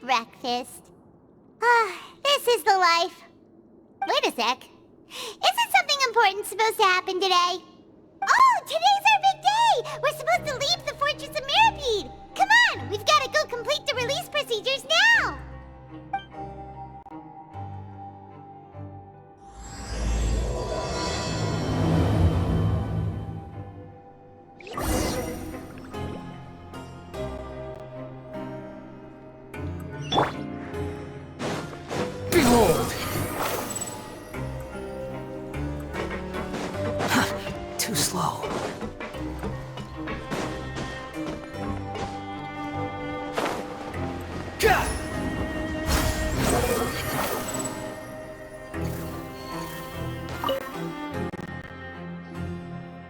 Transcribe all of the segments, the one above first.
breakfast. This is the life. Wait a sec. Isn't something important supposed to happen today? Oh, today's our big day! We're supposed to leave the Fortress of Mirapede! Come on, we've got to go complete the release procedures now! Behold! Too slow.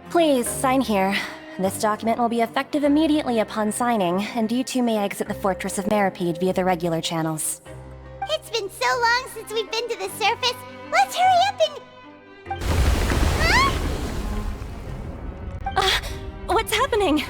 Please, sign here. This document will be effective immediately upon signing, and you two may exit the Fortress of Mirapede via the regular channels. It's been so long since we've been to the surface. Let's hurry up and... Huh? What's happening?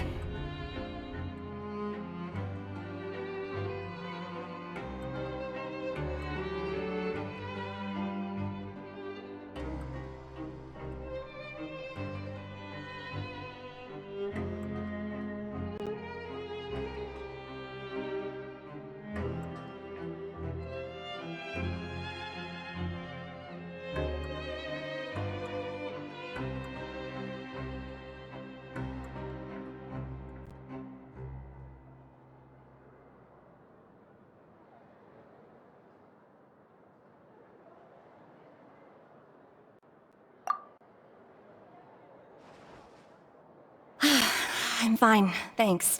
I'm fine, thanks.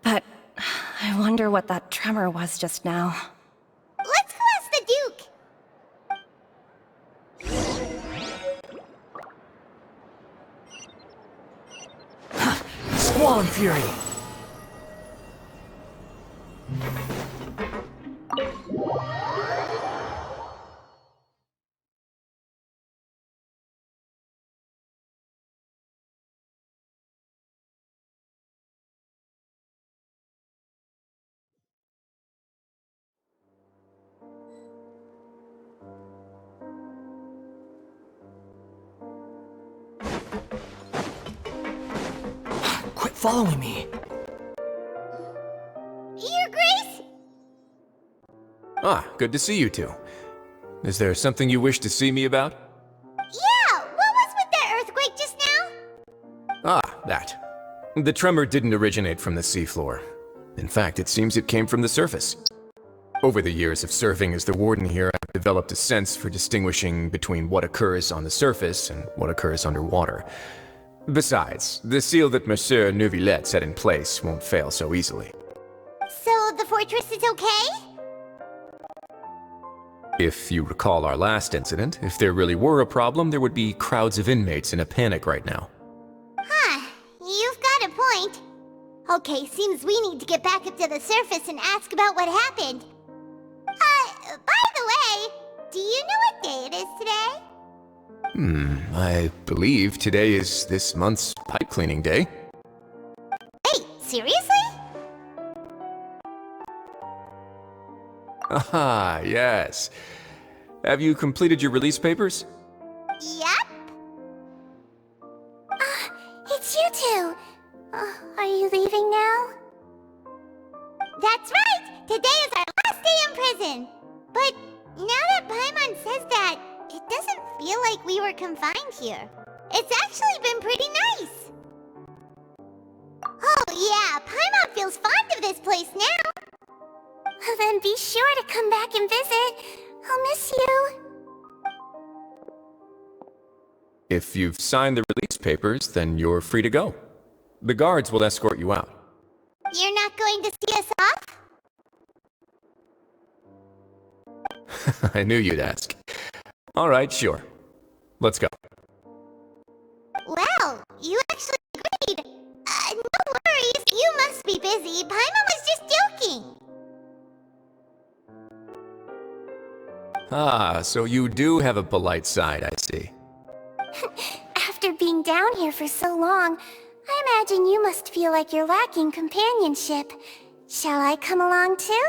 But I wonder what that tremor was just now. Let's go ask the Duke! Squall and Fury! Quit following me! Your Grace? Ah, good to see you two. Is there something you wish to see me about? Yeah, what was with that earthquake just now? Ah, that. The tremor didn't originate from the seafloor. In fact, it seems it came from the surface. Over the years of serving as the warden here, I've developed a sense for distinguishing between what occurs on the surface and what occurs underwater. Besides, the seal that Monsieur Neuvillette set in place won't fail so easily. So the fortress is okay? If you recall our last incident, if there really were a problem, there would be crowds of inmates in a panic right now. Huh, you've got a point. Okay, seems we need to get back up to the surface and ask about what happened. By the way, do you know what day it is today? I believe today is this month's pipe cleaning day. Wait, seriously? Ah, yes. Have you completed your release papers? Yep. It's you two. Are you leaving now? That's right! Today is our last day in prison. But now that Paimon says that, it doesn't feel like we were confined here. It's actually been pretty nice. Oh yeah, Paimon feels fond of this place now. Then be sure to come back and visit. I'll miss you. If you've signed the release papers, then you're free to go. The guards will escort you out. You're not going to see us off? I knew you'd ask. All right, sure. Let's go. Well, you actually agreed. No worries, you must be busy. Paimon was just joking. Ah, so you do have a polite side, I see. After being down here for so long, I imagine you must feel like you're lacking companionship. Shall I come along too?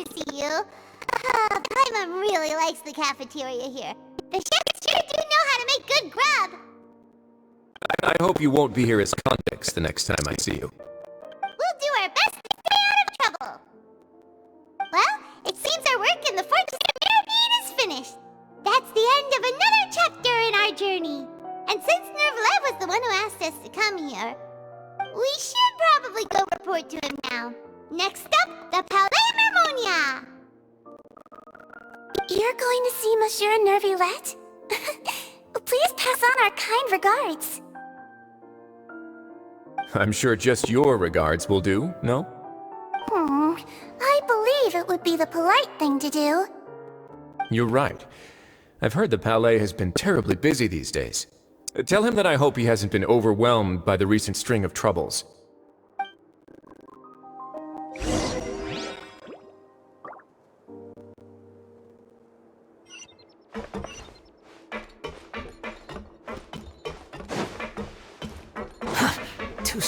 to see you. Paimon really likes the cafeteria here. The chefs sure do know how to make good grub. I hope you won't be here as convicts the next time I see you. We'll do our best to stay out of trouble. Well, it seems our work in the Fortress of Mirrorbead is finished. That's the end of another chapter in our journey. And since Nervalet was the one who asked us to come here, we should probably go report to him now. Next up, the Palais Mermonia. You're going to see Monsieur Nervilette? Please pass on our kind regards. I'm sure just your regards will do, no? I believe it would be the polite thing to do. You're right. I've heard the Palais has been terribly busy these days. Tell him that I hope he hasn't been overwhelmed by the recent string of troubles. Too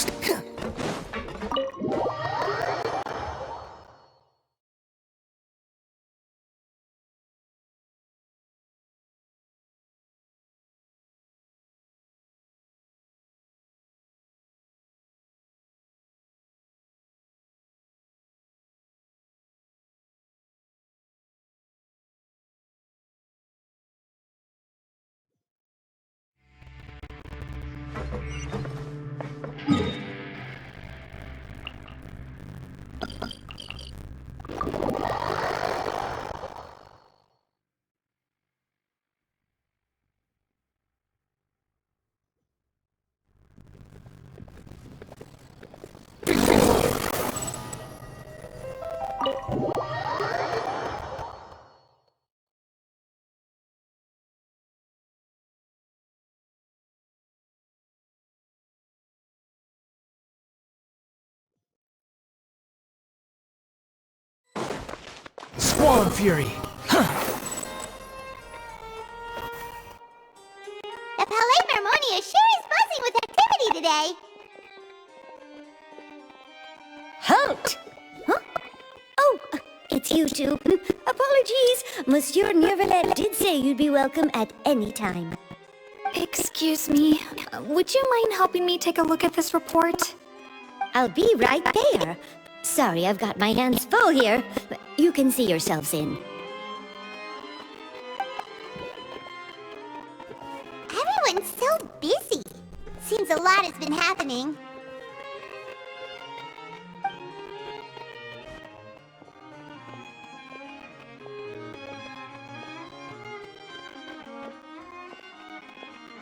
Squall and Fury! The Palais Mermonia sure is buzzing with activity today. Halt! Huh? Oh, it's you two. Apologies. Monsieur Nervilette did say you'd be welcome at any time. Excuse me, would you mind helping me take a look at this report? I'll be right there. Sorry, I've got my hands full here. You can see yourselves in. Everyone's so busy. Seems a lot has been happening.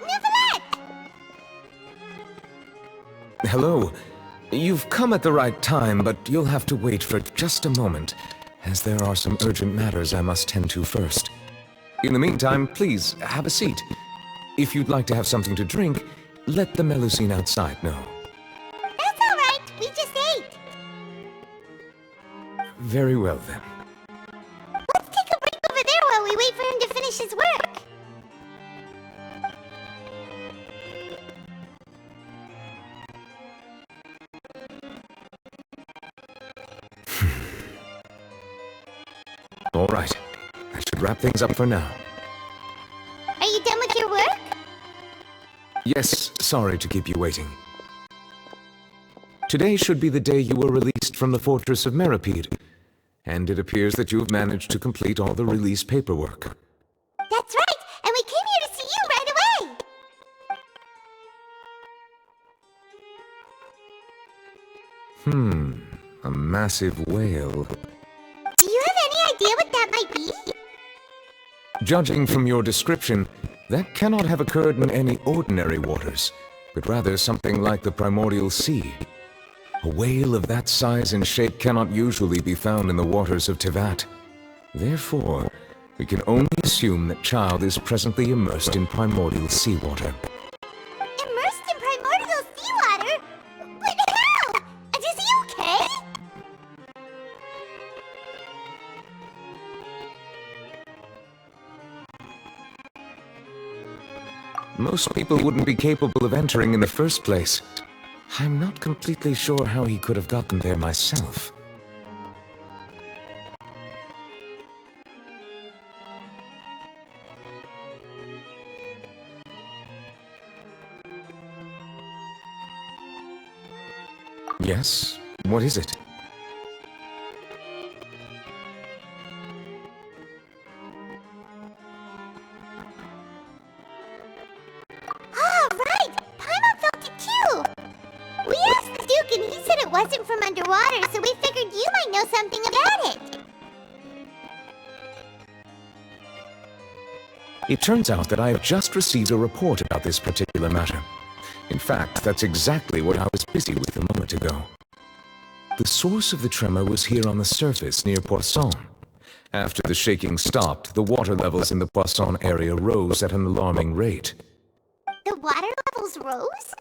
Nervilette! Hello. You've come at the right time, but you'll have to wait for just a moment, as there are some urgent matters I must tend to first. In the meantime, please, have a seat. If you'd like to have something to drink, let the Melusine outside know. That's all right. We just ate. Very well, then. Let's take a break over there while we wait for him to finish his work. All right. That should wrap things up for now. Are you done with your work? Yes, sorry to keep you waiting. Today should be the day you were released from the Fortress of Mirrorbead, and it appears that you have managed to complete all the release paperwork. That's right, and we came here to see you right away. A massive whale. Do you have any idea what that might be? Judging from your description, that cannot have occurred in any ordinary waters, but rather something like the primordial sea. A whale of that size and shape cannot usually be found in the waters of Tevat. Therefore, we can only assume that Child is presently immersed in primordial seawater. Immersed in primordial seawater? But how? Is he okay? Most people wouldn't be capable of entering in the first place. I'm not completely sure how he could have gotten there myself. Yes? What is it? Ah, right! Paimon felt it too! We asked the Duke and he said it wasn't from underwater, so we figured you might know something about it. It turns out that I have just received a report about this particular matter. In fact, that's exactly what I was busy with a moment ago. The source of the tremor was here on the surface near Poisson. After the shaking stopped, the water levels in the Poisson area rose at an alarming rate. The water levels rose?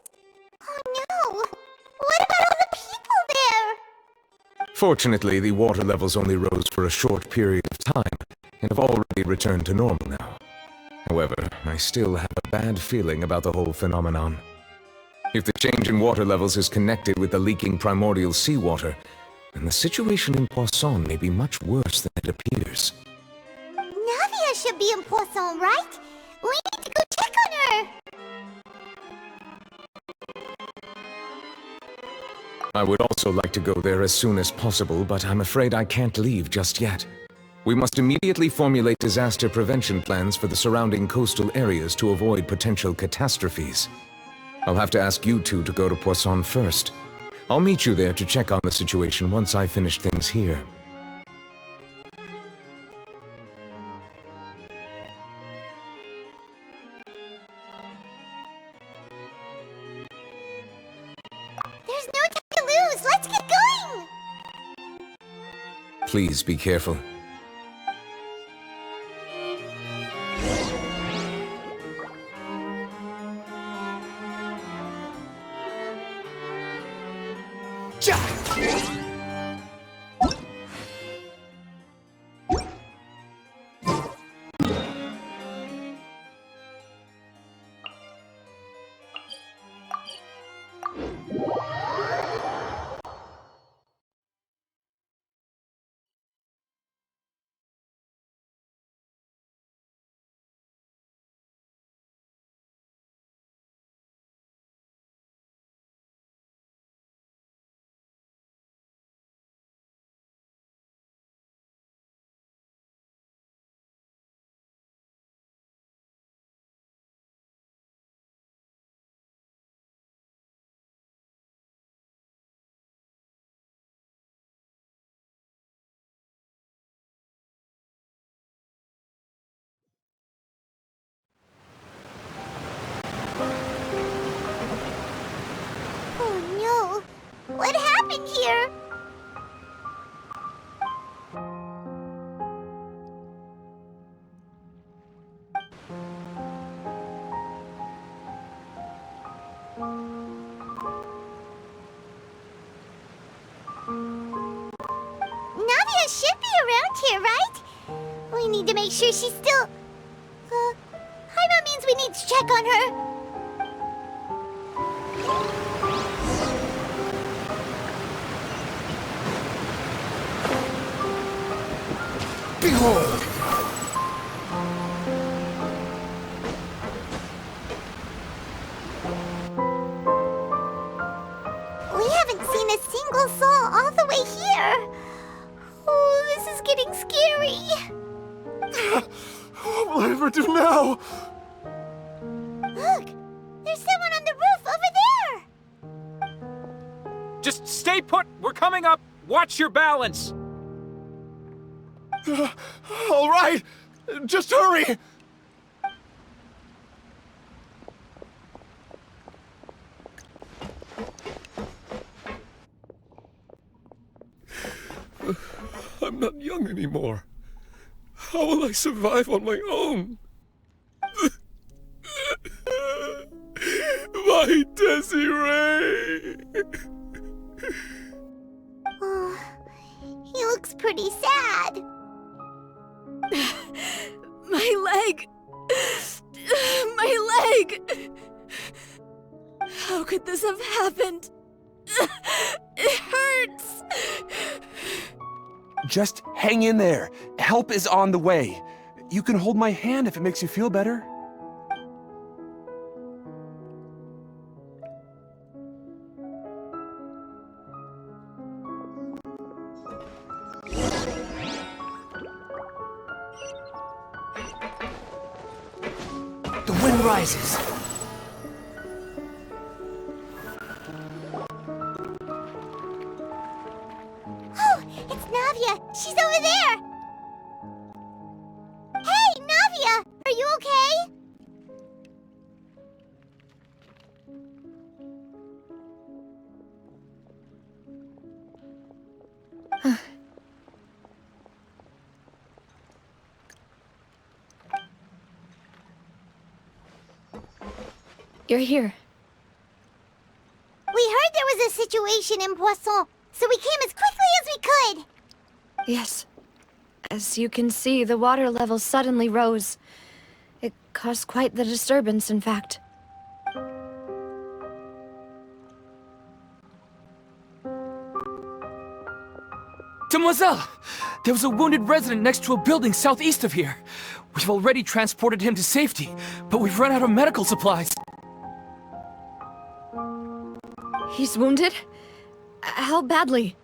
Oh no! What about all the people there? Fortunately, the water levels only rose for a short period of time, and have already returned to normal now. However, I still have a bad feeling about the whole phenomenon. If the change in water levels is connected with the leaking primordial seawater, then the situation in Poisson may be much worse than it appears. Navia should be in Poisson, right? We need to go check on her! I would also like to go there as soon as possible, but I'm afraid I can't leave just yet. We must immediately formulate disaster prevention plans for the surrounding coastal areas to avoid potential catastrophes. I'll have to ask you two to go to Poisson first. I'll meet you there to check on the situation once I finish things here. There's no time to lose! Let's get going! Please be careful. Oh no! What happened here? Navia should be around here, right? We need to make sure she's still... Paimon means we need to check on her. Behold! We haven't seen a single soul all the way here. Oh, this is getting scary. What will I ever do now? Look, there's someone on the roof over there. Just stay put! We're coming up! Watch your balance! All right, just hurry! I'm not young anymore. How will I survive on my own? My Desiree! Oh, he looks pretty sad. My leg! My leg! How could this have happened? It hurts! Just hang in there. Help is on the way. You can hold my hand if it makes you feel better. sizes. Oh, it's Navia. She's over there. Hey, Navia! Are you okay? You're here. We heard there was a situation in Poisson, so we came as quickly as we could. Yes. As you can see, the water level suddenly rose. It caused quite the disturbance, in fact. Demoiselle! There was a wounded resident next to a building southeast of here. We've already transported him to safety, but we've run out of medical supplies. He's wounded? How badly?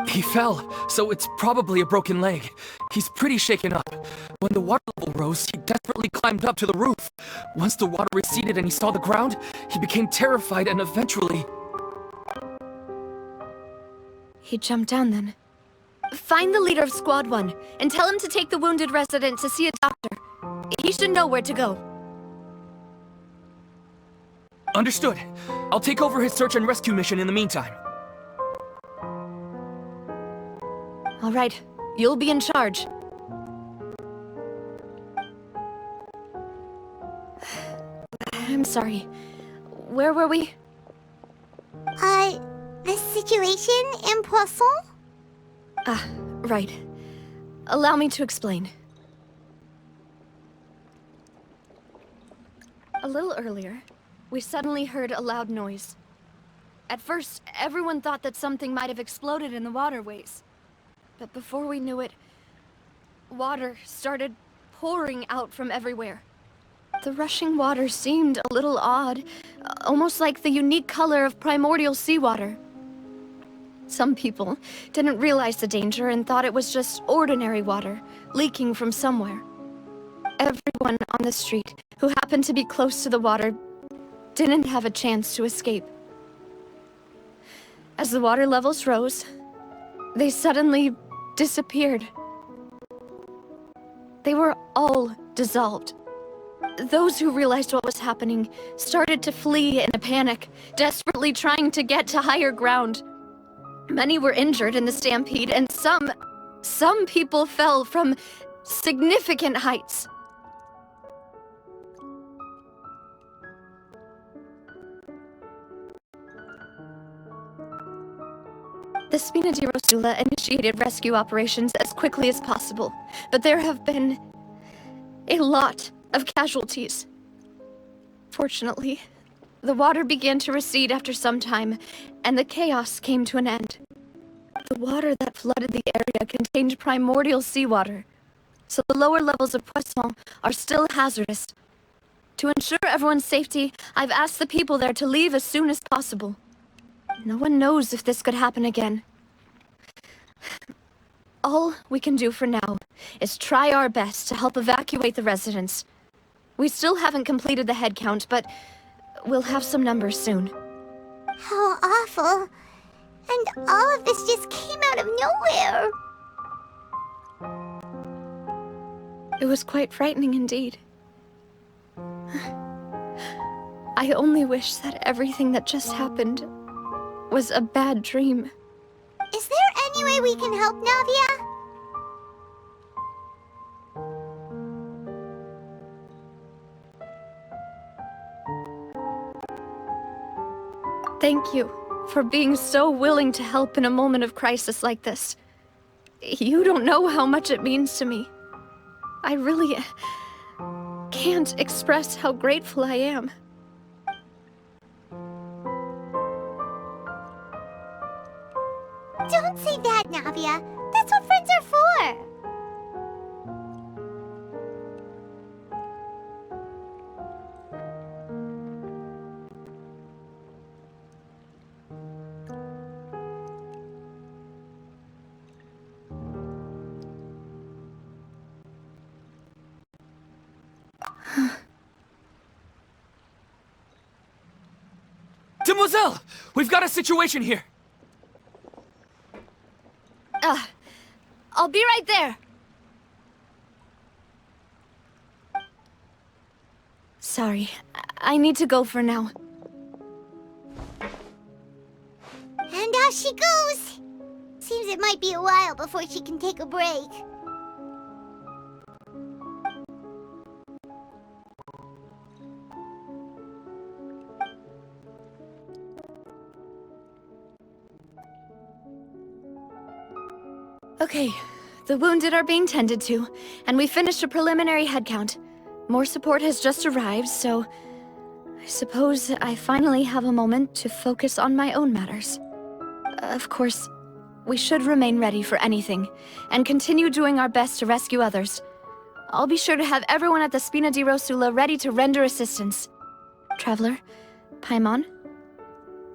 He fell, so it's probably a broken leg. He's pretty shaken up. When the water level rose, he desperately climbed up to the roof. Once the water receded and he saw the ground, he became terrified and eventually... He jumped down then. Find the leader of Squad 1 and tell him to take the wounded resident to see a doctor. He should know where to go. Understood. I'll take over his search and rescue mission in the meantime. All right, you'll be in charge. I'm sorry. Where were we? The situation in Poisson? Ah, right. Allow me to explain. A little earlier, we suddenly heard a loud noise. At first, everyone thought that something might have exploded in the waterways. But before we knew it, water started pouring out from everywhere. The rushing water seemed a little odd, almost like the unique color of primordial seawater. Some people didn't realize the danger and thought it was just ordinary water leaking from somewhere. Everyone on the street who happened to be close to the water didn't have a chance to escape. As the water levels rose, they suddenly disappeared. They were all dissolved. Those who realized what was happening started to flee in a panic, desperately trying to get to higher ground. Many were injured in the stampede, and some people fell from significant heights. The Spina di Rosula initiated rescue operations as quickly as possible, but there have been a lot of casualties. Fortunately, the water began to recede after some time, and the chaos came to an end. The water that flooded the area contained primordial seawater, so the lower levels of Poisson are still hazardous. To ensure everyone's safety, I've asked the people there to leave as soon as possible. No one knows if this could happen again. All we can do for now is try our best to help evacuate the residents. We still haven't completed the head count, but we'll have some numbers soon. How awful. And all of this just came out of nowhere. It was quite frightening indeed. I only wish that everything that just happened was a bad dream. Is there any way we can help, Navia? Thank you for being so willing to help in a moment of crisis like this. You don't know how much it means to me. I really can't express how grateful I am. Don't say that, Navia. That's what friends are for. Mademoiselle! We've got a situation here! I'll be right there. Sorry, I need to go for now. And off she goes! Seems it might be a while before she can take a break. Okay, the wounded are being tended to, and we finished a preliminary head count. More support has just arrived, so I suppose I finally have a moment to focus on my own matters. Of course, we should remain ready for anything, and continue doing our best to rescue others. I'll be sure to have everyone at the Spina di Rosula ready to render assistance. Traveler, Paimon,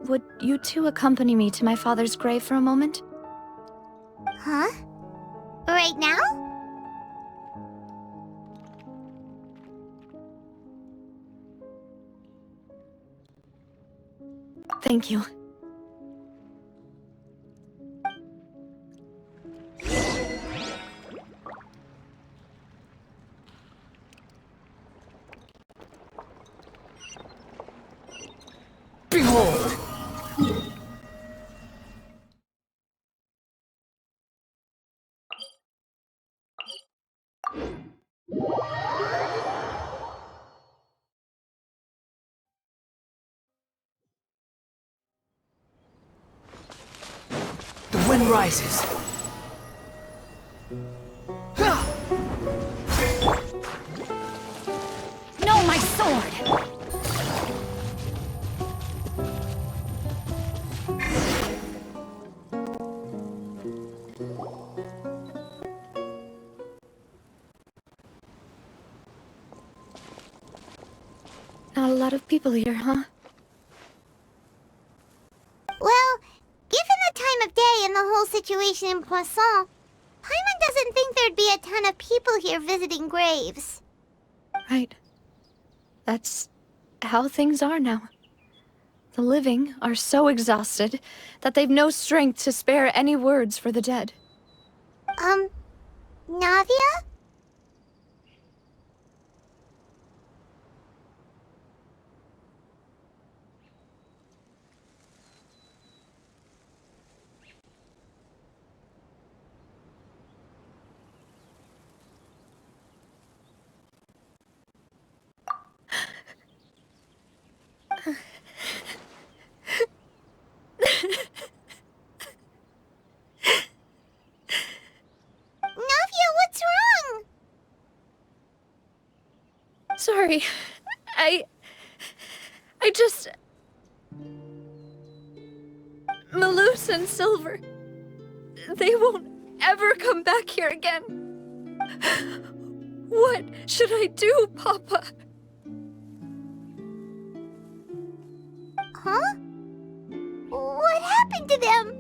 would you two accompany me to my father's grave for a moment? Huh? Right now? Thank you. Behold! The wind rises. No, my sword! Not a lot of people here, huh? Well, given the time of day and the whole situation in Poisson, Paimon doesn't think there'd be a ton of people here visiting graves. Right. That's how things are now. The living are so exhausted that they've no strength to spare any words for the dead. Navia? Navia, what's wrong? Sorry. I just... Malus and Silver... They won't ever come back here again. What should I do, Papa? Huh? What happened to them?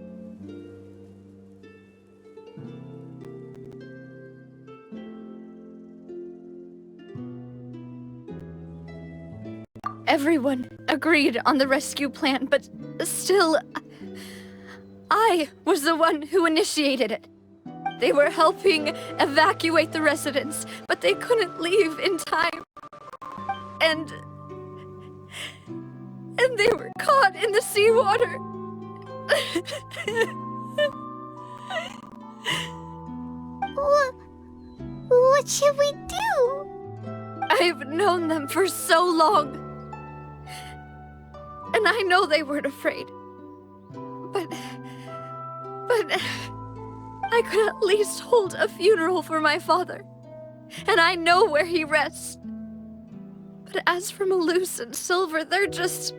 Everyone agreed on the rescue plan, but still... I was the one who initiated it. They were helping evacuate the residents, but they couldn't leave in time. And they were caught in the seawater. What should we do? I've known them for so long. And I know they weren't afraid. But I could at least hold a funeral for my father. And I know where he rests. But as for Malus and Silver, they're just...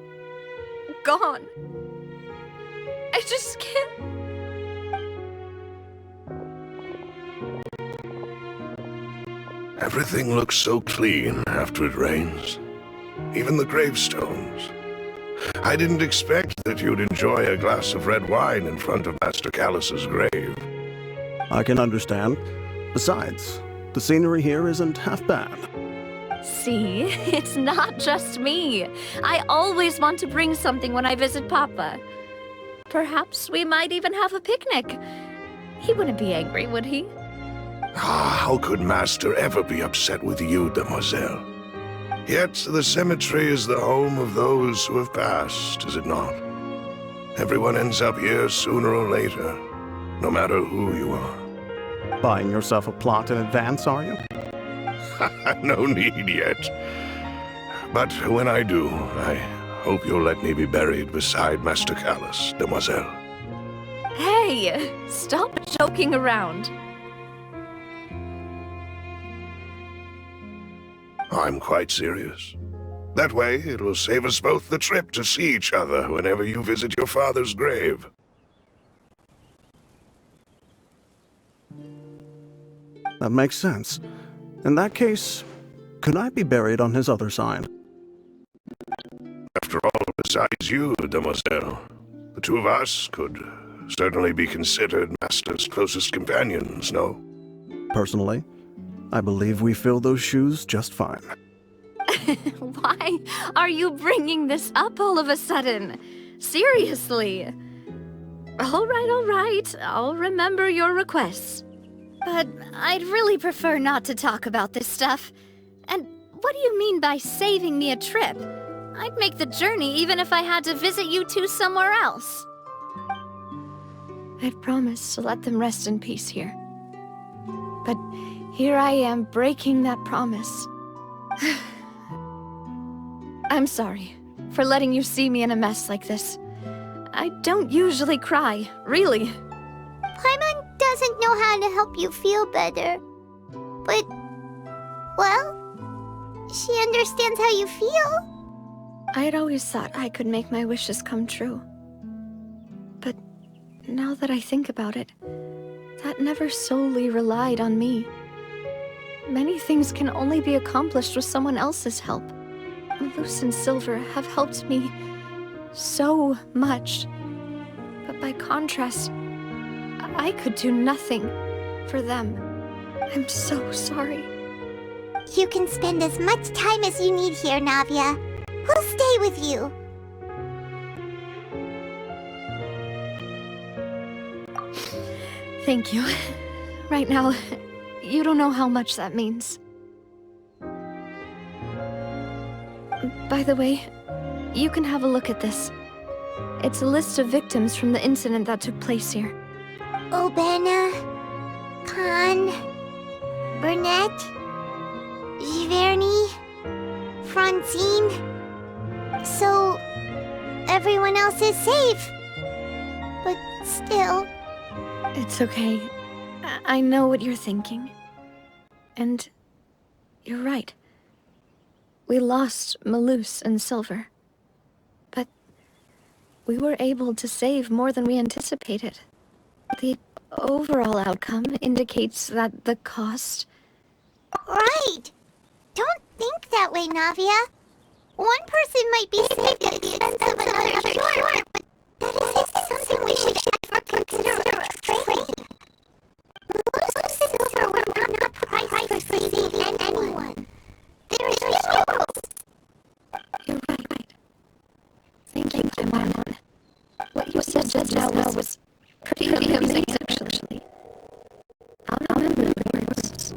gone. I just can't... Everything looks so clean after it rains. Even the gravestones. I didn't expect that you'd enjoy a glass of red wine in front of Master Callus's grave. I can understand. Besides, the scenery here isn't half bad. See, it's not just me. I always want to bring something when I visit Papa. Perhaps we might even have a picnic. He wouldn't be angry, would he? How could Master ever be upset with you, demoiselle? Yet the cemetery is the home of those who have passed, is it not? Everyone ends up here sooner or later, no matter who you are. Buying yourself a plot in advance, are you? No need yet. But when I do, I hope you'll let me be buried beside Master Callus, demoiselle. Hey, stop joking around. I'm quite serious. That way, it will save us both the trip to see each other whenever you visit your father's grave. That makes sense. In that case, could I be buried on his other side? After all, besides you, demoiselle, the two of us could certainly be considered Master's closest companions, no? Personally, I believe we fill those shoes just fine. Why are you bringing this up all of a sudden? Seriously. All right. I'll remember your requests. But I'd really prefer not to talk about this stuff. And what do you mean by saving me a trip? I'd make the journey even if I had to visit you two somewhere else. I'd promised to let them rest in peace here. But here I am breaking that promise. I'm sorry for letting you see me in a mess like this. I don't usually cry, really. Paimon doesn't know how to help you feel better. But, well, she understands how you feel. I had always thought I could make my wishes come true. But now that I think about it, that never solely relied on me. Many things can only be accomplished with someone else's help. Malus and Silver have helped me so much. But by contrast, I could do nothing for them. I'm so sorry. You can spend as much time as you need here, Navia. We'll stay with you. Thank you. Right now, you don't know how much that means. By the way, you can have a look at this. It's a list of victims from the incident that took place here. Obena, Khan, Burnett, Giverny, Francine. So, everyone else is safe. But still... It's okay. I know what you're thinking. And you're right. We lost Malus and Silver. But we were able to save more than we anticipated. The overall outcome indicates that the cost... Right! Don't think that way, Navia. One person might be saved at the expense of another, sure, but that is something we should ever consider afraid. Malus and Silver were not prized for saving anyone. They're heroes. You're right. Thank you, Paimon. What you said just now was pretty amazing, actually. I'll remember your words.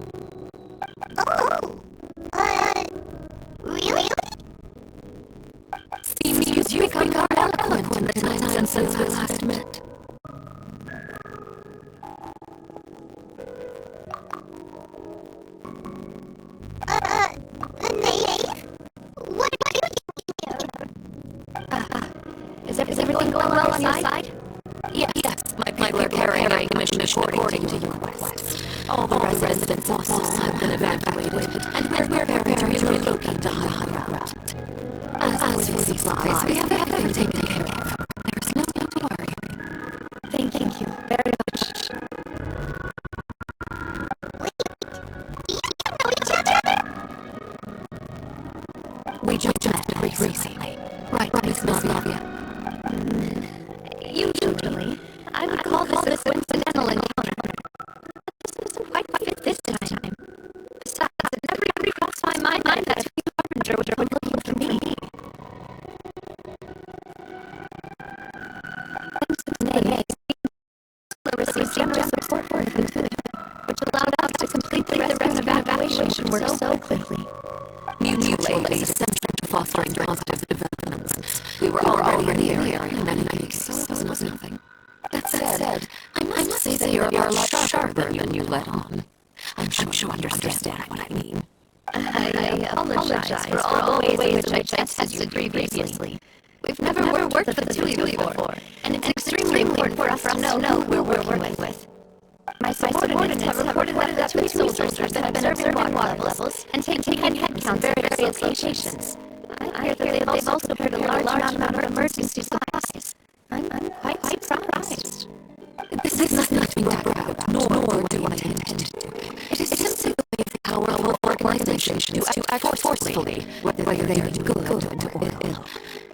Really? Seems you've become more eloquent in the time since we last met. The knave? What are you doing here? Is everything going well on your side? Yes, my people are carrying the mission according to your request. All the residents also have been evacuated, and we're prepared to relocate to higher ground. As for supplies, we have everything taken care of. There's no need to worry. Thank you very much. Wait, do you know each other? We just met recently. Right, Miss Navia. Usually, I would call this a coincidental encounter. This doesn't quite fit this time. Besides, it never crossed my mind that received generous support for Fontaine, which allowed us to complete the rescue and evacuation work so quickly. Mutually essential to fostering positive developments. We were already here in many cases, so it was nothing. That said, I must say that you're a lot sharper than you let on. I'm sure you understand what I mean. I apologize for all the ways in which I tested you previously. We've never worked with the two of you before, and it's extremely important for us to know who we're working with. My subordinates have reported that the two soldiers have been observing water levels and taking head counts in various locations. I hear that they've also prepared a large amount of emergency supplies. I'm quite surprised. This is nothing to brag about, nor do I intend to. It is simply the way of powerful organizations to act forcefully, whether they are good or ill.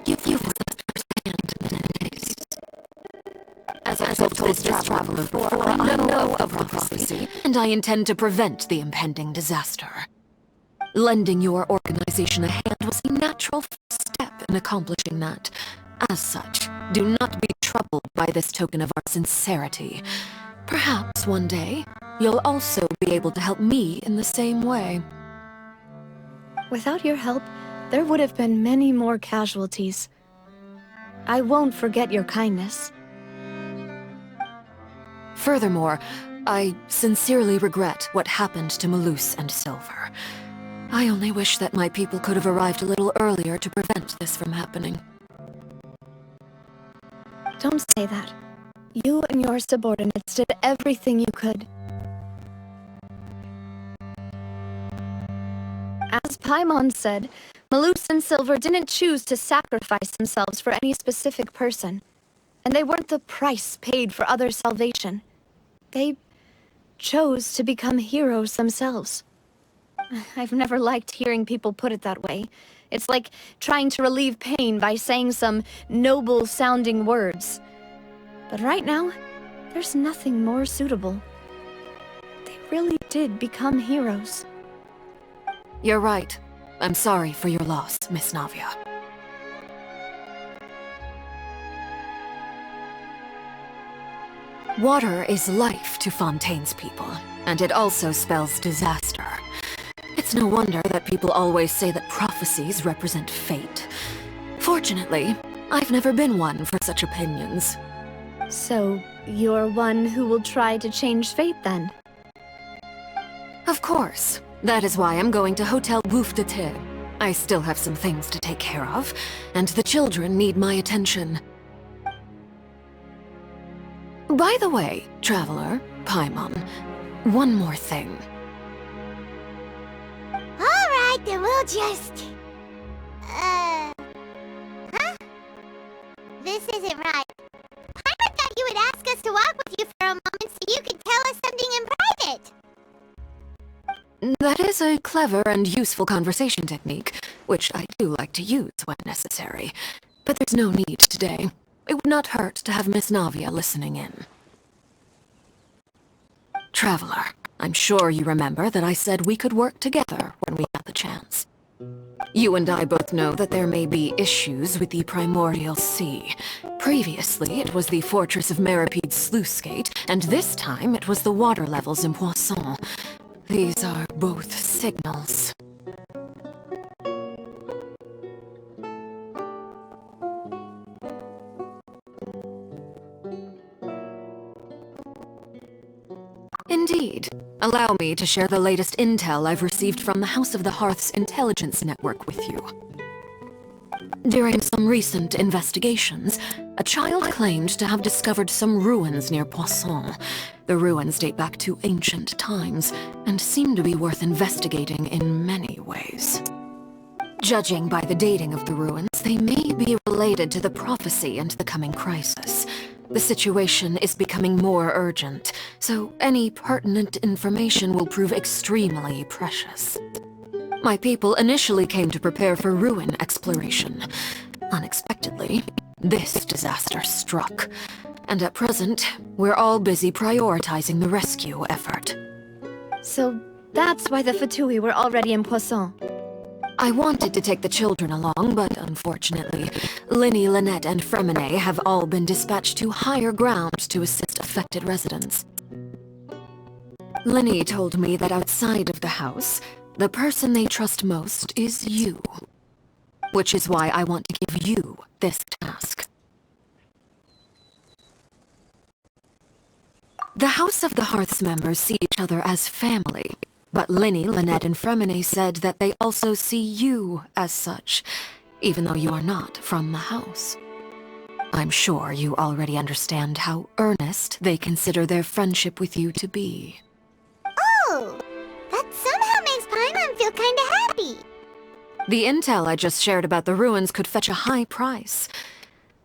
You've firsthand in case. As I've told this traveler before, I know of prophecy, and I intend to prevent the impending disaster. Lending your organization a hand was a natural first step in accomplishing that. As such, do not be troubled by this token of our sincerity. Perhaps one day, you'll also be able to help me in the same way. Without your help, there would have been many more casualties. I won't forget your kindness. Furthermore, I sincerely regret what happened to Malus and Silver. I only wish that my people could have arrived a little earlier to prevent this from happening. Don't say that. You and your subordinates did everything you could. As Paimon said, Malus and Silver didn't choose to sacrifice themselves for any specific person, and they weren't the price paid for others' salvation. They chose to become heroes themselves. I've never liked hearing people put it that way. It's like trying to relieve pain by saying some noble-sounding words. But right now, there's nothing more suitable. They really did become heroes. You're right. I'm sorry for your loss, Miss Navia. Water is life to Fontaine's people, and it also spells disaster. It's no wonder that people always say that prophecies represent fate. Fortunately, I've never been one for such opinions. So, you're one who will try to change fate, then? Of course. That is why I'm going to Hotel Bouffe de Thé. I still have some things to take care of, and the children need my attention. By the way, Traveler, Paimon, one more thing. Alright, then we'll just... Huh? This isn't right. Paimon thought you would ask us to walk with you for a moment so you could tell us something in private. That is a clever and useful conversation technique, which I do like to use when necessary. But there's no need today. It would not hurt to have Miss Navia listening in. Traveler, I'm sure you remember that I said we could work together when we had the chance. You and I both know that there may be issues with the Primordial Sea. Previously, it was the fortress of Maripede's sluice gate, and this time it was the water levels in Poisson. These are both signals. Indeed. Allow me to share the latest intel I've received from the House of the Hearth's intelligence network with you. During some recent investigations, a child claimed to have discovered some ruins near Poisson. The ruins date back to ancient times, and seem to be worth investigating in many ways. Judging by the dating of the ruins, they may be related to the prophecy and the coming crisis. The situation is becoming more urgent, so any pertinent information will prove extremely precious. My people initially came to prepare for ruin exploration. Unexpectedly, this disaster struck, and at present, we're all busy prioritizing the rescue effort. So that's why the Fatui were already in Poisson. I wanted to take the children along, but unfortunately, Linny, Lynette, and Fremine have all been dispatched to higher ground to assist affected residents. Linny told me that outside of the house, the person they trust most is you. Which is why I want to give you this task. The House of the Hearth's members see each other as family, but Linny, Lynette, and Fremine said that they also see you as such, even though you are not from the house. I'm sure you already understand how earnest they consider their friendship with you to be. Oh, that somehow makes Paimon feel kinda happy. The intel I just shared about the ruins could fetch a high price.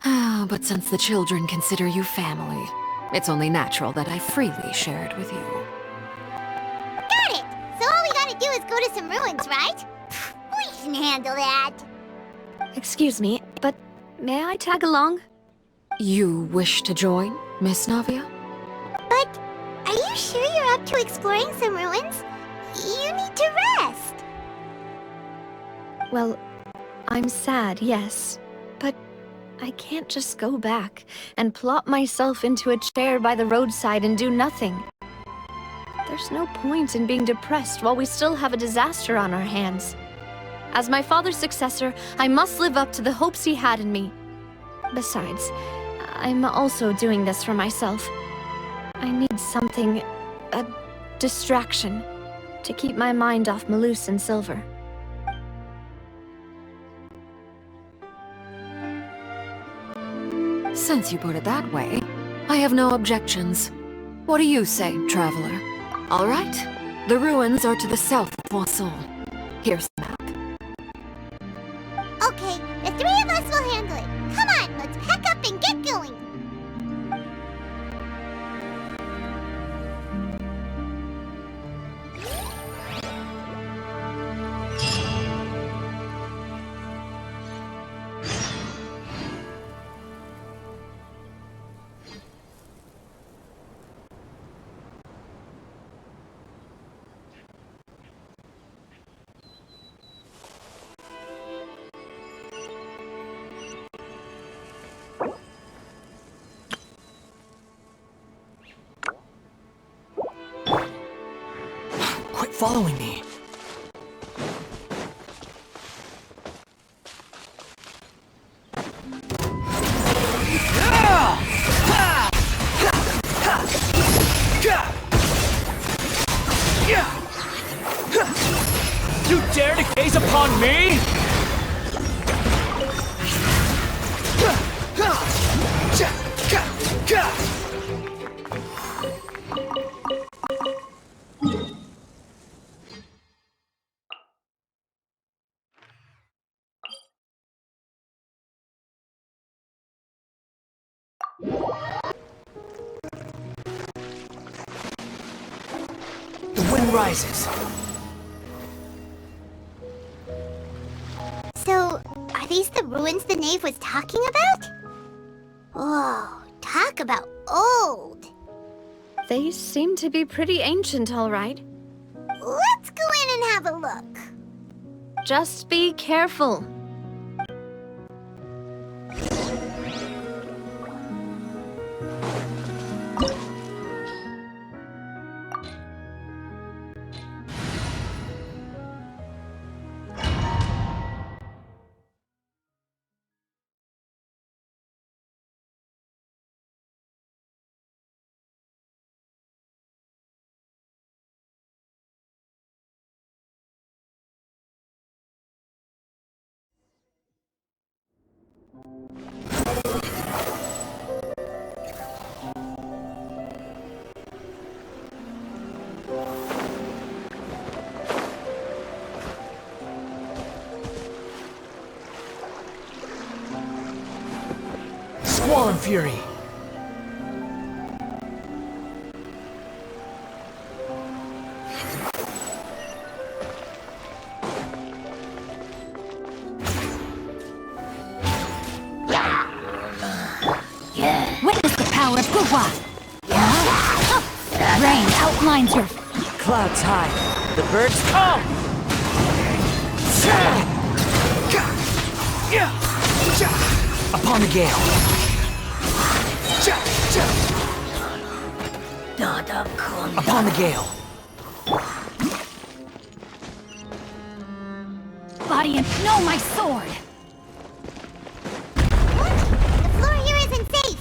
But since the children consider you family, it's only natural that I freely share it with you. Got it! So all we gotta do is go to some ruins, right? We can handle that. Excuse me, but may I tag along? You wish to join, Miss Navia? But are you sure you're up to exploring some ruins? You need to rest. Well, I'm sad, yes, but I can't just go back and plop myself into a chair by the roadside and do nothing. There's no point in being depressed while we still have a disaster on our hands. As my father's successor, I must live up to the hopes he had in me. Besides, I'm also doing this for myself. I need something, a distraction, to keep my mind off Malus and Silver. Since you put it that way, I have no objections. What do you say, traveler? All right, the ruins are to the south of Poisson. Here's the map. Okay, the three of us will handle it. Come on, let's pack up and get going. Quit following me. You dare to gaze upon me? The wind rises. So, are these the ruins the knave was talking about? Oh, talk about old. They seem to be pretty ancient, all right. Let's go in and have a look. Just be careful. Squall and Fury. Witness the power of Gugwa! Rain outlines your... Clouds high. The birds come! Upon the gale. Upon the gale. Body and no, my sword! The floor here isn't safe!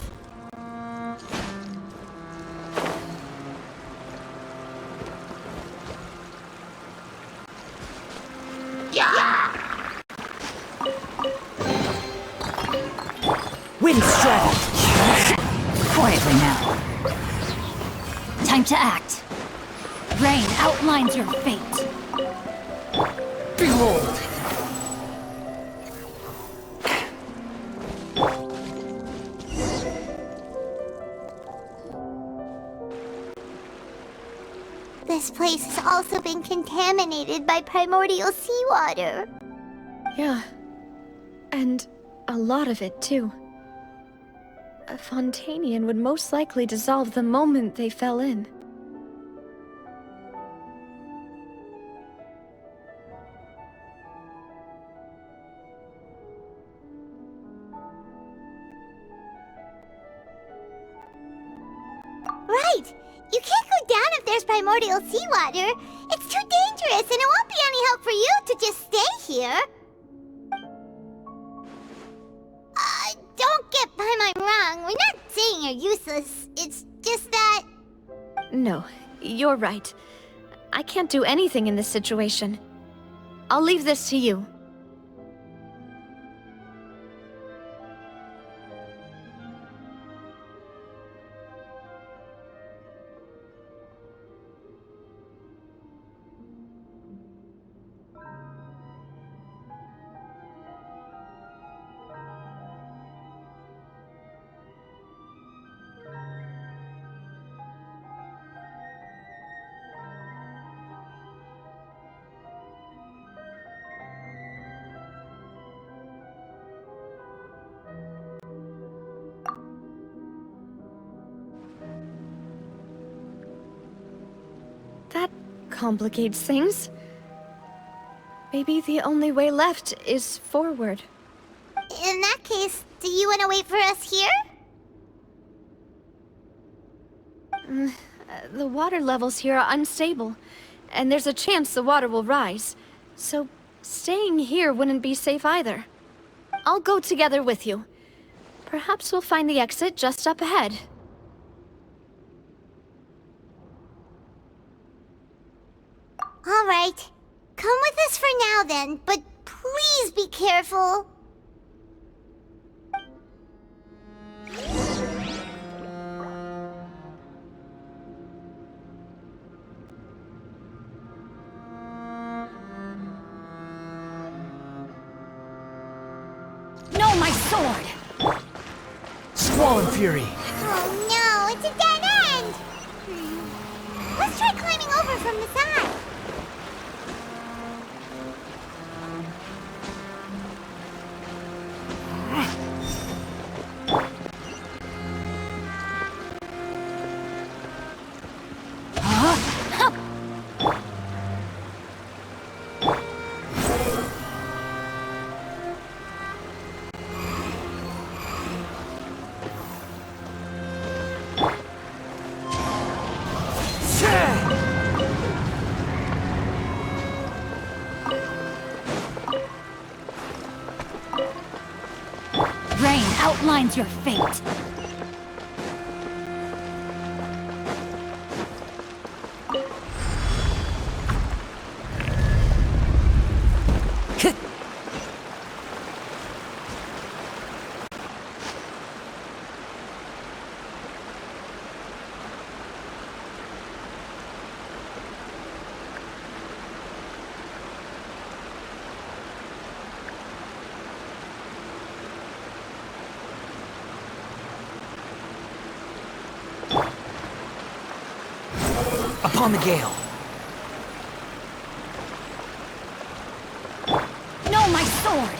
Wind straddled. Quietly now. Time to act. Rain outlines your fate. Behold! This place has also been contaminated by primordial seawater. Yeah. And a lot of it, too. A Fontainian would most likely dissolve the moment they fell in. Right! You can't go down if there's primordial seawater. It's too dangerous, and it won't be any help for you to just stay here. Don't get by my wrong. We're not saying you're useless. It's just that... No, you're right. I can't do anything in this situation. I'll leave this to you. That complicates things. Maybe the only way left is forward. In that case, do you want to wait for us here? The water levels here are unstable, and there's a chance the water will rise. So staying here wouldn't be safe either. I'll go together with you. Perhaps we'll find the exit just up ahead. All right. Come with us for now then, but please be careful. No, my sword! Squall and fury. Oh no, it's a dead end! Let's try climbing over from the side. Rain outlines your fate. Upon the gale. No, my sword!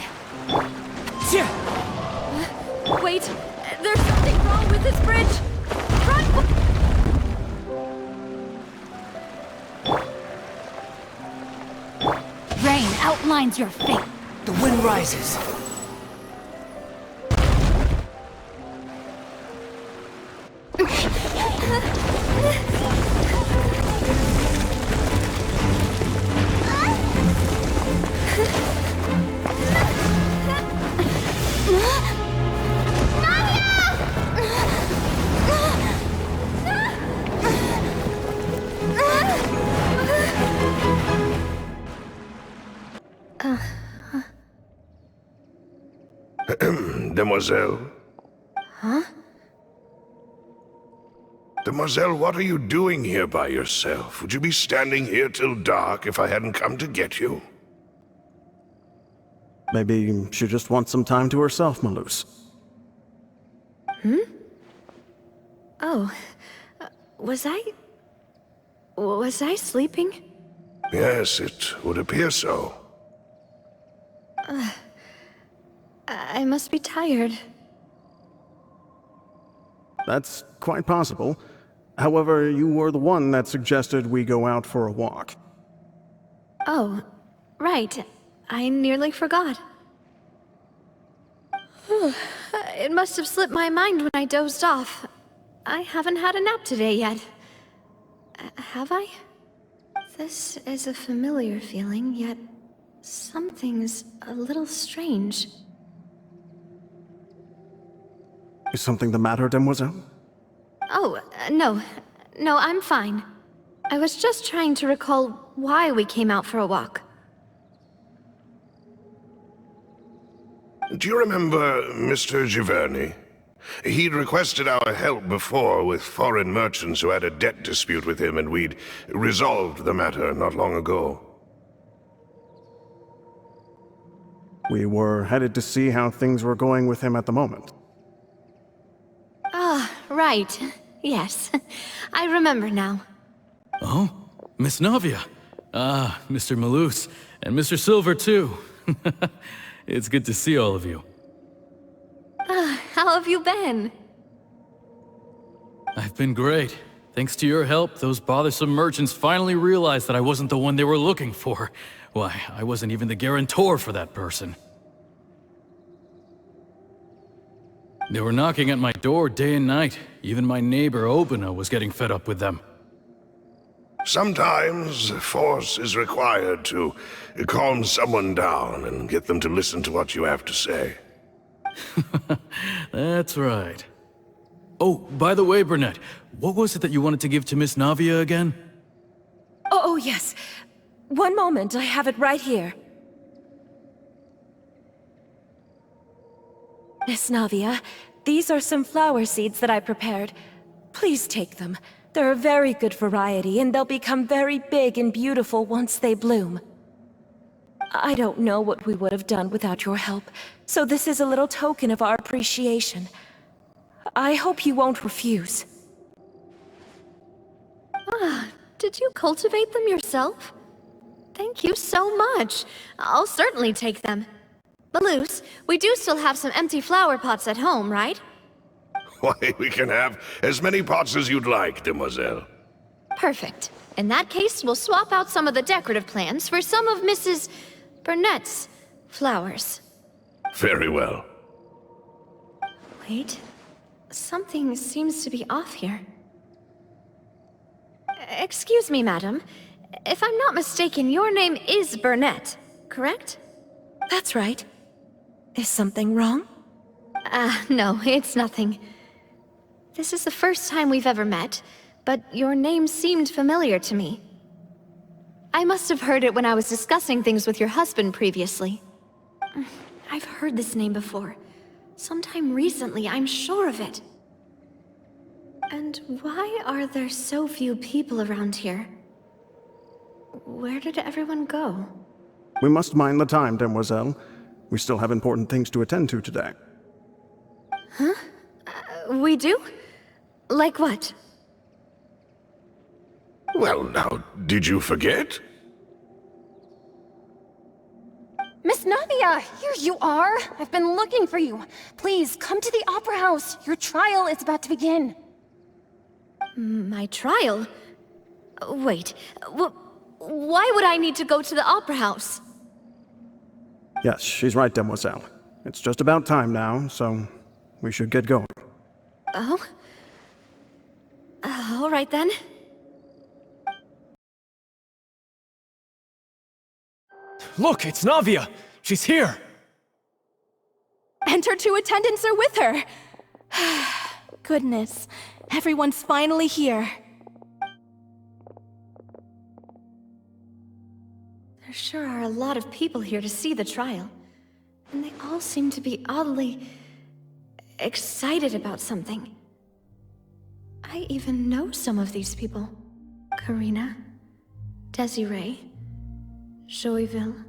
Wait, there's something wrong with this bridge! Run! Rain outlines line's your fate. The wind rises. Demoiselle? Huh? Demoiselle, what are you doing here by yourself? Would you be standing here till dark if I hadn't come to get you? Maybe she just wants some time to herself, Malus. Hmm? Oh. Was I sleeping? Yes, it would appear so. I must be tired. That's quite possible. However, you were the one that suggested we go out for a walk. Oh, right. I nearly forgot. It must have slipped my mind when I dozed off. I haven't had a nap today yet. Have I? This is a familiar feeling, yet something's a little strange. Is something the matter, Demoiselle? Oh, no. No, I'm fine. I was just trying to recall why we came out for a walk. Do you remember Mr. Giverny? He'd requested our help before with foreign merchants who had a debt dispute with him, and we'd resolved the matter not long ago. We were headed to see how things were going with him at the moment. Ah, right. Yes. I remember now. Oh, Miss Navia. Ah, Mr. Malus. And Mr. Silver, too. It's good to see all of you. How have you been? I've been great. Thanks to your help, those bothersome merchants finally realized that I wasn't the one they were looking for. Why, I wasn't even the guarantor for that person. They were knocking at my door day and night. Even my neighbor, Obina, was getting fed up with them. Sometimes force is required to calm someone down and get them to listen to what you have to say. That's right. Oh, by the way, Burnett, what was it that you wanted to give to Miss Navia again? Oh, yes. One moment, I have it right here. Miss Navia, these are some flower seeds that I prepared. Please take them. They're a very good variety, and they'll become very big and beautiful once they bloom. I don't know what we would have done without your help, so this is a little token of our appreciation. I hope you won't refuse. Ah, did you cultivate them yourself? Thank you so much. I'll certainly take them. Malus, we do still have some empty flower pots at home, right? Why, we can have as many pots as you'd like, Demoiselle. Perfect. In that case, we'll swap out some of the decorative plants for some of Mrs. Burnett's flowers. Very well. Wait. Something seems to be off here. Excuse me, madam. If I'm not mistaken, your name is Burnett, correct? That's right. Is something wrong? No, it's nothing. This is the first time we've ever met, but your name seemed familiar to me. I must have heard it when I was discussing things with your husband previously. I've heard this name before. Sometime recently, I'm sure of it. And why are there so few people around here? Where did everyone go? We must mind the time, Demoiselle. We still have important things to attend to today. Huh? We do? Like what? Well, now, did you forget? Miss Navia, here you are. I've been looking for you. Please, come to the Opera House. Your trial is about to begin. My trial? Wait, why would I need to go to the Opera House? Yes, she's right, Demoiselle. It's just about time now, so we should get going. Oh? All right then. Look, it's Navia! She's here! And her two attendants are with her! Goodness, everyone's finally here. There sure are a lot of people here to see the trial. And they all seem to be oddly excited about something. I even know some of these people. Karina, Desiree, Joyville,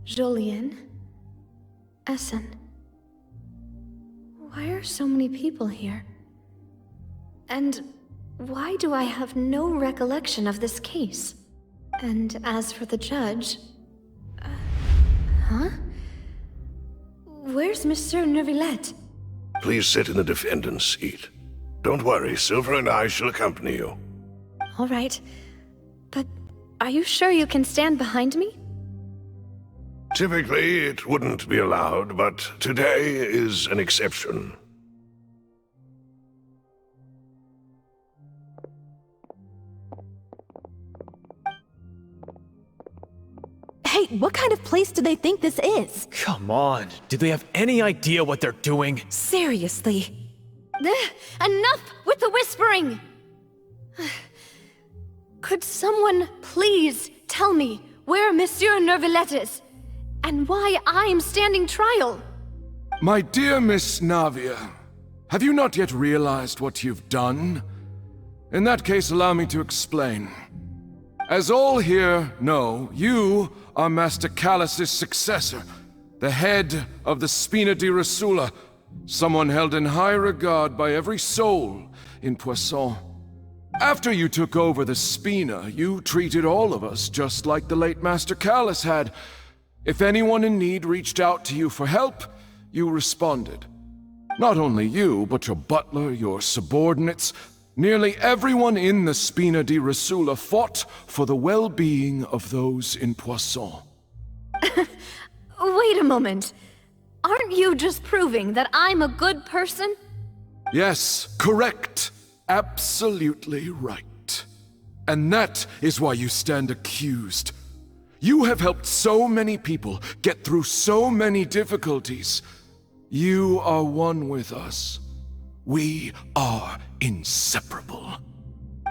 Jolien, Essen. Why are so many people here? And why do I have no recollection of this case? And as for the judge... huh? Where's Monsieur Neuvillette? Please sit in the defendant's seat. Don't worry, Silver and I shall accompany you. All right. But are you sure you can stand behind me? Typically, it wouldn't be allowed, but today is an exception. Hey, what kind of place do they think this is? Come on, do they have any idea what they're doing? Seriously. Enough with the whispering! Could someone please tell me where Monsieur Neuvillette is? And why I'm standing trial? My dear Miss Navia, have you not yet realized what you've done? In that case, allow me to explain. As all here know, you are Master Callus's successor, the head of the Spina di Rosula, someone held in high regard by every soul in Poisson. After you took over the Spina, you treated all of us just like the late Master Callus had. If anyone in need reached out to you for help, you responded. Not only you, but your butler, your subordinates, nearly everyone in the Spina di Rosula fought for the well-being of those in Poisson. Wait a moment. Aren't you just proving that I'm a good person? Yes, correct. Absolutely right. And that is why you stand accused. You have helped so many people get through so many difficulties. You are one with us. We are inseparable.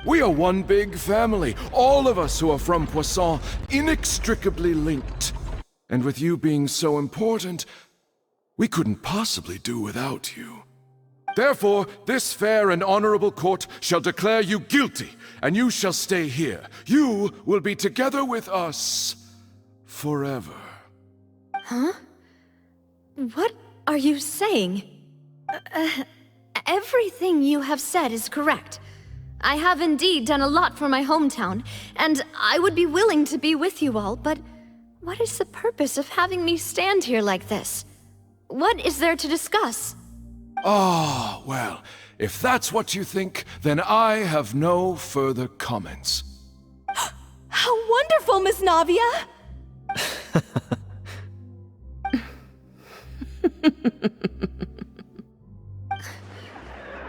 We are one big family, all of us who are from Poisson, inextricably linked. And with you being so important, we couldn't possibly do without you. Therefore, this fair and honorable court shall declare you guilty, and you shall stay here. You will be together with us forever. Huh? What are you saying? Everything you have said is correct. I have indeed done a lot for my hometown, and I would be willing to be with you all, but what is the purpose of having me stand here like this? What is there to discuss? Ah, well, if that's what you think, then I have no further comments. How wonderful, Miss Navia!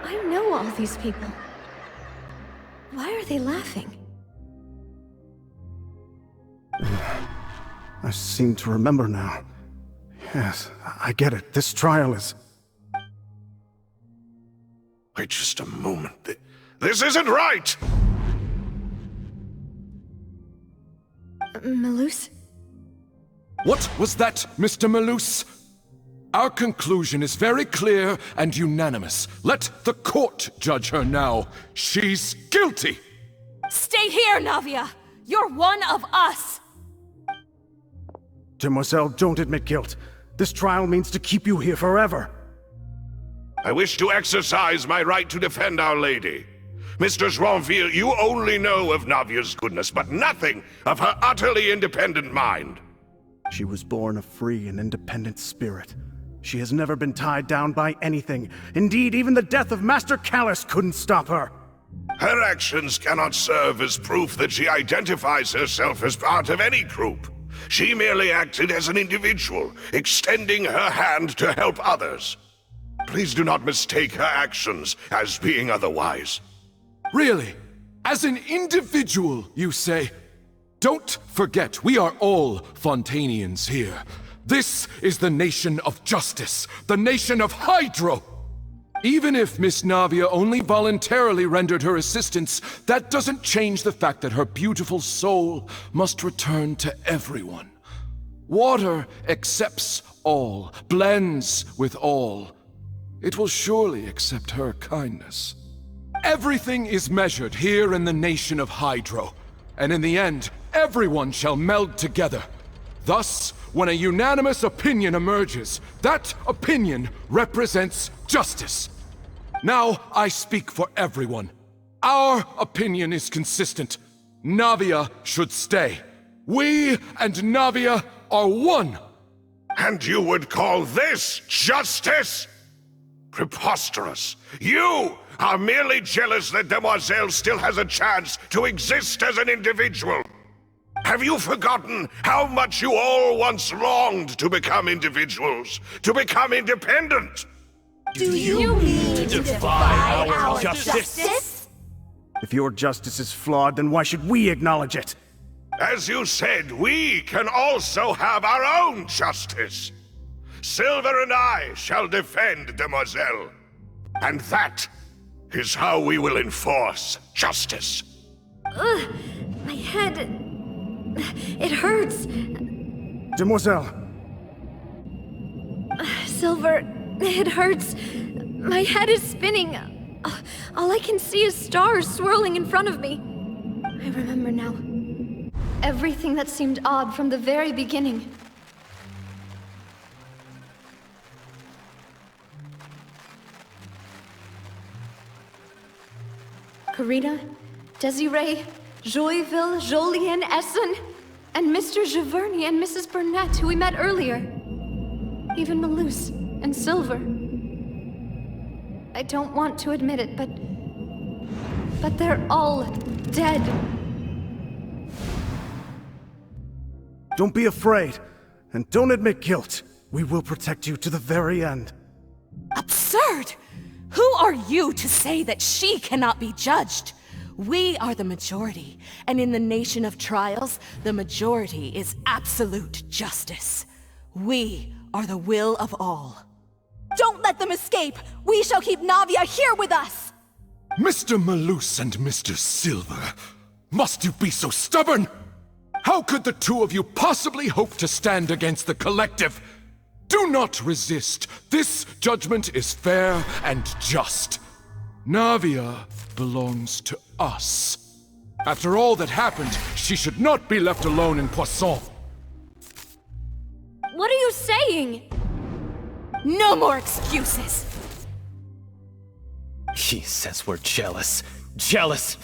I know all these people. Why are they laughing? I seem to remember now. Yes, I get it. This trial is... Wait just a moment. This isn't right! Malus? What was that, Mr. Malus? Our conclusion is very clear and unanimous. Let the court judge her now. She's guilty! Stay here, Navia! You're one of us! Demoiselle, don't admit guilt. This trial means to keep you here forever. I wish to exercise my right to defend Our Lady. Mr. Joinville, you only know of Navia's goodness, but nothing of her utterly independent mind. She was born a free and independent spirit. She has never been tied down by anything. Indeed, even the death of Master Callus couldn't stop her. Her actions cannot serve as proof that she identifies herself as part of any group. She merely acted as an individual, extending her hand to help others. Please do not mistake her actions as being otherwise. Really? As an individual, you say? Don't forget, we are all Fontainians here. This is the nation of justice, the nation of Hydro! Even if Miss Navia only voluntarily rendered her assistance, that doesn't change the fact that her beautiful soul must return to everyone. Water accepts all, blends with all. It will surely accept her kindness. Everything is measured here in the nation of Hydro, and in the end, everyone shall meld together. Thus, when a unanimous opinion emerges, that opinion represents justice. Now, I speak for everyone. Our opinion is consistent. Navia should stay. We and Navia are one. And you would call this justice? Preposterous. You are merely jealous that Demoiselle still has a chance to exist as an individual. Have you forgotten how much you all once longed to become individuals, to become independent? Do you mean to defy our justice? If your justice is flawed, then why should we acknowledge it? As you said, we can also have our own justice. Silver and I shall defend Demoiselle. And that is how we will enforce justice. Ugh, my head... it hurts. Demoiselle! Silver, it hurts. My head is spinning. All I can see is stars swirling in front of me. I remember now. Everything that seemed odd from the very beginning. Karina, Desiree, Joyville, Jolien, Essen, and Mr. Giverny and Mrs. Burnett, who we met earlier. Even Malus and Silver. I don't want to admit it, but they're all dead. Don't be afraid, and don't admit guilt. We will protect you to the very end. Absurd! Who are you to say that she cannot be judged? We are the majority, and in the nation of trials, the majority is absolute justice. We are the will of all. Don't let them escape! We shall keep Navia here with us! Mr. Malus and Mr. Silver, must you be so stubborn? How could the two of you possibly hope to stand against the collective? Do not resist. This judgment is fair and just. Navia belongs to us. After all that happened, she should not be left alone in Poisson. What are you saying? No more excuses! He says we're jealous. Jealous?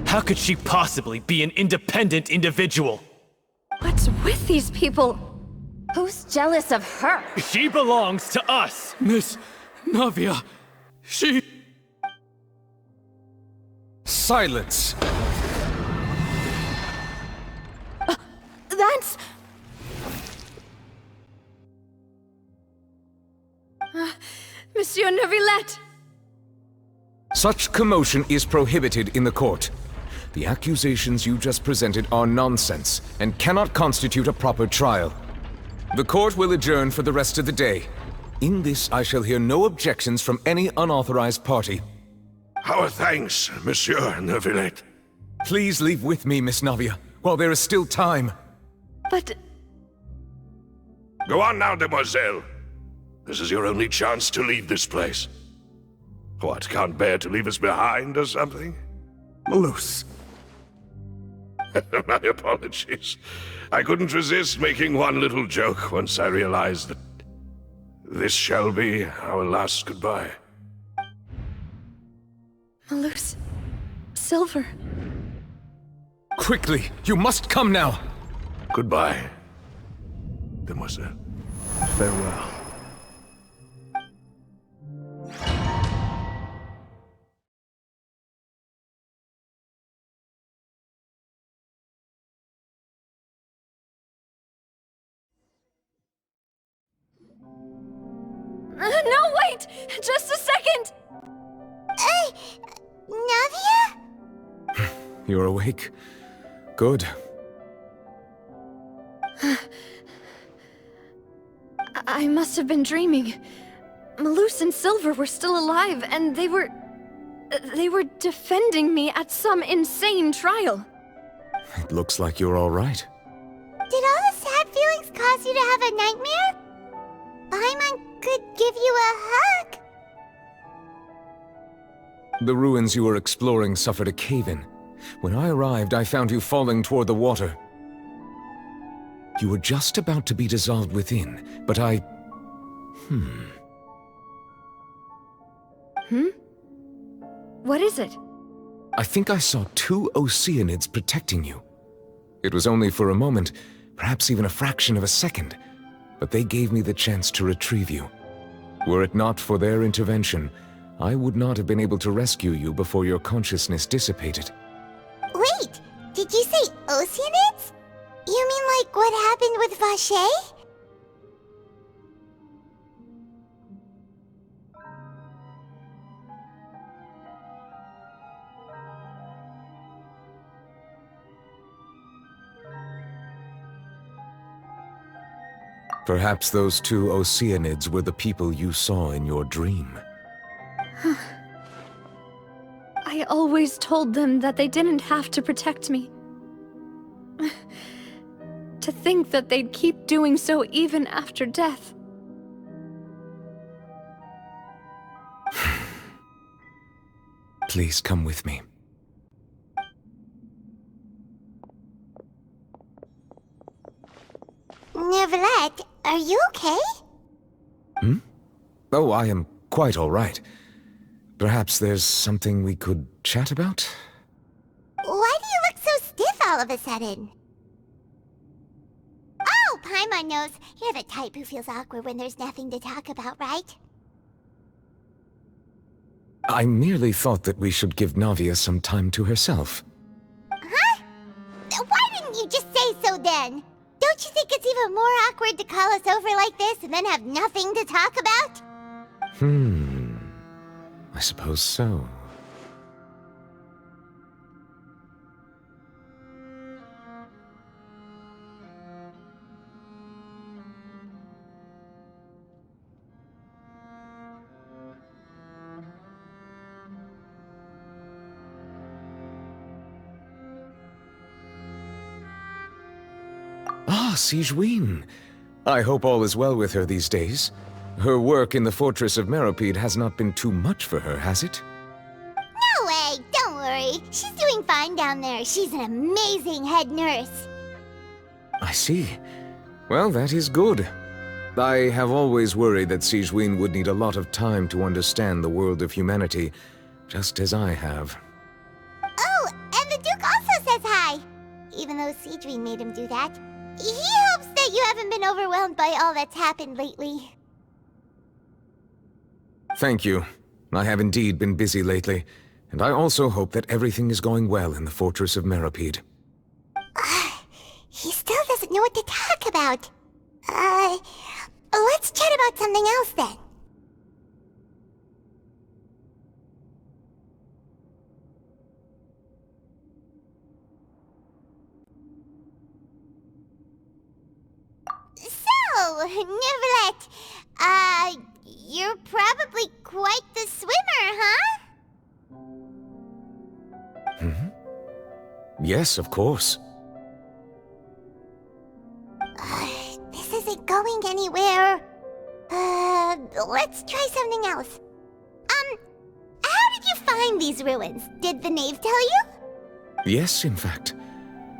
How could she possibly be an independent individual? What's with these people? Who's jealous of her? She belongs to us! Miss Navia, she... Silence! That's... Monsieur Neuvillette! Such commotion is prohibited in the court. The accusations you just presented are nonsense and cannot constitute a proper trial. The court will adjourn for the rest of the day. In this, I shall hear no objections from any unauthorized party. Our thanks, Monsieur Neuvillette. Please leave with me, Miss Navia, while there is still time. But... Go on now, Demoiselle. This is your only chance to leave this place. What, can't bear to leave us behind or something? Malus. My apologies. I couldn't resist making one little joke once I realized that this shall be our last goodbye. Malus... Silver... Quickly, you must come now! Goodbye, Demoiselle. Farewell. No, wait! Just a second! Navia? You're awake. Good. I must have been dreaming. Malus and Silver were still alive, and they were defending me at some insane trial. It looks like you're all right. Did all the sad feelings cause you to have a nightmare? Paimon could give you a hug. The ruins you were exploring suffered a cave-in. When I arrived, I found you falling toward the water. You were just about to be dissolved within, but I... What is it? I think I saw 2 Oceanids protecting you. It was only for a moment, perhaps even a fraction of a second, but they gave me the chance to retrieve you. Were it not for their intervention, I would not have been able to rescue you before your consciousness dissipated. Wait, did you say Oceanids? You mean like what happened with Vache? Perhaps those 2 Oceanids were the people you saw in your dream. I always told them that they didn't have to protect me. To think that they'd keep doing so even after death. Please come with me. Neverlet, are you okay? Oh, I am quite all right. Perhaps there's something we could chat about? Why do you look so stiff all of a sudden? Oh, Paimon knows. You're the type who feels awkward when there's nothing to talk about, right? I merely thought that we should give Navia some time to herself. Huh? Why didn't you just say so then? Don't you think it's even more awkward to call us over like this and then have nothing to talk about? I suppose so. Ah, Sigewinne. I hope all is well with her these days. Her work in the Fortress of Meropide has not been too much for her, has it? No way! Don't worry. She's doing fine down there. She's an amazing head nurse. I see. Well, that is good. I have always worried that Sigewinne would need a lot of time to understand the world of humanity, just as I have. Oh, and the Duke also says hi! Even though Sigewinne made him do that. He hopes that you haven't been overwhelmed by all that's happened lately. Thank you. I have indeed been busy lately, and I also hope that everything is going well in the Fortress of Meropide. He still doesn't know what to talk about. Let's chat about something else then. So, Neverlet, you're probably quite the swimmer, huh? Yes, of course. This isn't going anywhere. Let's try something else. How did you find these ruins? Did the knave tell you? Yes, in fact.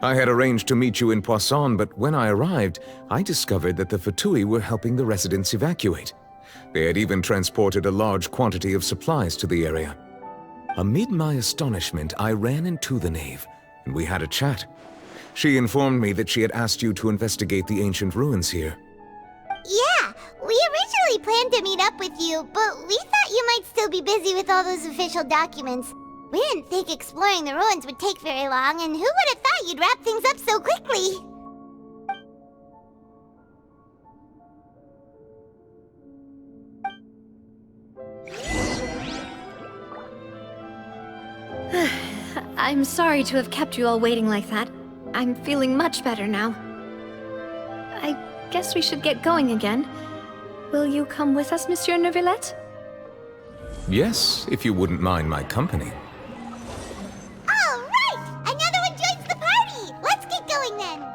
I had arranged to meet you in Poisson, but when I arrived, I discovered that the Fatui were helping the residents evacuate. They had even transported a large quantity of supplies to the area. Amid my astonishment, I ran into the knave, and we had a chat. She informed me that she had asked you to investigate the ancient ruins here. Yeah, we originally planned to meet up with you, but we thought you might still be busy with all those official documents. We didn't think exploring the ruins would take very long, and who would have thought you'd wrap things up so quickly? I'm sorry to have kept you all waiting like that. I'm feeling much better now. I guess we should get going again. Will you come with us, Monsieur Neuvillette? Yes, if you wouldn't mind my company. All right! Another one joins the party! Let's get going then!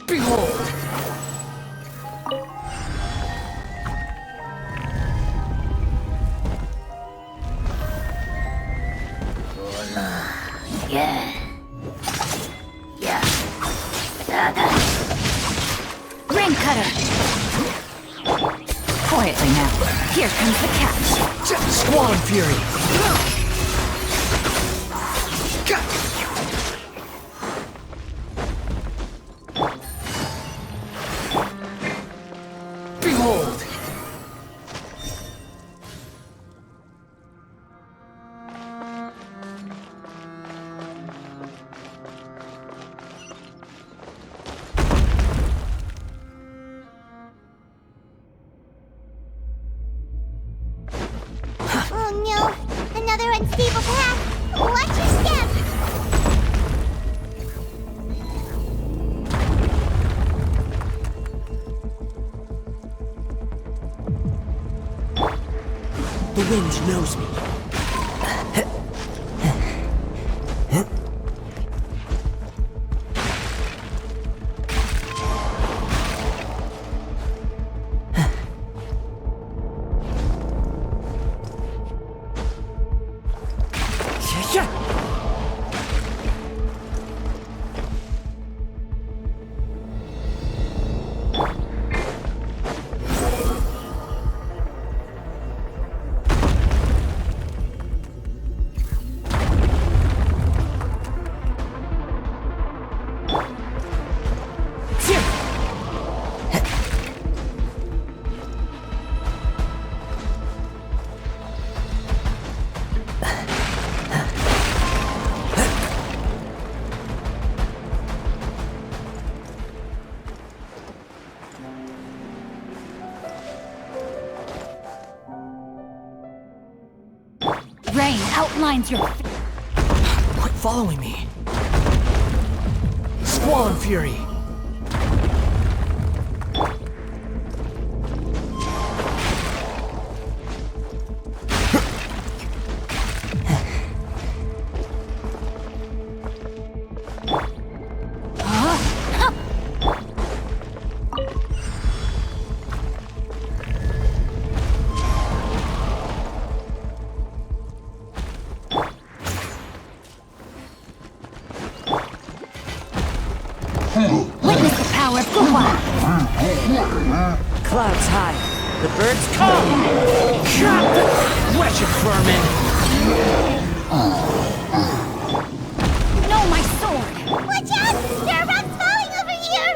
Behold! Ring cutter! Quietly now. Here comes the catch. Squall Fury! Behold! Oh no! Another unstable path! Watch your step! The wind knows me. Rain outlines your... Quit following me. Squall Fury! Witness the power of Gua! Clouds high. The birds come! Wretched vermin! No, my sword! Watch out! There are rocks falling over here!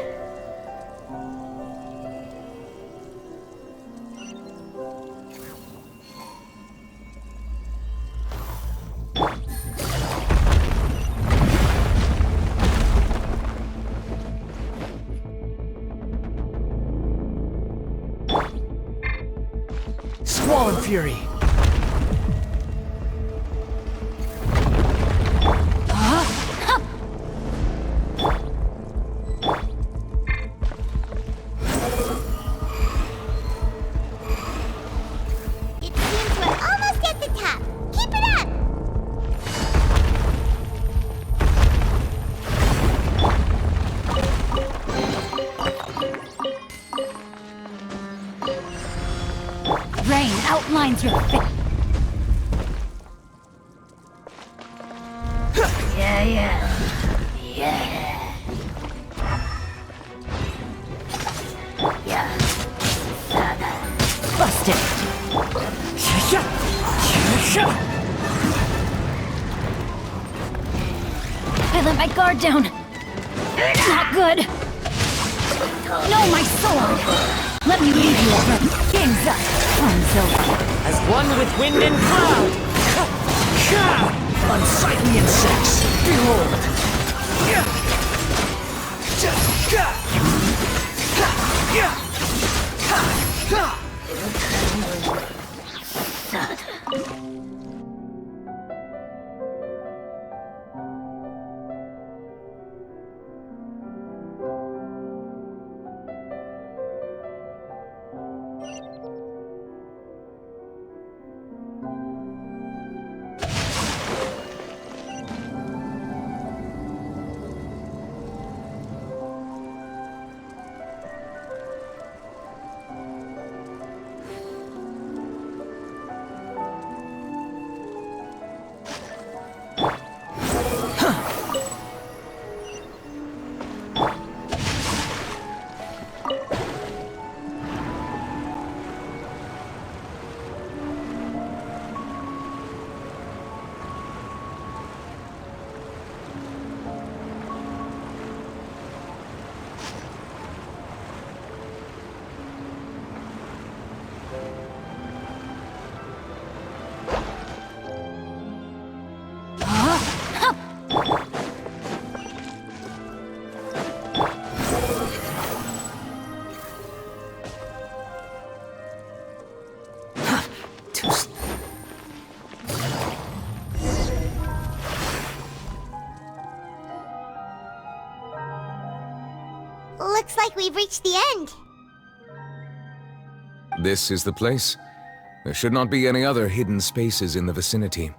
Squall Fury! It seems we're almost at the top. Keep it up! Rain outlines your face. Bust it. I let my guard down. Not good. No, my sword. Let me leave you over. Game's up. Fun's over. As one with wind and cloud! Unsightly insects! Behold! like we've reached the end. This is the place. There should not be any other hidden spaces in the vicinity.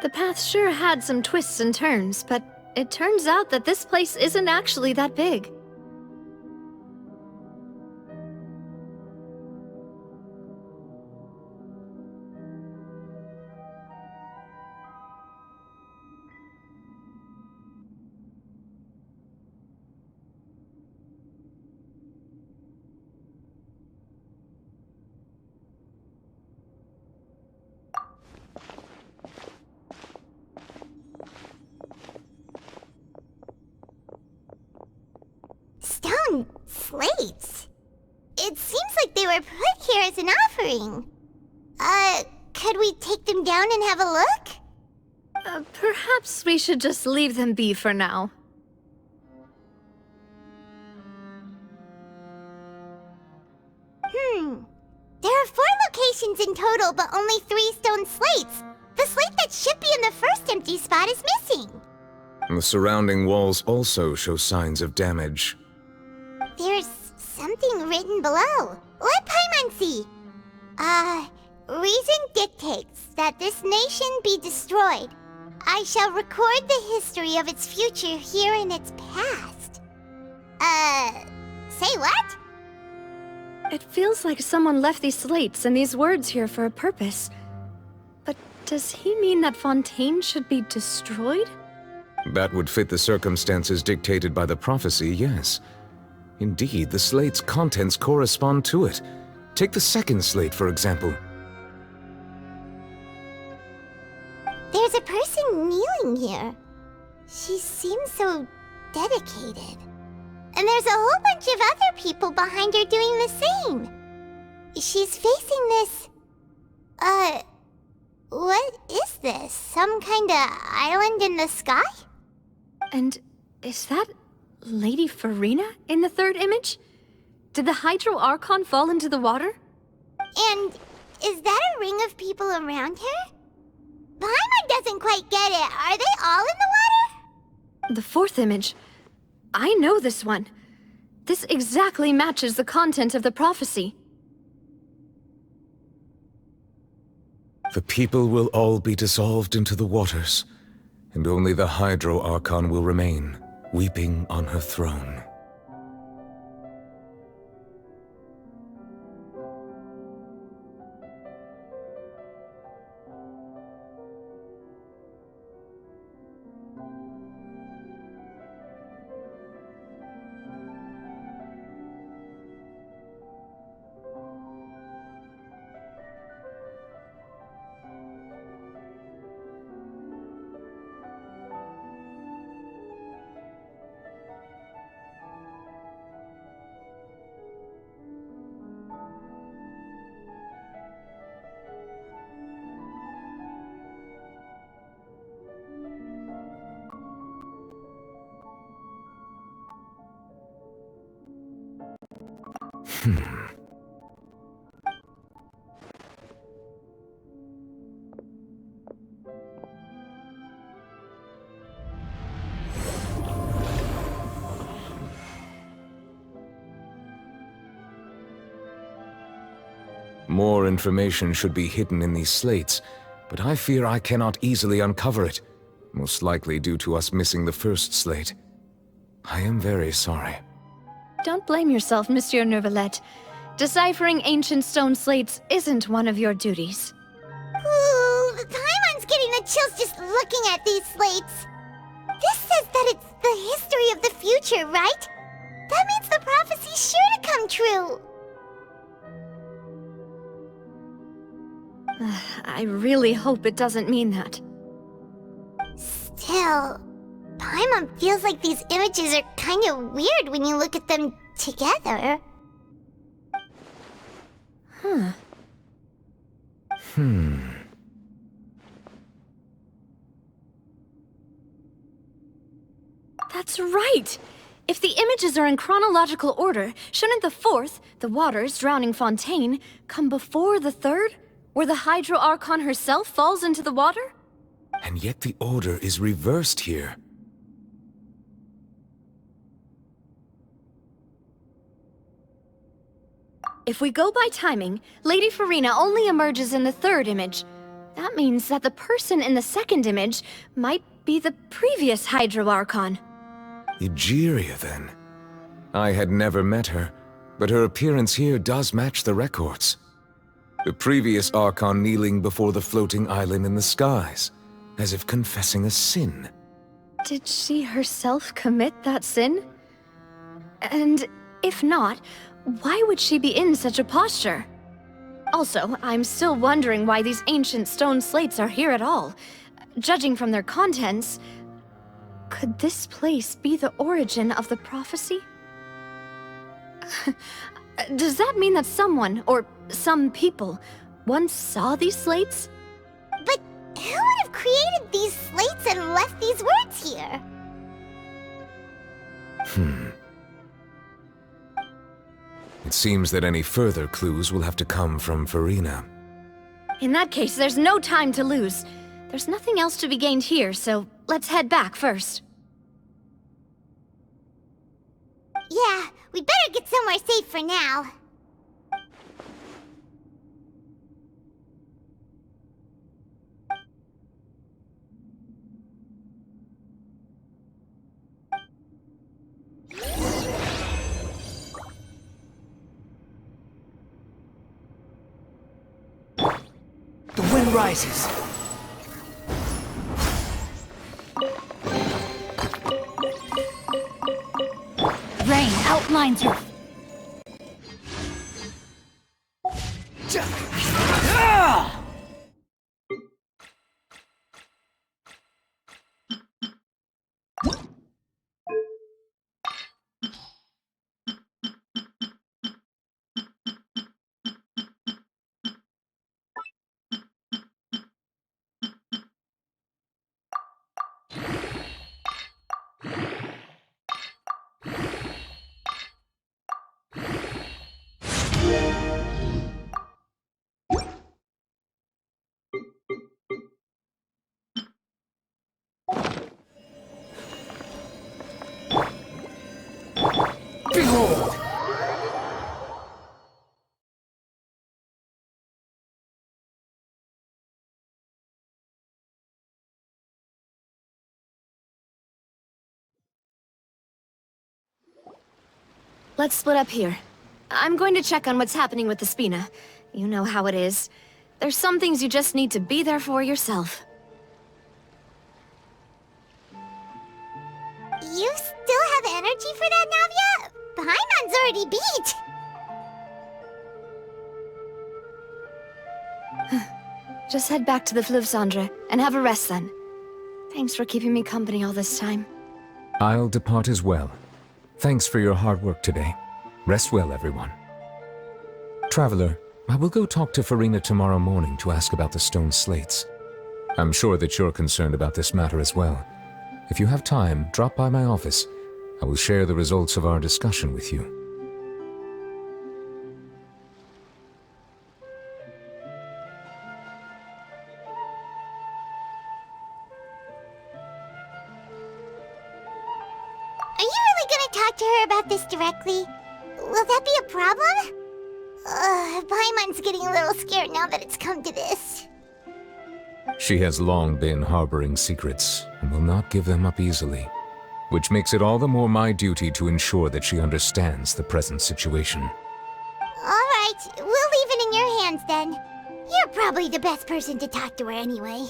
The path sure had some twists and turns, but it turns out that this place isn't actually that big. Stone slates? It seems like they were put here as an offering. Could we take them down and have a look? Perhaps we should just leave them be for now. There are 4 locations in total, but only 3 stone slates. The slate that should be in the first empty spot is missing. The surrounding walls also show signs of damage. There's something written below. Let Paimon see. Reason dictates that this nation be destroyed. I shall record the history of its future here in its past. Say what? It feels like someone left these slates and these words here for a purpose. But does he mean that Fontaine should be destroyed? That would fit the circumstances dictated by the prophecy, yes. Indeed, the slate's contents correspond to it. Take the second slate, for example. There's a person kneeling here. She seems so dedicated. And there's a whole bunch of other people behind her doing the same. She's facing this... what is this? Some kind of island in the sky? And is that Lady Farina in the third image? Did the Hydro Archon fall into the water? And is that a ring of people around her? Paimon doesn't quite get it. Are they all in the water? The fourth image. I know this one. This exactly matches the content of the prophecy. The people will all be dissolved into the waters, and only the Hydro Archon will remain, weeping on her throne. More information should be hidden in these slates, but I fear I cannot easily uncover it, most likely due to us missing the first slate. I am very sorry. Don't blame yourself, Monsieur Neuvillette. Deciphering ancient stone slates isn't one of your duties. Ooh, Paimon's getting the chills just looking at these slates. This says that it's the history of the future, right? That means the prophecy's sure to come true. I really hope it doesn't mean that. Still, Paimon feels like these images are kind of weird when you look at them together. That's right! If the images are in chronological order, shouldn't the fourth, the waters drowning Fontaine, come before the third, where the Hydro Archon herself falls into the water? And yet the order is reversed here. If we go by timing, Lady Farina only emerges in the third image. That means that the person in the second image might be the previous Hydro Archon. Egeria, then. I had never met her, but her appearance here does match the records. The previous Archon kneeling before the floating island in the skies, as if confessing a sin. Did she herself commit that sin? And if not, why would she be in such a posture? Also, I'm still wondering why these ancient stone slates are here at all. Judging from their contents, could this place be the origin of the prophecy? Does that mean that someone, or some people, once saw these slates? But who would have created these slates and left these words here? It seems that any further clues will have to come from Farina. In that case, there's no time to lose. There's nothing else to be gained here, so let's head back first. Yeah, we better get somewhere safe for now. The wind rises. Rain outlines her. Behold! Let's split up here. I'm going to check on what's happening with the Spina. You know how it is. There's some things you just need to be there for yourself. You still have energy for that, Navia? Paimon's already beat! Just head back to the Fleuve Cendre and have a rest then. Thanks for keeping me company all this time. I'll depart as well. Thanks for your hard work today. Rest well, everyone. Traveler, I will go talk to Farina tomorrow morning to ask about the stone slates. I'm sure that you're concerned about this matter as well. If you have time, drop by my office. I will share the results of our discussion with you. Are you really gonna talk to her about this directly? Will that be a problem? Paimon's getting a little scared now that it's come to this. She has long been harboring secrets and will not give them up easily, which makes it all the more my duty to ensure that she understands the present situation. Alright, we'll leave it in your hands then. You're probably the best person to talk to her anyway.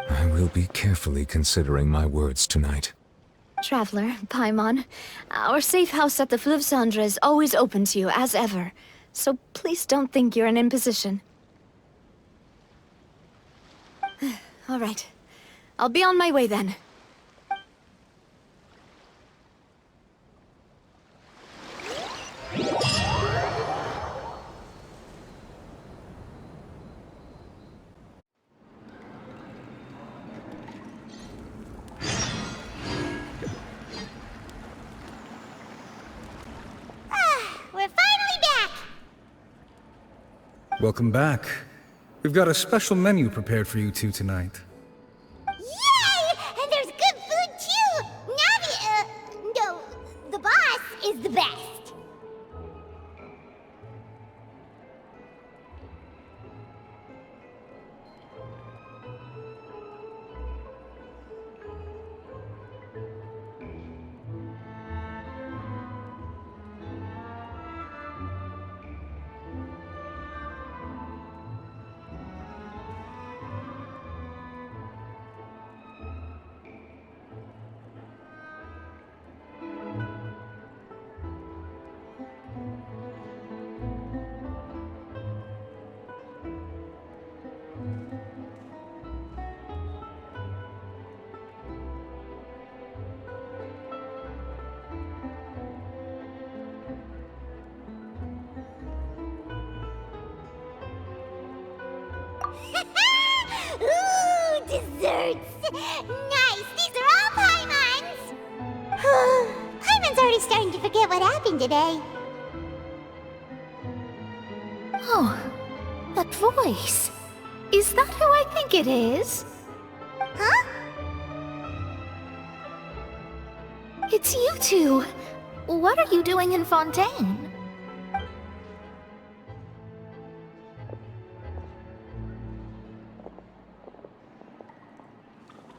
I will be carefully considering my words tonight. Traveler, Paimon, our safe house at the Fleuve Cendre is always open to you, as ever. So please don't think you're an imposition. All right. I'll be on my way then. We're finally back! Welcome back. We've got a special menu prepared for you two tonight. Yay! And there's good food too! Navi, no, the boss is the best. birds! Nice! These are all Paimons! Paimon's already starting to forget what happened today. Oh, that voice. Is that who I think it is? Huh? It's you two. What are you doing in Fontaine?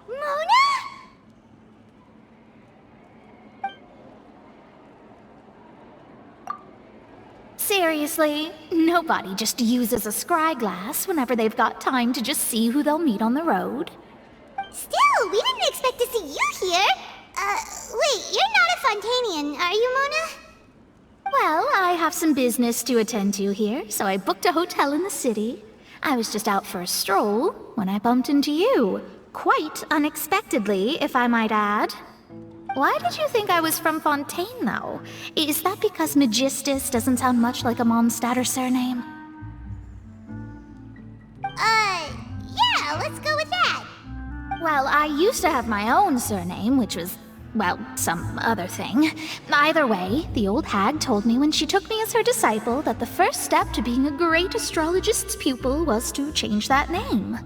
Mona? Seriously, nobody just uses a scry glass whenever they've got time to just see who they'll meet on the road. Still, we didn't expect to see you here. Wait, you're not a Fontainian, are you, Mona? Well, I have some business to attend to here, so I booked a hotel in the city. I was just out for a stroll when I bumped into you. Quite unexpectedly, if I might add. Why did you think I was from Fontaine, though? Is that because Magistus doesn't sound much like a Mondstadter surname? Yeah, let's go with that. Well, I used to have my own surname, which was, well, some other thing. Either way, the old hag told me when she took me as her disciple that the first step to being a great astrologist's pupil was to change that name.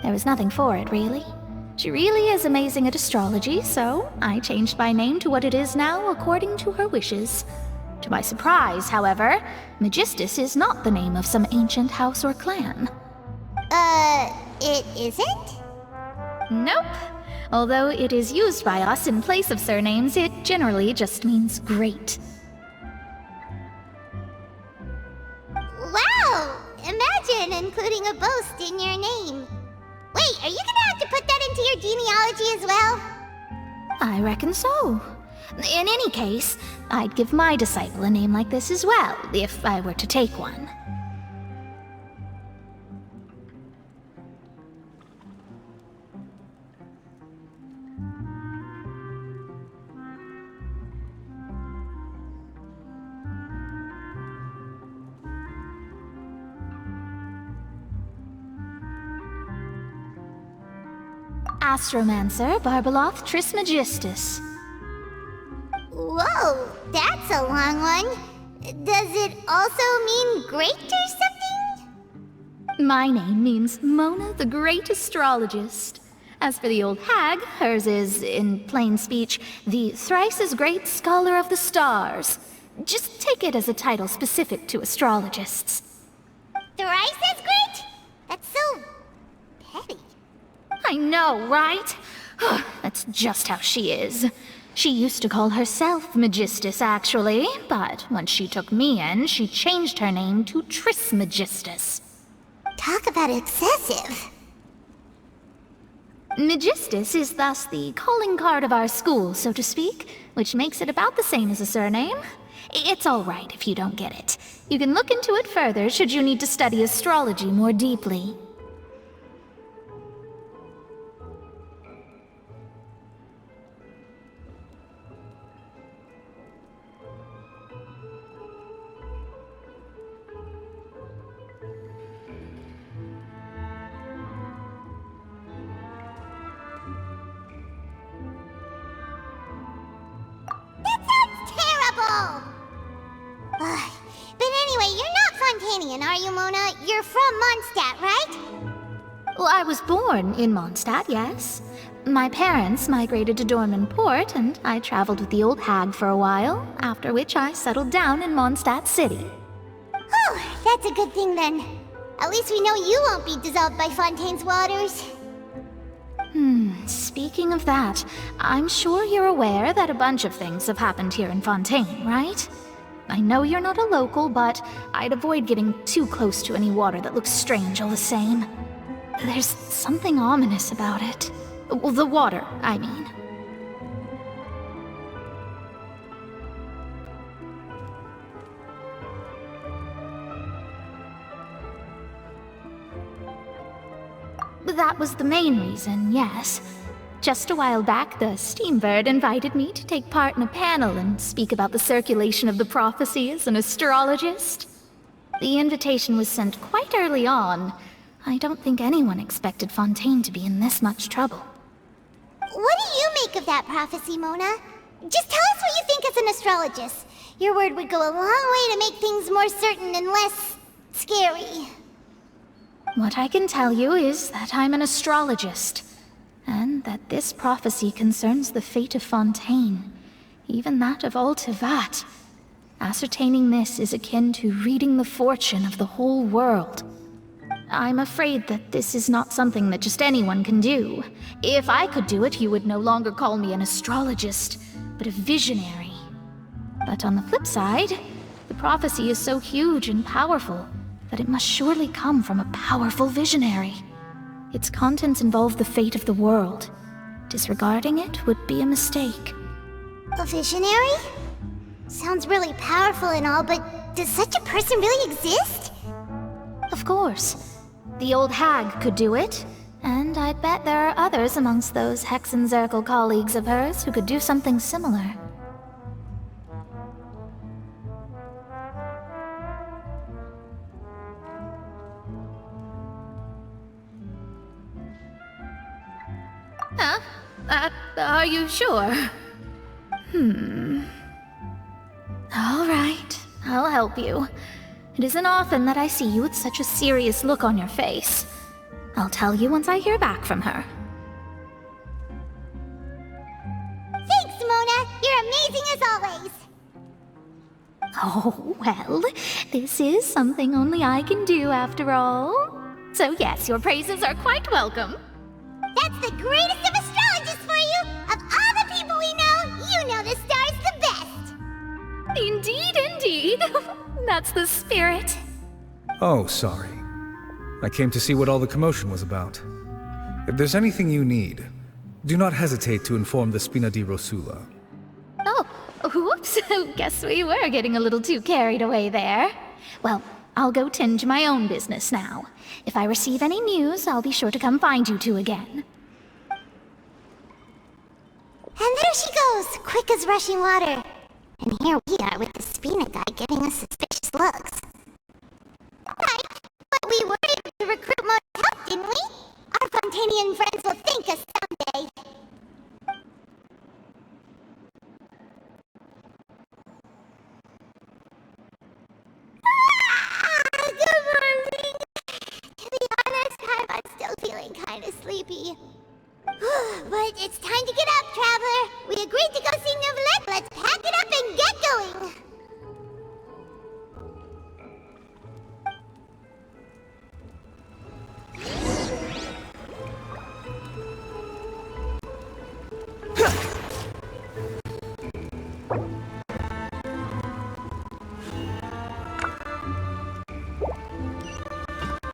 There was nothing for it, really. She really is amazing at astrology, so I changed my name to what it is now according to her wishes. To my surprise, however, Magistus is not the name of some ancient house or clan. It isn't? Nope. Although it is used by us in place of surnames, it generally just means great. Wow! Imagine including a boast in your name. Wait, are you gonna have to put that into your genealogy as well? I reckon so. In any case, I'd give my disciple a name like this as well, if I were to take one. Astromancer Barbeloth Trismegistus. Whoa, that's a long one. Does it also mean great or something? My name means Mona the Great Astrologist. As for the old hag, hers is, in plain speech, the thrice-as-great Scholar of the Stars. Just take it as a title specific to astrologists. Thrice as great? That's so petty. I know, right? That's just how she is. She used to call herself Magistus, actually, but once she took me in, she changed her name to Trismegistus. Talk about excessive. Magistus is thus the calling card of our school, so to speak, which makes it about the same as a surname. It's all right if you don't get it. You can look into it further should you need to study astrology more deeply. But anyway, you're not Fontainian, are you, Mona? You're from Mondstadt, right? Well, I was born in Mondstadt, yes. My parents migrated to Dorman Port, and I traveled with the old hag for a while, after which I settled down in Mondstadt City. Oh, that's a good thing then. At least we know you won't be dissolved by Fontaine's waters. Speaking of that, I'm sure you're aware that a bunch of things have happened here in Fontaine, right? I know you're not a local, but I'd avoid getting too close to any water that looks strange all the same. There's something ominous about it. Well, the water, I mean. That was the main reason, yes. Just a while back, the Steambird invited me to take part in a panel and speak about the circulation of the prophecy as an astrologist. The invitation was sent quite early on. I don't think anyone expected Fontaine to be in this much trouble. What do you make of that prophecy, Mona? Just tell us what you think as an astrologist. Your word would go a long way to make things more certain and less scary. What I can tell you is that I'm an astrologist, and that this prophecy concerns the fate of Fontaine, even that of all Tevat. Ascertaining this is akin to reading the fortune of the whole world. I'm afraid that this is not something that just anyone can do. If I could do it, you would no longer call me an astrologist, but a visionary. But on the flip side, the prophecy is so huge and powerful that it must surely come from a powerful visionary. Its contents involve the fate of the world. Disregarding it would be a mistake. A visionary? Sounds really powerful and all, but does such a person really exist? Of course. The old hag could do it, and I'd bet there are others amongst those Hexenzirkel colleagues of hers who could do something similar. Huh? Are you sure? All right, I'll help you. It isn't often that I see you with such a serious look on your face. I'll tell you once I hear back from her. Thanks, Mona! You're amazing as always! Oh, well, this is something only I can do after all. So yes, your praises are quite welcome. That's the greatest of astrologists for you! Of all the people we know, you know the star's the best! Indeed, indeed. That's the spirit. Oh, sorry. I came to see what all the commotion was about. If there's anything you need, do not hesitate to inform the Spina di Rosula. Oh, whoops. Guess we were getting a little too carried away there. Well, I'll go tend to my own business now. If I receive any news, I'll be sure to come find you two again. And there she goes, quick as rushing water. And here we are with the Spina guy giving us suspicious looks. Right, but we were able to recruit more help, didn't we? Our Fontainian friends will thank us someday. Good morning! To be honest, I'm still feeling kinda sleepy. But it's time to get up, traveler! We agreed to go see Neuvillette. Let's pack it up and get going!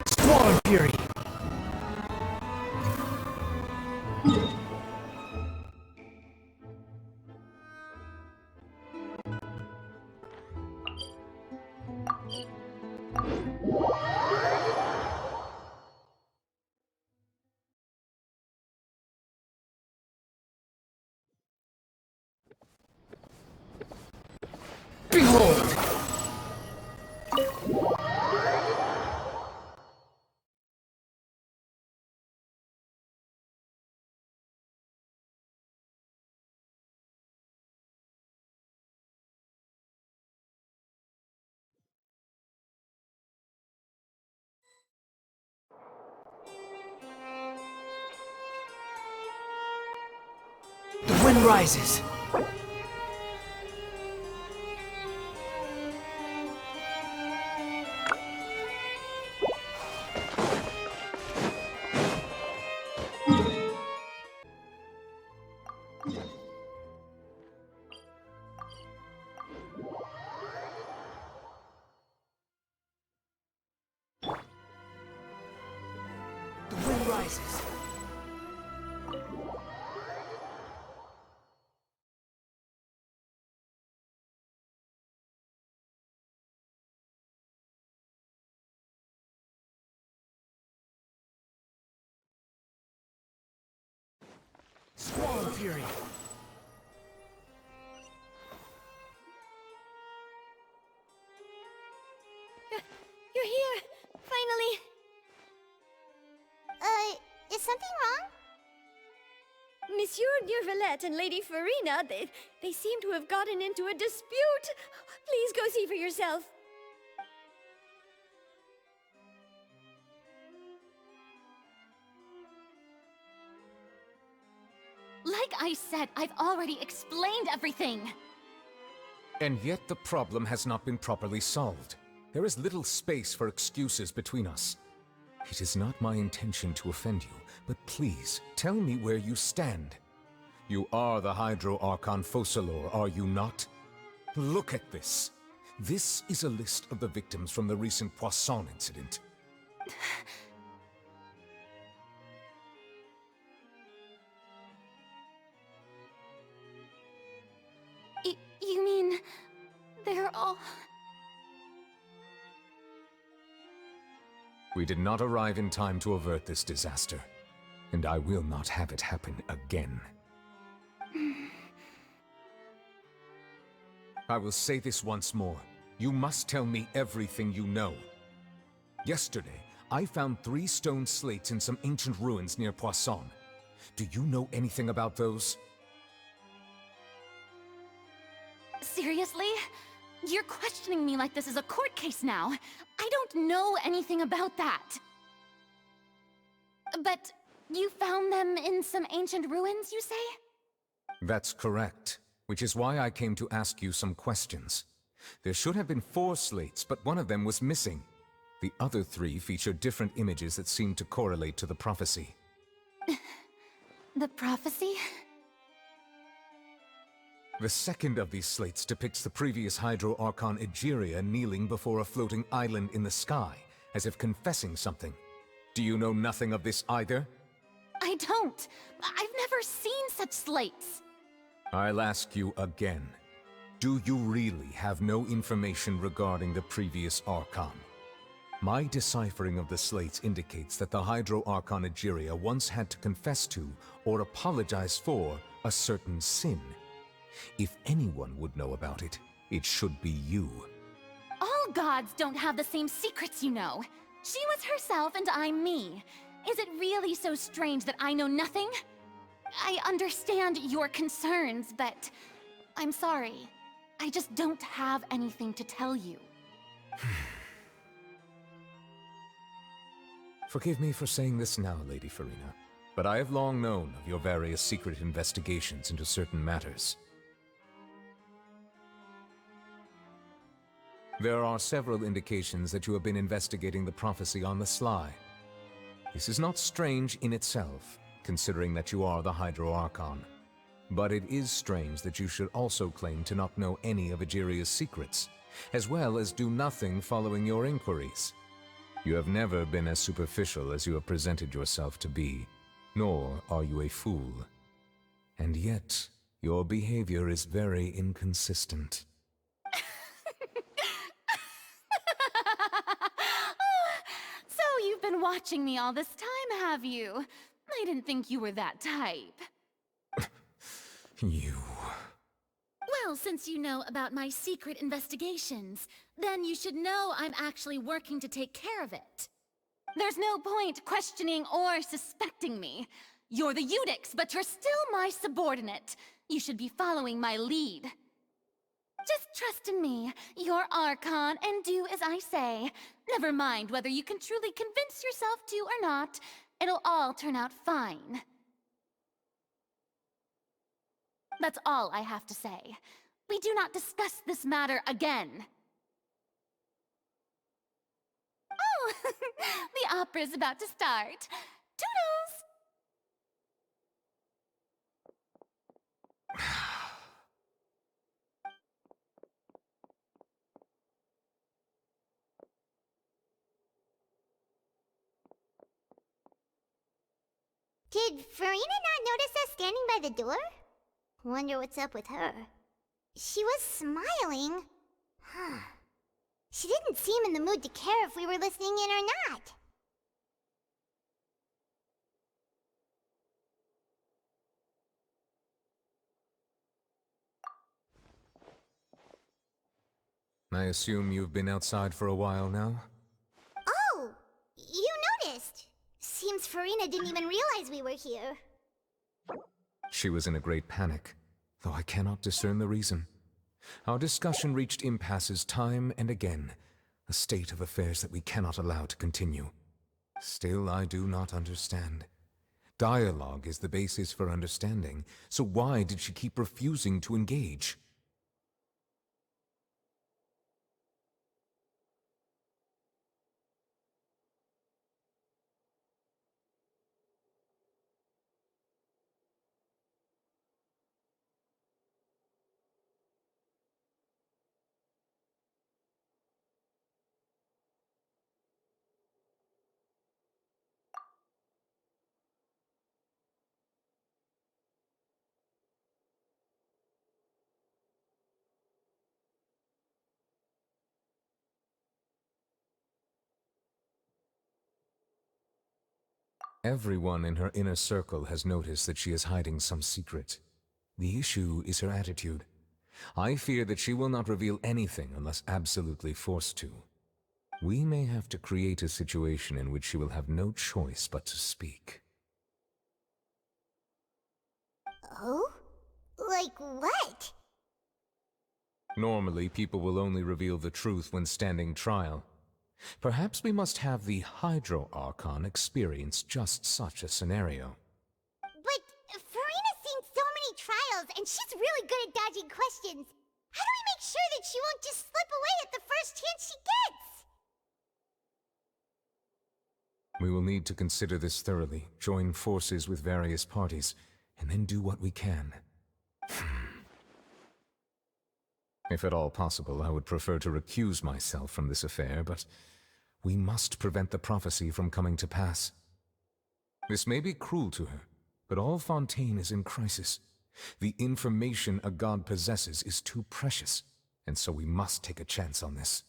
Squall Fury! Behold! The wind rises. The wind rises. Squall Fury. You're here! Finally! something wrong? Monsieur Neuvillette and Lady Farina, they seem to have gotten into a dispute. Please go see for yourself. Like I said, I've already explained everything. And yet the problem has not been properly solved. There is little space for excuses between us. It is not my intention to offend you, but please, tell me where you stand. You are the Hydro Archon Focalor, are you not? Look at this. This is a list of the victims from the recent Poisson incident. You mean... they're all... We did not arrive in time to avert this disaster, and I will not have it happen again. I will say this once more. You must tell me everything you know. Yesterday, I found 3 stone slates in some ancient ruins near Poisson. Do you know anything about those? Seriously? You're questioning me like this is a court case now. I don't know anything about that. But you found them in some ancient ruins, you say? That's correct, which is why I came to ask you some questions. There should have been 4 slates, but one of them was missing. The other 3 feature different images that seem to correlate to the prophecy. The prophecy? The second of these slates depicts the previous Hydro Archon Egeria kneeling before a floating island in the sky, as if confessing something. Do you know nothing of this either? I don't. I've never seen such slates. I'll ask you again. Do you really have no information regarding the previous Archon? My deciphering of the slates indicates that the Hydro Archon Egeria once had to confess to, or apologize for, a certain sin. If anyone would know about it, it should be you. All gods don't have the same secrets, you know. She was herself and I'm me. Is it really so strange that I know nothing? I understand your concerns, but I'm sorry. I just don't have anything to tell you. Forgive me for saying this now, Lady Farina, but I have long known of your various secret investigations into certain matters. There are several indications that you have been investigating the prophecy on the sly. This is not strange in itself, considering that you are the Hydro Archon. But it is strange that you should also claim to not know any of Egeria's secrets, as well as do nothing following your inquiries. You have never been as superficial as you have presented yourself to be, nor are you a fool. And yet, your behavior is very inconsistent. So you've been watching me all this time, have you? I didn't think you were that type. You... Well, since you know about my secret investigations, then you should know I'm actually working to take care of it. There's no point questioning or suspecting me. You're the Eudix, but you're still my subordinate. You should be following my lead. Just trust in me. You're Archon, and do as I say. Never mind whether you can truly convince yourself to or not. It'll all turn out fine. That's all I have to say. We do not discuss this matter again. Oh, the opera's about to start. Toodles! Did Farina not notice us standing by the door? Wonder what's up with her. She was smiling. She didn't seem in the mood to care if we were listening in or not. I assume you've been outside for a while now? Oh! You noticed! Seems Perhaps Farina didn't even realize we were here. She was in a great panic, though I cannot discern the reason. Our discussion reached impasses time and again, a state of affairs that we cannot allow to continue. Still, I do not understand. Dialogue is the basis for understanding, so why did she keep refusing to engage? Everyone in her inner circle has noticed that she is hiding some secret. The issue is her attitude. I fear that she will not reveal anything unless absolutely forced to. We may have to create a situation in which she will have no choice but to speak. Oh? Like what? Normally, people will only reveal the truth when standing trial. Perhaps we must have the Hydro Archon experience just such a scenario. But Farina's seen so many trials, and she's really good at dodging questions. How do we make sure that she won't just slip away at the first chance she gets? We will need to consider this thoroughly, join forces with various parties, and then do what we can. If at all possible, I would prefer to recuse myself from this affair, but we must prevent the prophecy from coming to pass. This may be cruel to her, but all Fontaine is in crisis. The information a god possesses is too precious, and so we must take a chance on this.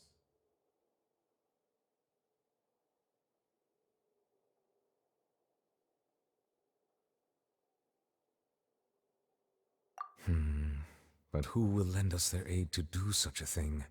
But who will lend us their aid to do such a thing?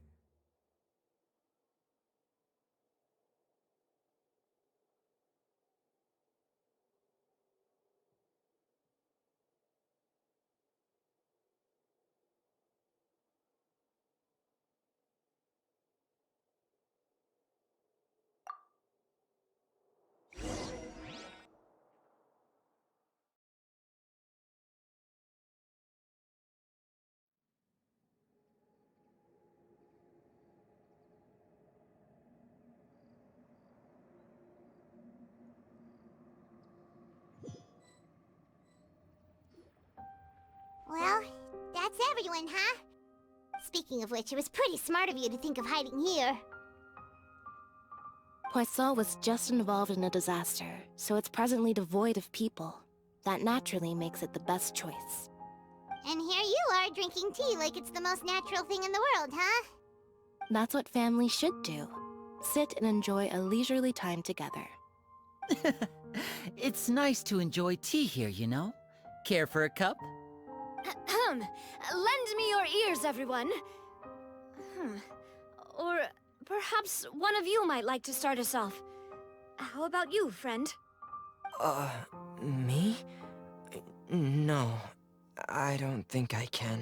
Well, that's everyone, huh? Speaking of which, it was pretty smart of you to think of hiding here. Poisson was just involved in a disaster, so it's presently devoid of people. That naturally makes it the best choice. And here you are drinking tea like it's the most natural thing in the world, huh? That's what family should do. Sit and enjoy a leisurely time together. It's nice to enjoy tea here, you know? Care for a cup? Lend me your ears, everyone. Or perhaps one of you might like to start us off. How about you, friend? Me? No, I don't think I can.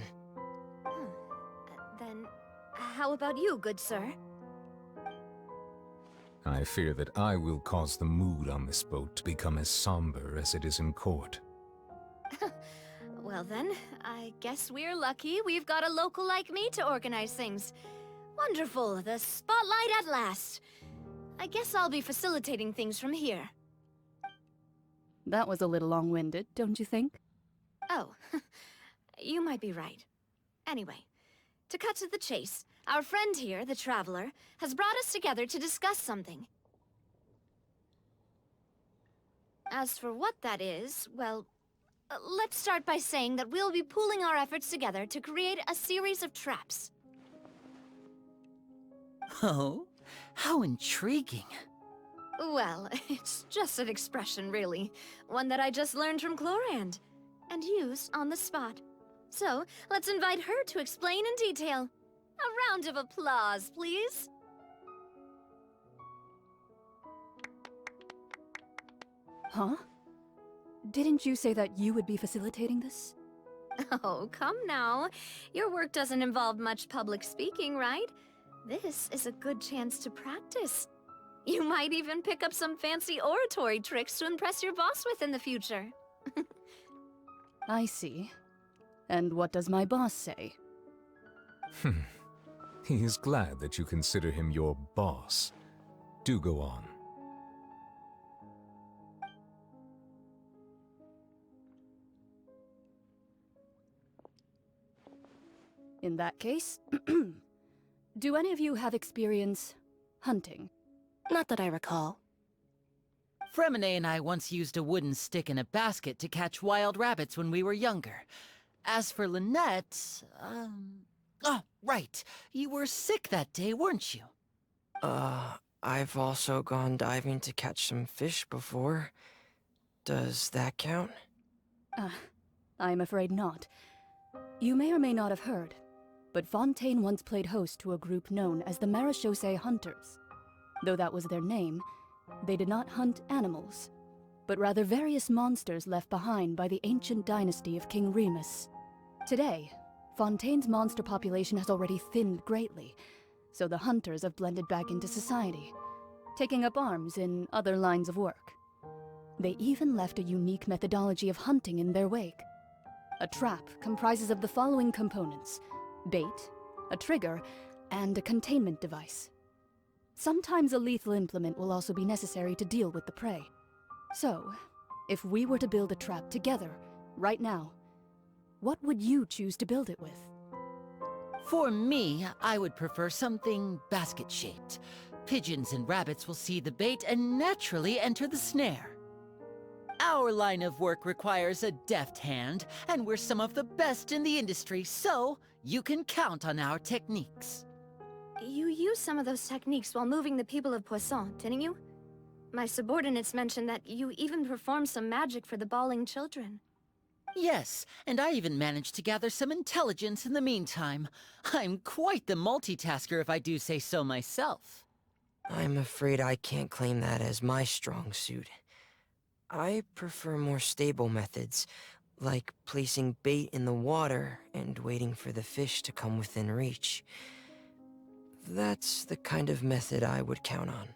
Then, how about you, good sir? I fear that I will cause the mood on this boat to become as somber as it is in court. Well then, I guess we're lucky we've got a local like me to organize things. Wonderful, the spotlight at last. I guess I'll be facilitating things from here. That was a little long-winded, don't you think? Oh, you might be right. Anyway, to cut to the chase, our friend here, the Traveler, has brought us together to discuss something. As for what that is, well, let's start by saying that we'll be pooling our efforts together to create a series of traps. Oh, how intriguing. Well, it's just an expression, really. One that I just learned from Chlorand, and used on the spot. So, let's invite her to explain in detail. A round of applause, please. Huh? Didn't you say that you would be facilitating this? Oh, come now. Your work doesn't involve much public speaking, right? This is a good chance to practice. You might even pick up some fancy oratory tricks to impress your boss with in the future. I see. And what does my boss say? He is glad that you consider him your boss. Do go on. In that case, do any of you have experience hunting? Not that I recall. Fremine and I once used a wooden stick in a basket to catch wild rabbits when we were younger. As for Lynette, oh, right. You were sick that day, weren't you? I've also gone diving to catch some fish before. Does that count? I'm afraid not. You may or may not have heard, but Fontaine once played host to a group known as the Marechaussee Hunters. Though that was their name, they did not hunt animals, but rather various monsters left behind by the ancient dynasty of King Remus. Today, Fontaine's monster population has already thinned greatly, so the hunters have blended back into society, taking up arms in other lines of work. They even left a unique methodology of hunting in their wake. A trap comprises of the following components: bait, a trigger, and a containment device. Sometimes a lethal implement will also be necessary to deal with the prey. So, if we were to build a trap together, right now, what would you choose to build it with? For me, I would prefer something basket-shaped. Pigeons and rabbits will see the bait and naturally enter the snare. Our line of work requires a deft hand, and we're some of the best in the industry, so you can count on our techniques. You used some of those techniques while moving the people of Poisson, didn't you? My subordinates mentioned that you even performed some magic for the bawling children. Yes, and I even managed to gather some intelligence in the meantime. I'm quite the multitasker if I do say so myself. I'm afraid I can't claim that as my strong suit. I prefer more stable methods, like placing bait in the water and waiting for the fish to come within reach. That's the kind of method I would count on.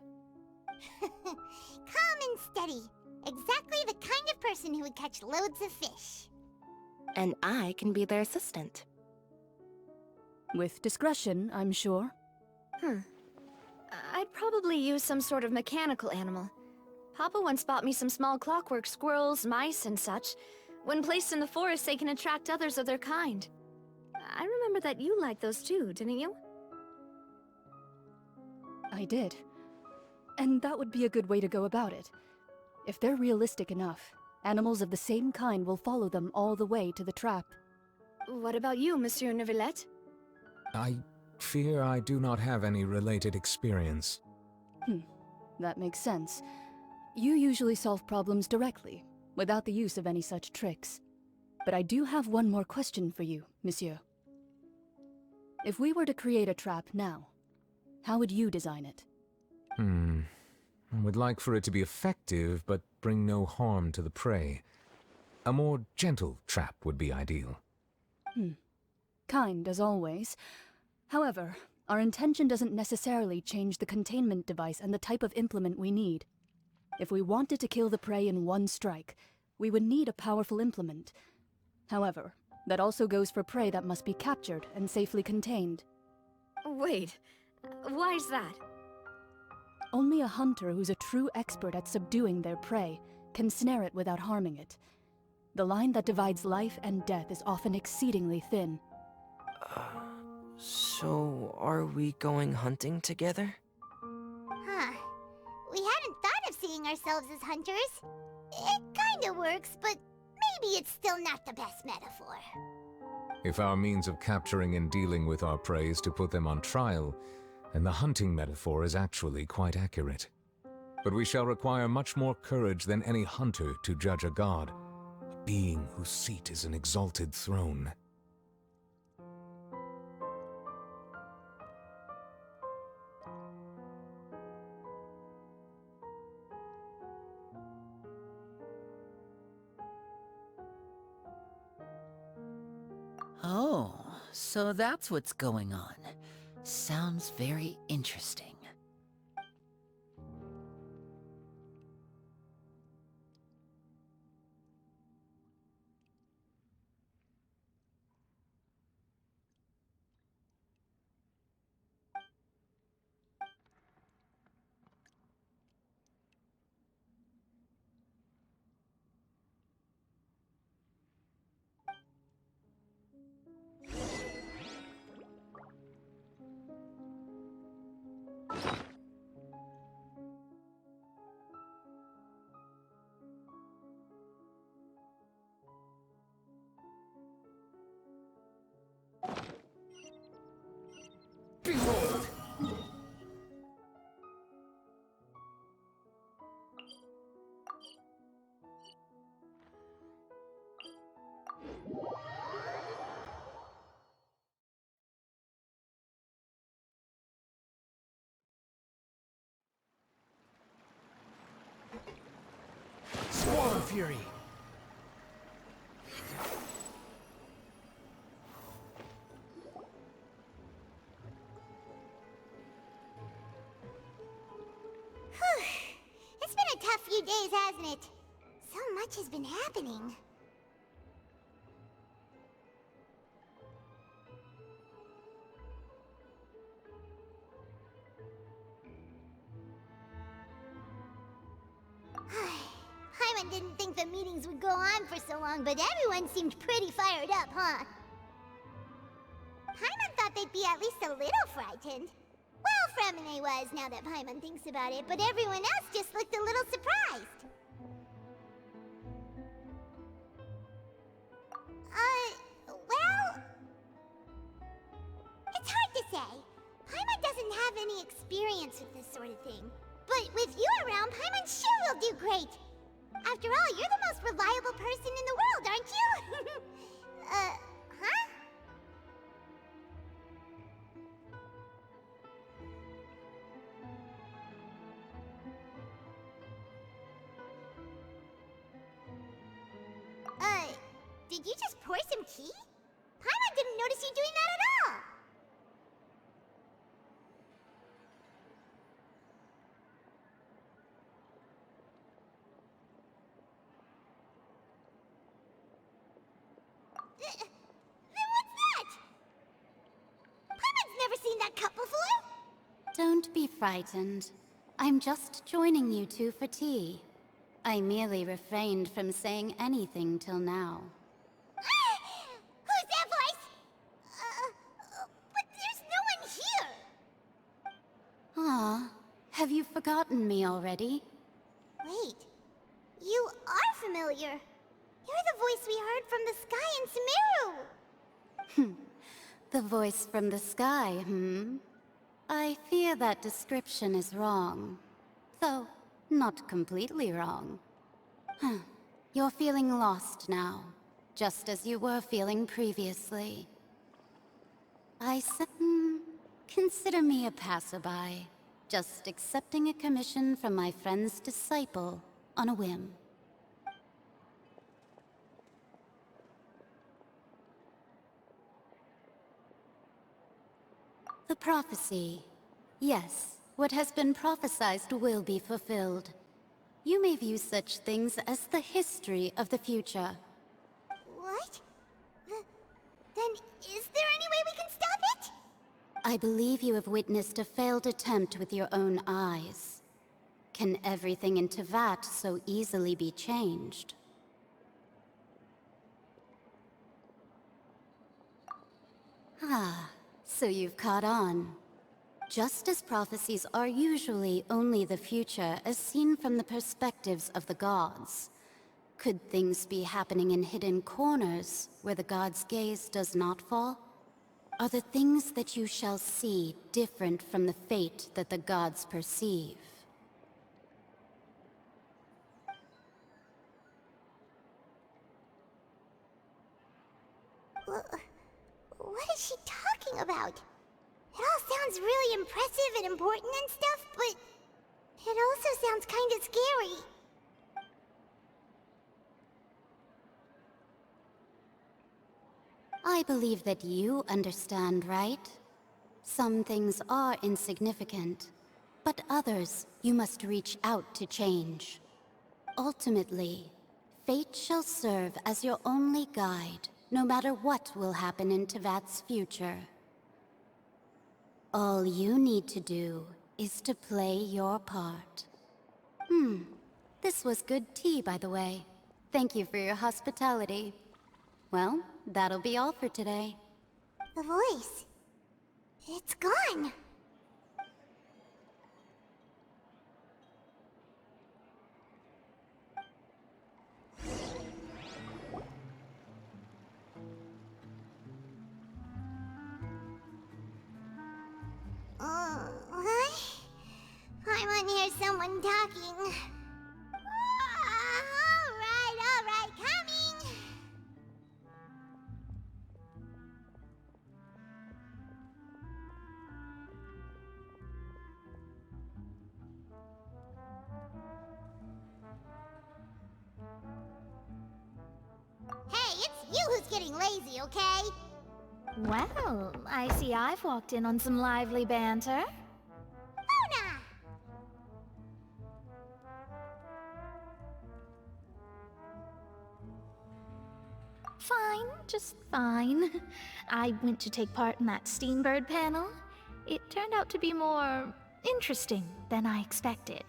Calm and steady. Exactly the kind of person who would catch loads of fish. And I can be their assistant. With discretion, I'm sure. I'd probably use some sort of mechanical animal. Papa once bought me some small clockwork squirrels, mice, and such. When placed in the forest, they can attract others of their kind. I remember that you liked those too, didn't you? I did. And that would be a good way to go about it. If they're realistic enough, animals of the same kind will follow them all the way to the trap. What about you, Monsieur Neuvillette? I fear I do not have any related experience. That makes sense. You usually solve problems directly, without the use of any such tricks. But I do have one more question for you, Monsieur. If we were to create a trap now, how would you design it? I would like for it to be effective, but bring no harm to the prey. A more gentle trap would be ideal. Kind, as always. However, our intention doesn't necessarily change the containment device and the type of implement we need. If we wanted to kill the prey in one strike, we would need a powerful implement. However, that also goes for prey that must be captured and safely contained. Wait, why's that? Only a hunter who's a true expert at subduing their prey can snare it without harming it. The line that divides life and death is often exceedingly thin. So are we going hunting together? We hadn't thought of seeing ourselves as hunters. It kinda works, but maybe it's still not the best metaphor. If our means of capturing and dealing with our prey is to put them on trial, then the hunting metaphor is actually quite accurate. But we shall require much more courage than any hunter to judge a god, a being whose seat is an exalted throne. so that's what's going on. Sounds very interesting. Behold! Swarm Fury! It's been a tough few days, hasn't it? So much has been happening. Paimon didn't think the meetings would go on for so long, but everyone seemed pretty fired up, huh? Paimon thought they'd be at least a little frightened. Well, Fremine was, now that Paimon thinks about it, but everyone else just looked a little surprised. Well... It's hard to say. Paimon doesn't have any experience with this sort of thing. But with you around, Paimon sure will do great. After all, you're the most reliable person in the world, aren't you? Huh? Did you just pour some tea? Paimon didn't notice you doing that at all! Then what's that? Paimon's never seen that cup before! Don't be frightened. I'm just joining you two for tea. I merely refrained from saying anything till now. Who's that voice? But there's no one here! Ah, have you forgotten me already? Wait, you are familiar. You're the voice we heard from the sky in Sumeru. The voice from the sky, I fear that description is wrong. Though, not completely wrong. You're feeling lost now, just as you were feeling previously. Consider me a passerby, just accepting a commission from my friend's disciple on a whim. The prophecy. Yes, what has been prophesied will be fulfilled. You may view such things as the history of the future. What? Then is there any way we can stop it? I believe you have witnessed a failed attempt with your own eyes. Can everything in Tevat so easily be changed? Ah, so you've caught on. Just as prophecies are usually only the future as seen from the perspectives of the gods, could things be happening in hidden corners where the gods' gaze does not fall? Are the things that you shall see different from the fate that the gods perceive? What is she talking about? It all sounds really impressive and important and stuff, but it also sounds kind of scary. I believe that you understand, right? Some things are insignificant, but others you must reach out to change. Ultimately, fate shall serve as your only guide, no matter what will happen in Tevat's future. All you need to do is to play your part. This was good tea, by the way. Thank you for your hospitality. Well, that'll be all for today. The voice. It's gone. What? I want to hear someone talking. All right, coming. Hey, it's you who's getting lazy, okay? Well, I see I've walked in on some lively banter. Luna! Fine, just fine. I went to take part in that Steambird panel. It turned out to be more interesting than I expected.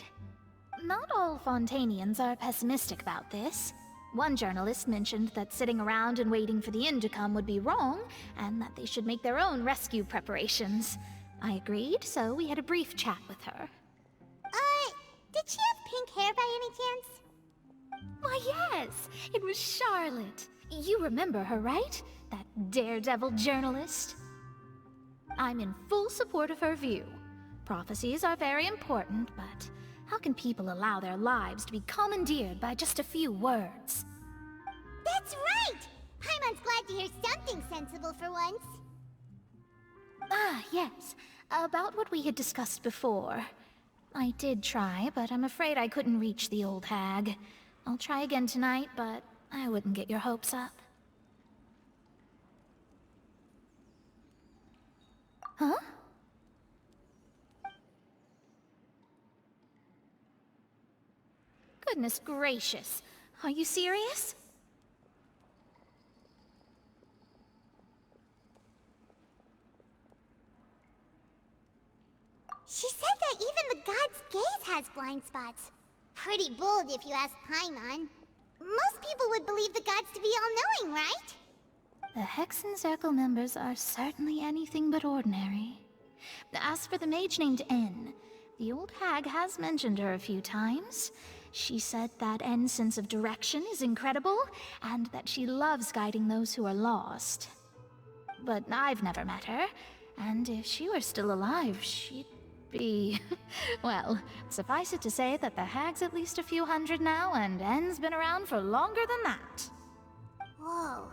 Not all Fontainians are pessimistic about this. One journalist mentioned that sitting around and waiting for the end to come would be wrong, and that they should make their own rescue preparations. I agreed, so we had a brief chat with her. Did she have pink hair by any chance? Why, yes! It was Charlotte. You remember her, right? That daredevil journalist? I'm in full support of her view. Prophecies are very important, but how can people allow their lives to be commandeered by just a few words? That's right! Paimon's glad to hear something sensible for once. Ah, yes. About what we had discussed before. I did try, but I'm afraid I couldn't reach the old hag. I'll try again tonight, but I wouldn't get your hopes up. Huh? Goodness gracious. Are you serious? She said that even the god's gaze has blind spots. Pretty bold if you ask Paimon. Most people would believe the gods to be all-knowing, right? The Hexen Circle members are certainly anything but ordinary. As for the mage named N, the old hag has mentioned her a few times. She said that N's sense of direction is incredible, and that she loves guiding those who are lost. But I've never met her, and if she were still alive, she'd be... well, suffice it to say that the hag's at least a few hundred now, and N's been around for longer than that. Whoa,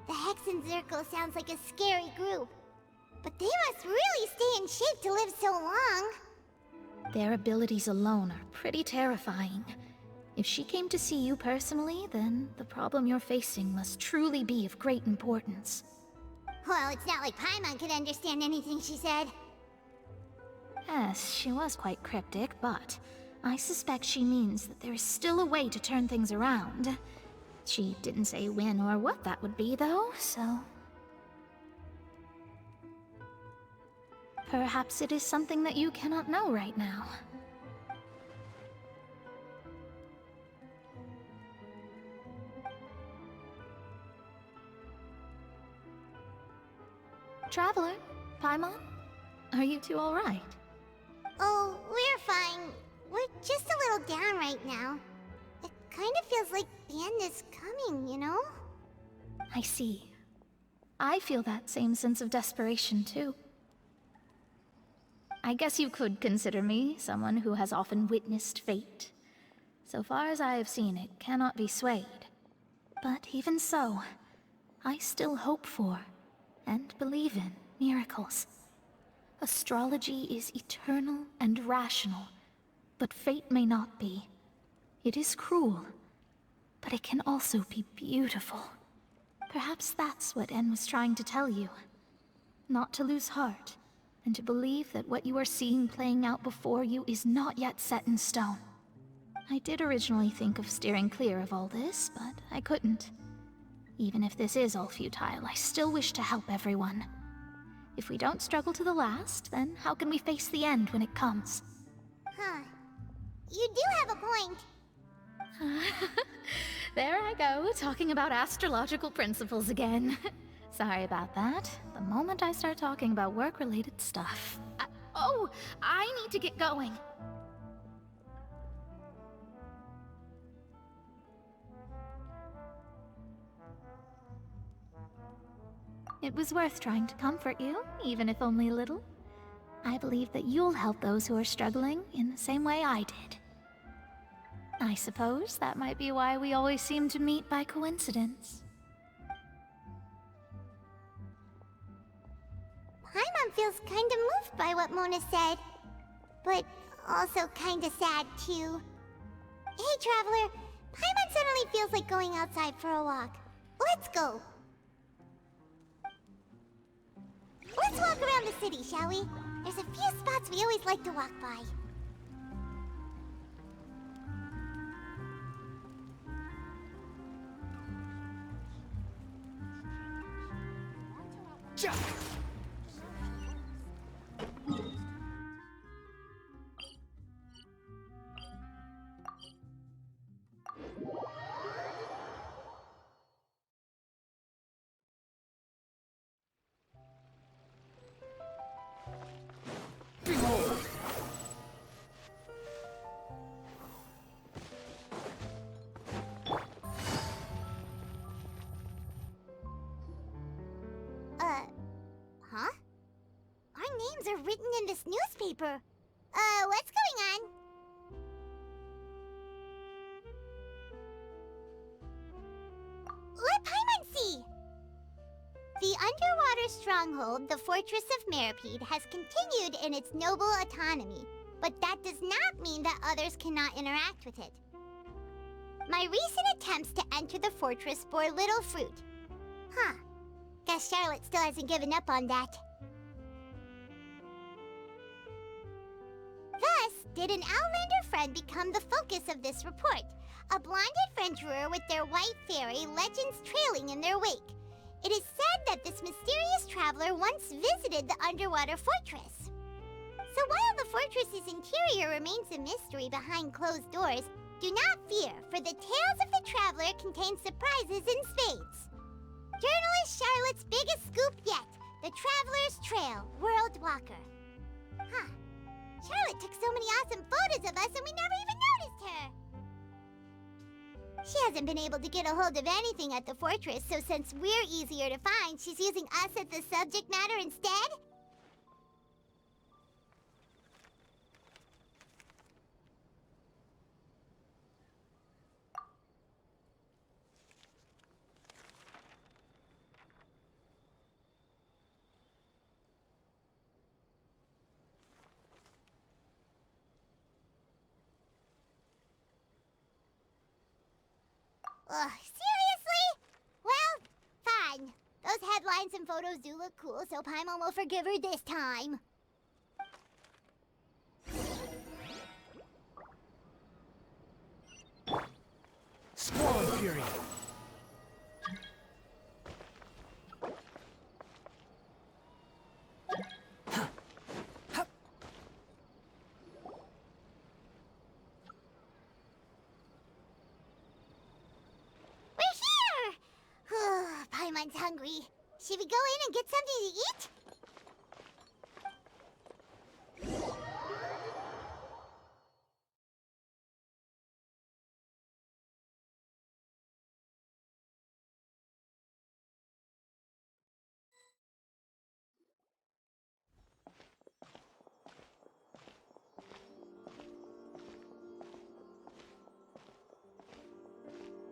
the Hexen Circle sounds like a scary group. But they must really stay in shape to live so long. Their abilities alone are pretty terrifying. If she came to see you personally, then the problem you're facing must truly be of great importance. Well, it's not like Paimon could understand anything she said. Yes, she was quite cryptic, but I suspect she means that there is still a way to turn things around. She didn't say when or what that would be, though, so... perhaps it is something that you cannot know right now. Traveler, Paimon, are you two all right? Oh, we're fine. We're just a little down right now. It kind of feels like the end is coming, you know? I see. I feel that same sense of desperation, too. I guess you could consider me someone who has often witnessed fate. So far as I have seen, it cannot be swayed. But even so, I still hope for, and believe in, miracles. Astrology is eternal and rational, but fate may not be. It is cruel, but it can also be beautiful. Perhaps that's what En was trying to tell you. Not to lose heart, and to believe that what you are seeing playing out before you is not yet set in stone. I did originally think of steering clear of all this, but I couldn't. Even if this is all futile, I still wish to help everyone. If we don't struggle to the last, then how can we face the end when it comes? Huh. You do have a point. There I go, talking about astrological principles again. Sorry about that. The moment I start talking about work-related stuff... I need to get going. It was worth trying to comfort you, even if only a little. I believe that you'll help those who are struggling in the same way I did. I suppose that might be why we always seem to meet by coincidence. Paimon feels kinda moved by what Mona said, but also kinda sad too. Hey, Traveler, Paimon suddenly feels like going outside for a walk. Let's go! Let's walk around the city, shall we? There's a few spots we always like to walk by. Huh? Our names are written in this newspaper. What's going on? Let Paimon see! The underwater stronghold, the Fortress of Meripede, has continued in its noble autonomy, but that does not mean that others cannot interact with it. My recent attempts to enter the fortress bore little fruit. Huh. Guess Charlotte still hasn't given up on that. Thus, did an Outlander friend become the focus of this report? A blonde adventurer with their white fairy, legends trailing in their wake. It is said that this mysterious traveler once visited the underwater fortress. So while the fortress's interior remains a mystery behind closed doors, do not fear, for the tales of the traveler contain surprises in spades. Journalist Charlotte's biggest scoop yet, the Traveler's Trail, World Walker. Huh. Charlotte took so many awesome photos of us and we never even noticed her! She hasn't been able to get a hold of anything at the fortress, so since we're easier to find, she's using us as the subject matter instead? Ugh, seriously? Well, fine. Those headlines and photos do look cool, so Paimon will forgive her this time. Squall and Fury! Paimon's hungry. Should we go in and get something to eat?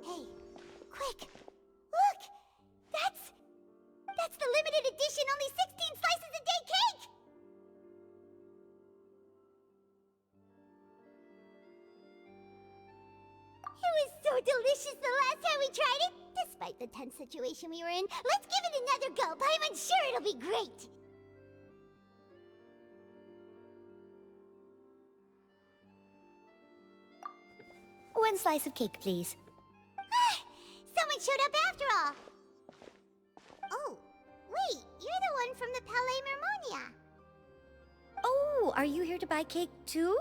Hey, quick! Look! That's the limited edition, only 16 slices a day cake! It was so delicious the last time we tried it, despite despite the tense situation we were in. Let's give it another go. Paimon's sure it'll be great. One slice of cake, please. Someone showed up after all. Oh, wait, you're the one from the Palais Mermonia. Oh, are you here to buy cake too?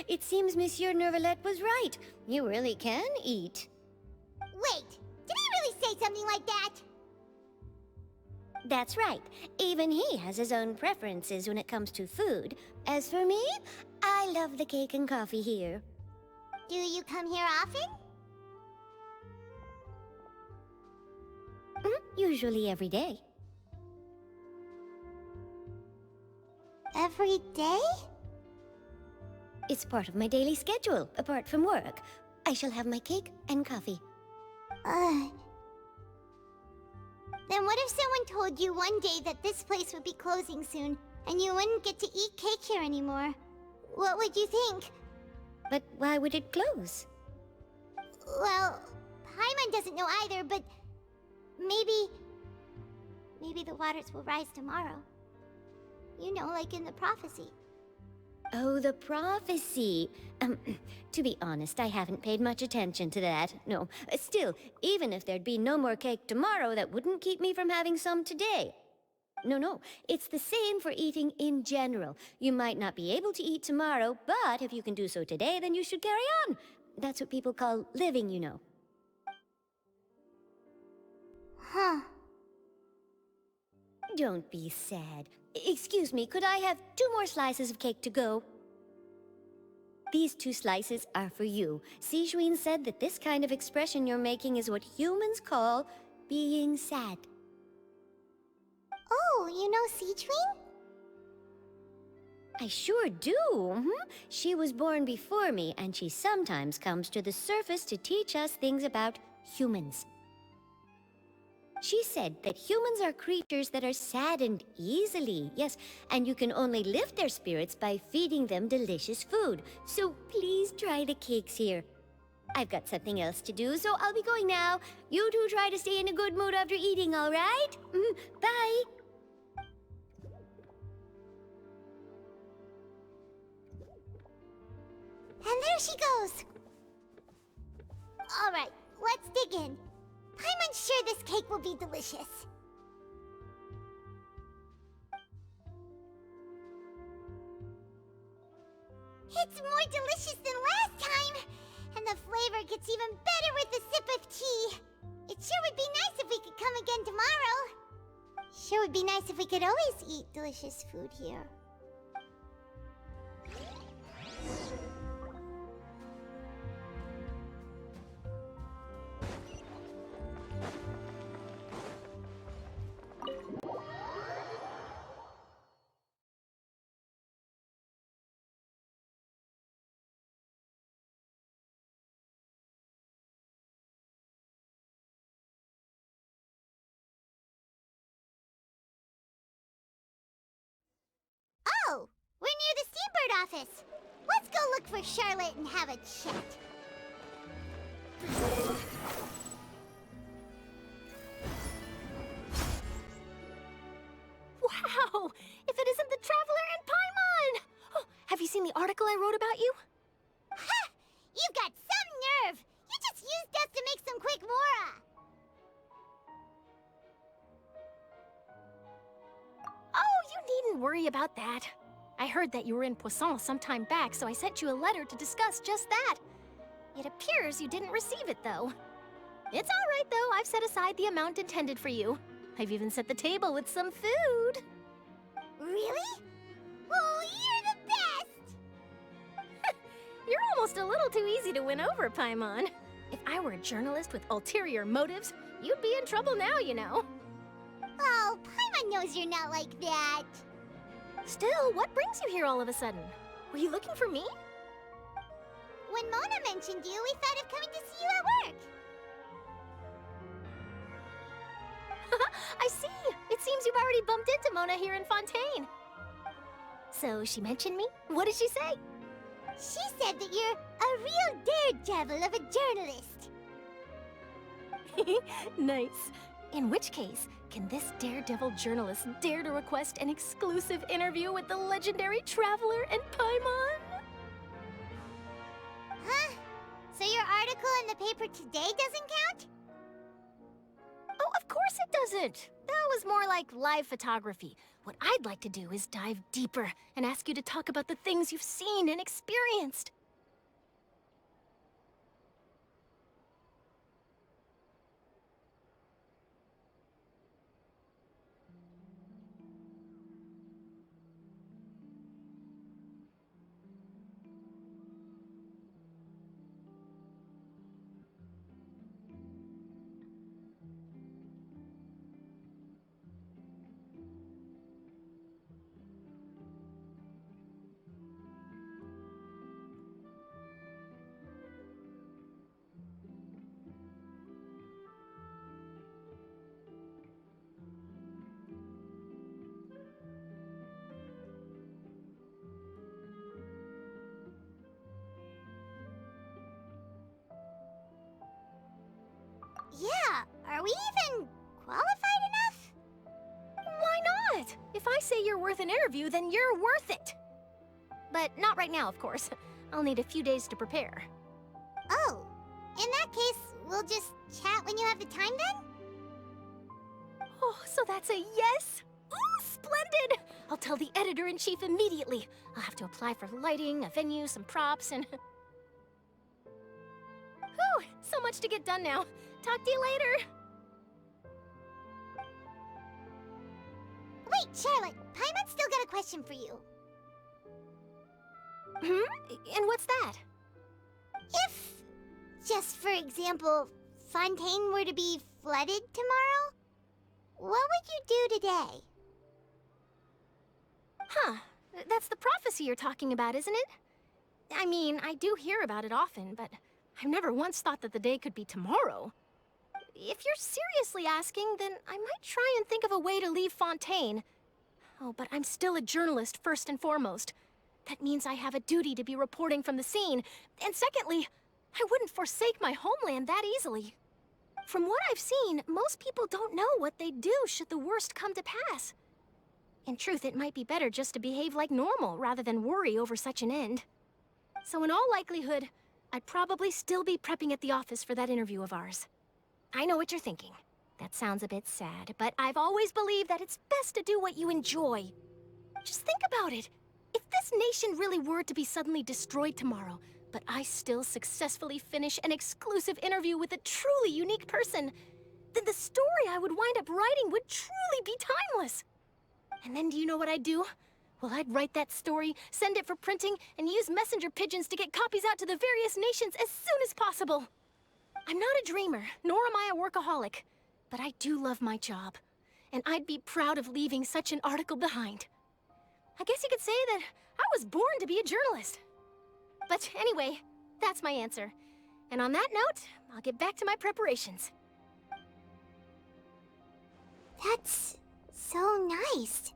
It seems Monsieur Neuvillette was right. You really can eat. Wait, did he really say something like that? That's right. Even he has his own preferences when it comes to food. As for me, I love the cake and coffee here. Do you come here often? Usually every day. Every day? It's part of my daily schedule, apart from work. I shall have my cake and coffee. Then what if someone told you one day that this place would be closing soon, and you wouldn't get to eat cake here anymore? What would you think? But why would it close? Well, Paimon doesn't know either, but maybe the waters will rise tomorrow. You know, like in the prophecy. Oh, the prophecy. To be honest, I haven't paid much attention to that. No, still, even if there'd be no more cake tomorrow, that wouldn't keep me from having some today. No, it's the same for eating in general. You might not be able to eat tomorrow, but if you can do so today, then you should carry on. That's what people call living, you know. Huh. Don't be sad. Excuse me, could I have 2 more slices of cake to go? These 2 slices are for you. Sijuin said that this kind of expression you're making is what humans call being sad. Oh, you know Sijuin? I sure do. She was born before me, and she sometimes comes to the surface to teach us things about humans. She said that humans are creatures that are saddened easily, yes, and you can only lift their spirits by feeding them delicious food. So please try the cakes here. I've got something else to do, so I'll be going now. You two try to stay in a good mood after eating, all right? Bye. And there she goes. All right, let's dig in. I'm unsure this cake will be delicious. It's more delicious than last time, and the flavor gets even better with a sip of tea. It sure would be nice if we could come again tomorrow. Sure would be nice if we could always eat delicious food here. Oh, we're near the Steambird office. Let's go look for Charlotte and have a chat. Wow! If it isn't the Traveler and Paimon! Oh, have you seen the article I wrote about you? Ha! You've got some nerve! You just used us to make some quick mora! Oh, you needn't worry about that. I heard that you were in Poisson some time back, so I sent you a letter to discuss just that. It appears you didn't receive it, though. It's all right, though. I've set aside the amount intended for you. I've even set the table with some food. Really? Oh, you're the best! You're almost a little too easy to win over, Paimon. If I were a journalist with ulterior motives, you'd be in trouble now, you know. Oh, Paimon knows you're not like that. Still, what brings you here all of a sudden? Were you looking for me? When Mona mentioned you, we thought of coming to see you at work. I see! It seems you've already bumped into Mona here in Fontaine. So, she mentioned me? What did she say? She said that you're a real daredevil of a journalist. Nice. In which case, can this daredevil journalist dare to request an exclusive interview with the legendary traveler and Paimon? Huh? So your article in the paper today doesn't count? Oh, of course it doesn't. That was more like live photography. What I'd like to do is dive deeper and ask you to talk about the things you've seen and experienced. Yeah, are we even qualified enough? Why not? If I say you're worth an interview, then you're worth it. But not right now, of course. I'll need a few days to prepare. Oh, in that case, we'll just chat when you have the time then? Oh, so that's a yes? Ooh, splendid! I'll tell the editor-in-chief immediately. I'll have to apply for lighting, a venue, some props, and... Whew, so much to get done now. Talk to you later. Wait, Charlotte, Paimon's still got a question for you. And what's that? If, just for example, Fontaine were to be flooded tomorrow, what would you do today? Huh, that's the prophecy you're talking about, isn't it? I mean, I do hear about it often, but I've never once thought that the day could be tomorrow. If you're seriously asking, then I might try and think of a way to leave Fontaine. Oh, but I'm still a journalist first and foremost. That means I have a duty to be reporting from the scene. And secondly, I wouldn't forsake my homeland that easily. From what I've seen, most people don't know what they'd do should the worst come to pass. In truth, it might be better just to behave like normal rather than worry over such an end. So in all likelihood, I'd probably still be prepping at the office for that interview of ours. I know what you're thinking. That sounds a bit sad, but I've always believed that it's best to do what you enjoy. Just think about it. If this nation really were to be suddenly destroyed tomorrow, but I still successfully finish an exclusive interview with a truly unique person, then the story I would wind up writing would truly be timeless. And then do you know what I'd do? Well, I'd write that story, send it for printing, and use messenger pigeons to get copies out to the various nations as soon as possible. I'm not a dreamer, nor am I a workaholic, but I do love my job, and I'd be proud of leaving such an article behind. I guess you could say that I was born to be a journalist. But anyway, that's my answer. And on that note, I'll get back to my preparations. That's so nice.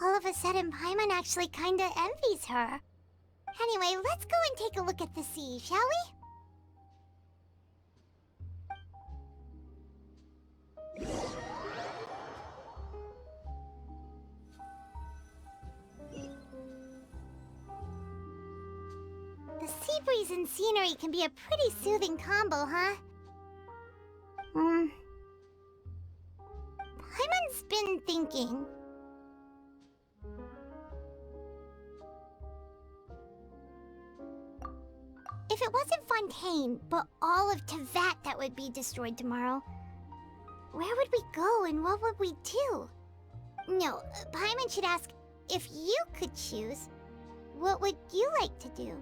All of a sudden, Paimon actually kinda envies her. Anyway, let's go and take a look at the sea, shall we? The sea breeze and scenery can be a pretty soothing combo, huh? Paimon's been thinking. If it wasn't Fontaine, but all of Tevat that would be destroyed tomorrow, where would we go and what would we do? No, Paimon should ask, if you could choose, what would you like to do?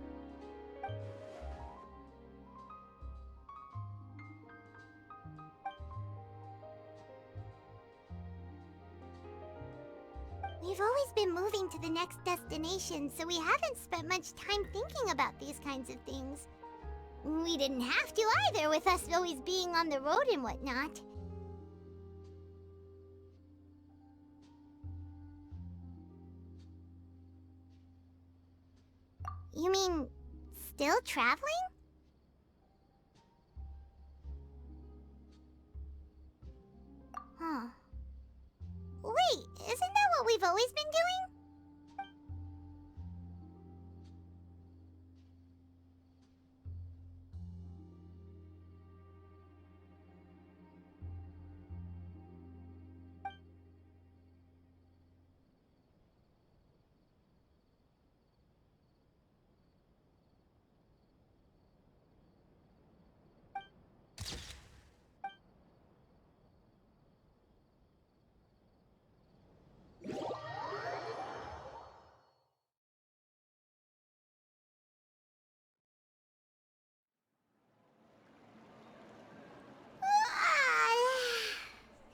We've always been moving to the next destination, so we haven't spent much time thinking about these kinds of things. We didn't have to either, with us always being on the road and whatnot. You mean, still traveling? always been doing?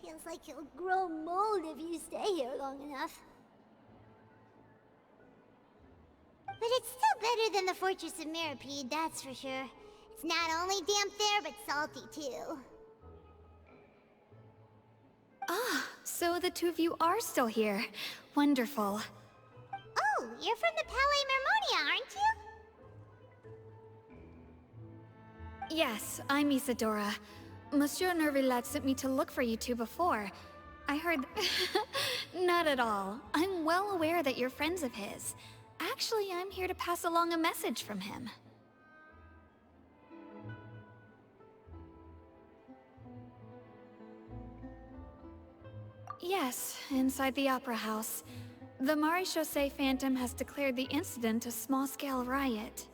Feels like you'll grow mold if you stay here long enough. But it's still better than the Fortress of Mirapede, that's for sure. It's not only damp there, but salty too. Ah, so the two of you are still here. Wonderful. Oh, you're from the Palais Mermonia, aren't you? Yes, I'm Isadora. Monsieur Nervillat sent me to look for you two before. I heard... Not at all. I'm well aware that you're friends of his. Actually, I'm here to pass along a message from him. Yes, inside the Opera House. The Maréchaussée Phantom has declared the incident a small-scale riot.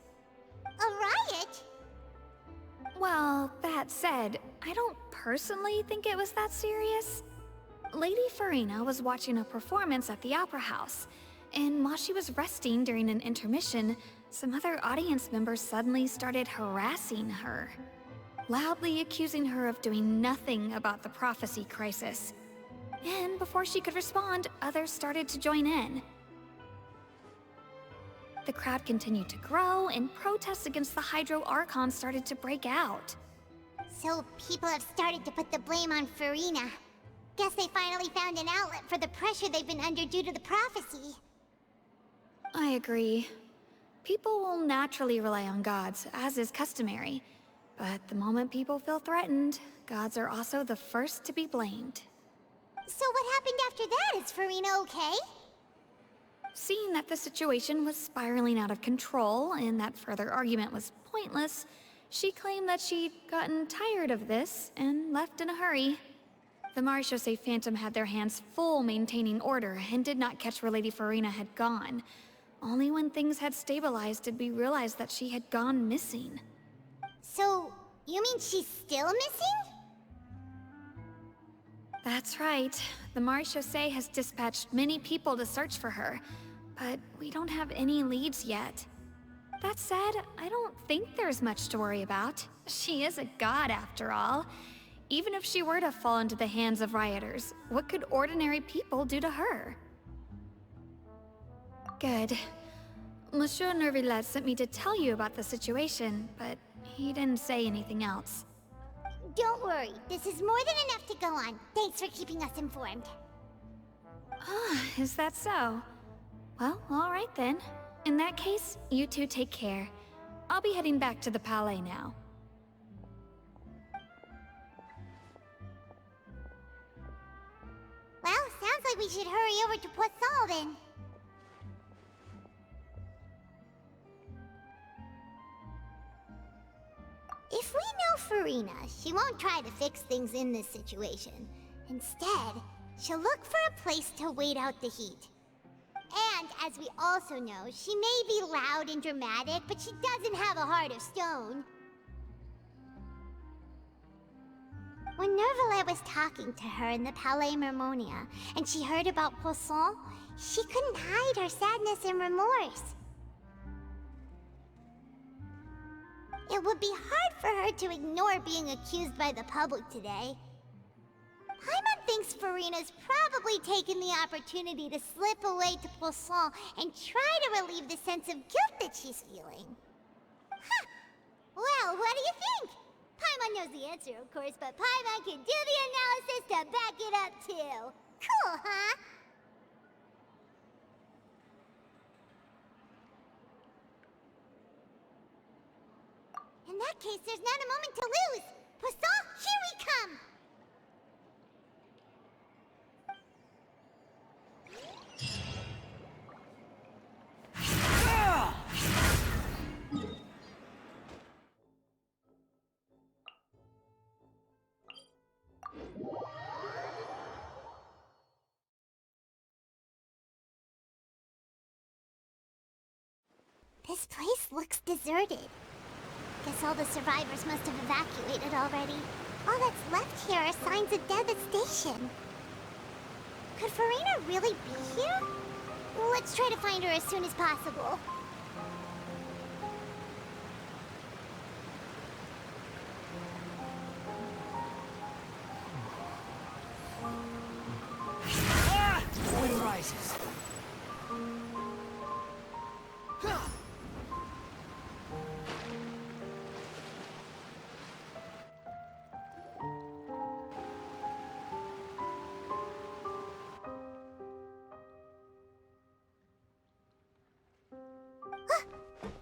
A riot? Well, that said, I don't personally think it was that serious. Lady Farina was watching a performance at the Opera House, and while she was resting during an intermission, some other audience members suddenly started harassing her, loudly accusing her of doing nothing about the prophecy crisis. And before she could respond, others started to join in. The crowd continued to grow, and protests against the Hydro Archon started to break out. So people have started to put the blame on Farina. Guess they finally found an outlet for the pressure they've been under due to the prophecy. I agree. People will naturally rely on gods, as is customary. But the moment people feel threatened, gods are also the first to be blamed. So what happened after that? Is Farina okay? Seeing that the situation was spiraling out of control and that further argument was pointless, she claimed that she'd gotten tired of this and left in a hurry. The Maréchaussée Phantom had their hands full maintaining order and did not catch where Lady Farina had gone. Only when things had stabilized did we realize that she had gone missing. So, you mean she's still missing? That's right. The Maréchaussée has dispatched many people to search for her, but we don't have any leads yet. That said, I don't think there's much to worry about. She is a god after all. Even if she were to fall into the hands of rioters, what could ordinary people do to her? Good. Monsieur Nervillat sent me to tell you about the situation, but he didn't say anything else. Don't worry, this is more than enough to go on. Thanks for keeping us informed. Ah, is that so? Well, alright then. In that case, you two take care. I'll be heading back to the Palais now. Well, sounds like we should hurry over to Poisson then. If we know Farina, she won't try to fix things in this situation. Instead, she'll look for a place to wait out the heat. And, as we also know, she may be loud and dramatic, but she doesn't have a heart of stone. When Nervillat was talking to her in the Palais Mermonia, and she heard about Poisson, she couldn't hide her sadness and remorse. It would be hard for her to ignore being accused by the public today. Paimon thinks Farina's probably taken the opportunity to slip away to Poisson and try to relieve the sense of guilt that she's feeling. Huh. Well, what do you think? Paimon knows the answer, of course, but Paimon can do the analysis to back it up, too. Cool, huh? In that case, there's not a moment to lose! Poisson, here we come! This place looks deserted. Guess all the survivors must have evacuated already. All that's left here are signs of devastation. Could Farina really be here? Let's try to find her as soon as possible. Wind rises.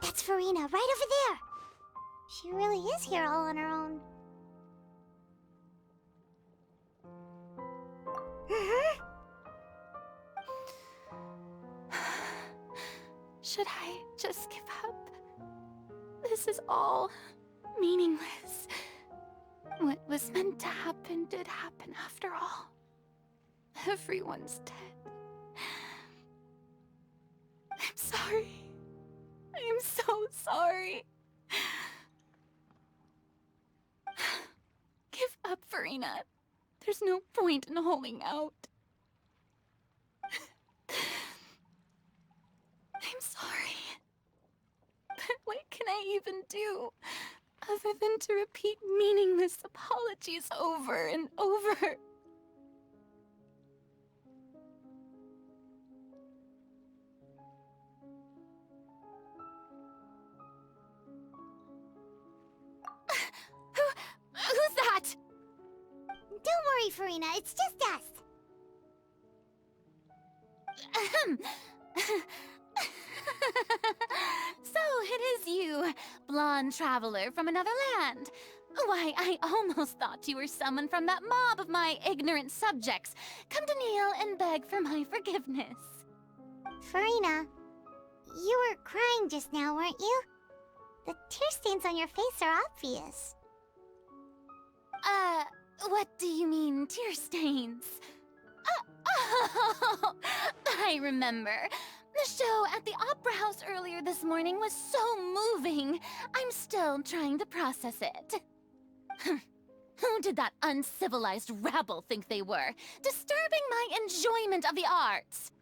That's Farina, right over there. She really is here all on her own. Should I just give up? This is all meaningless. What was meant to happen did happen after all. Everyone's dead. I'm sorry. I am so sorry. Give up, Farina. There's no point in holding out. I'm sorry. But what can I even do other than to repeat meaningless apologies over and over? Who's that? Don't worry, Farina. It's just us. So it is you, blonde traveler from another land. Why, I almost thought you were someone from that mob of my ignorant subjects, come to kneel and beg for my forgiveness. Farina, you were crying just now, weren't you? The tear stains on your face are obvious. What do you mean, tear stains? Oh, I remember. The show at the Opera House earlier this morning was so moving. I'm still trying to process it. Who did that uncivilized rabble think they were, disturbing my enjoyment of the arts?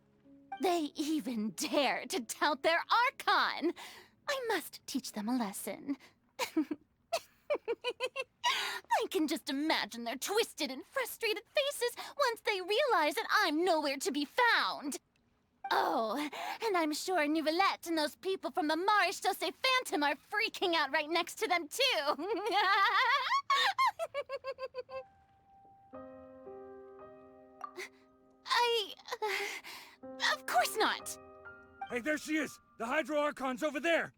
They even dare to tout their Archon. I must teach them a lesson. I can just imagine their twisted and frustrated faces once they realize that I'm nowhere to be found. Oh, and I'm sure Nouvellette and those people from the Maréchaussée Phantom are freaking out right next to them, too. Of course not. Hey, there she is! The Hydro Archon's over there!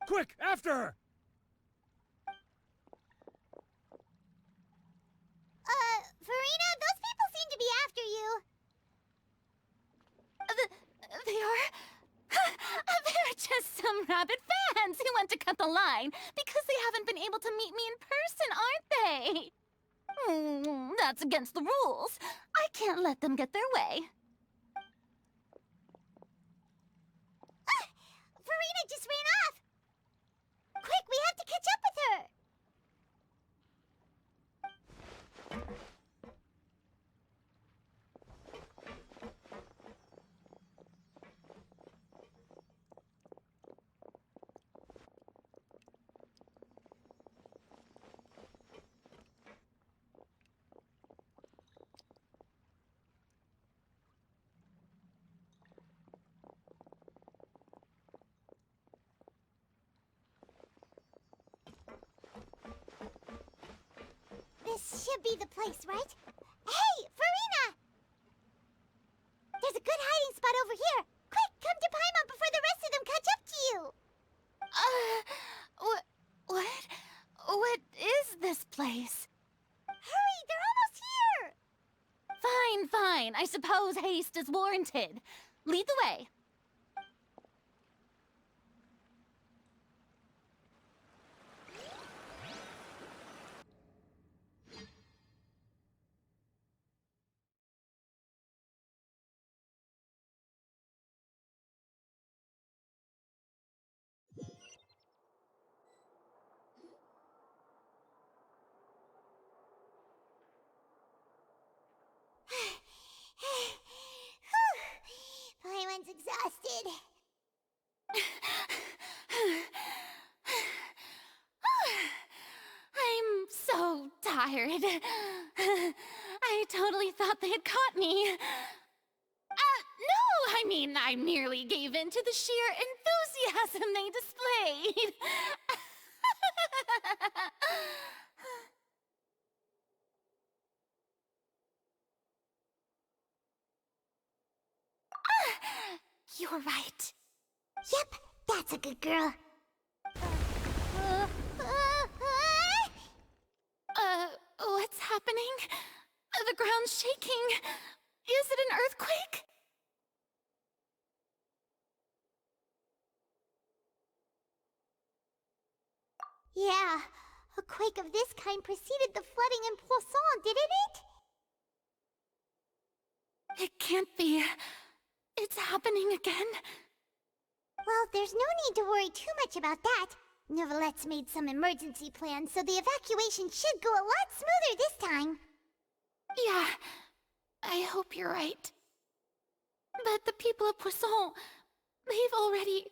Quick, after her! Farina, those people seem to be after you. They are? They're just some rabid fans who want to cut the line because they haven't been able to meet me in person, aren't they? That's against the rules. I can't let them get their way. Farina just ran off! Quick, we have to catch up with her! This should be the place, right? Hey, Farina! There's a good hiding spot over here. Quick, come to Paimon before the rest of them catch up to you. What is this place? Hurry, they're almost here! Fine. I suppose haste is warranted. Lead the way. tired. I totally thought they had caught me. No, I mean, I merely gave in to the sheer enthusiasm they displayed. You're right. Yep, that's a good girl. What's happening? The ground's shaking. Is it an earthquake? Yeah, a quake of this kind preceded the flooding in Poisson, didn't it? It can't be. It's happening again. Well, there's no need to worry too much about that. Neverlette's made some emergency plans, so the evacuation should go a lot smoother this time. Yeah, I hope you're right. But the people of Poisson, they've already...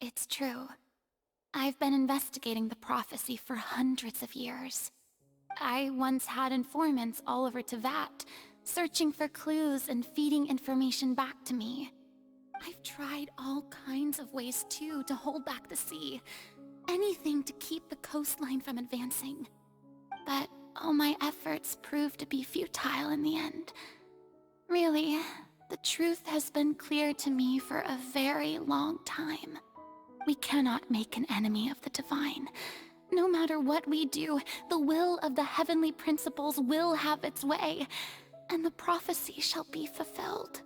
It's true. I've been investigating the prophecy for hundreds of years. I once had informants all over Teyvat, searching for clues and feeding information back to me. I've tried all kinds of ways, too, to hold back the sea. Anything to keep the coastline from advancing. But all my efforts proved to be futile in the end. Really, the truth has been clear to me for a very long time. We cannot make an enemy of the divine. No matter what we do, the will of the heavenly principles will have its way, and the prophecy shall be fulfilled.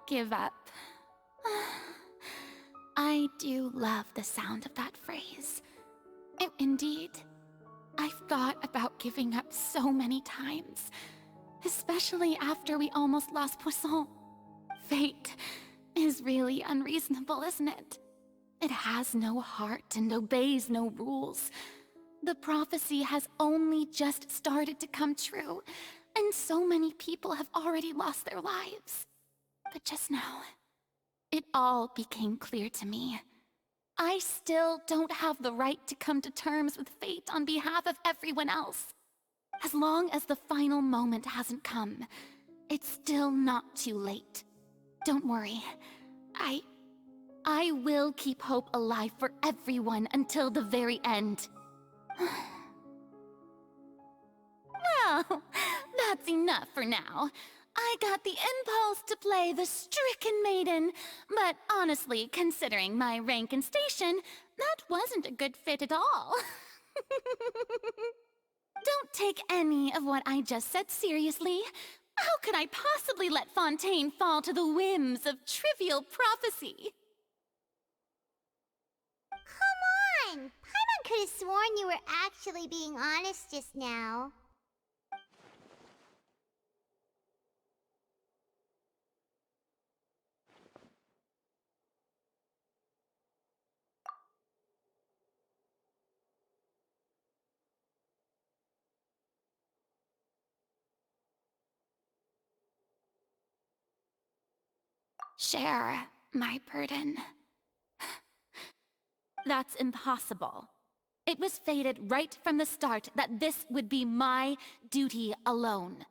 Give up. I do love the sound of that phrase. Indeed, I've thought about giving up so many times. Especially after we almost lost Poisson. Fate is really unreasonable, isn't it? It has no heart and obeys no rules. The prophecy has only just started to come true, and so many people have already lost their lives. But just now, it all became clear to me. I still don't have the right to come to terms with fate on behalf of everyone else. As long as the final moment hasn't come, it's still not too late. Don't worry. I will keep hope alive for everyone until the very end. Well, that's enough for now. I got the impulse to play the stricken maiden, but honestly, considering my rank and station, that wasn't a good fit at all. Don't take any of what I just said seriously. How could I possibly let Fontaine fall to the whims of trivial prophecy? Come on! Paimon could have sworn you were actually being honest just now. Share my burden. That's impossible. It was fated right from the start that this would be my duty alone.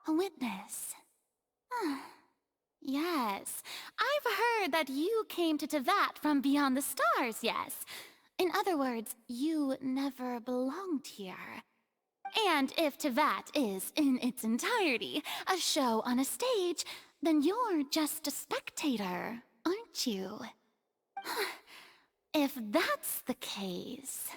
A witness. Yes, I've heard that you came to Teyvat from beyond the stars, yes. In other words, you never belonged here. And if Teyvat is, in its entirety, a show on a stage, then you're just a spectator, aren't you? If that's the case...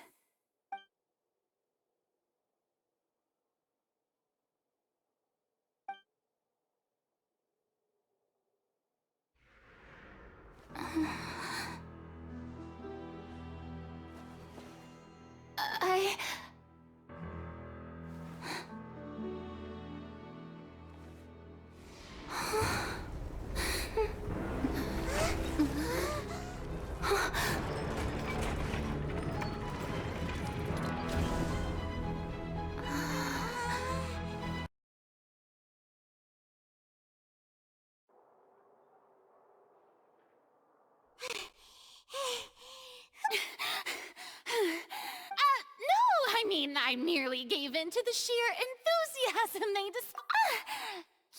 I merely gave in to the sheer enthusiasm they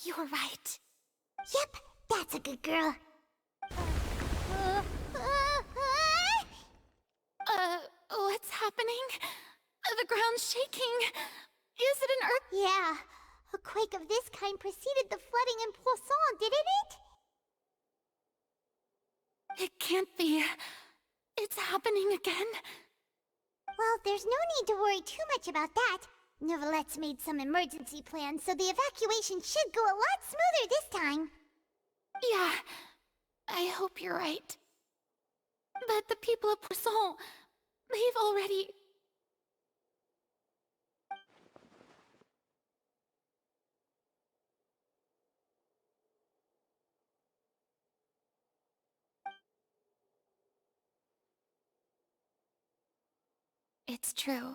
You're right. Yep, that's a good girl. What's happening? The ground's shaking. Is it an earth? Yeah, a quake of this kind preceded the flooding in Poisson, didn't it? It can't be. It's happening again. Well, there's no need to worry too much about that. Neverlette's made some emergency plans, so the evacuation should go a lot smoother this time. Yeah, I hope you're right. But the people of Poisson, they've already... It's true.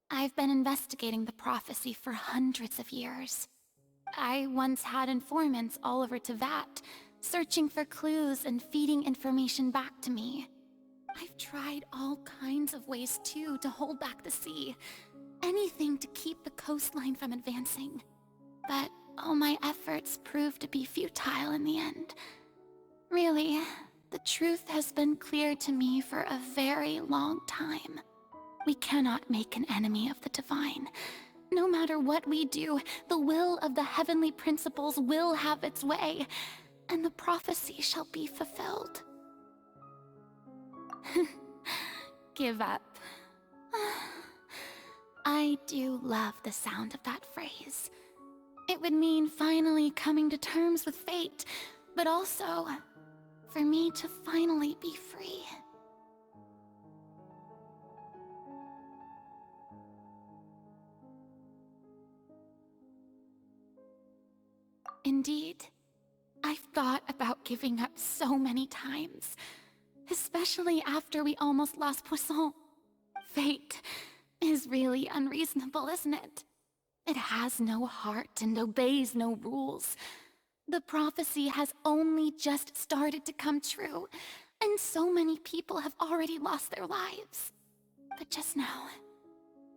I've been investigating the prophecy for hundreds of years. I once had informants all over Tevat, searching for clues and feeding information back to me. I've tried all kinds of ways too to hold back the sea. Anything to keep the coastline from advancing. But all my efforts proved to be futile in the end. Really, the truth has been clear to me for a very long time. We cannot make an enemy of the divine. No matter what we do, the will of the heavenly principles will have its way, and the prophecy shall be fulfilled. Give up. I do love the sound of that phrase. It would mean finally coming to terms with fate, but also for me to finally be free. Indeed, I've thought about giving up so many times, especially after we almost lost Poisson. Fate is really unreasonable, isn't it? It has no heart and obeys no rules. The prophecy has only just started to come true, and so many people have already lost their lives. But just now,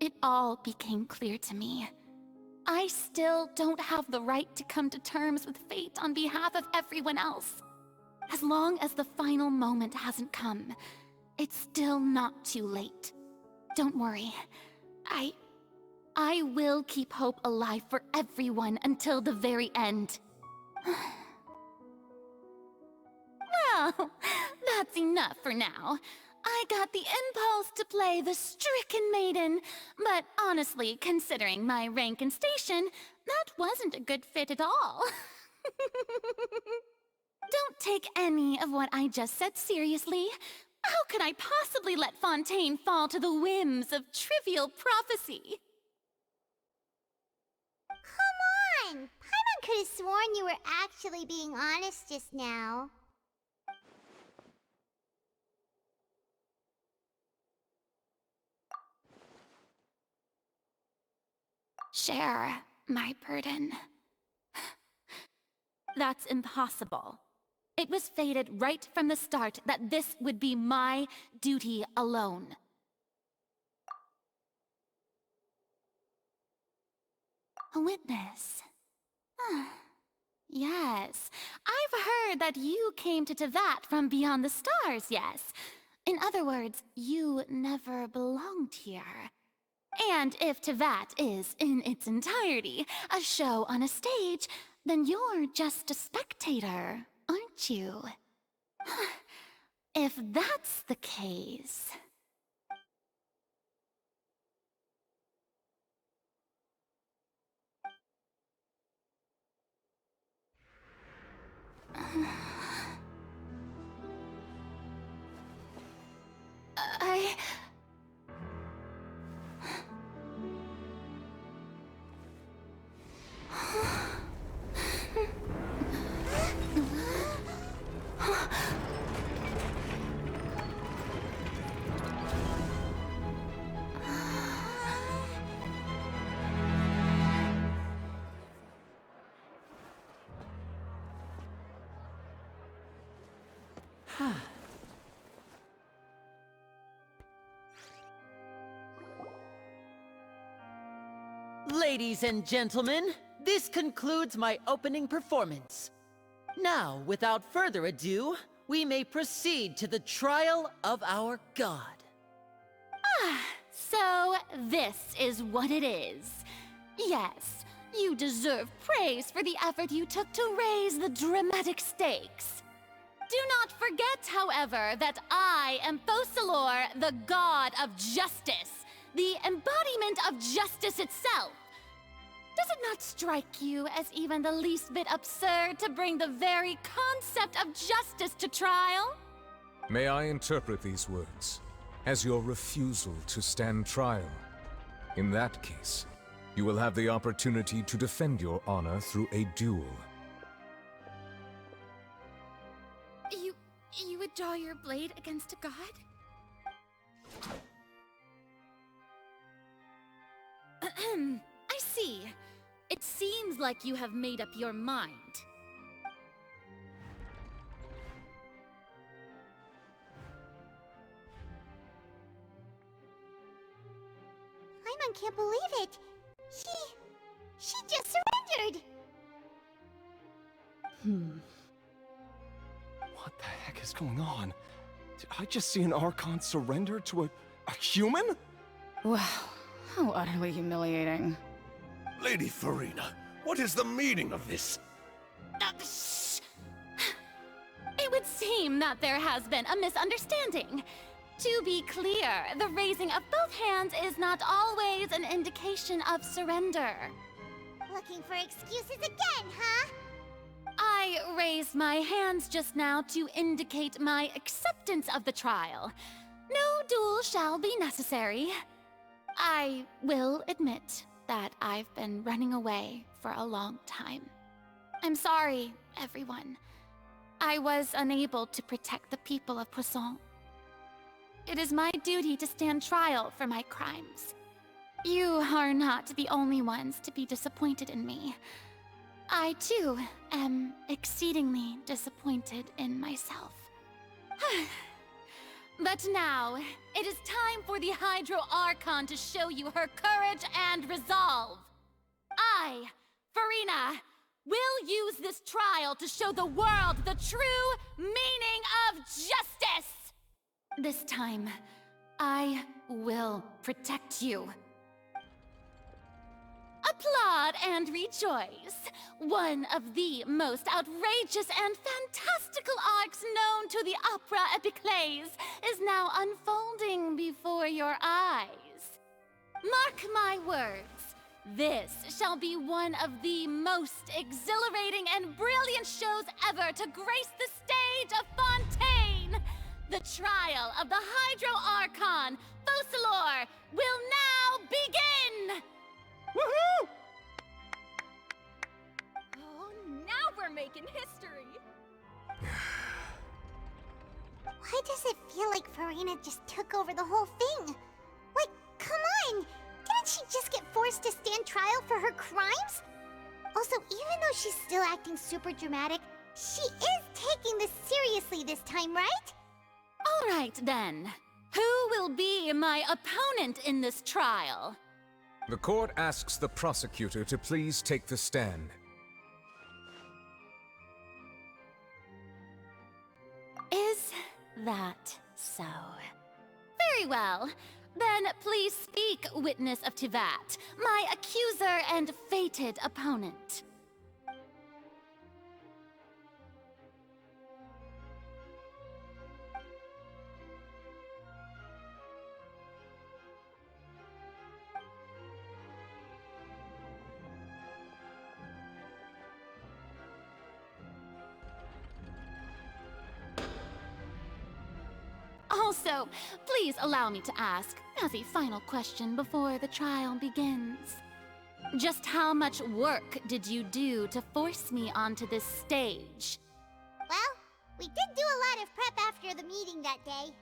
it all became clear to me. I still don't have the right to come to terms with fate on behalf of everyone else. As long as the final moment hasn't come, it's still not too late. Don't worry. I will keep hope alive for everyone until the very end. Well, that's enough for now. I got the impulse to play the stricken maiden, but honestly, considering my rank and station, that wasn't a good fit at all. Don't take any of what I just said seriously. How could I possibly let Fontaine fall to the whims of trivial prophecy? Come on! Paimon could have sworn you were actually being honest just now. Share my burden. That's impossible. It was fated right from the start that this would be my duty alone. A witness. Yes, I've heard that you came to Tevat from beyond the stars, yes. In other words, you never belonged here. And if Tevat is, in its entirety, a show on a stage, then you're just a spectator, aren't you? If that's the case... Ladies and gentlemen, this concludes my opening performance. Now, without further ado, we may proceed to the trial of our god. So this is what it is. Yes, you deserve praise for the effort you took to raise the dramatic stakes. Do not forget, however, that I am Focalor, the god of justice, the embodiment of justice itself. Does it not strike you as even the least bit absurd to bring the very concept of justice to trial? May I interpret these words as your refusal to stand trial? In that case, you will have the opportunity to defend your honor through a duel. You would draw your blade against a god? I see. It seems like you have made up your mind. Paimon can't believe it. She just surrendered. What the heck is going on? Did I just see an Archon surrender to a human? Wow, how utterly humiliating. Lady Farina, what is the meaning of this? Shh! It would seem that there has been a misunderstanding. To be clear, the raising of both hands is not always an indication of surrender. Looking for excuses again, huh? I raised my hands just now to indicate my acceptance of the trial. No duel shall be necessary. I will admit that I've been running away for a long time. I'm sorry, everyone. I was unable to protect the people of Poisson. It is my duty to stand trial for my crimes. You are not the only ones to be disappointed in me. I, too, am exceedingly disappointed in myself. But now, it is time for the Hydro Archon to show you her courage and resolve. I, Farina, will use this trial to show the world the true meaning of justice! This time, I will protect you. Applaud and rejoice! One of the most outrageous and fantastical arcs known to the opera epiclese is now unfolding before your eyes. Mark my words, this shall be one of the most exhilarating and brilliant shows ever to grace the stage of Fontaine! The trial of the Hydro Archon, Focalor, will now begin! Woohoo! Oh, now we're making history! Why does it feel like Farina just took over the whole thing? Like, come on! Didn't she just get forced to stand trial for her crimes? Also, even though she's still acting super dramatic, she is taking this seriously this time, right? All right, then. Who will be my opponent in this trial? The court asks the prosecutor to please take the stand. Is that so? Very well. Then please speak, witness of Tivat, my accuser and fated opponent. Also, please allow me to ask, as a final question before the trial begins. Just how much work did you do to force me onto this stage? Well, we did do a lot of prep after the meeting that day.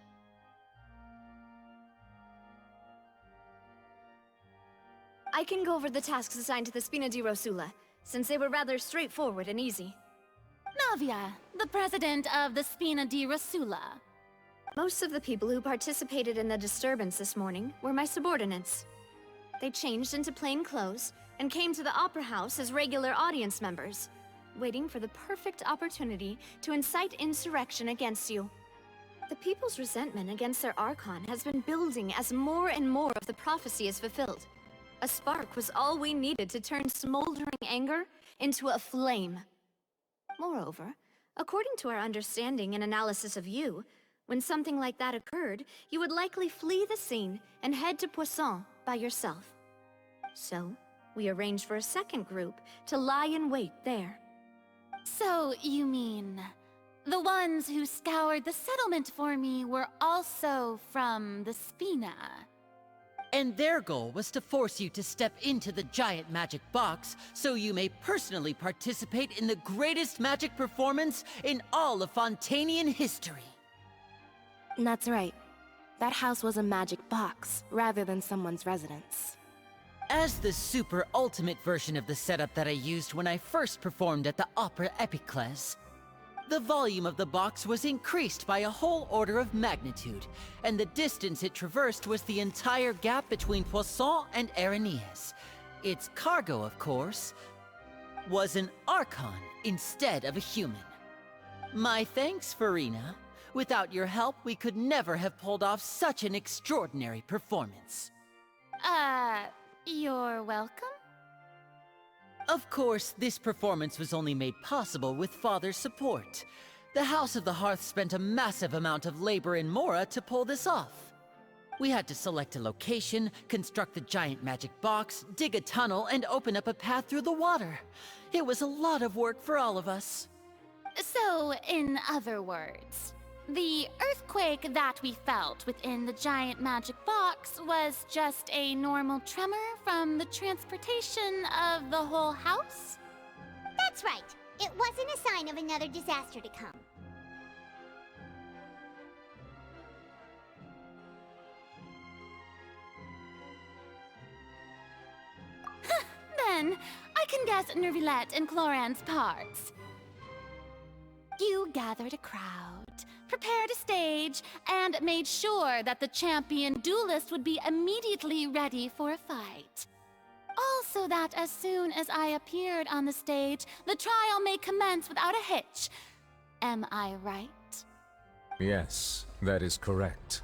I can go over the tasks assigned to the Spina di Rosula, since they were rather straightforward and easy. Navia, the president of the Spina di Rosula. Most of the people who participated in the disturbance this morning were my subordinates. They changed into plain clothes and came to the Opera House as regular audience members, waiting for the perfect opportunity to incite insurrection against you. The people's resentment against their Archon has been building as more and more of the prophecy is fulfilled. A spark was all we needed to turn smoldering anger into a flame. Moreover, according to our understanding and analysis of you, when something like that occurred, you would likely flee the scene and head to Poisson by yourself. So, we arranged for a second group to lie in wait there. So, you mean, the ones who scoured the settlement for me were also from the Spina? And their goal was to force you to step into the giant magic box so you may personally participate in the greatest magic performance in all of Fontainian history. That's right. That house was a magic box, rather than someone's residence. As the super ultimate version of the setup that I used when I first performed at the Opera Epiclese, the volume of the box was increased by a whole order of magnitude, and the distance it traversed was the entire gap between Poisson and Aranias. Its cargo, of course, was an Archon instead of a human. My thanks, Farina. Without your help, we could never have pulled off such an extraordinary performance. You're welcome? Of course, this performance was only made possible with Father's support. The House of the Hearth spent a massive amount of labor in Mora to pull this off. We had to select a location, construct the giant magic box, dig a tunnel, and open up a path through the water. It was a lot of work for all of us. So, in other words, the earthquake that we felt within the giant magic box was just a normal tremor from the transportation of the whole house? That's right. It wasn't a sign of another disaster to come. Then, I can guess Nervilette and Cloran's parts. You gathered a crowd, prepared a stage, and made sure that the champion duelist would be immediately ready for a fight. Also that as soon as I appeared on the stage, the trial may commence without a hitch. Am I right? Yes, that is correct.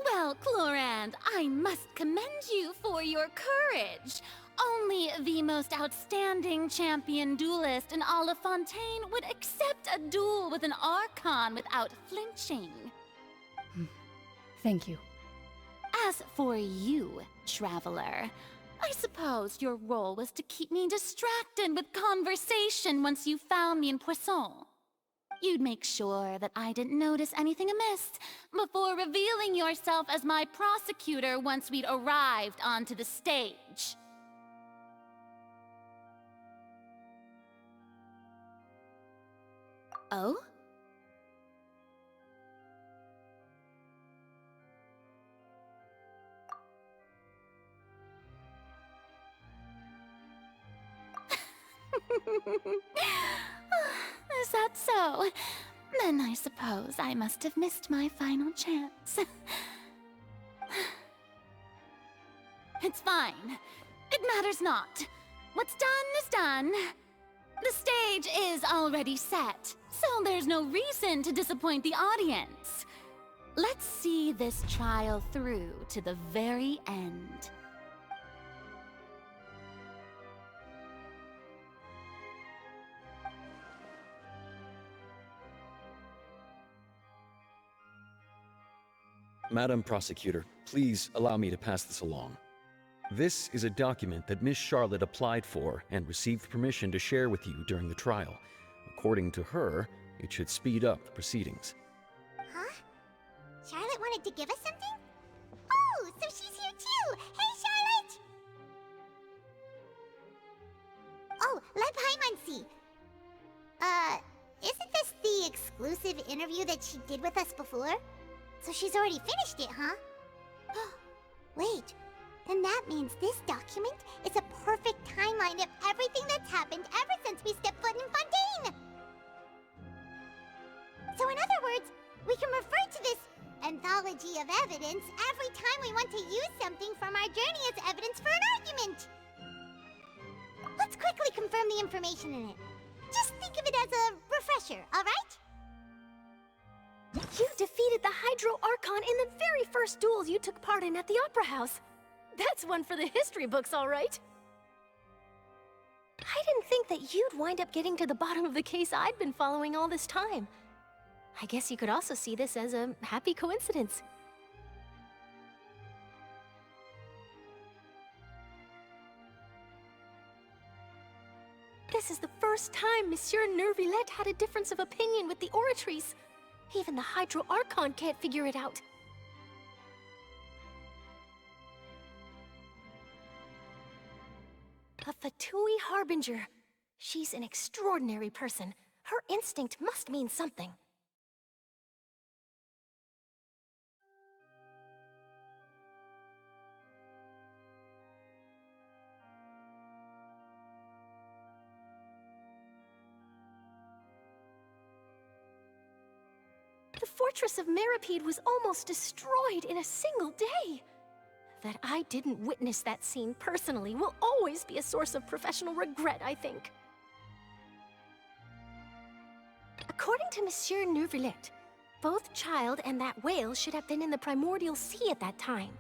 Well, Clorand, I must commend you for your courage. Only the most outstanding champion duelist in all of Fontaine would accept a duel with an Archon without flinching. Thank you. As for you, Traveler, I suppose your role was to keep me distracted with conversation once you found me in Poisson. You'd make sure that I didn't notice anything amiss before revealing yourself as my prosecutor once we'd arrived onto the stage. Oh? Is that so? Then I suppose I must have missed my final chance. It's fine. It matters not. What's done is done. The stage is already set, so there's no reason to disappoint the audience. Let's see this trial through to the very end. Madam Prosecutor, please allow me to pass this along. This is a document that Miss Charlotte applied for and received permission to share with you during the trial. According to her, it should speed up the proceedings. Huh? wanted to give us something? Oh, so she's here too! Hey, Charlotte! Oh, let Paimon see. Isn't this the exclusive interview that she did with us before? So she's already finished it, huh? Wait, then that means this document is a perfect timeline of everything that's happened ever since we stepped foot in Fontaine! So in other words, we can refer to this anthology of evidence every time we want to use something from our journey as evidence for an argument! Let's quickly confirm the information in it. Just think of it as a refresher, alright? You defeated the Hydro Archon in the very first duels you took part in at the Opera House. That's one for the history books, all right. I didn't think that you'd wind up getting to the bottom of the case I'd been following all this time. I guess you could also see this as a happy coincidence. This is the first time Monsieur Neuvillette had a difference of opinion with the Oratrice. Even the Hydro Archon can't figure it out. A Fatui Harbinger. She's an extraordinary person. Her instinct must mean something. The fortress of Meripede was almost destroyed in a single day. That I didn't witness that scene personally will always be a source of professional regret, I think. According to Monsieur Neuvillette, both Child and that whale should have been in the primordial sea at that time.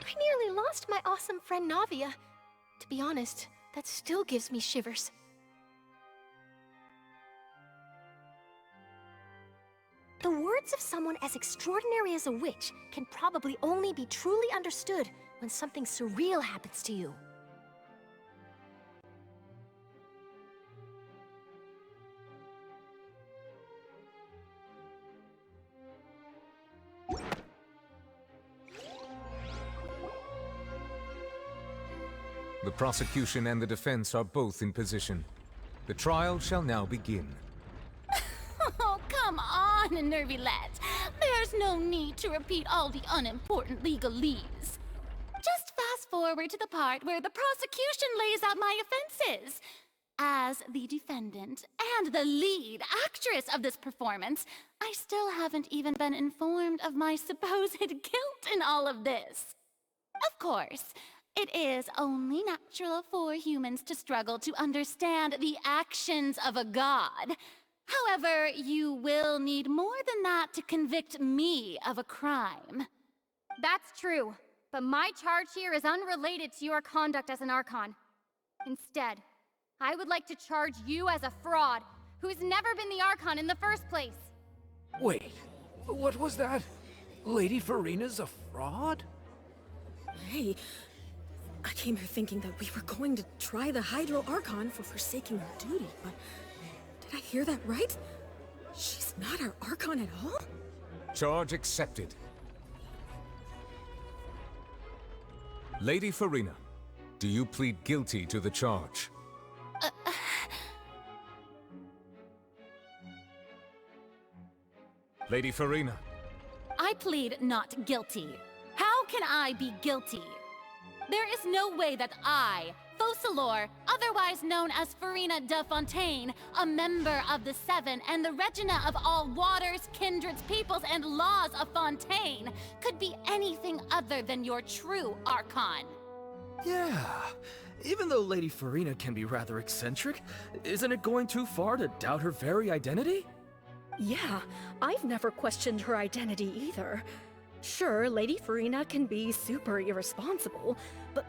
I nearly lost my awesome friend Navia. To be honest, that still gives me shivers. The words of someone as extraordinary as a witch can probably only be truly understood when something surreal happens to you. The prosecution and the defense are both in position. The trial shall now begin. Oh, come on, Neuvillette. There's no need to repeat all the unimportant legalese. Just fast forward to the part where the prosecution lays out my offenses. As the defendant and the lead actress of this performance, I still haven't even been informed of my supposed guilt in all of this. Of course, it is only natural for humans to struggle to understand the actions of a god. However, you will need more than that to convict me of a crime. That's true, but my charge here is unrelated to your conduct as an Archon. Instead, I would like to charge you as a fraud who's never been the Archon in the first place. Wait, what was that? Lady Farina's a fraud? Hey, I came here thinking that we were going to try the Hydro Archon for forsaking her duty, but did I hear that right? She's not our Archon at all? Charge accepted. Lady Farina, do you plead guilty to the charge? Lady Farina. I plead not guilty. How can I be guilty? There is no way that I, Focalor, otherwise known as Farina de Fontaine, a member of the Seven and the Regina of all waters, kindreds, peoples, and laws of Fontaine, could be anything other than your true Archon. Yeah, even though Lady Farina can be rather eccentric, isn't it going too far to doubt her very identity? Yeah, I've never questioned her identity either. Sure, Lady Farina can be super irresponsible, but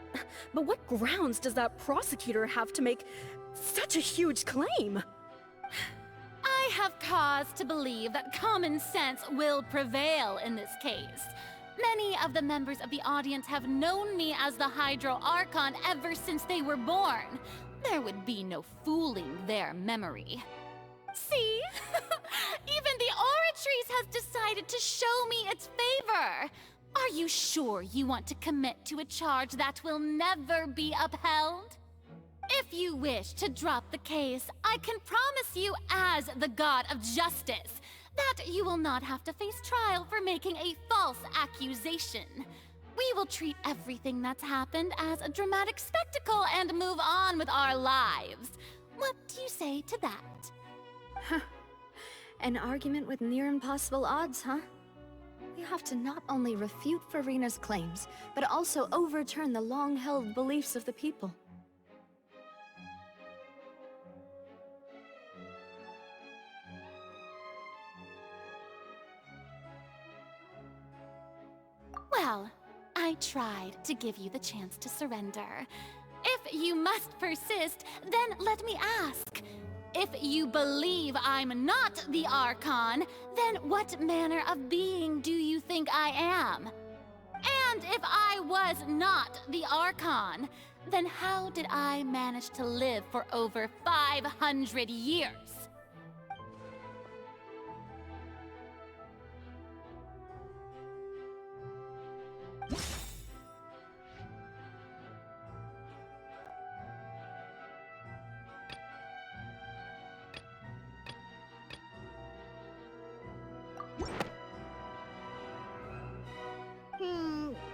what grounds does that prosecutor have to make such a huge claim? I have cause to believe that common sense will prevail in this case. Many of the members of the audience have known me as the Hydro Archon ever since they were born. There would be no fooling their memory. See? Even the Oratrice has decided to show me its favor. Are you sure you want to commit to a charge that will never be upheld? If you wish to drop the case, I can promise you as the God of Justice that you will not have to face trial for making a false accusation. We will treat everything that's happened as a dramatic spectacle and move on with our lives. What do you say to that? An argument with near impossible odds, huh? We have to not only refute Farina's claims, but also overturn the long-held beliefs of the people. Well, I tried to give you the chance to surrender. If you must persist, then let me ask. If you believe I'm not the Archon, then what manner of being do you think I am? And if I was not the Archon, then how did I manage to live for over 500 years?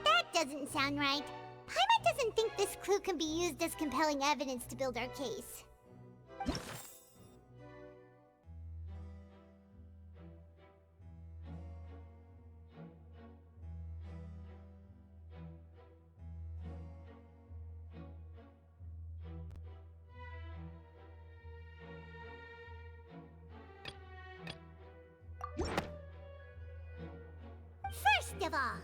That doesn't sound right. Paimon doesn't think this clue can be used as compelling evidence to build our case. First of all,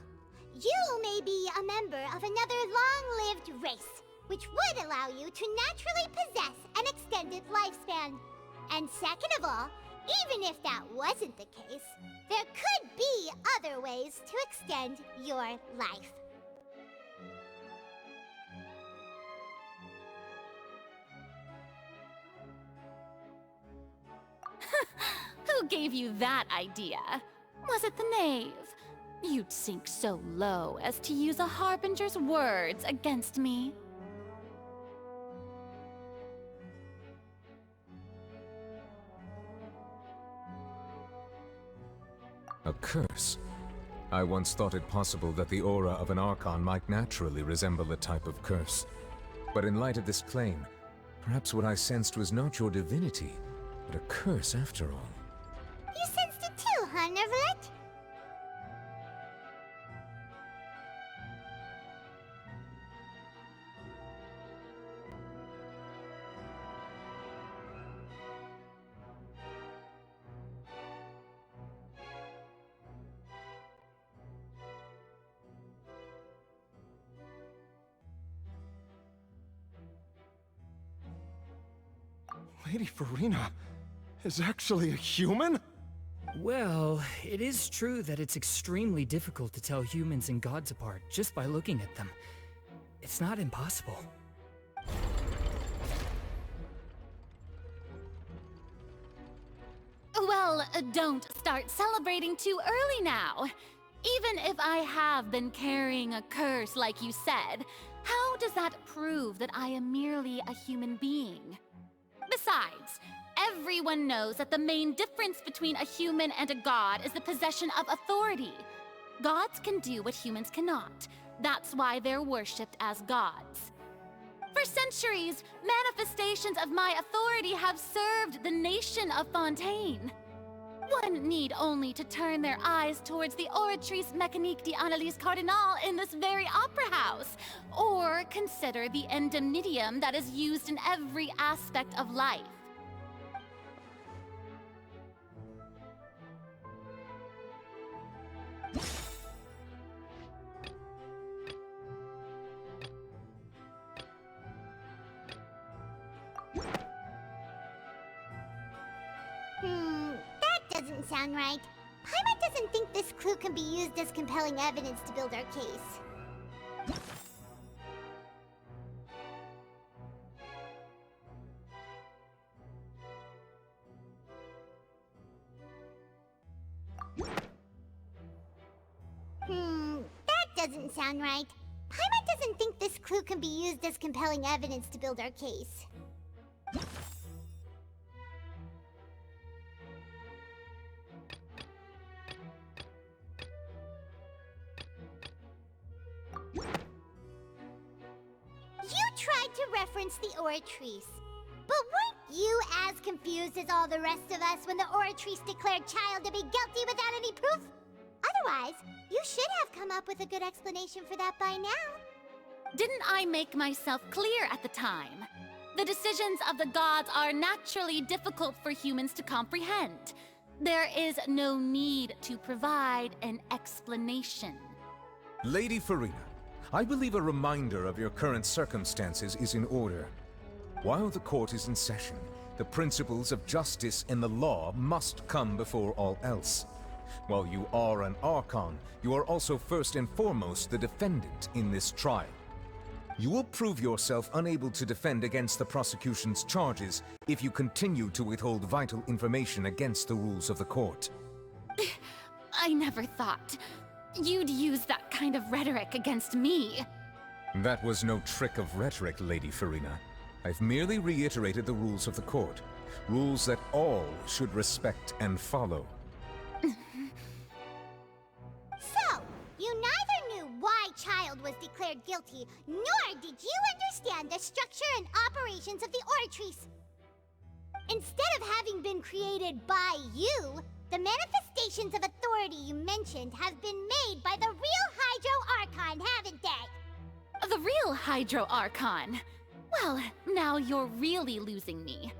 you may be a member of another long-lived race, which would allow you to naturally possess an extended lifespan. And second of all, even if that wasn't the case, there could be other ways to extend your life. Who gave you that idea? Was it the knave? You'd sink so low as to use a harbinger's words against me. A curse? I once thought it possible that the aura of an Archon might naturally resemble a type of curse. But in light of this claim, perhaps what I sensed was not your divinity, but a curse after all. You sensed it too, huh, Neverlet? Lady Farina is actually a human? Well, it is true that it's extremely difficult to tell humans and gods apart just by looking at them. It's not impossible. Well, don't start celebrating too early now. Even if I have been carrying a curse like you said, how does that prove that I am merely a human being? Besides, everyone knows that the main difference between a human and a god is the possession of authority. Gods can do what humans cannot. That's why they're worshipped as gods. For centuries, manifestations of my authority have served the nation of Fontaine. One need only to turn their eyes towards the Oratrice Mécanique d'Analyse Cardinal in this very opera house, or consider the indemnitium that is used in every aspect of life. sound right. Paimon doesn't think this clue can be used as compelling evidence to build our case. That doesn't sound right. Paimon doesn't think this clue can be used as compelling evidence to build our case. You tried to reference the Oratrice. But weren't you as confused as all the rest of us when the Oratrice declared Child to be guilty without any proof? Otherwise, you should have come up with a good explanation for that by now. Didn't I make myself clear at the time? The decisions of the gods are naturally difficult for humans to comprehend. There is no need to provide an explanation. Lady Farina, I believe a reminder of your current circumstances is in order. While the court is in session, the principles of justice and the law must come before all else. While you are an Archon, you are also first and foremost the defendant in this trial. You will prove yourself unable to defend against the prosecution's charges if you continue to withhold vital information against the rules of the court. I never thought you'd use that kind of rhetoric against me. That was no trick of rhetoric, Lady Farina. I've merely reiterated the rules of the court. Rules that all should respect and follow. So, you neither knew why Child was declared guilty, nor did you understand the structure and operations of the Oratrice. Instead of having been created by you, the manifestations of authority you mentioned have been made by the real Hydro Archon, haven't they? The real Hydro Archon? Well, now you're really losing me.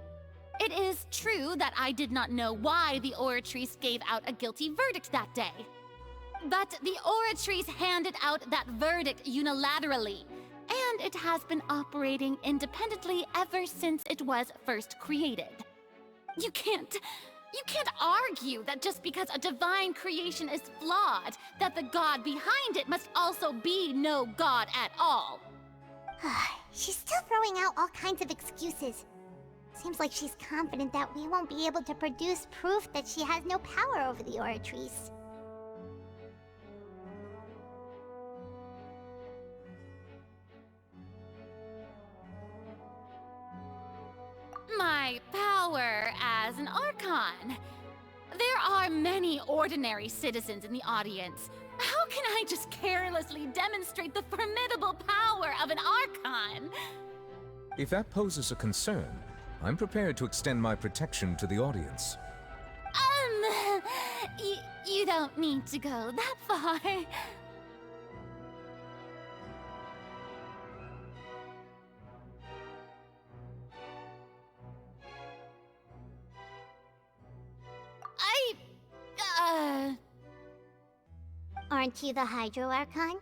It is true that I did not know why the Oratrice gave out a guilty verdict that day. But the Oratrice handed out that verdict unilaterally, and it has been operating independently ever since it was first created. You can't argue that just because a divine creation is flawed, that the god behind it must also be no god at all. She's still throwing out all kinds of excuses. Seems like she's confident that we won't be able to produce proof that she has no power over the Oratrice. My power as an Archon. There are many ordinary citizens in the audience. How can I just carelessly demonstrate the formidable power of an Archon? If that poses a concern, I'm prepared to extend my protection to the audience. You don't need to go that far. Aren't you the Hydro Archon?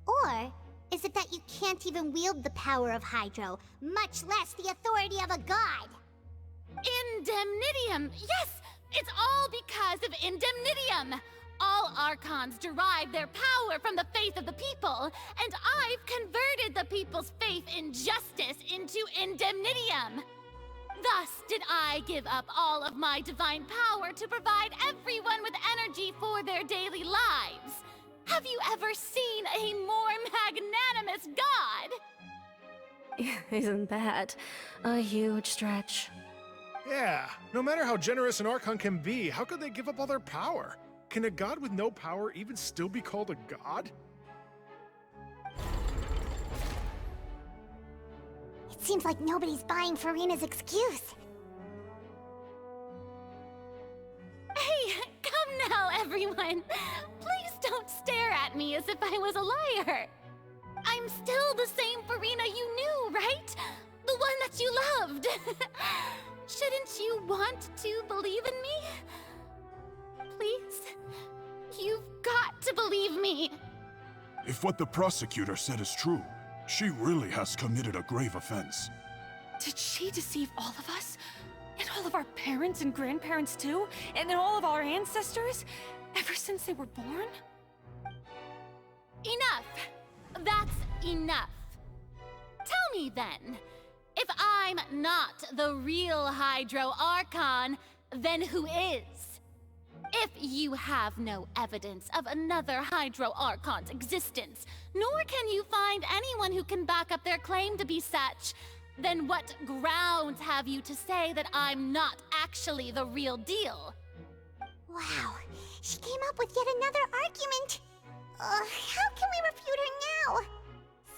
Or is it that you can't even wield the power of Hydro, much less the authority of a god? Indemnitium! Yes! It's all because of Indemnitium! All Archons derive their power from the faith of the people, and I've converted the people's faith in justice into Indemnitium! Thus did I give up all of my divine power to provide everyone with energy for their daily lives. Have you ever seen a more magnanimous god? Isn't that a huge stretch? Yeah, no matter how generous an Archon can be, how could they give up all their power? Can a god with no power even still be called a god? It seems like nobody's buying Farina's excuse. Hey, come now, everyone. Please don't stare at me as if I was a liar. I'm still the same Farina you knew, right? The one that you loved. Shouldn't you want to believe in me? Please? You've got to believe me. If what the prosecutor said is true, she really has committed a grave offense. Did she deceive all of us? And all of our parents and grandparents too? And then all of our ancestors? Ever since they were born? Enough! That's enough. Tell me then, if I'm not the real Hydro Archon, then who is? If you have no evidence of another Hydro Archon's existence, nor can you find anyone who can back up their claim to be such, then what grounds have you to say that I'm not actually the real deal? Wow, she came up with yet another argument. How can we refute her now?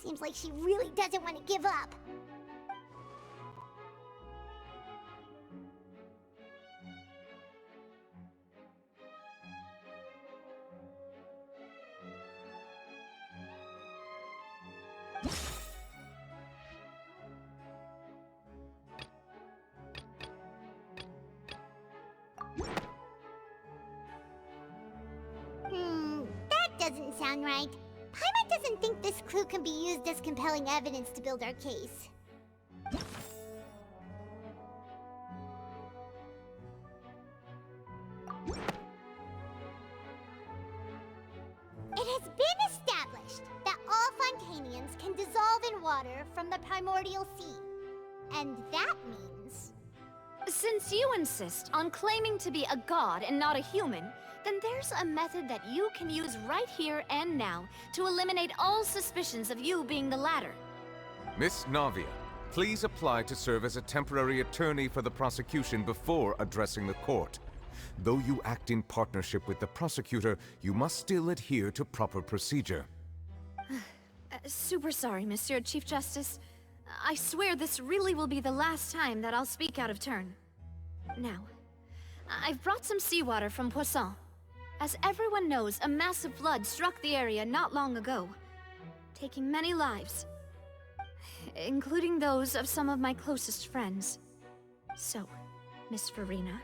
Seems like she really doesn't want to give up. That doesn't sound right. Paimon doesn't think this clue can be used as compelling evidence to build our case. It has been established that all Fontainians can dissolve in water from the primordial sea. And that means... Since you insist on claiming to be a god and not a human, then there's a method that you can use right here and now to eliminate all suspicions of you being the latter. Miss Navia, please apply to serve as a temporary attorney for the prosecution before addressing the court. Though you act in partnership with the prosecutor, you must still adhere to proper procedure. Super sorry, Monsieur Chief Justice. I swear this really will be the last time that I'll speak out of turn. Now, I've brought some seawater from Poisson. As everyone knows, a massive flood struck the area not long ago, taking many lives, including those of some of my closest friends. So, Miss Farina,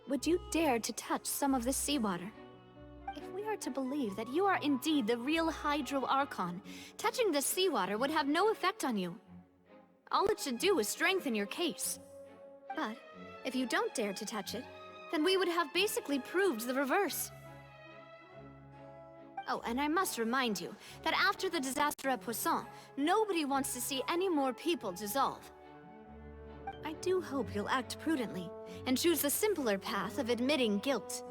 would you dare to touch some of this seawater? If we are to believe that you are indeed the real Hydro Archon, touching this seawater would have no effect on you. All it should do is strengthen your case. But if you don't dare to touch it, then we would have basically proved the reverse. Oh, and I must remind you that after the disaster at Poisson, nobody wants to see any more people dissolve. I do hope you'll act prudently and choose the simpler path of admitting guilt.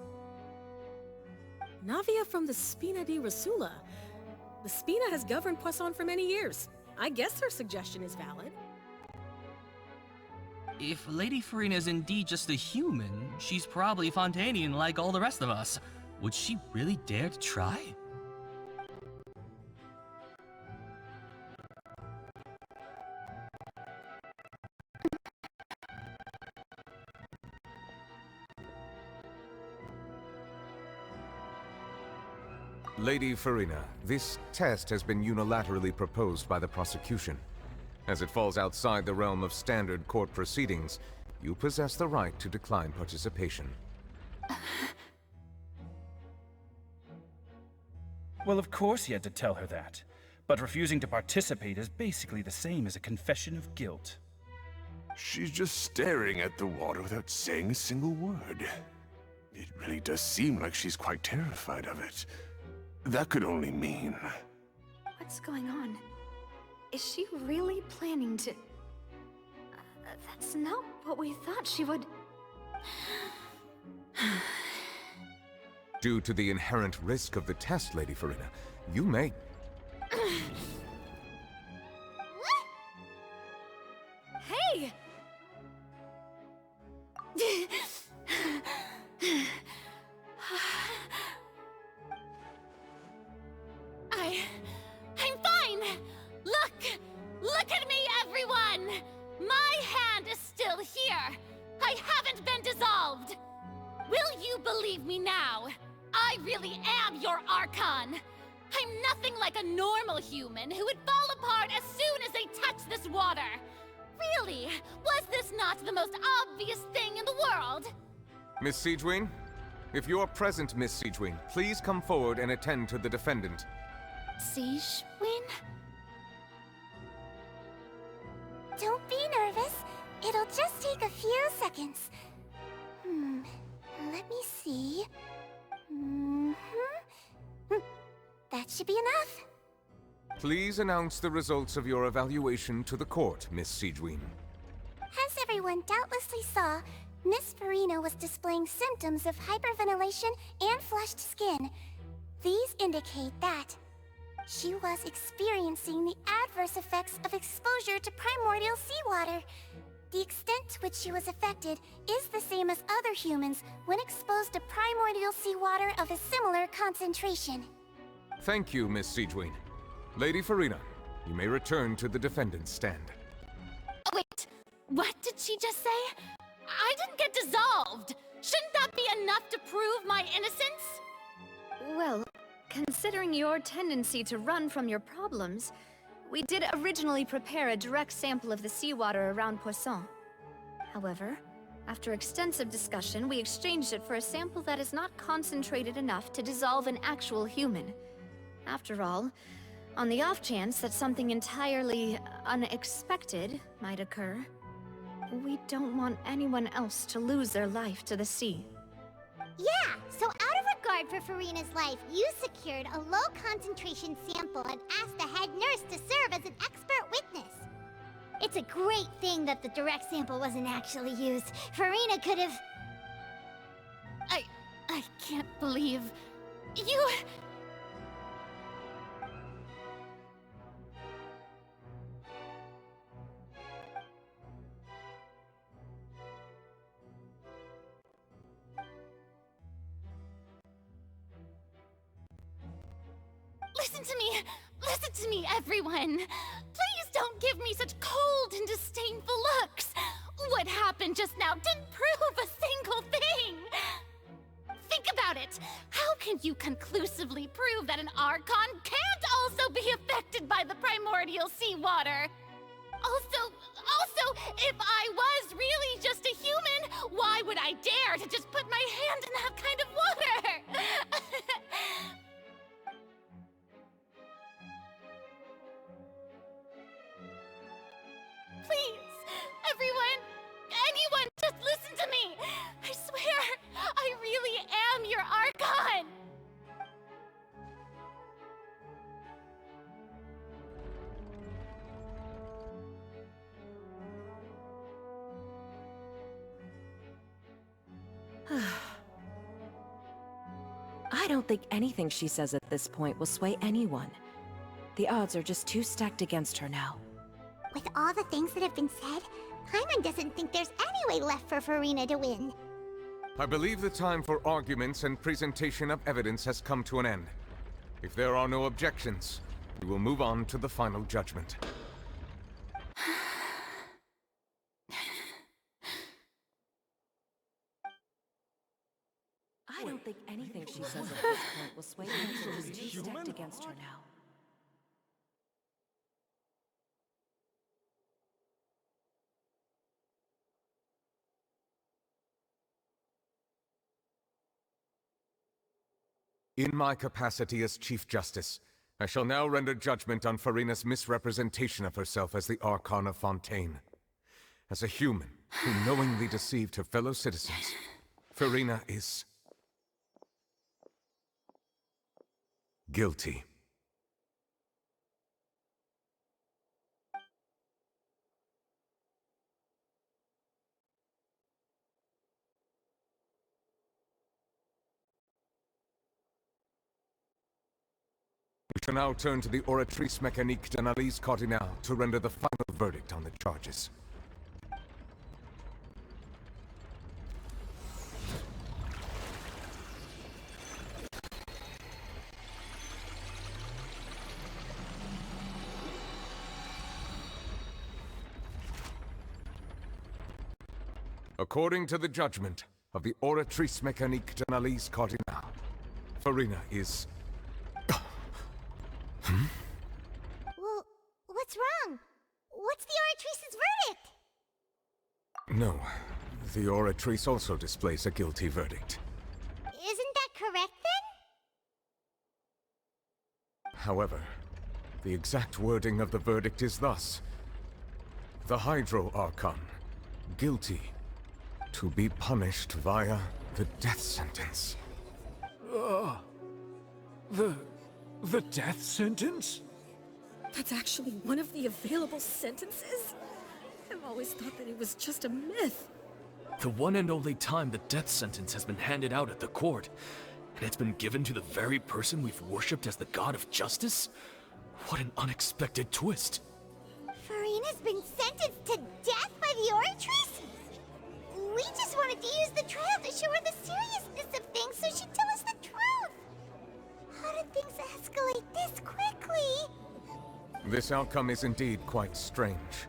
Navia from the Spina di Rosula. The Spina has governed Poisson for many years. I guess her suggestion is valid. If Lady Farina is indeed just a human, she's probably Fontainian like all the rest of us. Would she really dare to try? Lady Farina, this test has been unilaterally proposed by the prosecution. As it falls outside the realm of standard court proceedings, you possess the right to decline participation. Well, of course he had to tell her that. But refusing to participate is basically the same as a confession of guilt. She's just staring at the water without saying a single word. It really does seem like she's quite terrified of it. That could only mean... What's going on? Is she really planning to... that's not what we thought she would... Due to the inherent risk of the test, Lady Farina, you may... Hey! I'm fine! Look at me, everyone! My hand is still here! I haven't been dissolved! Will you believe me now? I really am your Archon! I'm nothing like a normal human who would fall apart as soon as they touch this water! Really? Was this not the most obvious thing in the world? Miss Siegewin? If you're present, Miss Siegewin, please come forward and attend to the defendant. Siegewin? Don't be nervous. It'll just take a few seconds. seconds. Let me see. That should be enough. Please announce the results of your evaluation to the court, Miss Sigewinne. As everyone doubtlessly saw, Miss Farina was displaying symptoms of hyperventilation and flushed skin. These indicate that she was experiencing the adverse effects of exposure to primordial seawater. The extent to which she was affected is the same as other humans when exposed to primordial seawater of a similar concentration. Thank you, Miss Sigewinne. Lady Farina, you may return to the defendant's stand. Wait, what did she just say? I didn't get dissolved! Shouldn't that be enough to prove my innocence? Well, considering your tendency to run from your problems, we did originally prepare a direct sample of the seawater around Poisson. However, after extensive discussion, we exchanged it for a sample that is not concentrated enough to dissolve an actual human. After all, on the off chance that something entirely unexpected might occur, we don't want anyone else to lose their life to the sea. Yeah, so out of regard for Farina's life, you secured a low-concentration sample and asked the head nurse to serve as an expert witness. It's a great thing that the direct sample wasn't actually used. Farina could have... I can't believe... you... Listen to me, everyone! Please don't give me such cold and disdainful looks! What happened just now didn't prove a single thing! Think about it! How can you conclusively prove that an Archon can't also be affected by the primordial seawater? Also, if I was really just a human, why would I dare to just put my hand in that kind of water? Please, everyone, anyone, just listen to me! I swear, I really am your Archon! I don't think anything she says at this point will sway anyone. The odds are just too stacked against her now. With all the things that have been said, Paimon doesn't think there's any way left for Farina to win. I believe the time for arguments and presentation of evidence has come to an end. If there are no objections, we will move on to the final judgment. I don't think anything she says at this point will sway anyone. She's too stacked against her now. In my capacity as Chief Justice, I shall now render judgment on Farina's misrepresentation of herself as the Archon of Fontaine. As a human who knowingly deceived her fellow citizens, Farina is... guilty. We shall now turn to the Oratrice Mécanique d'Analyse Cardinale to render the final verdict on the charges. According to the judgment of the Oratrice Mécanique d'Analyse Cardinale, Farina is... Well, what's wrong? What's the Oratrice's verdict? No. The Oratrice also displays a guilty verdict. Isn't that correct, then? However, the exact wording of the verdict is thus. The Hydro Archon, guilty To be punished via the death sentence. The death sentence? That's actually one of the available sentences? I've always thought that it was just a myth. The one and only time the death sentence has been handed out at the court, and it's been given to the very person we've worshipped as the god of justice? What an unexpected twist. Farina's been sentenced to death by the Oratrice? We just wanted to use the trial to show her the seriousness of things so she'd tell us the truth. How did things escalate this quickly? This outcome is indeed quite strange.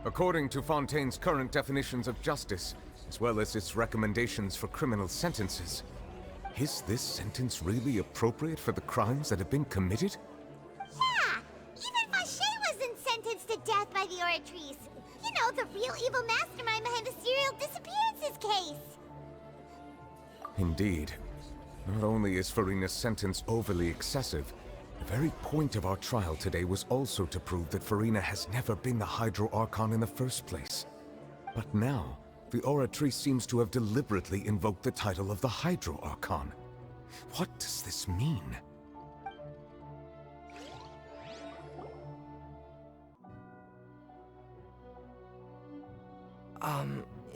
According to Fontaine's current definitions of justice, as well as its recommendations for criminal sentences, is this sentence really appropriate for the crimes that have been committed? Yeah! Even Fontaine wasn't sentenced to death by the Oratrice. You know, the real evil mastermind behind the serial disappearances case. Indeed. Not only is Farina's sentence overly excessive, the very point of our trial today was also to prove that Farina has never been the Hydro Archon in the first place. But now, the Oratrice seems to have deliberately invoked the title of the Hydro Archon. What does this mean?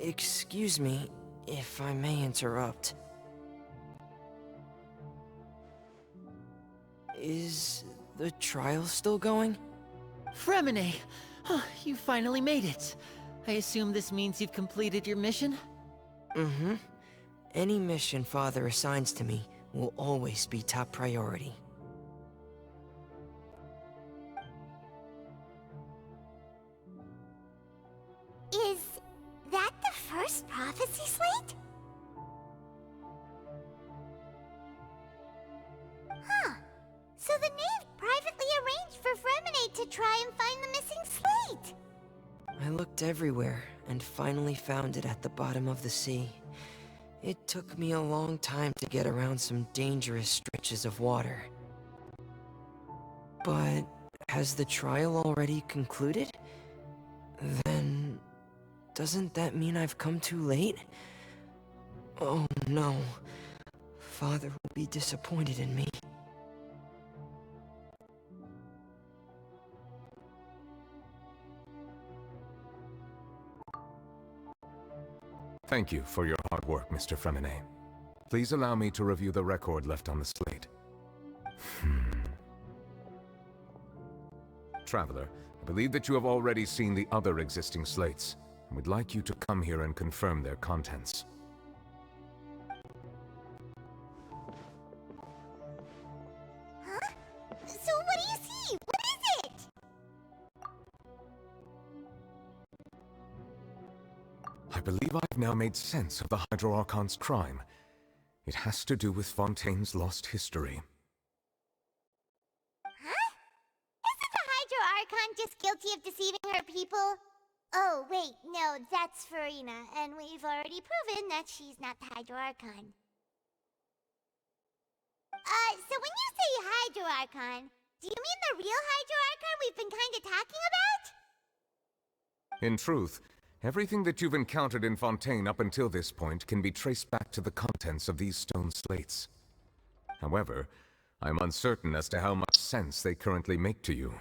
Excuse me, if I may interrupt. Is the trial still going? Fremine! You finally made it. I assume this means you've completed your mission? Mm-hmm. Any mission Father assigns to me will always be top priority. Is that the first prophecy slate? Huh. So the knave privately arranged for Fremine to try and find the missing slate. I looked everywhere and finally found it at the bottom of the sea. It took me a long time to get around some dangerous stretches of water. But has the trial already concluded? Then doesn't that mean I've come too late? Oh no. Father will be disappointed in me. Thank you for your hard work, Mr. Fremine. Please allow me to review the record left on the slate. Traveler, I believe that you have already seen the other existing slates, and would like you to come here and confirm their contents. Huh? So what do you see? What is it? I believe I've now made sense of the Hydro Archon's crime. It has to do with Fontaine's lost history. Huh? Isn't the Hydro Archon just guilty of deceiving her people? Oh, wait, no, that's Farina, and we've already proven that she's not the Hydro Archon. So when you say Hydro Archon, do you mean the real Hydro Archon we've been kinda talking about? In truth, everything that you've encountered in Fontaine up until this point can be traced back to the contents of these stone slates. However, I'm uncertain as to how much sense they currently make to you.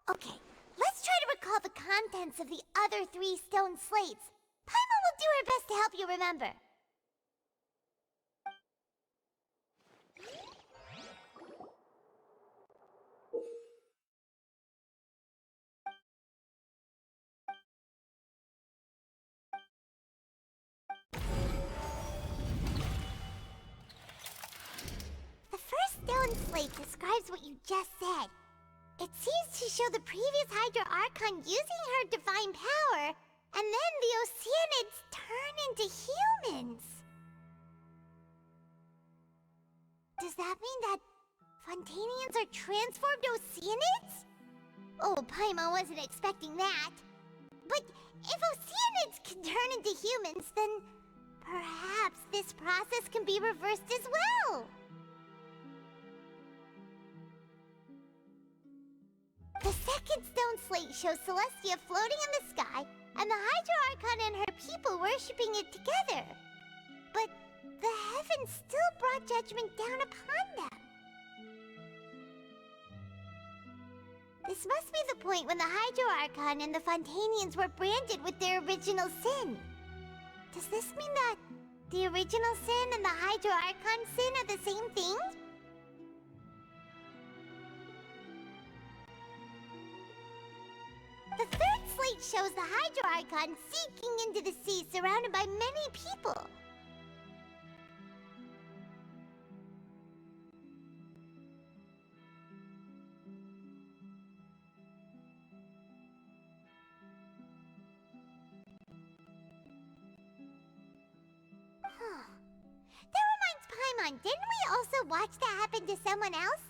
Okay, let's try to recall the contents of the other 3 stone slates. Paimon will do her best to help you remember. The first stone slate describes what you just said. It seems to show the previous Hydro Archon using her divine power, and then the Oceanids turn into humans. Does that mean that Fontainians are transformed Oceanids? Oh, Paimon wasn't expecting that. But if Oceanids can turn into humans, then perhaps this process can be reversed as well. The second stone slate shows Celestia floating in the sky, and the Hydro Archon and her people worshipping it together. But the heavens still brought judgment down upon them. This must be the point when the Hydro Archon and the Fontainians were branded with their original sin. Does this mean that the original sin and the Hydro Archon sin are the same thing? The third slate shows the Hydro Archon sinking into the sea surrounded by many people. That reminds Paimon, didn't we also watch that happen to someone else?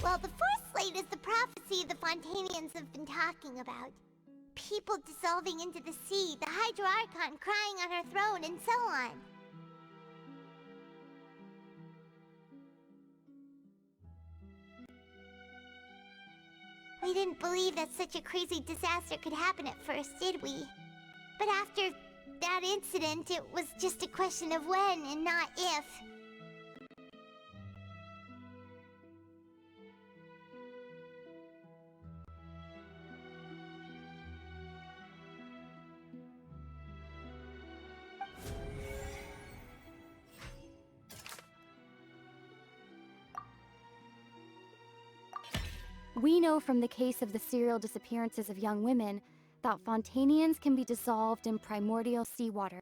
Well, the fourth slate is the prophecy the Fontainians have been talking about. People dissolving into the sea, the Hydro Archon crying on her throne, and so on. We didn't believe that such a crazy disaster could happen at first, did we? But after that incident, it was just a question of when and not if. We know from the case of the serial disappearances of young women that Fontainians can be dissolved in primordial seawater.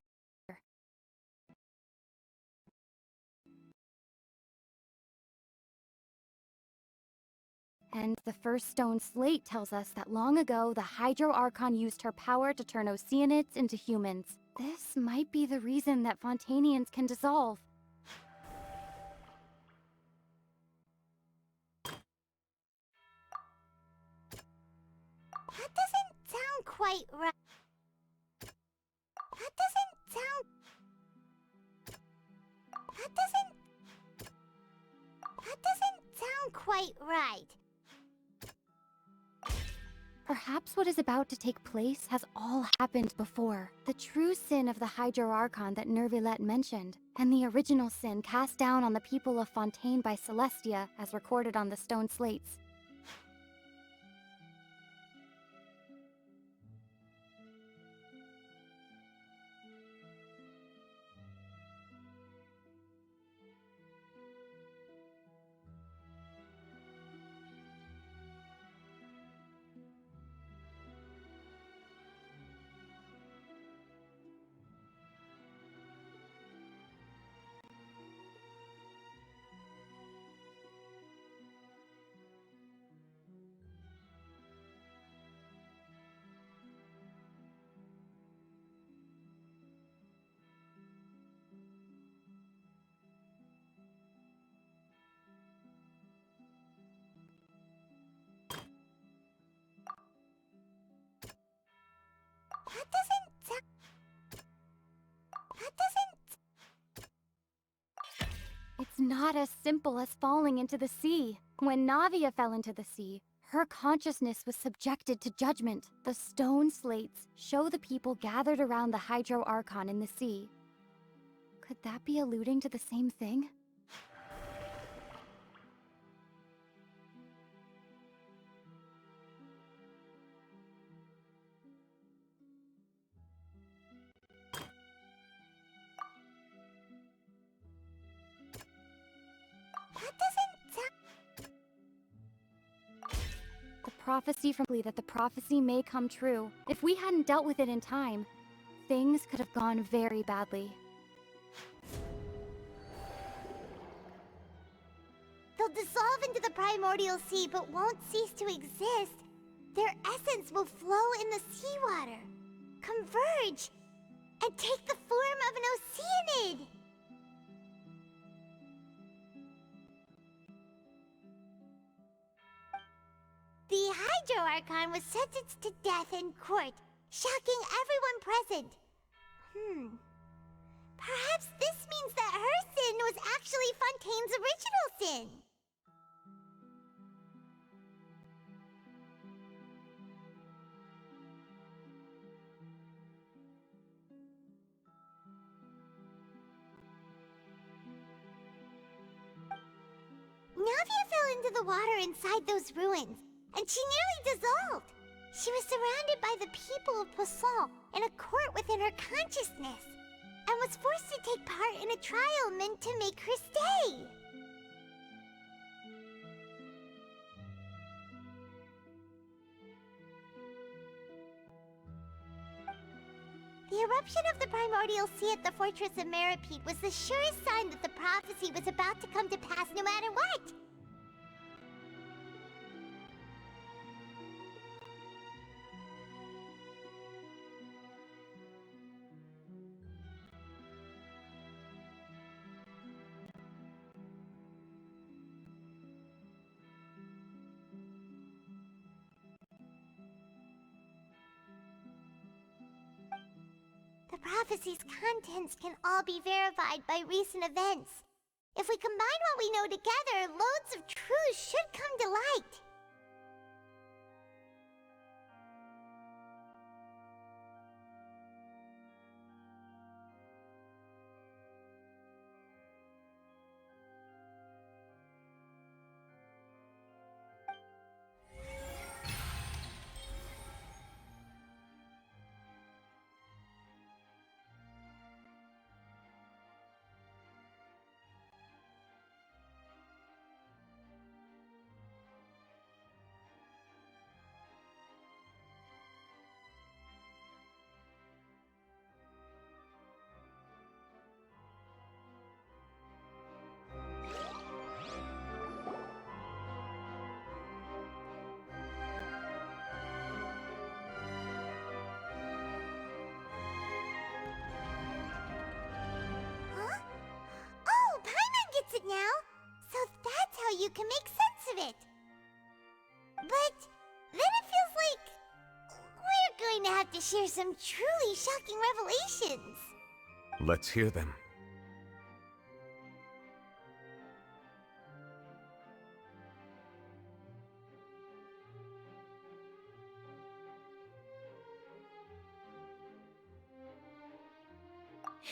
And the first stone slate tells us that long ago the Hydro Archon used her power to turn Oceanids into humans. This might be the reason that Fontainians can dissolve. That doesn't sound quite right. That doesn't sound quite right. Perhaps what is about to take place has all happened before. The true sin of the Hydro Archon that Nervilette mentioned, and the original sin cast down on the people of Fontaine by Celestia, as recorded on the stone slates. It's not as simple as falling into the sea. When Navia fell into the sea, her consciousness was subjected to judgment. The stone slates show the people gathered around the Hydro Archon in the sea. Could that be alluding to the same thing? Prophecy from Lee that the prophecy may come true. If we hadn't dealt with it in time, things could have gone very badly. They'll dissolve into the primordial sea but won't cease to exist. Their essence will flow in the seawater, converge, and take the form of an Oceanid. The Hydro Archon was sentenced to death in court, shocking everyone present. Perhaps this means that her sin was actually Fontaine's original sin. Navia fell into the water inside those ruins, and she nearly dissolved. She was surrounded by the people of Poisson in a court within her consciousness, and was forced to take part in a trial meant to make her stay. The eruption of the primordial sea at the fortress of Meripede was the surest sign that the prophecy was about to come to pass no matter what. The prophecy's contents can all be verified by recent events. If we combine what we know together, loads of truths should come to light. Now, so that's how you can make sense of it. But then it feels like we're going to have to share some truly shocking revelations. Let's hear them.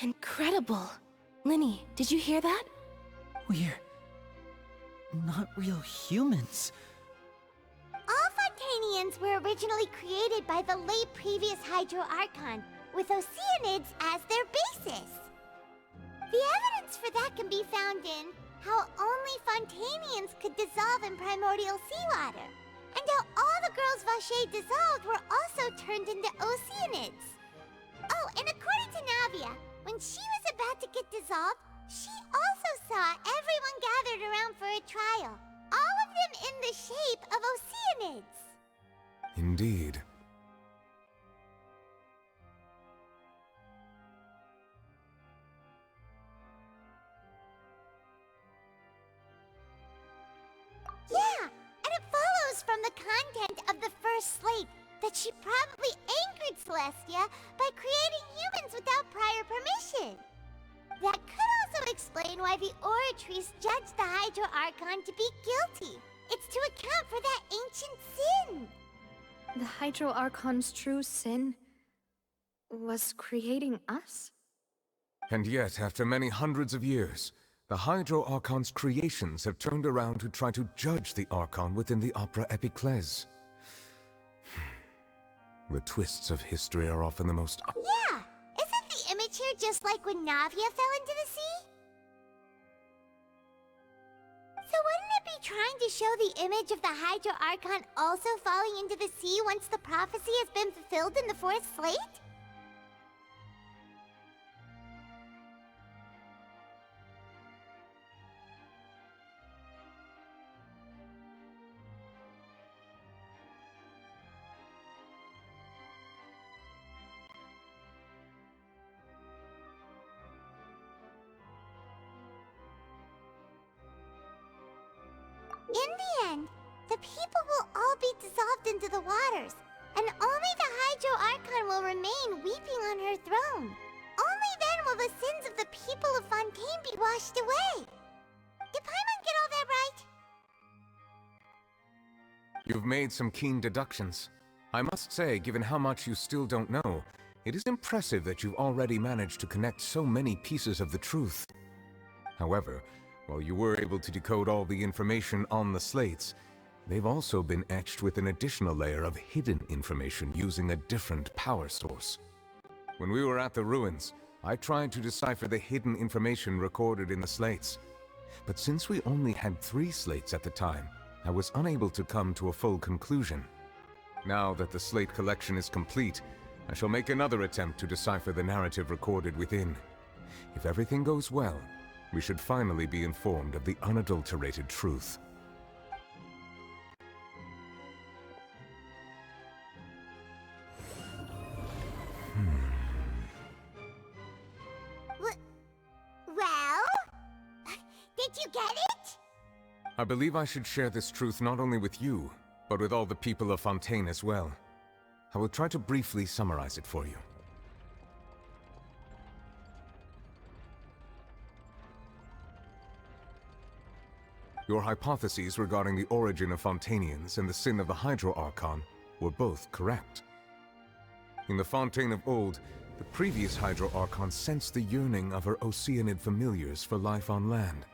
Incredible. Linny, did you hear that? We're not real humans. All Fontainians were originally created by the late previous Hydro Archon, with Oceanids as their basis. The evidence for that can be found in how only Fontainians could dissolve in primordial seawater, and how all the girls Vacher dissolved were also turned into Oceanids. Oh, and according to Navia, when she was about to get dissolved, she also saw everyone gathered around for a trial, all of them in the shape of Oceanids. Indeed. Yeah, and it follows from the content of the first slate that she probably angered Celestia by creating humans without prior permission. That could also explain why the Oratrice judged the Hydro Archon to be guilty. It's to account for that ancient sin. The Hydro Archon's true sin was creating us? And yet, after many hundreds of years, the Hydro Archon's creations have turned around to try to judge the Archon within the Opera Epiclese. The twists of history are often the most... Yeah! Isn't the image here just like when Navia fell into the sea? So wouldn't it be trying to show the image of the Hydro Archon also falling into the sea once the prophecy has been fulfilled in the fourth slate? In the end, the people will all be dissolved into the waters, and only the Hydro Archon will remain weeping on her throne. You've made some keen deductions. I must say, given how much you still don't know, it is impressive that you've already managed to connect so many pieces of the truth. However, while you were able to decode all the information on the slates, they've also been etched with an additional layer of hidden information using a different power source. When we were at the ruins, I tried to decipher the hidden information recorded in the slates. But since we only had 3 slates at the time, I was unable to come to a full conclusion. Now that the slate collection is complete, I shall make another attempt to decipher the narrative recorded within. If everything goes well, we should finally be informed of the unadulterated truth. Well? Did you get it? I believe I should share this truth not only with you, but with all the people of Fontaine as well. I will try to briefly summarize it for you. Your hypotheses regarding the origin of Fontainians and the sin of the Hydro Archon were both correct. In the Fontaine of old, the previous Hydro Archon sensed the yearning of her Oceanid familiars for life on land.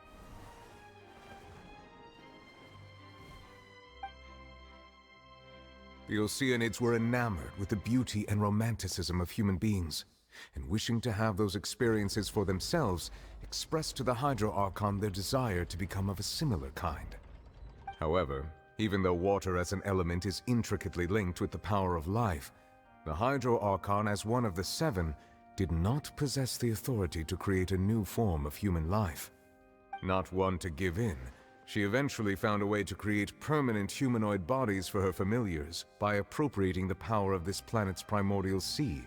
The Oceanids were enamored with the beauty and romanticism of human beings, and wishing to have those experiences for themselves, expressed to the Hydro Archon their desire to become of a similar kind. However, even though water as an element is intricately linked with the power of life, the Hydro Archon, as one of the 7, did not possess the authority to create a new form of human life. Not one to give in, she eventually found a way to create permanent humanoid bodies for her familiars by appropriating the power of this planet's primordial sea.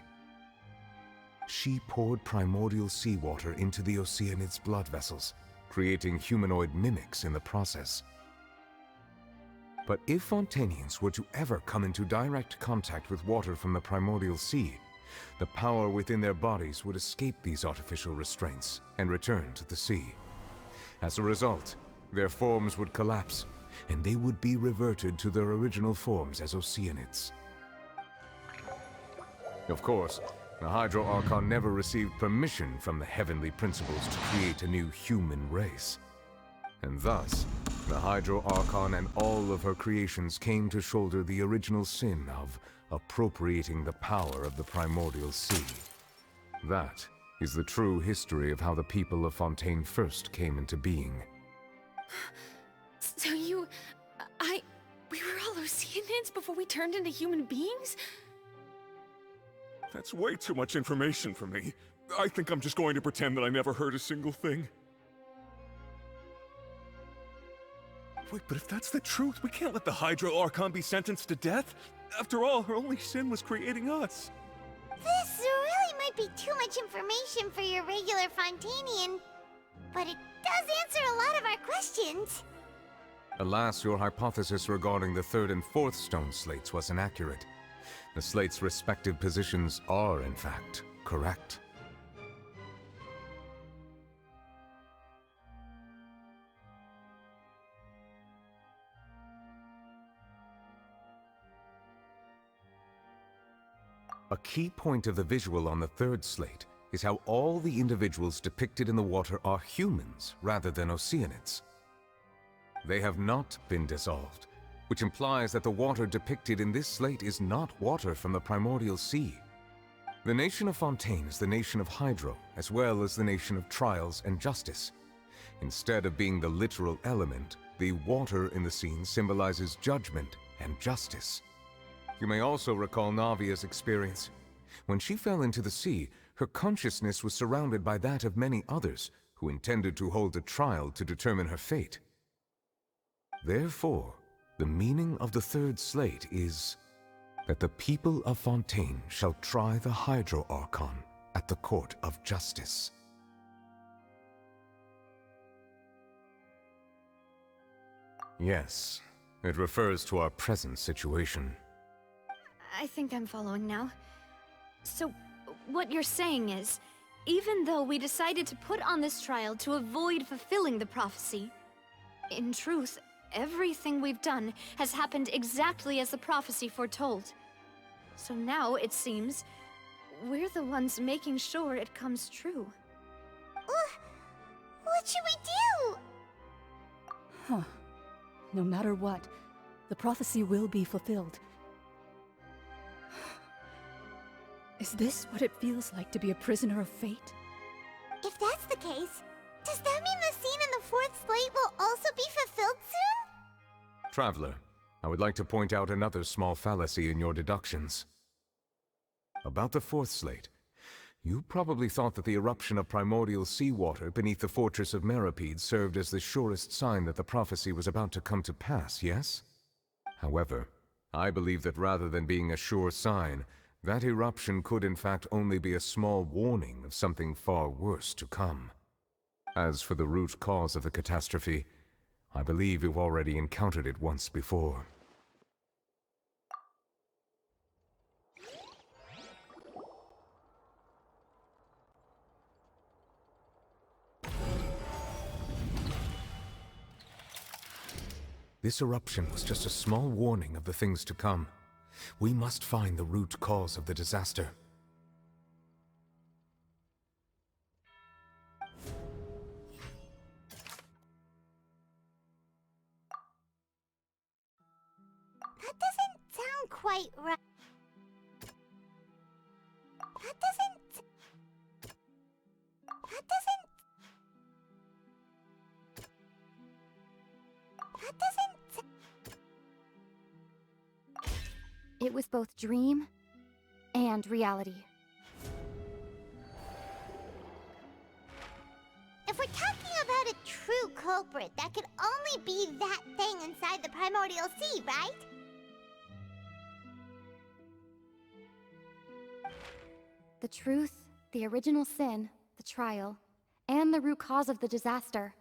She poured primordial seawater into the Oceanids' blood vessels, creating humanoid mimics in the process. But if Fontainians were to ever come into direct contact with water from the primordial sea, the power within their bodies would escape these artificial restraints and return to the sea. As a result, their forms would collapse, and they would be reverted to their original forms as Oceanids. Of course, the Hydro Archon never received permission from the heavenly principles to create a new human race. And thus, the Hydro Archon and all of her creations came to shoulder the original sin of appropriating the power of the primordial sea. That is the true history of how the people of Fontaine first came into being. So we were all Oceanids before we turned into human beings? That's way too much information for me. I think I'm just going to pretend that I never heard a single thing. Wait, but if that's the truth, we can't let the Hydro Archon be sentenced to death. After all, her only sin was creating us. This really might be too much information for your regular Fontainian, but it does answer a lot of our questions. Alas, your hypothesis regarding the 3rd and 4th stone slates was inaccurate. The slates' respective positions are, in fact, correct. A key point of the visual on the 3rd slate is how all the individuals depicted in the water are humans rather than Oceanids. They have not been dissolved, which implies that the water depicted in this slate is not water from the primordial sea. The nation of Fontaine is the nation of Hydro, as well as the nation of trials and justice. Instead of being the literal element, the water in the scene symbolizes judgment and justice. You may also recall Navia's experience. When she fell into the sea, her consciousness was surrounded by that of many others who intended to hold a trial to determine her fate. Therefore, the meaning of the 3rd slate is that the people of Fontaine shall try the Hydro Archon at the court of justice. Yes, it refers to our present situation. I think I'm following now. So, what you're saying is, even though we decided to put on this trial to avoid fulfilling the prophecy, in truth, everything we've done has happened exactly as the prophecy foretold. So now, it seems, we're the ones making sure it comes true. What should we do? Huh. No matter what, the prophecy will be fulfilled. Is this what it feels like to be a prisoner of fate? If that's the case, does that mean the scene in the fourth slate will also be fulfilled soon? Traveler, I would like to point out another small fallacy in your deductions. About the fourth slate, you probably thought that the eruption of primordial seawater beneath the fortress of Meripede served as the surest sign that the prophecy was about to come to pass, yes? However, I believe that rather than being a sure sign, that eruption could in fact only be a small warning of something far worse to come. As for the root cause of the catastrophe, I believe you've already encountered it once before. This eruption was just a small warning of the things to come. We must find the root cause of the disaster. That doesn't sound quite right. That doesn't... It was both dream and reality. If we're talking about a true culprit, that could only be that thing inside the primordial sea, right? The truth, the original sin, the trial, and the root cause of the disaster.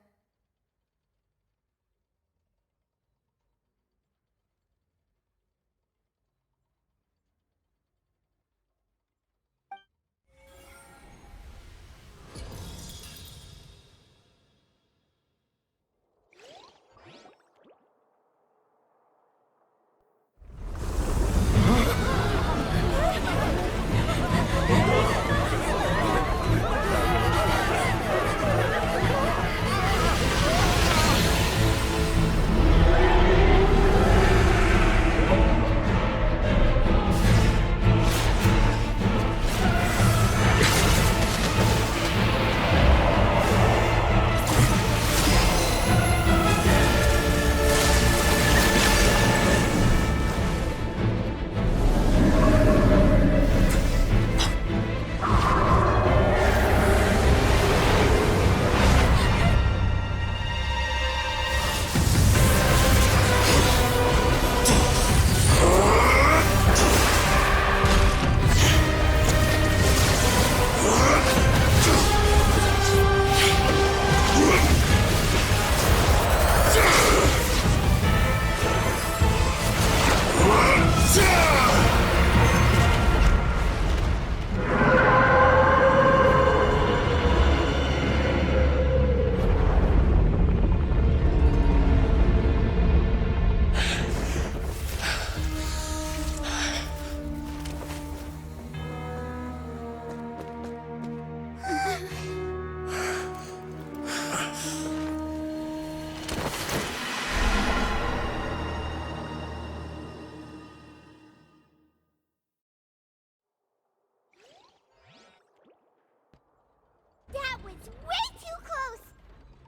That was way too close!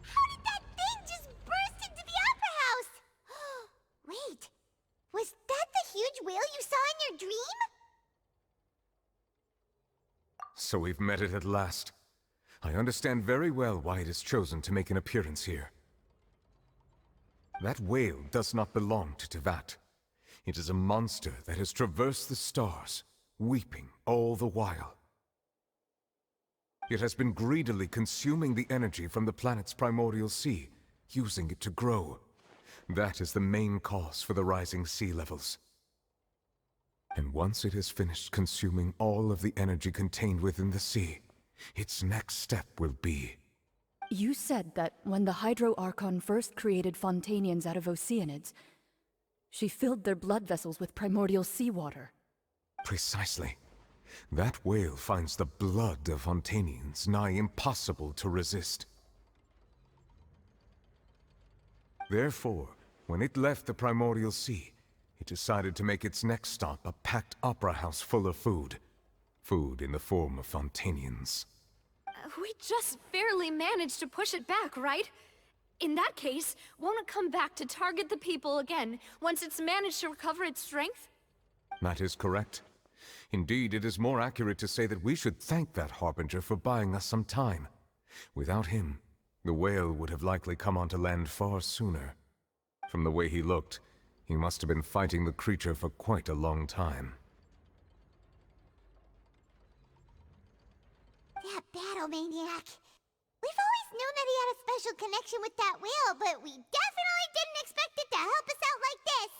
How did that thing just burst into the Opera House? Wait, was that the huge whale you saw in your dream? So we've met it at last. I understand very well why it has chosen to make an appearance here. That whale does not belong to Tevat. It is a monster that has traversed the stars, weeping all the while. It has been greedily consuming the energy from the planet's primordial sea, using it to grow. That is the main cause for the rising sea levels. And once it has finished consuming all of the energy contained within the sea, its next step will be You said that when the Hydro Archon first created Fontainians out of Oceanids, she filled their blood vessels with primordial seawater. Precisely. That whale finds the blood of Fontainians nigh impossible to resist. Therefore, when it left the primordial sea, it decided to make its next stop a packed opera house full of food. Food in the form of Fontainians. We just barely managed to push it back, right? In that case, won't it come back to target the people again, once it's managed to recover its strength? That is correct. Indeed, it is more accurate to say that we should thank that Harbinger for buying us some time. Without him, the whale would have likely come onto land far sooner. From the way he looked, he must have been fighting the creature for quite a long time. That battle maniac. We've always known that he had a special connection with that whale, but we definitely didn't expect it to help us out like this.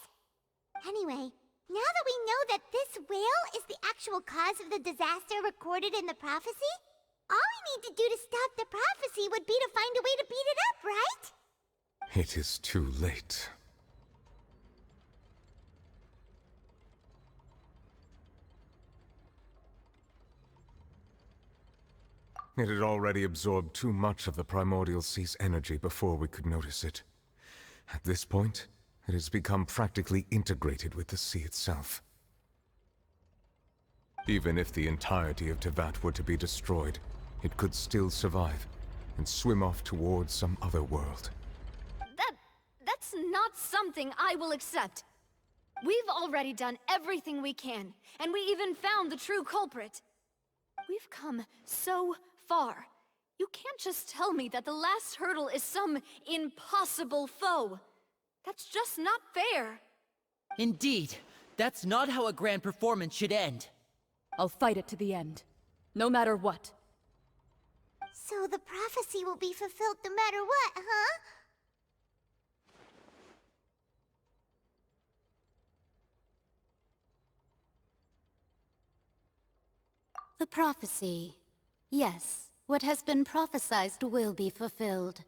Anyway, now that we know that this whale is the actual cause of the disaster recorded in the prophecy, all we need to do to stop the prophecy would be to find a way to beat it up, right? It is too late. It had already absorbed too much of the primordial sea's energy before we could notice it. At this point, it has become practically integrated with the sea itself. Even if the entirety of Tevat were to be destroyed, it could still survive and swim off towards some other world. That's not something I will accept. We've already done everything we can, and we even found the true culprit. We've come so far. You can't just tell me that the last hurdle is some impossible foe. That's just not fair. Indeed, that's not how a grand performance should end. I'll fight it to the end, no matter what. So the prophecy will be fulfilled no matter what, huh? The prophecy. Yes, what has been prophesied will be fulfilled.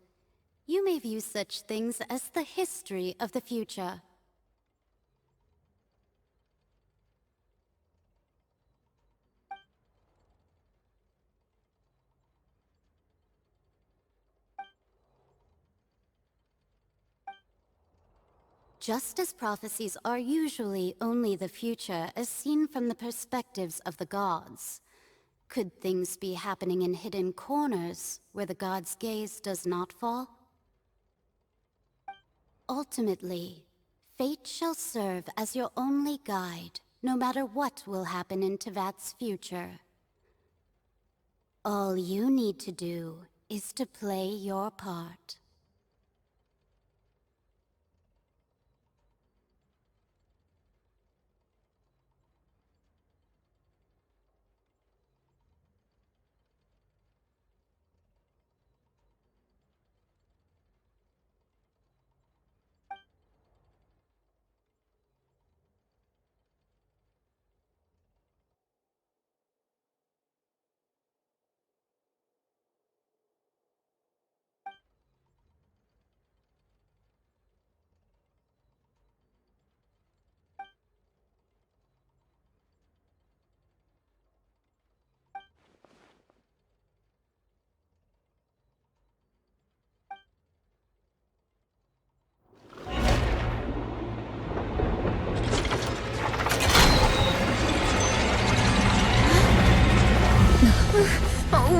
You may view such things as the history of the future. Just as prophecies are usually only the future as seen from the perspectives of the gods, could things be happening in hidden corners where the gods' gaze does not fall? Ultimately, fate shall serve as your only guide, no matter what will happen in Tevat's future. All you need to do is to play your part.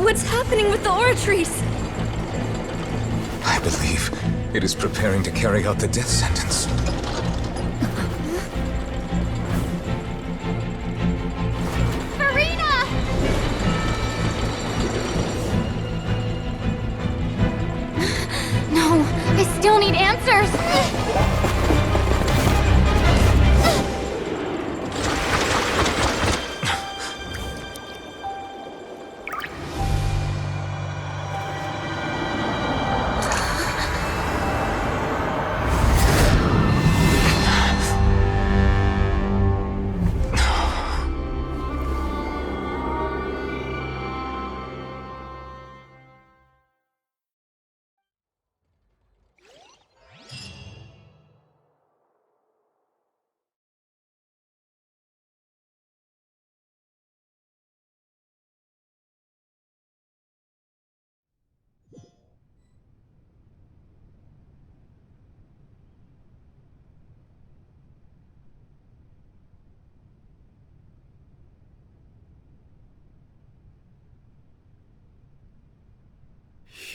What's happening with the oratories? I believe it is preparing to carry out the death sentence. Farina! No, I still need answers!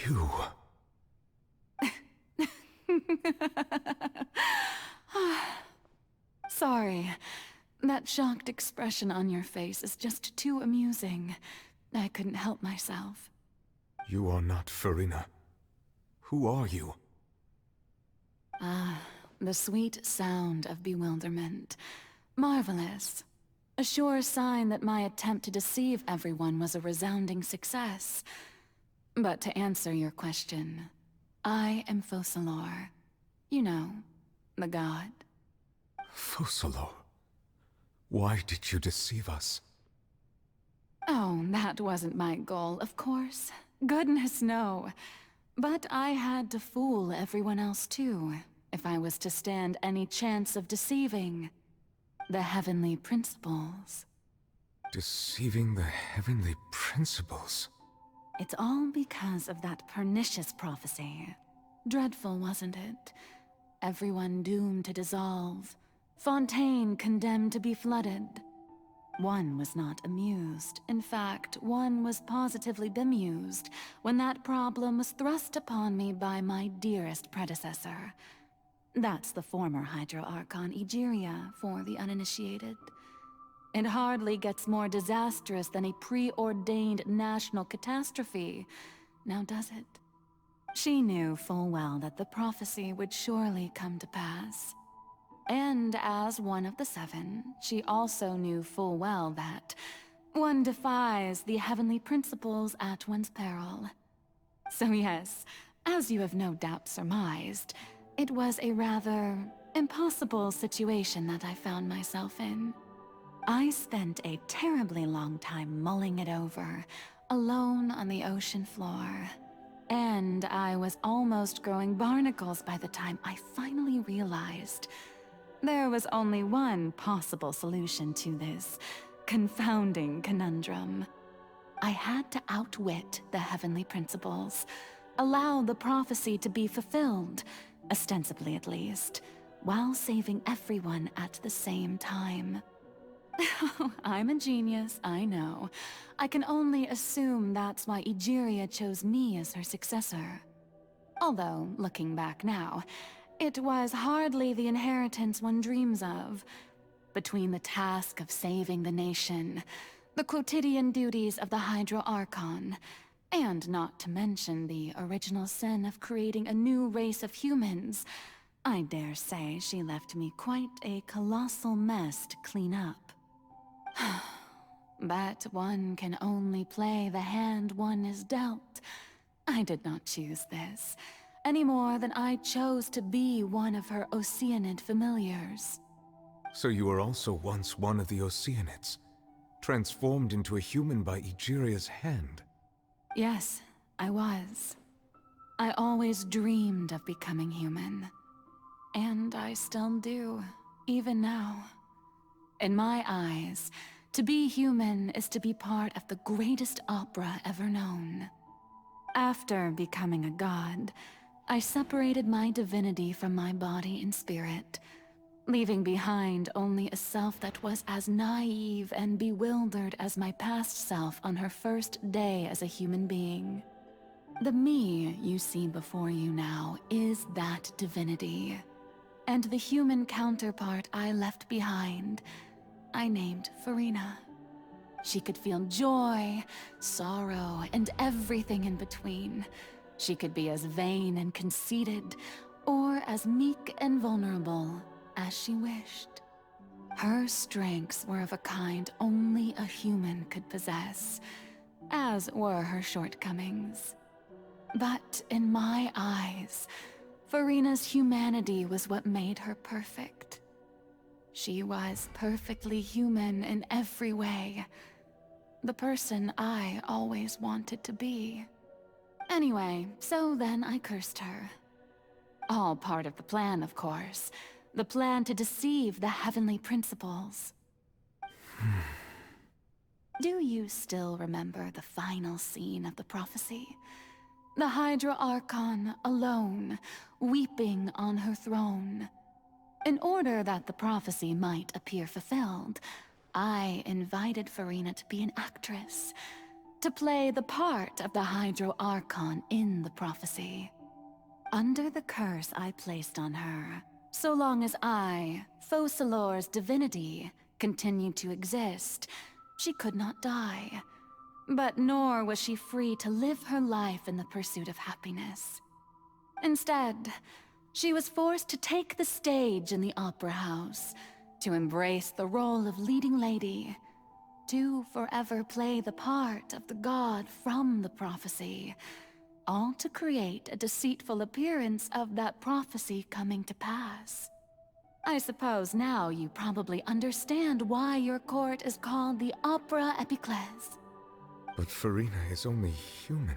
You... Sorry. That shocked expression on your face is just too amusing. I couldn't help myself. You are not Farina. Who are you? Ah, the sweet sound of bewilderment. Marvelous. A sure sign that my attempt to deceive everyone was a resounding success. But to answer your question, I am Focalor. You know, the god. Focalor? Why did you deceive us? Oh, that wasn't my goal, of course. Goodness, no. But I had to fool everyone else too, if I was to stand any chance of deceiving the heavenly principles. Deceiving the heavenly principles? It's all because of that pernicious prophecy. Dreadful, wasn't it? Everyone doomed to dissolve. Fontaine condemned to be flooded. One was not amused. In fact, one was positively bemused when that problem was thrust upon me by my dearest predecessor. That's the former Hydro Archon Egeria, for the uninitiated. It hardly gets more disastrous than a preordained national catastrophe, now does it? She knew full well that the prophecy would surely come to pass. And as one of the seven, she also knew full well that one defies the heavenly principles at one's peril. So yes, as you have no doubt surmised, it was a rather impossible situation that I found myself in. I spent a terribly long time mulling it over, alone on the ocean floor. And I was almost growing barnacles by the time I finally realized there was only one possible solution to this confounding conundrum. I had to outwit the heavenly principles, allow the prophecy to be fulfilled, ostensibly at least, while saving everyone at the same time. I'm a genius, I know. I can only assume that's why Egeria chose me as her successor. Although, looking back now, it was hardly the inheritance one dreams of. Between the task of saving the nation, the quotidian duties of the Hydro Archon, and not to mention the original sin of creating a new race of humans, I dare say she left me quite a colossal mess to clean up. But one can only play the hand one is dealt. I did not choose this, any more than I chose to be one of her Oceanid familiars. So you were also once one of the Oceanids, transformed into a human by Egeria's hand? Yes, I was. I always dreamed of becoming human. And I still do, even now. In my eyes, to be human is to be part of the greatest opera ever known. After becoming a god, I separated my divinity from my body and spirit, leaving behind only a self that was as naive and bewildered as my past self on her first day as a human being. The me you see before you now is that divinity, and the human counterpart I left behind, I named Farina. She could feel joy, sorrow, and everything in between. She could be as vain and conceited, or as meek and vulnerable as she wished. Her strengths were of a kind only a human could possess, as were her shortcomings. But in my eyes, Farina's humanity was what made her perfect. She was perfectly human in every way. The person I always wanted to be. Anyway, so then I cursed her. All part of the plan, of course. The plan to deceive the heavenly principles. Do you still remember the final scene of the prophecy? The Hydra Archon, alone, weeping on her throne. In order that the prophecy might appear fulfilled, I invited Farina to be an actress. to play the part of the Hydro Archon in the prophecy. Under the curse I placed on her, so long as I, Focalor's divinity, continued to exist, she could not die. But nor was she free to live her life in the pursuit of happiness. Instead, she was forced to take the stage in the opera house, to embrace the role of leading lady, to forever play the part of the god from the prophecy, all to create a deceitful appearance of that prophecy coming to pass. I suppose now you probably understand why your court is called the Opera Epiclese. But Farina is only human,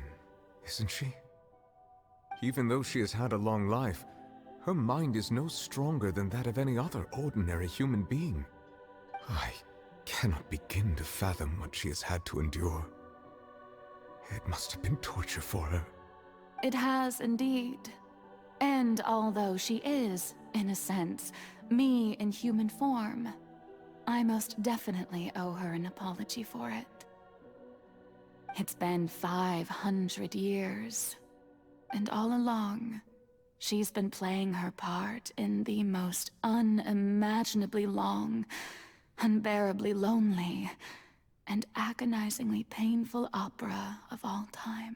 isn't she? Even though she has had a long life, her mind is no stronger than that of any other ordinary human being. I cannot begin to fathom what she has had to endure. It must have been torture for her. It has indeed. And although she is, in a sense, me in human form, I most definitely owe her an apology for it. It's been 500 years, and all along, she's been playing her part in the most unimaginably long, unbearably lonely, and agonizingly painful opera of all time.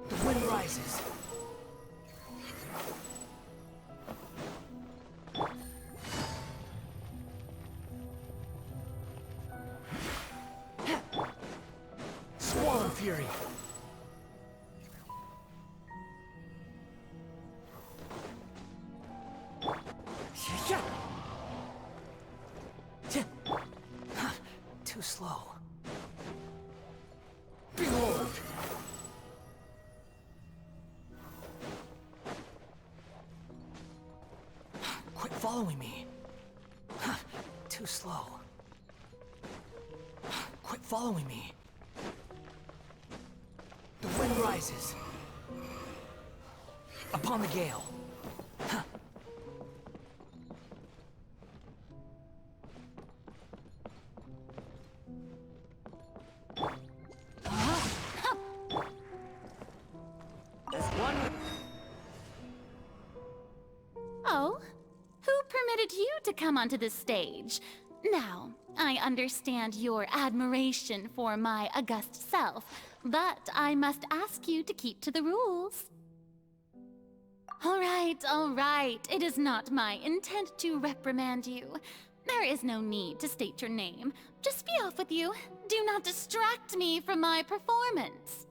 The wind rises. Swarm Fury. Too slow. Behold! Quit following me. Too slow. Quit following me. The wind rises. Upon the gale. Oh? Who permitted you to come onto the stage? Now, I understand your admiration for my august self, but I must ask you to keep to the rules. All right. It is not my intent to reprimand you. There is no need to state your name. Just be off with you. Do not distract me from my performance.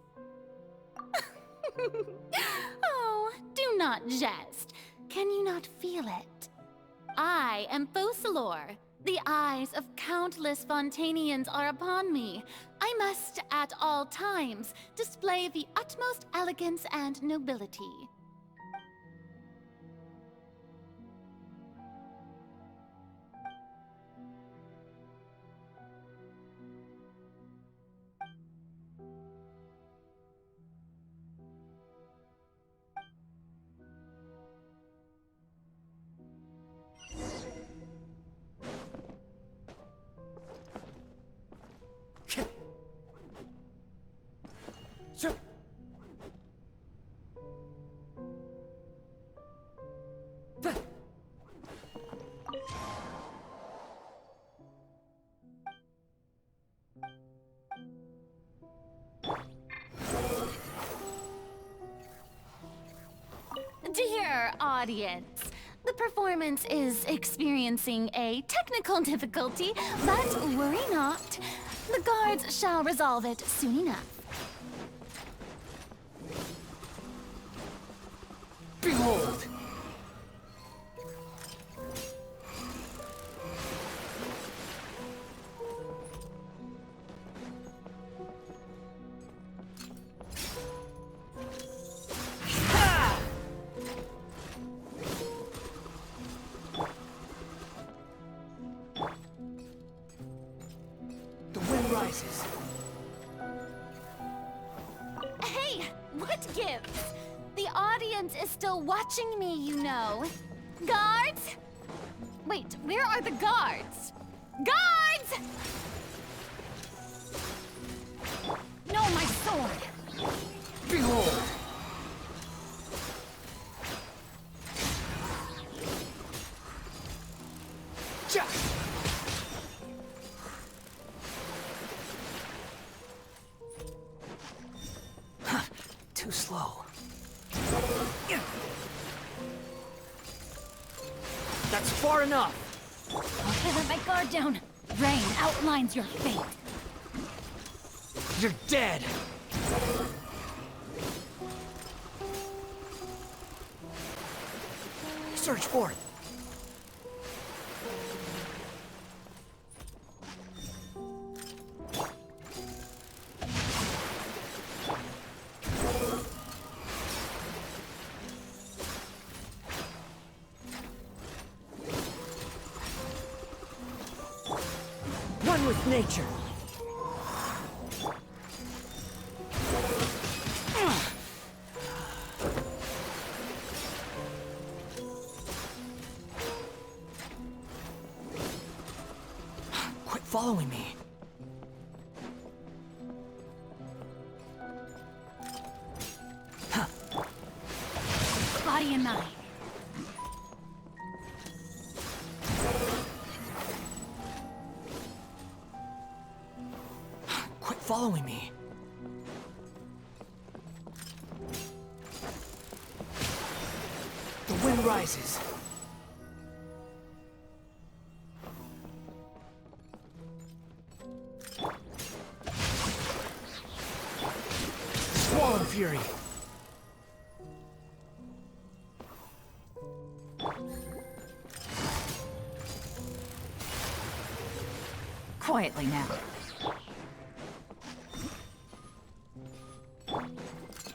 Oh, do not jest. Can you not feel it? I am Focalor. The eyes of countless Fontainians are upon me. I must, at all times, display the utmost elegance and nobility. Dear audience, the performance is experiencing a technical difficulty, but worry not. The guards shall resolve it soon enough. Behold! The wind rises. Hey, what gives? The audience is still watching me, you know. Guards? Wait, where are the guards? Guards! No, my sword! Behold! Cha! Too slow. That's far enough! Okay, let my guard down. Rain outlines your fate. You're dead! Search for it! One with nature! Quit following me. Body and mind. Quit following me. The wind rises. Swallow fury. Quietly now.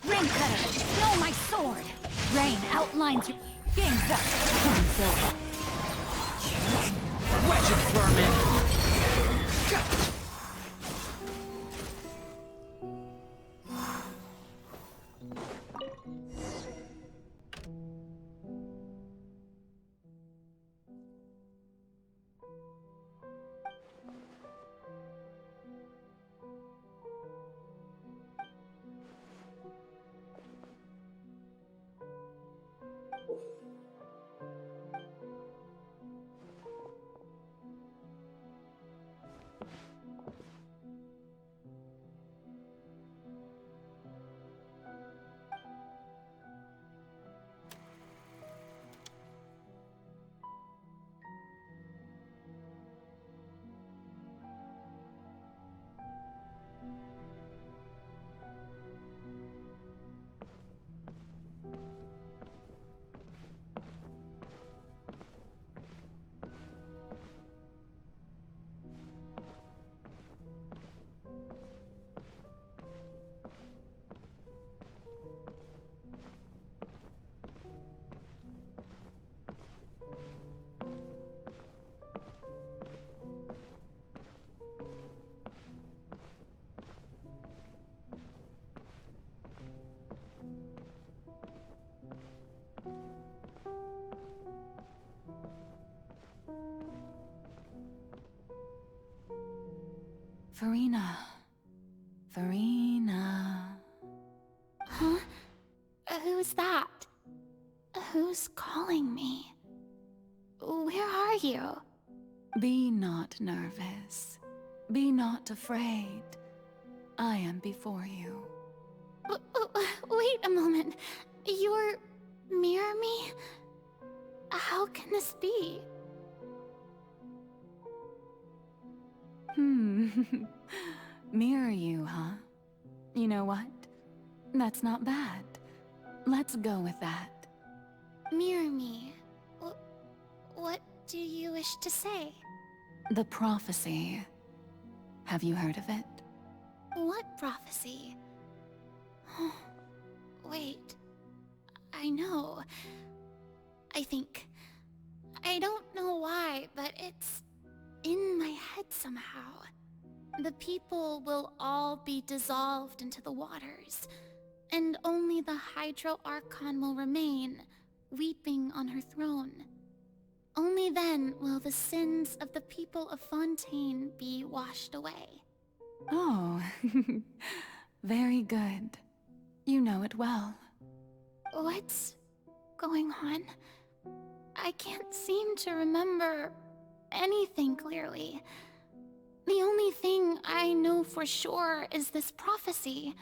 Rain cutter! No, my sword! Rain outlines your... Game's up! Wedge it, vermin! Farina. Farina. Huh? Who's that? Who's calling me? Where are you? Be not nervous. Be not afraid. I am before you. Wait a moment. You're... Mirror me? How can this be? Mirror you, huh? You know what? That's not bad. Let's go with that. Mirror me? What do you wish to say? The prophecy. Have you heard of it? What prophecy? Wait. I know. I think. I don't know why, but it's in my head somehow. The people will all be dissolved into the waters, and only the Hydro Archon will remain, weeping on her throne. Only then will the sins of the people of Fontaine be washed away. Oh, very good. You know it well. What's going on? I can't seem to remember anything clearly. The only thing I know for sure is this prophecy.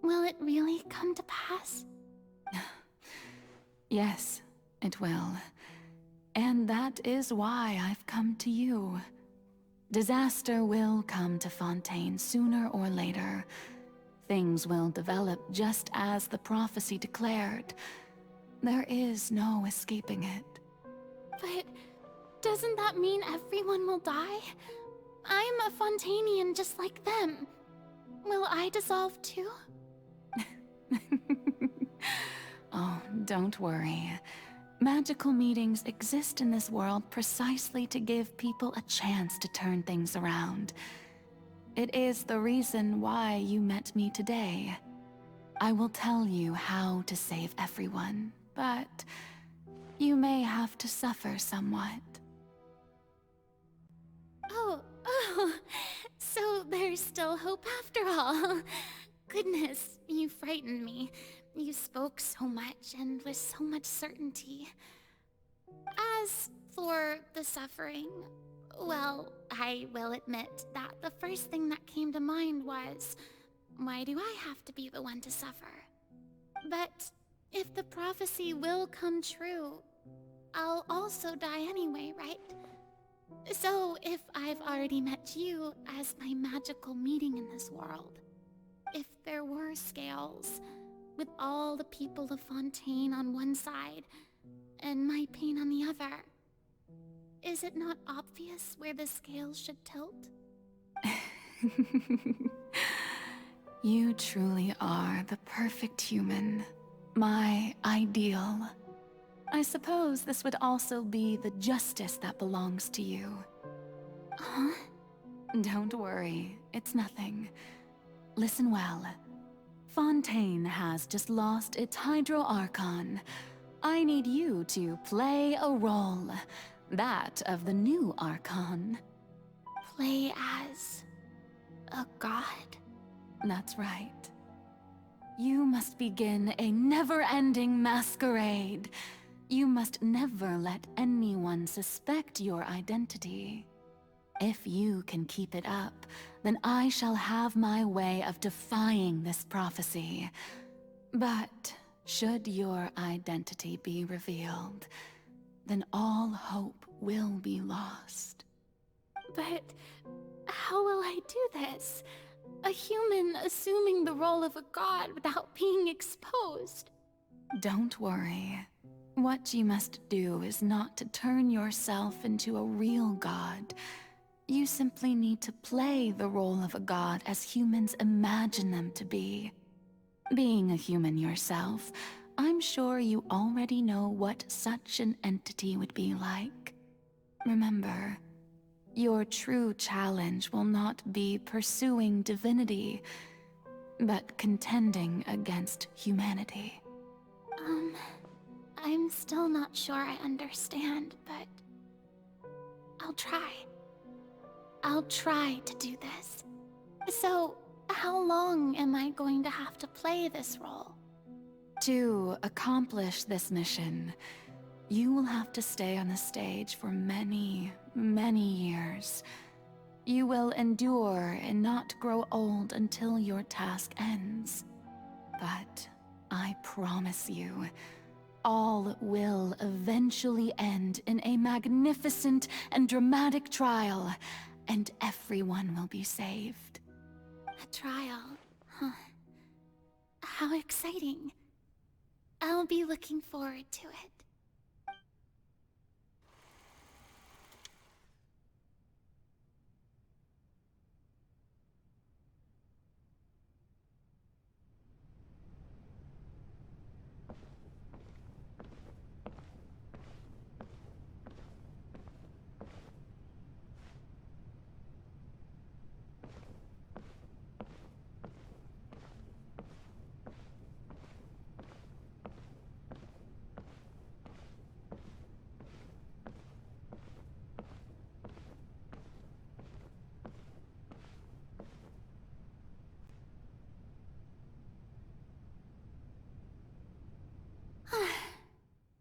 Will it really come to pass? Yes, it will. And that is why I've come to you. Disaster will come to Fontaine sooner or later. Things will develop just as the prophecy declared. There is no escaping it. But doesn't that mean everyone will die? I'm a Fontainian just like them. Will I dissolve too? Oh, don't worry. Magical meetings exist in this world precisely to give people a chance to turn things around. It is the reason why you met me today. I will tell you how to save everyone, but you may have to suffer somewhat. Oh, so there's still hope after all. Goodness, you frightened me. You spoke so much and with so much certainty. As for the suffering, well, I will admit that the first thing that came to mind was, why do I have to be the one to suffer? But if the prophecy will come true, I'll also die anyway, right? So if I've already met you as my magical meeting in this world, if there were scales, with all the people of Fontaine on one side, and my pain on the other, is it not obvious where the scales should tilt? You truly are the perfect human. My ideal. I suppose this would also be the justice that belongs to you. Huh? Don't worry, it's nothing. Listen well. Fontaine has just lost its Hydro Archon. I need you to play a role. That of the new Archon. Play as a god? That's right. You must begin a never-ending masquerade. You must never let anyone suspect your identity. If you can keep it up, then I shall have my way of defying this prophecy. But should your identity be revealed, then all hope will be lost. But how will I do this? A human assuming the role of a god without being exposed. Don't worry. What you must do is not to turn yourself into a real god. You simply need to play the role of a god as humans imagine them to be. Being a human yourself, I'm sure you already know what such an entity would be like. Remember, your true challenge will not be pursuing divinity, but contending against humanity. I'm still not sure I understand, but I'll try. I'll try to do this. So, how long am I going to have to play this role? To accomplish this mission, you will have to stay on the stage for many, many years. You will endure and not grow old until your task ends. But I promise you, all will eventually end in a magnificent and dramatic trial, and everyone will be saved. A trial, huh? How exciting. I'll be looking forward to it.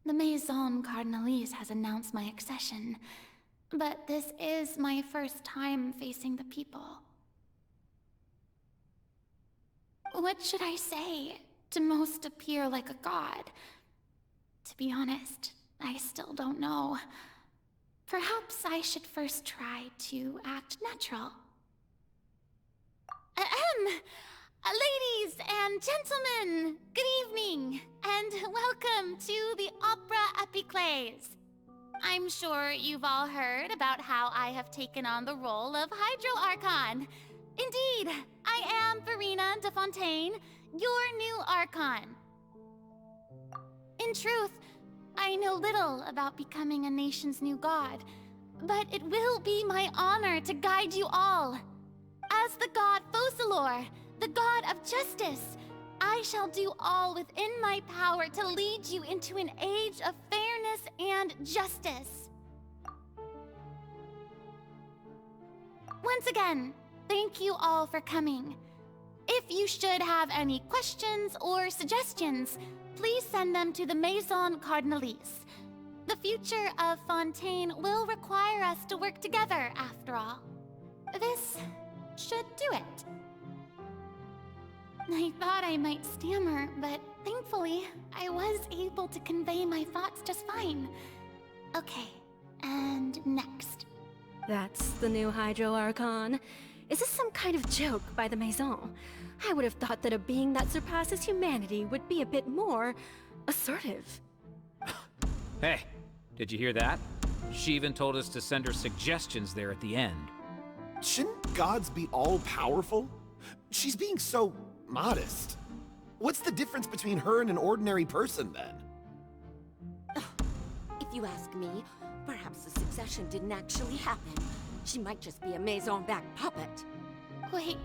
The Maison Cardinalise has announced my accession, but this is my first time facing the people. What should I say to most appear like a god? To be honest, I still don't know. Perhaps I should first try to act natural. Ladies and gentlemen, good evening, and welcome to the Opera Epiclese. I'm sure you've all heard about how I have taken on the role of Hydro Archon. Indeed, I am Verena de Fontaine, your new Archon. In truth, I know little about becoming a nation's new god, but it will be my honor to guide you all. As the god Focalor, the god of justice, I shall do all within my power to lead you into an age of fairness and justice. Once again, thank you all for coming. If you should have any questions or suggestions, please send them to the Maison Cardinalise. The future of Fontaine will require us to work together, after all. This should do it. I thought I might stammer, but thankfully, I was able to convey my thoughts just fine. Okay, and next. That's the new Hydro Archon. Is this some kind of joke by the Maison? I would have thought that a being that surpasses humanity would be a bit more assertive. Hey, did you hear that? She even told us to send her suggestions there at the end. Shouldn't gods be all-powerful? She's being so modest. What's the difference between her and an ordinary person, then? If you ask me, perhaps the succession didn't actually happen. She might just be a Maison-back puppet. Wait,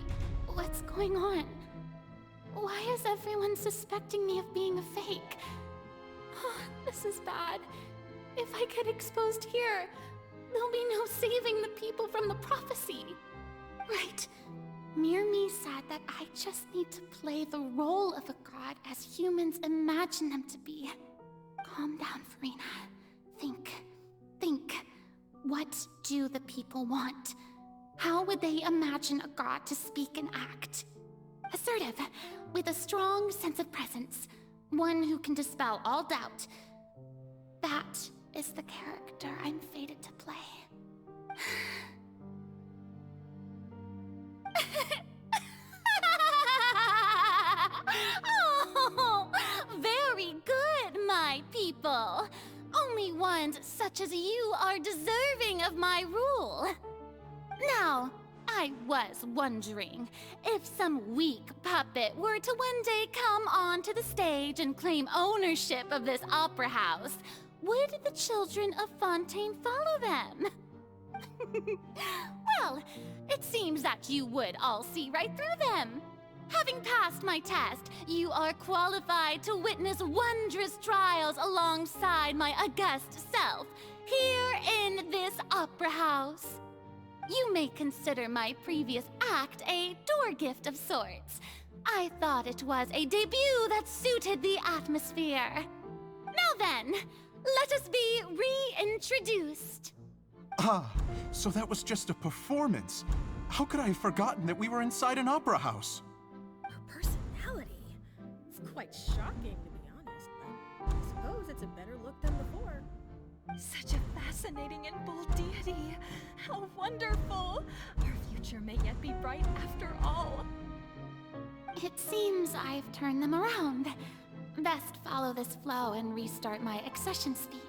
what's going on? Why is everyone suspecting me of being a fake? This is bad. If I get exposed here, there'll be no saving the people from the prophecy. Right. Mirmi said that I just need to play the role of a god as humans imagine them to be. Calm down, Verena. Think. What do the people want? How would they imagine a god to speak and act? Assertive, with a strong sense of presence. One who can dispel all doubt. That is the character I'm fated to play. Oh, very good, my people. Only ones such as you are deserving of my rule. Now, I was wondering, if some weak puppet were to one day come onto the stage and claim ownership of this opera house, would the children of Fontaine follow them? Well, it seems that you would all see right through them. Having passed my test, you are qualified to witness wondrous trials alongside my august self, here in this opera house. You may consider my previous act a door gift of sorts. I thought it was a debut that suited the atmosphere. Now then, let us be reintroduced. Ah, so that was just a performance. How could I have forgotten that we were inside an opera house? Her personality. It's quite shocking, to be honest, but I suppose suppose it's a better look than before. Such a fascinating and bold deity. How wonderful! Our future may yet be bright after all. It seems I've turned them around. Best follow this flow and restart my accession speech.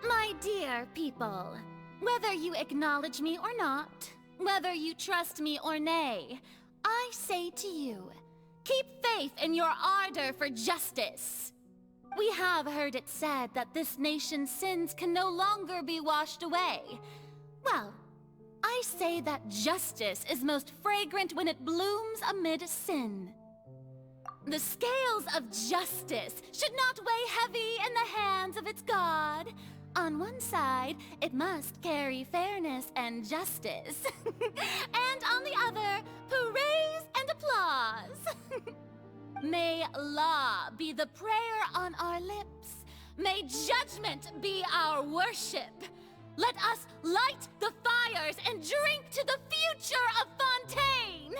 My dear people, whether you acknowledge me or not, whether you trust me or nay, I say to you, keep faith in your ardor for justice. We have heard it said that this nation's sins can no longer be washed away. Well, I say that justice is most fragrant when it blooms amid sin. The scales of justice should not weigh heavy in the hands of its God. On one side, it must carry fairness and justice. And on the other, praise and applause. May law be the prayer on our lips. May judgment be our worship. Let us light the fires and drink to the future of Fontaine!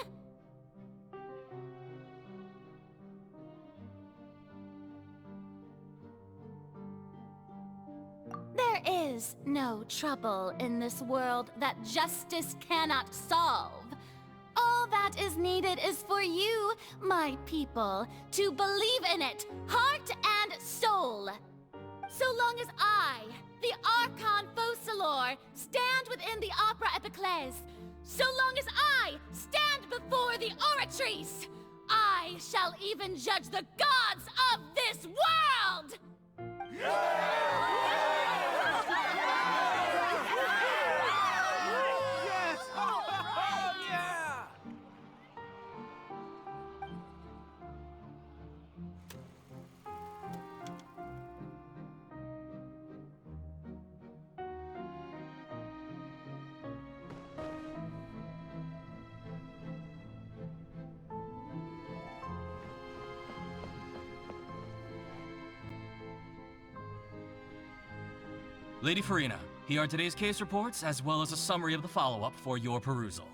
There is no trouble in this world that justice cannot solve. All that is needed is for you, my people, to believe in it, heart and soul. So long as I, the Archon Focalor, stand within the Opera Epiclese, so long as I stand before the Oratrice, I shall even judge the gods of this world! Lady Farina, here are today's case reports, as well as a summary of the follow-up for your perusal.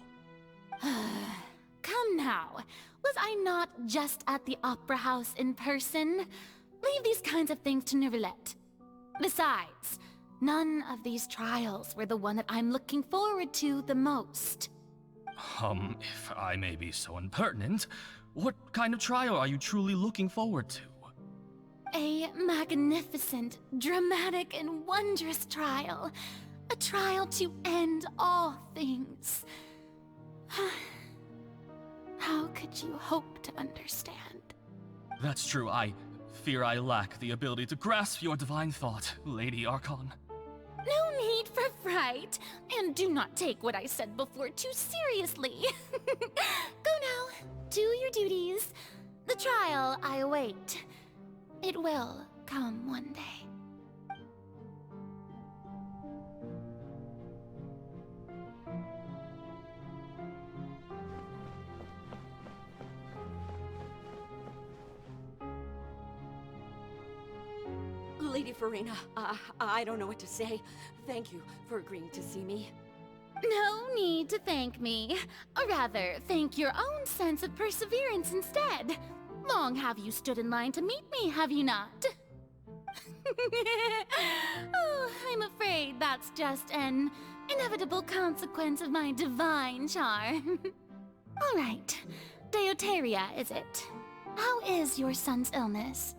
Come now, was I not just at the Opera House in person? Leave these kinds of things to Neuvillette. Besides, none of these trials were the one that I'm looking forward to the most. If I may be so impertinent, what kind of trial are you truly looking forward to? A magnificent, dramatic, and wondrous trial. A trial to end all things. How could you hope to understand? That's true. I fear I lack the ability to grasp your divine thought, Lady Archon. No need for fright, and do not take what I said before too seriously. Go now, do your duties. The trial I await. It will come one day. Lady Farina, I don't know what to say. Thank you for agreeing to see me. No need to thank me. Or rather, thank your own sense of perseverance instead. Long have you stood in line to meet me, have you not? Oh, I'm afraid that's just an inevitable consequence of my divine charm. All right, Deuteria, is it? How is your son's illness?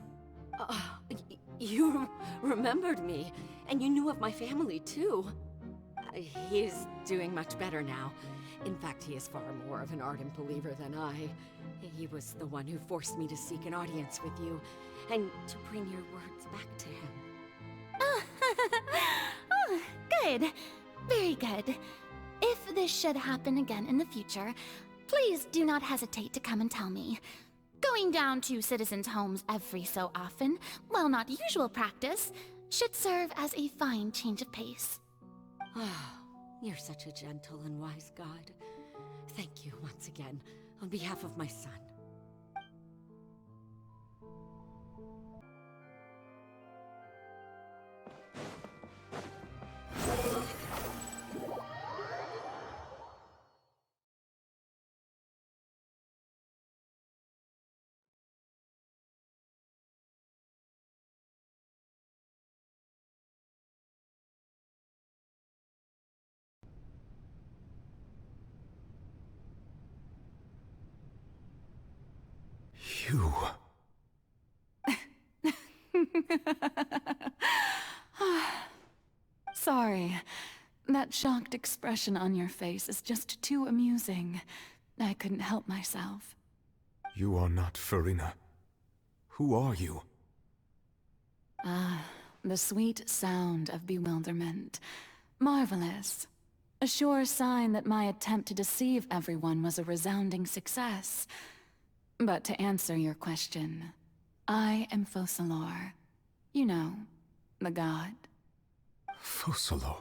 You remembered me, and you knew of my family, too. He is doing much better now. In fact, he is far more of an ardent believer than I. He was the one who forced me to seek an audience with you, and to bring your words back to him. Oh, good. Very good. If this should happen again in the future, please do not hesitate to come and tell me. Going down to citizens' homes every so often, while not usual practice, should serve as a fine change of pace. You're such a gentle and wise god. Thank you once again, on behalf of my son. You... Sorry. That shocked expression on your face is just too amusing. I couldn't help myself. You are not Farina. Who are you? Ah, the sweet sound of bewilderment. Marvelous. A sure sign that my attempt to deceive everyone was a resounding success. But to answer your question, I am Focalor. You know, the god. Focalor?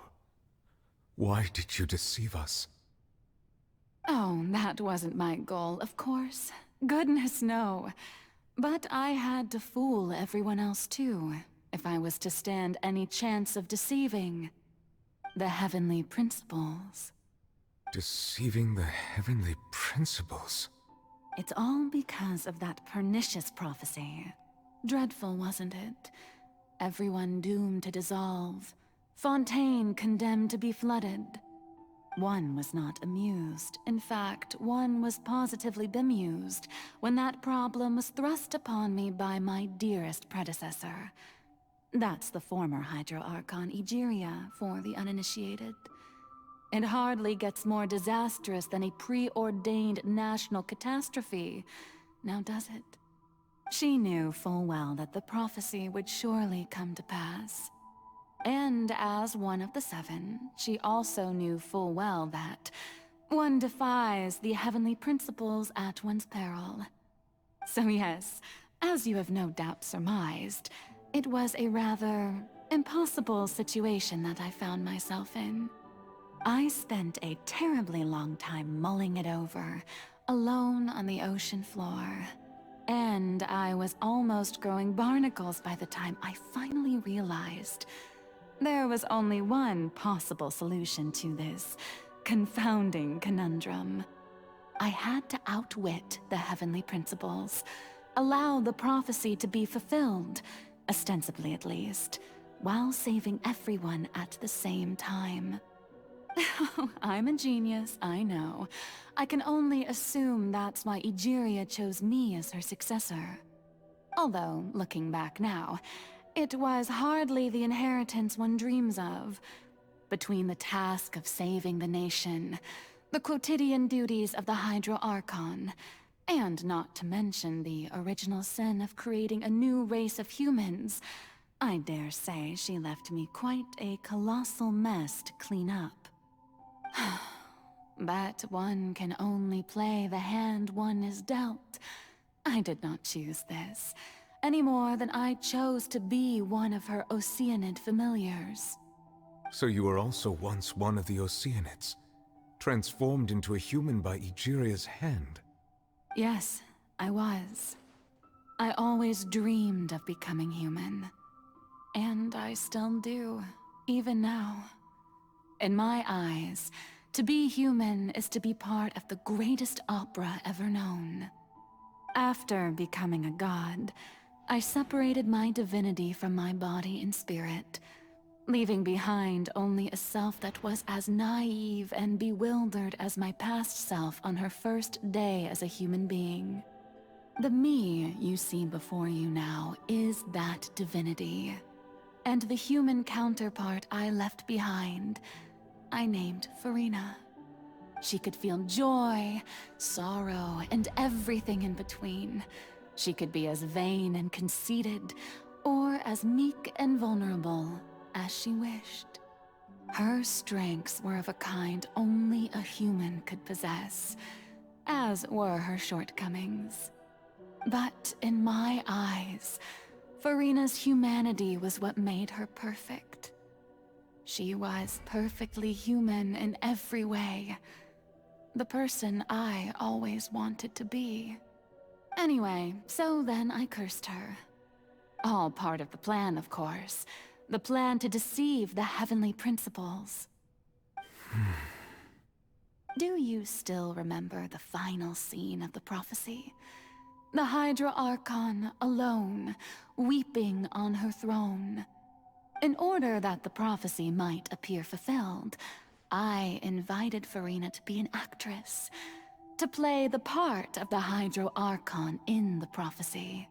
Why did you deceive us? Oh, that wasn't my goal, of course. Goodness, no. But I had to fool everyone else too, if I was to stand any chance of deceiving the heavenly principles. Deceiving the heavenly principles? It's all because of that pernicious prophecy. Dreadful, wasn't it? Everyone doomed to dissolve. Fontaine condemned to be flooded. One was not amused. In fact, one was positively bemused when that problem was thrust upon me by my dearest predecessor. That's the former Hydro Archon Egeria, for the uninitiated. It hardly gets more disastrous than a preordained national catastrophe, now does it? She knew full well that the prophecy would surely come to pass. And as one of the seven, she also knew full well that one defies the heavenly principles at one's peril. So yes, as you have no doubt surmised, it was a rather impossible situation that I found myself in. I spent a terribly long time mulling it over, alone on the ocean floor. And I was almost growing barnacles by the time I finally realized there was only one possible solution to this confounding conundrum. I had to outwit the heavenly principles, allow the prophecy to be fulfilled, ostensibly at least, while saving everyone at the same time. I'm a genius, I know. I can only assume that's why Egeria chose me as her successor. Although, looking back now, it was hardly the inheritance one dreams of. Between the task of saving the nation, the quotidian duties of the Hydro Archon, and not to mention the original sin of creating a new race of humans, I dare say she left me quite a colossal mess to clean up. But one can only play the hand one is dealt. I did not choose this, any more than I chose to be one of her Oceanid familiars. So you were also once one of the Oceanids, transformed into a human by Egeria's hand? Yes, I was. I always dreamed of becoming human. And I still do, even now. In my eyes, to be human is to be part of the greatest opera ever known. After becoming a god, I separated my divinity from my body and spirit, leaving behind only a self that was as naive and bewildered as my past self on her first day as a human being. The me you see before you now is that divinity, and the human counterpart I left behind, I named Farina. She could feel joy, sorrow, and everything in between. She could be as vain and conceited, or as meek and vulnerable as she wished. Her strengths were of a kind only a human could possess, as were her shortcomings. But in my eyes, Farina's humanity was what made her perfect. She was perfectly human in every way. The person I always wanted to be. Anyway, so then I cursed her. All part of the plan, of course. The plan to deceive the heavenly principles. Do you still remember the final scene of the prophecy? The Hydra Archon alone, weeping on her throne. In order that the prophecy might appear fulfilled, I invited Farina to be an actress, to play the part of the Hydro Archon in the prophecy.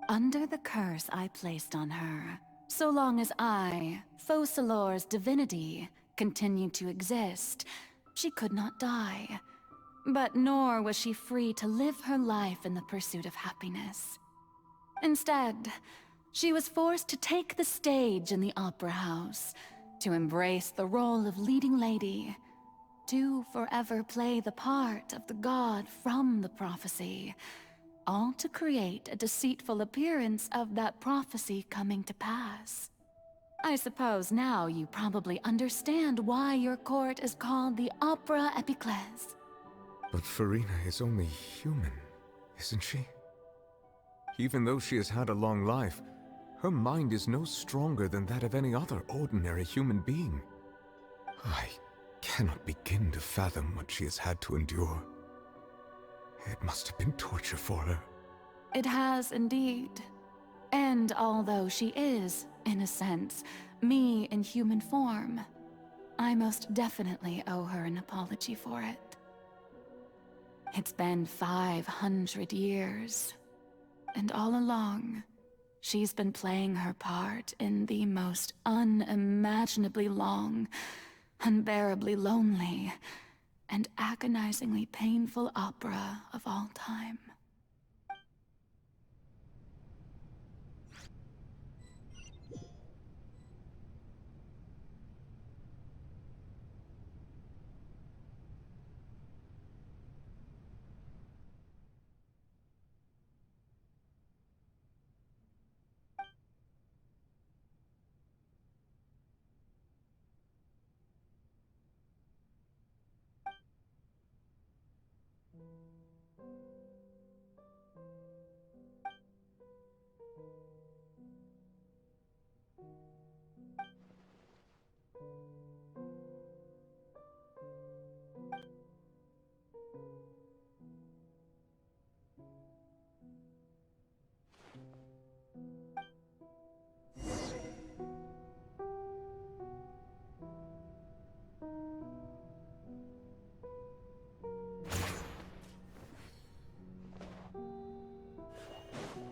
Under the curse I placed on her, so long as I, Focalor's divinity, continued to exist, she could not die. But nor was she free to live her life in the pursuit of happiness. Instead, she was forced to take the stage in the opera house, to embrace the role of leading lady, to forever play the part of the god from the prophecy, all to create a deceitful appearance of that prophecy coming to pass. I suppose now you probably understand why your court is called the Opera Epiclese. But Farina is only human, isn't she? Even though she has had a long life, her mind is no stronger than that of any other ordinary human being. I cannot begin to fathom what she has had to endure. It must have been torture for her. It has indeed. And although she is, in a sense, me in human form, I most definitely owe her an apology for it. It's been 500 years, and all along, she's been playing her part in the most unimaginably long, unbearably lonely, and agonizingly painful opera of all time.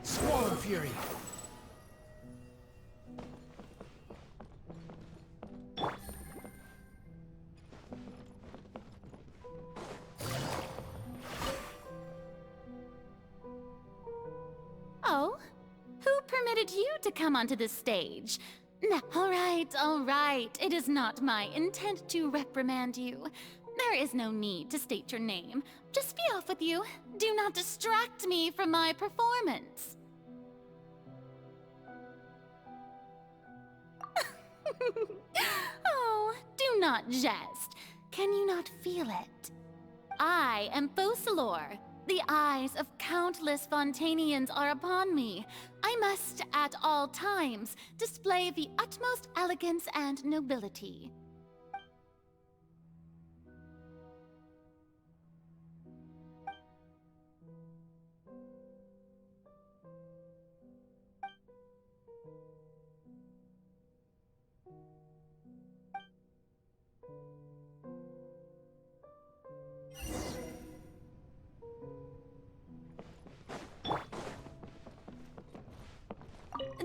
Squall Fury! Oh? Who permitted you to come onto the stage? No, all right. It is not my intent to reprimand you. There is no need to state your name. Just be off with you. Do not distract me from my performance. Oh, do not jest. Can you not feel it? I am Focalor. The eyes of countless Fontainians are upon me. I must, at all times, display the utmost elegance and nobility.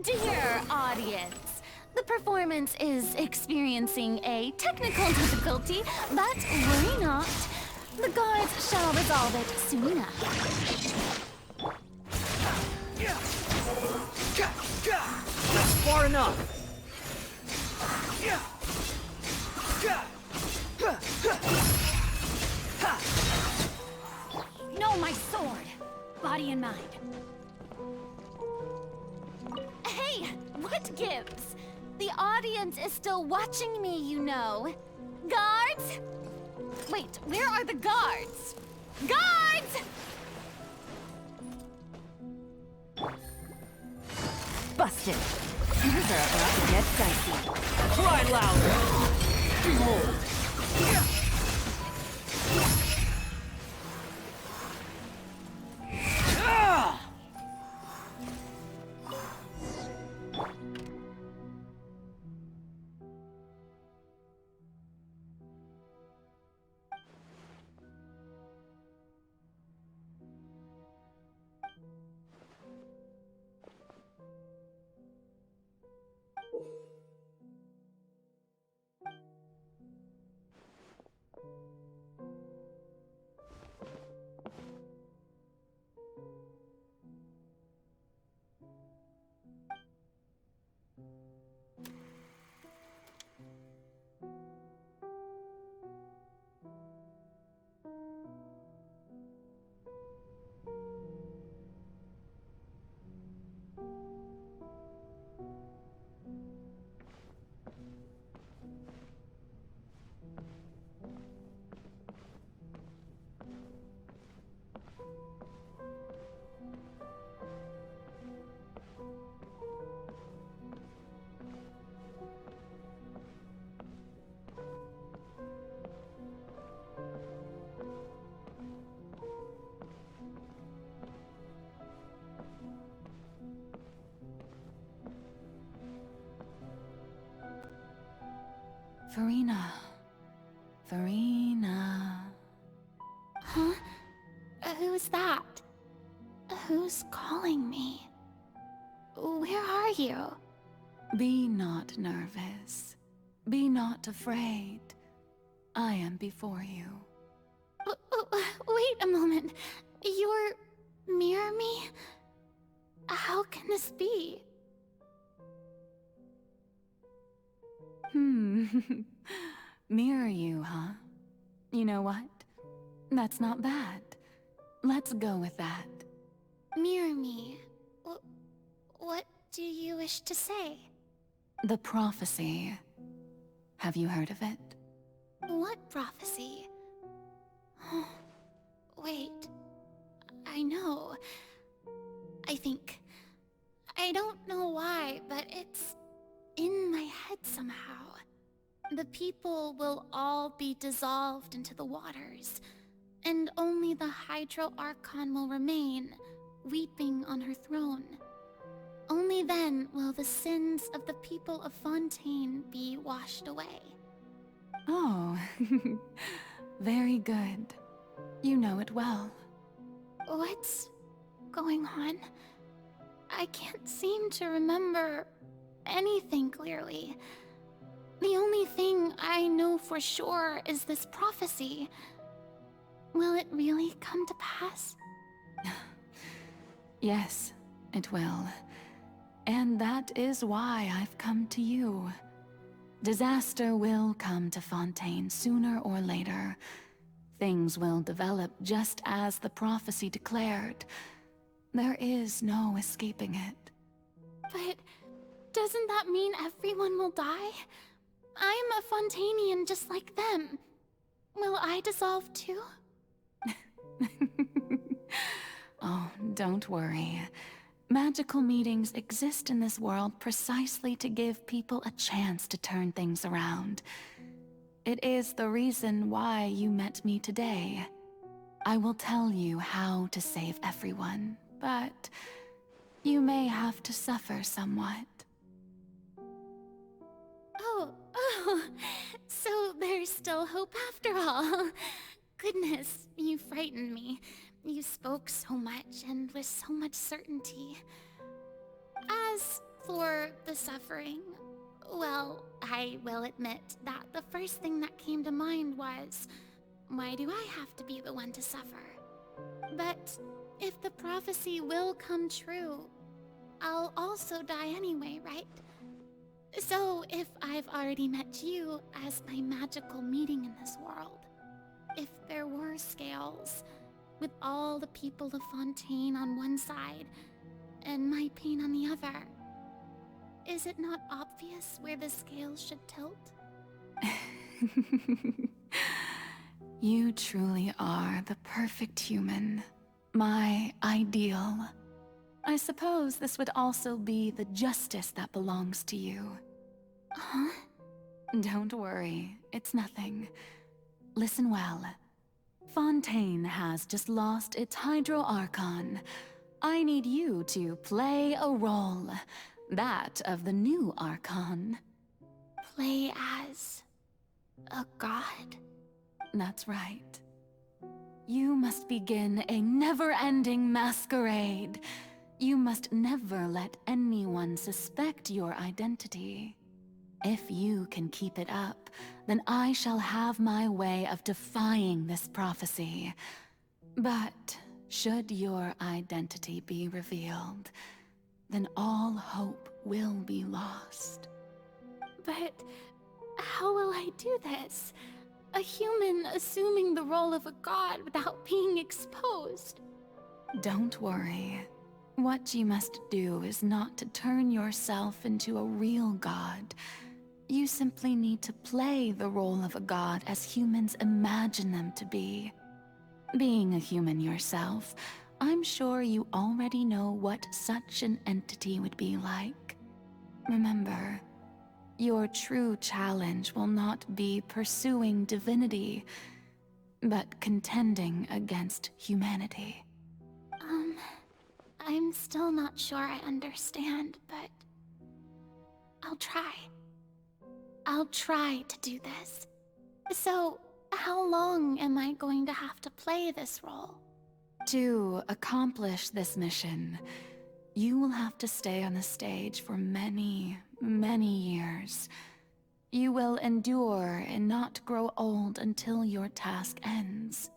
Dear audience, the performance is experiencing a technical difficulty, but worry not. The guards shall resolve it soon enough. That's far enough! No, my sword! Body and mind. Hey, what gives? The audience is still watching me, you know. Guards? Wait, where are the guards? Guards! Busted. Things are about to get dicey. Cry louder! Behold! Farina. Farina. Huh? Who's that? Who's calling me? Where are you? Be not nervous. Be not afraid. I am before you. Wait a moment. You're near me? How can this be? Mirror you, huh? You know what? That's not bad. Let's go with that. Mirror me? What do you wish to say? The prophecy. Have you heard of it? What prophecy? Wait. I know. I think. I don't know why, but it's in my head somehow. The people will all be dissolved into the waters, and only the Hydro Archon will remain, weeping on her throne. Only then will the sins of the people of Fontaine be washed away. Oh, very good. You know it well. What's going on? I can't seem to remember anything clearly. The only thing I know for sure is this prophecy. Will it really come to pass? Yes, it will. And that is why I've come to you. Disaster will come to Fontaine sooner or later. Things will develop just as the prophecy declared. There is no escaping it. But doesn't that mean everyone will die? I'm a Fontainian just like them. Will I dissolve too? Oh, don't worry. Magical meetings exist in this world precisely to give people a chance to turn things around. It is the reason why you met me today. I will tell you how to save everyone, but you may have to suffer somewhat. Oh, so there's still hope after all. Goodness, you frightened me. You spoke so much and with so much certainty. As for the suffering, well, I will admit that the first thing that came to mind was, why do I have to be the one to suffer? But if the prophecy will come true, I'll also die anyway, right? So if I've already met you as my magical meeting in this world, if there were scales, with all the people of Fontaine on one side, and my pain on the other, is it not obvious where the scales should tilt? You truly are the perfect human. My ideal. I suppose this would also be the justice that belongs to you. Huh? Don't worry, it's nothing. Listen well. Fontaine has just lost its Hydro Archon. I need you to play a role. That of the new Archon. Play as a god? That's right. You must begin a never-ending masquerade. You must never let anyone suspect your identity. If you can keep it up, then I shall have my way of defying this prophecy. But should your identity be revealed, then all hope will be lost. But how will I do this? A human assuming the role of a god without being exposed. Don't worry. What you must do is not to turn yourself into a real god. You simply need to play the role of a god as humans imagine them to be. Being a human yourself, I'm sure you already know what such an entity would be like. Remember, your true challenge will not be pursuing divinity, but contending against humanity. I'm still not sure I understand, but I'll try. I'll try to do this. So, how long am I going to have to play this role? To accomplish this mission, you will have to stay on the stage for many, many years. You will endure and not grow old until your task ends.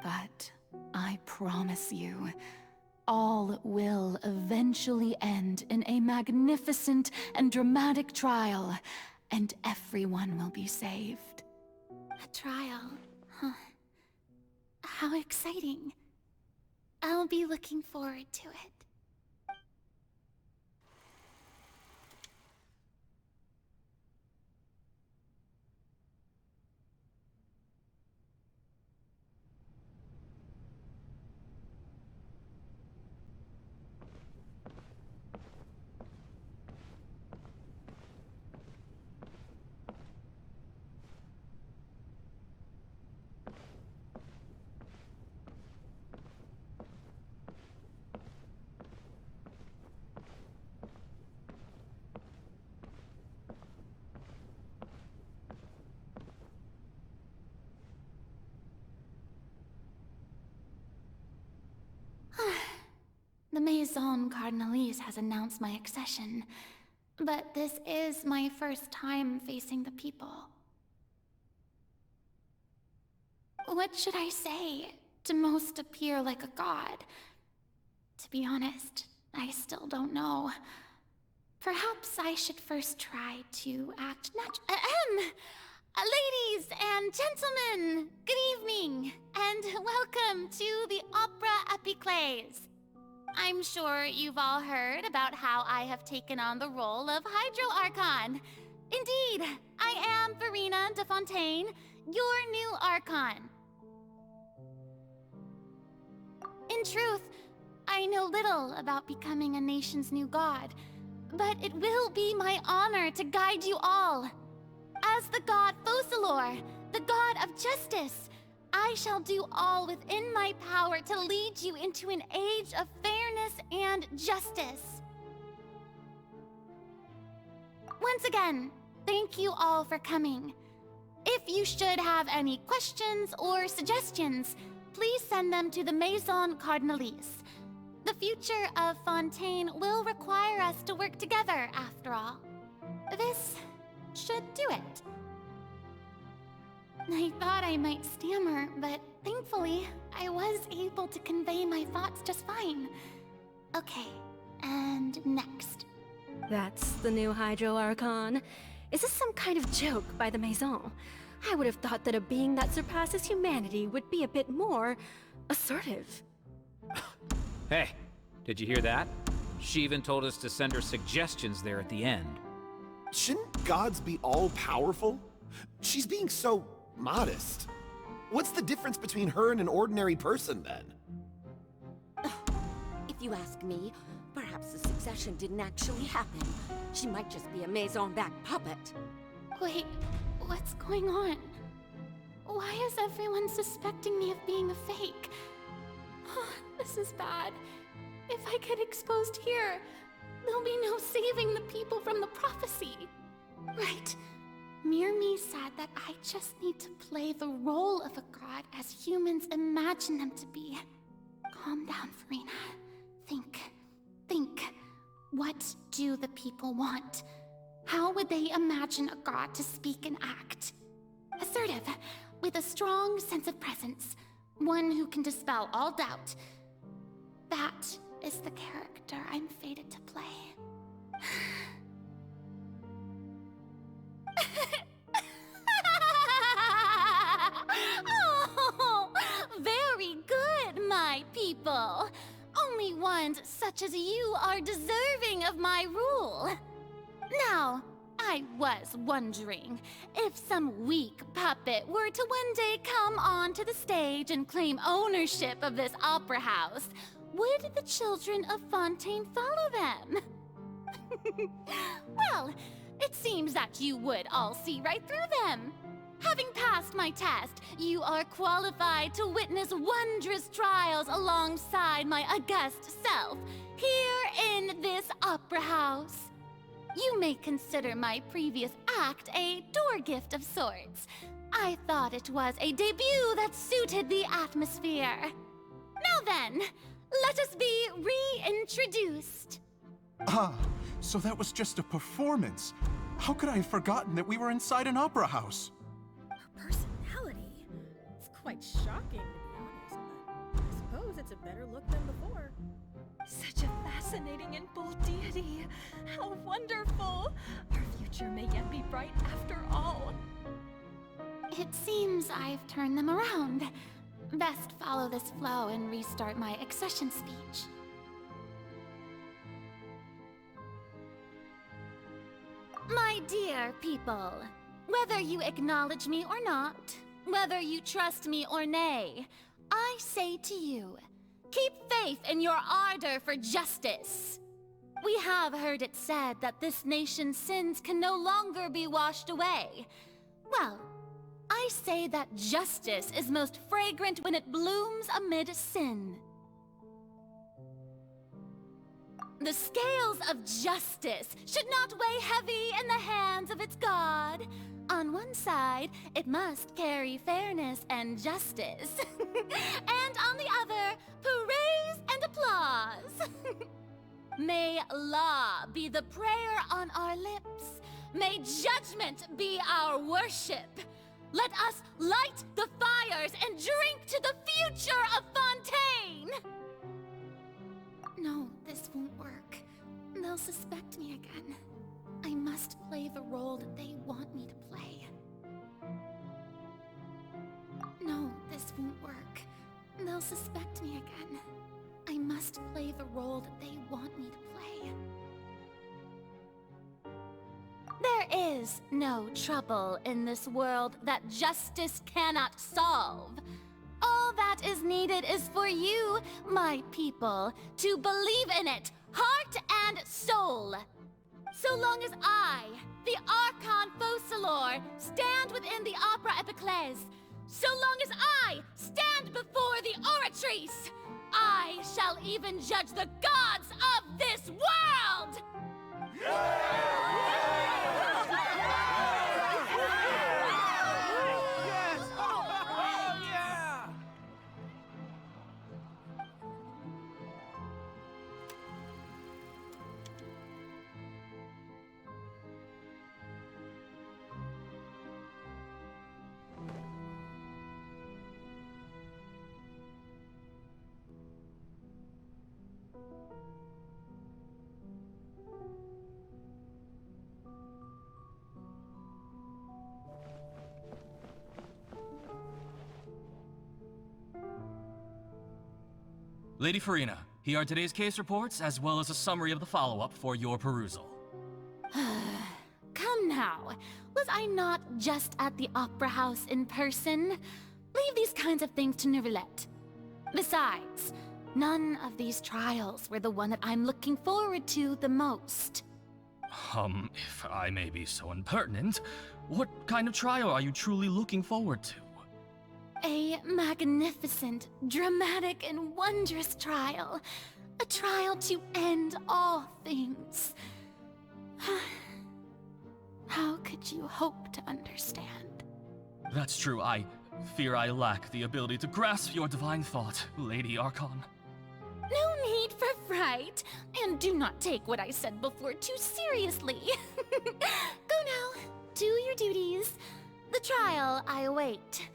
But I promise you, all will eventually end in a magnificent and dramatic trial, and everyone will be saved. A trial, huh? How exciting. I'll be looking forward to it. The Maison Cardinalis has announced my accession, but this is my first time facing the people. What should I say to most appear like a god? To be honest, I still don't know. Perhaps I should first try to act ladies and gentlemen, good evening, and welcome to the Opera Epiclese. I'm sure you've all heard about how I have taken on the role of Hydro Archon. Indeed, I am Verena de Fontaine, your new Archon. In truth, I know little about becoming a nation's new god, but it will be my honor to guide you all. As the god Focalor, the god of justice, I shall do all within my power to lead you into an age of fairness and justice. Once again, thank you all for coming. If you should have any questions or suggestions, please send them to the Maison Cardinalis. The future of Fontaine will require us to work together, after all. This should do it. I thought I might stammer, but thankfully, I was able to convey my thoughts just fine. Okay, and next. That's the new Hydro Archon. Is this some kind of joke by the Maison? I would have thought that a being that surpasses humanity would be a bit more assertive. Hey, did you hear that? She even told us to send her suggestions there at the end. Shouldn't gods be all-powerful? She's being so modest. What's the difference between her and an ordinary person, then? If you ask me, perhaps the succession didn't actually happen. She might just be a Maison-back puppet. Wait, what's going on? Why is everyone suspecting me of being a fake? This is bad. If I get exposed here, there'll be no saving the people from the prophecy. Right. Myrmi said that I just need to play the role of a god as humans imagine them to be. Calm down, Farina. Think. What do the people want? How would they imagine a god to speak and act? Assertive, with a strong sense of presence. One who can dispel all doubt. That is the character I'm fated to play. Oh, very good, my people. Only ones such as you are deserving of my rule. Now, I was wondering, if some weak puppet were to one day come onto the stage and claim ownership of this opera house, would the children of Fontaine follow them? Well, it seems that you would all see right through them. Having passed my test, you are qualified to witness wondrous trials alongside my august self, here in this opera house. You may consider my previous act a door gift of sorts. I thought it was a debut that suited the atmosphere. Now then, let us be reintroduced. Ah, so that was just a performance. How could I have forgotten that we were inside an opera house? Her personality. It's quite shocking, to be honest, but I suppose it's a better look than before. Such a fascinating and bold deity. How wonderful! Our future may yet be bright after all. It seems I've turned them around. Best follow this flow and restart my accession speech. My dear people, whether you acknowledge me or not, whether you trust me or nay, I say to you, keep faith in your ardor for justice. We have heard it said that this nation's sins can no longer be washed away. Well, I say that justice is most fragrant when it blooms amid sin. The scales of justice should not weigh heavy in the hands of its god. On one side, it must carry fairness and justice. And on the other, praise and applause. May law be the prayer on our lips. May judgment be our worship. Let us light the fires and drink to the future of Fontaine! No, this won't work. They'll suspect me again. I must play the role that they want me to play. No, this won't work. They'll suspect me again. I must play the role that they want me to play. There is no trouble in this world that justice cannot solve. All that is needed is for you, my people, to believe in it, heart and soul. So long as I, the Archon Focalor, stand within the Opera Epiclese, so long as I stand before the Oratrice, I shall even judge the gods of this world! Lady Farina, here are today's case reports, as well as a summary of the follow-up for your perusal. Come now, was I not just at the Opera House in person? Leave these kinds of things to Neuvillette. Besides, none of these trials were the one that I'm looking forward to the most. If I may be so impertinent, what kind of trial are you truly looking forward to? A magnificent, dramatic, and wondrous trial. A trial to end all things. How could you hope to understand? That's true. I fear I lack the ability to grasp your divine thought, Lady Archon. No need for fright, and do not take what I said before too seriously. Go now, do your duties. The trial I await.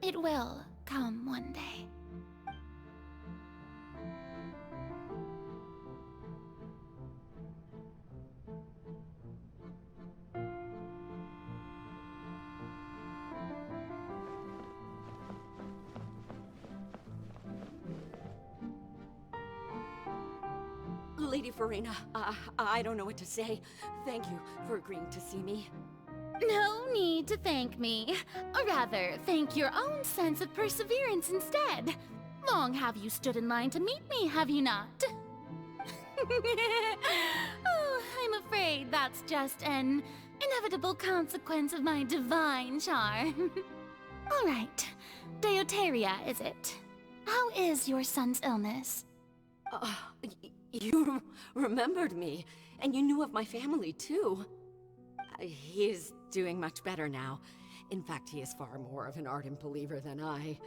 It will come one day. Lady Farina, I don't know what to say. Thank you for agreeing to see me. No need to thank me. Or rather, thank your own sense of perseverance instead. Long have you stood in line to meet me, have you not? Oh, I'm afraid that's just an inevitable consequence of my divine charm. All right, Deoteria, is it? How is your son's illness? You remembered me, and you knew of my family, too. He is doing much better now. In fact, he is far more of an ardent believer than I.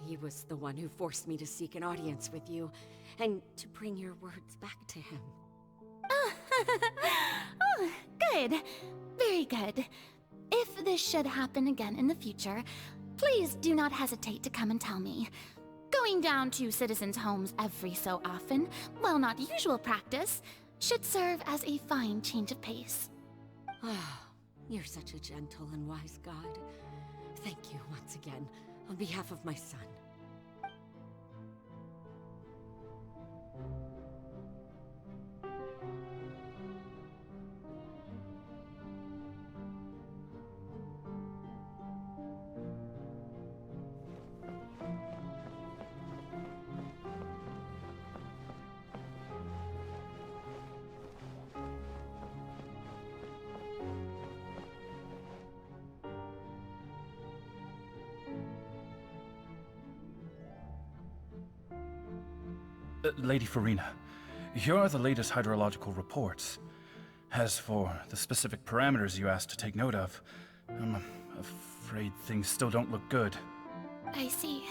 He was the one who forced me to seek an audience with you, and to bring your words back to him. Oh, good. Very good. If this should happen again in the future, please do not hesitate to come and tell me. Going down to citizens' homes every so often, while not usual practice, should serve as a fine change of pace. You're such a gentle and wise god. Thank you once again, on behalf of my son. Lady Farina, here are the latest hydrological reports. As for the specific parameters you asked to take note of, I'm afraid things still don't look good. I see.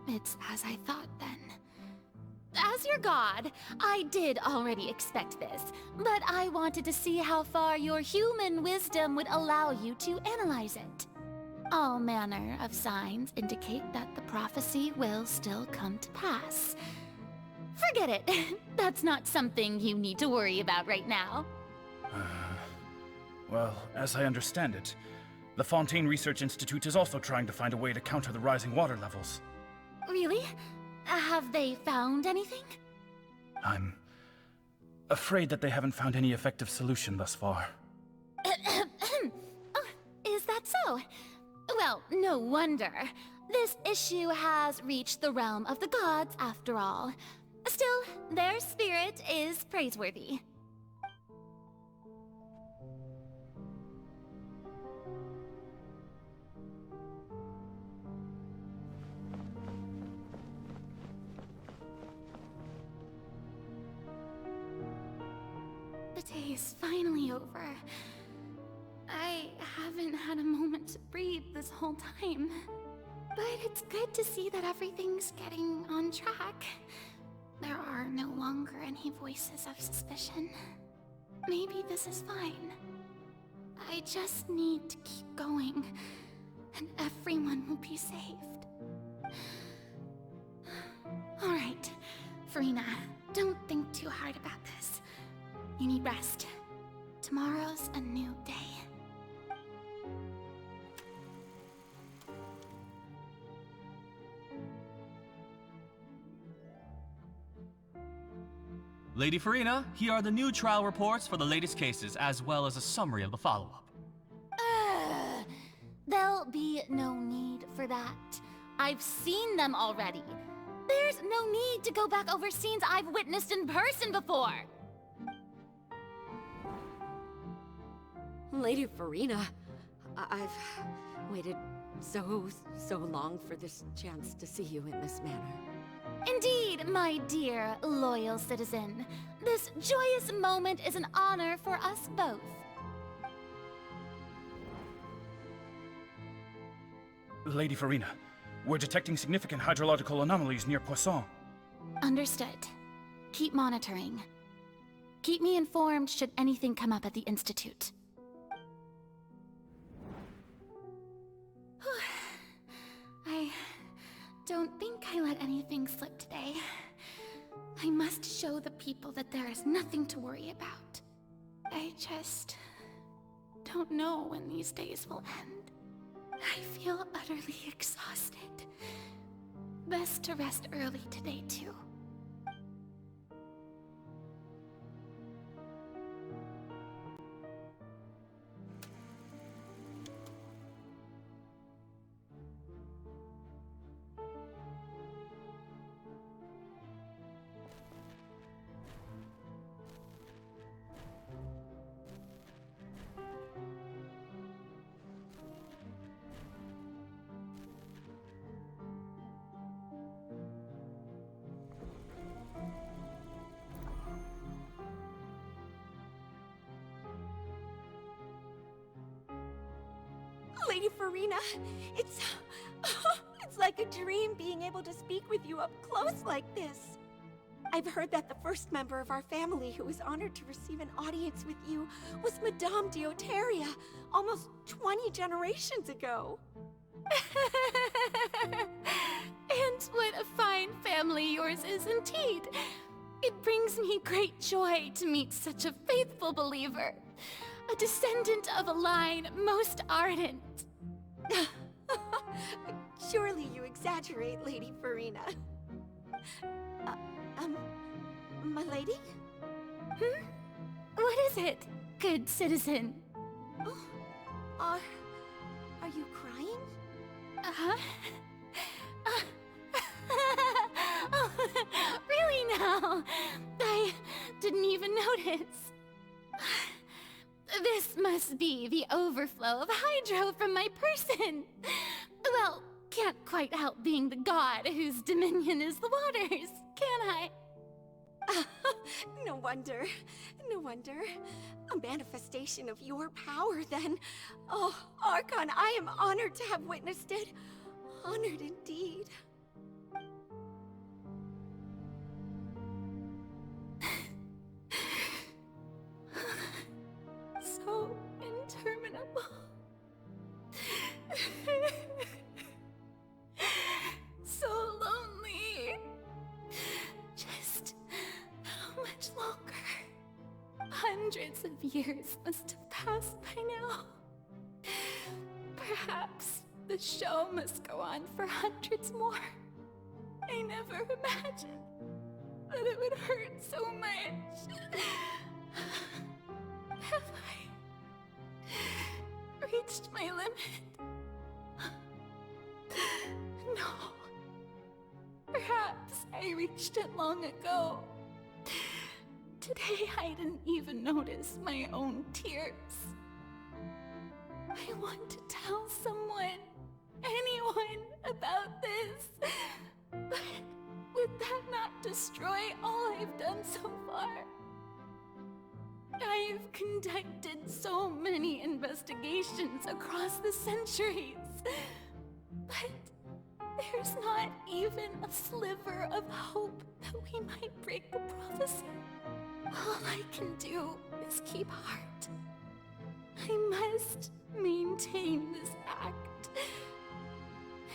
It's as I thought then. As your god, I did already expect this, but I wanted to see how far your human wisdom would allow you to analyze it. All manner of signs indicate that the prophecy will still come to pass. Forget it. That's not something you need to worry about right now. Well, as I understand it, the Fontaine Research Institute is also trying to find a way to counter the rising water levels. Really? Have they found anything? I'm afraid that they haven't found any effective solution thus far. Oh, is that so? Well, no wonder. This issue has reached the realm of the gods, after all. Still, their spirit is praiseworthy. The day is finally over. I haven't had a moment to breathe this whole time. But it's good to see that everything's getting on track. There are no longer any voices of suspicion. Maybe this is fine. I just need to keep going, and everyone will be saved. All right, Farina, don't think too hard about this. You need rest. Tomorrow's a new day. Lady Farina, here are the new trial reports for the latest cases, as well as a summary of the follow-up. There'll be no need for that. I've seen them already. There's no need to go back over scenes I've witnessed in person before. Lady Farina, I've waited so long for this chance to see you in this manner. Indeed, my dear, loyal citizen. This joyous moment is an honor for us both. Lady Farina, we're detecting significant hydrological anomalies near Poisson. Understood. Keep monitoring. Keep me informed should anything come up at the Institute. I don't think I let anything slip today. I must show the people that there is nothing to worry about. I just don't know when these days will end. I feel utterly exhausted. Best to rest early today, too. Lady Farina, it's like a dream being able to speak with you up close like this. I've heard that the first member of our family who was honored to receive an audience with you was Madame Deoteria, almost 20 generations ago. And what a fine family yours is indeed. It brings me great joy to meet such a faithful believer. A descendant of a line most ardent. Surely you exaggerate, Lady Farina. My lady? What is it, good citizen? Oh, are you crying? Uh-huh. Oh, really now? I didn't even notice. This must be the overflow of hydro from my person. Well, can't quite help being the god whose dominion is the waters, can I? No wonder. No wonder. A manifestation of your power, then. Oh, Archon, I am honored to have witnessed it. Honored indeed. So interminable. So lonely. Just how much longer? Hundreds of years must have passed by now. Perhaps the show must go on for hundreds more. I never imagined that it would hurt so much. Have I reached my limit? No. Perhaps I reached it long ago. Today I didn't even notice my own tears. I want to tell someone, anyone, about this. But would that not destroy all I've done so far? I've conducted so many investigations across the centuries, but there's not even a sliver of hope that we might break the prophecy. All I can do is keep heart. I must maintain this act.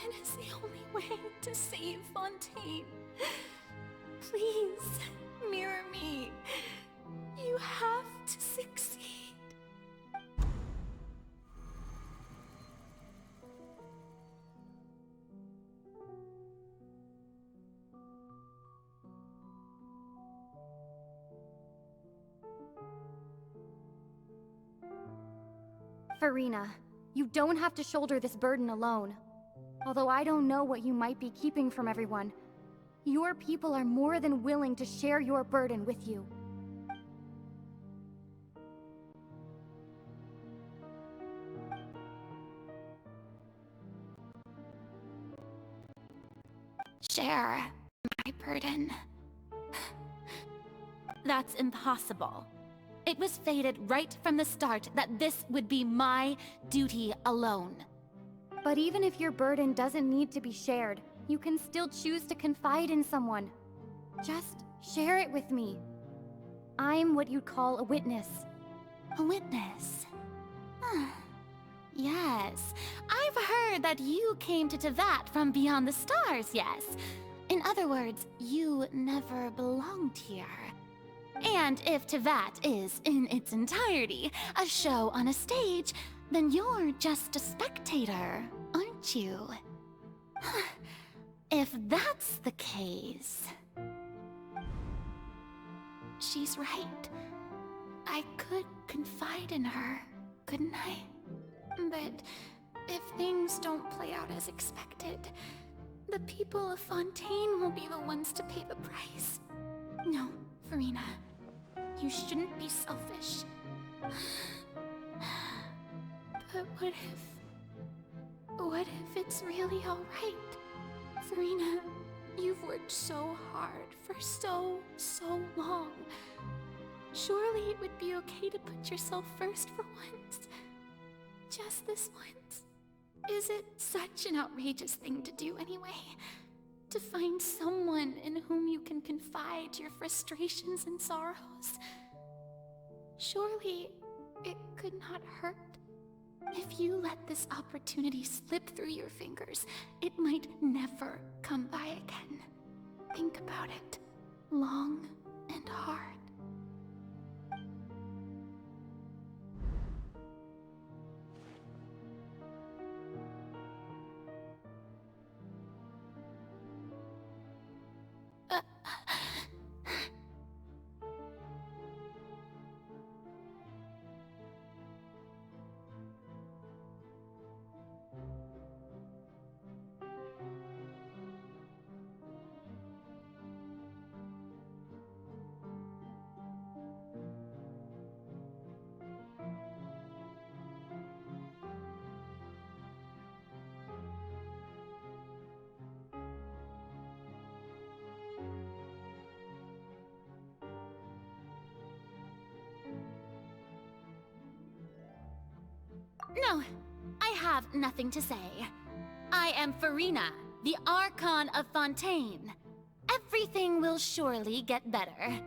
It is the only way to save Fontaine. Please, mirror me. You have to succeed. Farina, you don't have to shoulder this burden alone. Although I don't know what you might be keeping from everyone, your people are more than willing to share your burden with you. Share my burden. That's impossible. It was fated right from the start that this would be my duty alone. But even if your burden doesn't need to be shared, you can still choose to confide in someone. Just share it with me. I'm what you'd call a witness. A witness? Yes, I've heard that you came to Tevat from beyond the stars, yes? In other words, you never belonged here. And if Tevat is, in its entirety, a show on a stage, then you're just a spectator, aren't you? If that's the case... She's right. I could confide in her, couldn't I? But if things don't play out as expected, the people of Fontaine will be the ones to pay the price. No, Farina, you shouldn't be selfish. But what if it's really alright? Farina, you've worked so hard for so long. Surely it would be okay to put yourself first for once. Just this once. Is it such an outrageous thing to do anyway? To find someone in whom you can confide your frustrations and sorrows? Surely it could not hurt. If you let this opportunity slip through your fingers, it might never come by again. Think about it long and hard. No, I have nothing to say. I am Farina, the Archon of Fontaine. Everything will surely get better.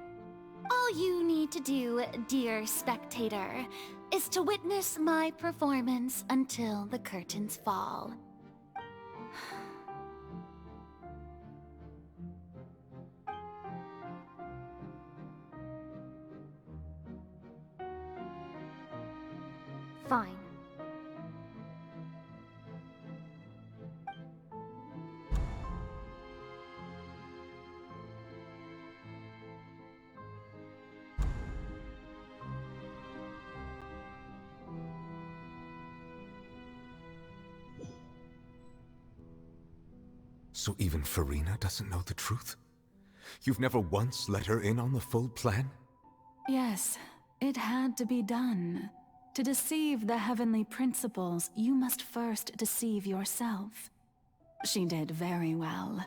All you need to do, dear spectator, is to witness my performance until the curtains fall. Fine. So even Farina doesn't know the truth? You've never once let her in on the full plan? Yes, it had to be done. To deceive the heavenly principles, you must first deceive yourself. She did very well.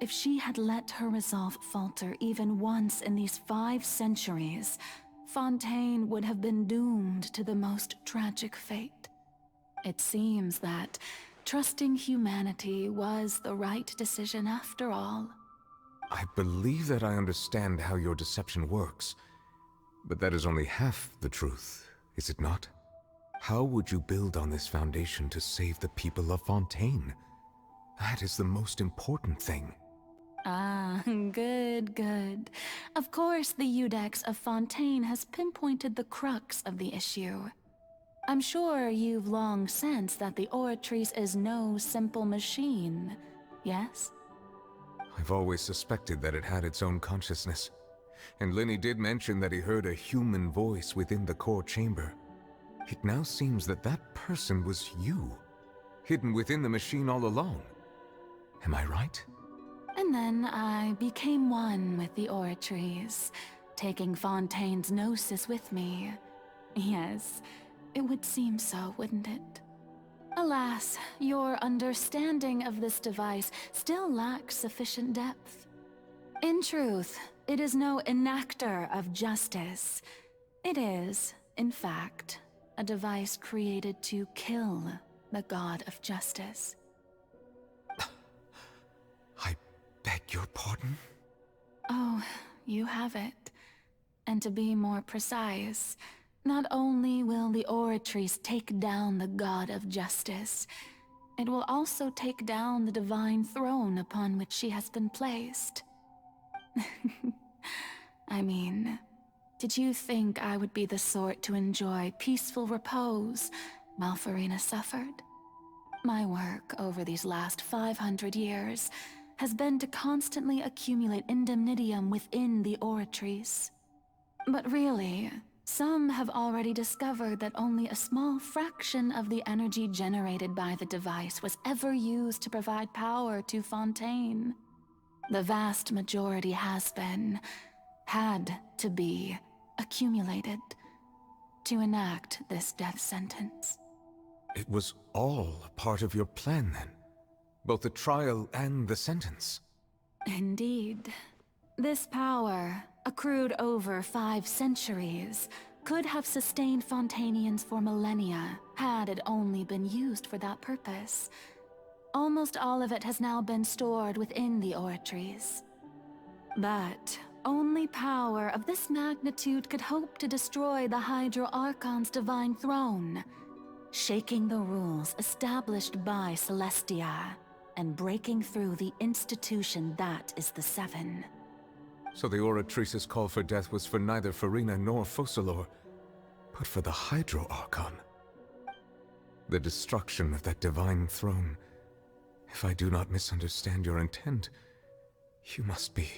If she had let her resolve falter even once in these 5 centuries, Fontaine would have been doomed to the most tragic fate. It seems that trusting humanity was the right decision after all. I believe that I understand how your deception works, but that is only half the truth, is it not? How would you build on this foundation to save the people of Fontaine? That is the most important thing. Ah, good. Of course, the Iudex of Fontaine has pinpointed the crux of the issue. I'm sure you've long sensed that the Oratrice is no simple machine, yes? I've always suspected that it had its own consciousness. And Lenny did mention that he heard a human voice within the core chamber. It now seems that that person was you, hidden within the machine all along. Am I right? And then I became one with the Oratrice, taking Fontaine's gnosis with me. Yes, it would seem so, wouldn't it? Alas, your understanding of this device still lacks sufficient depth. In truth, it is no enactor of justice. It is, in fact, a device created to kill the god of justice. I beg your pardon? Oh, you have it. And to be more precise, not only will the Oratrice take down the god of justice, it will also take down the divine throne upon which she has been placed. I mean, did you think I would be the sort to enjoy peaceful repose while Farina suffered? My work over these last 500 years has been to constantly accumulate indemnitium within the Oratrice. But really, some have already discovered that only a small fraction of the energy generated by the device was ever used to provide power to Fontaine. The vast majority had to be, accumulated to enact this death sentence. It was all a part of your plan, then? Both the trial and the sentence? Indeed. This power, accrued over 5 centuries, could have sustained Fontainians for millennia had it only been used for that purpose. Almost all of it has now been stored within the Oratrice. But only power of this magnitude could hope to destroy the Hydro Archon's divine throne, shaking the rules established by Celestia and breaking through the institution that is the Seven. So the Oratrice's call for death was for neither Farina nor Focalor, but for the Hydro Archon. The destruction of that divine throne. If I do not misunderstand your intent, you must be...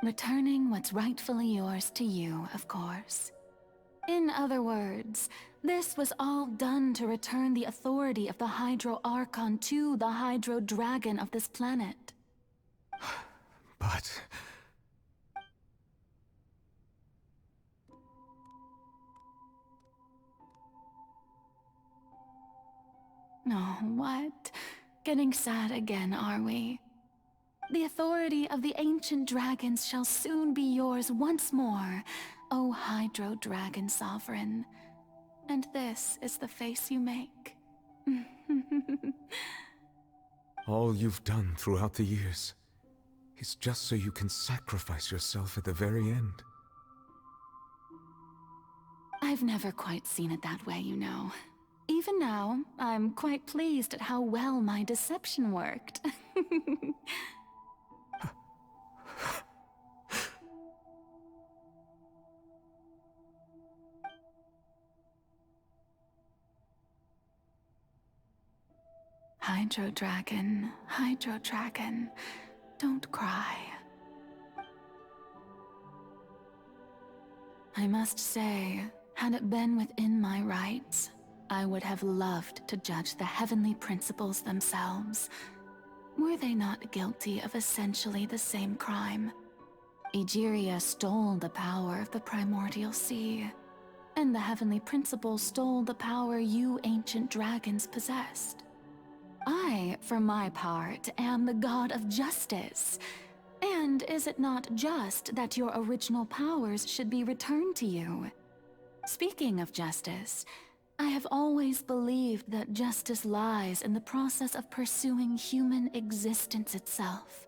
Returning what's rightfully yours to you, of course. In other words, this was all done to return the authority of the Hydro Archon to the Hydro Dragon of this planet. But... Oh, what? Getting sad again, are we? The authority of the ancient dragons shall soon be yours once more, O Hydro Dragon Sovereign. And this is the face you make. all you've done throughout the years is just so you can sacrifice yourself at the very end. I've never quite seen it that way, you know. Even now, I'm quite pleased at how well my deception worked. Hydro Dragon, don't cry. I must say, had it been within my rights, I would have loved to judge the heavenly principles themselves. Were they not guilty of essentially the same crime? Egeria stole the power of the primordial sea, and the heavenly principles stole the power you ancient dragons possessed. I, for my part, am the god of justice. And is it not just that your original powers should be returned to you? Speaking of justice, I have always believed that justice lies in the process of pursuing human existence itself.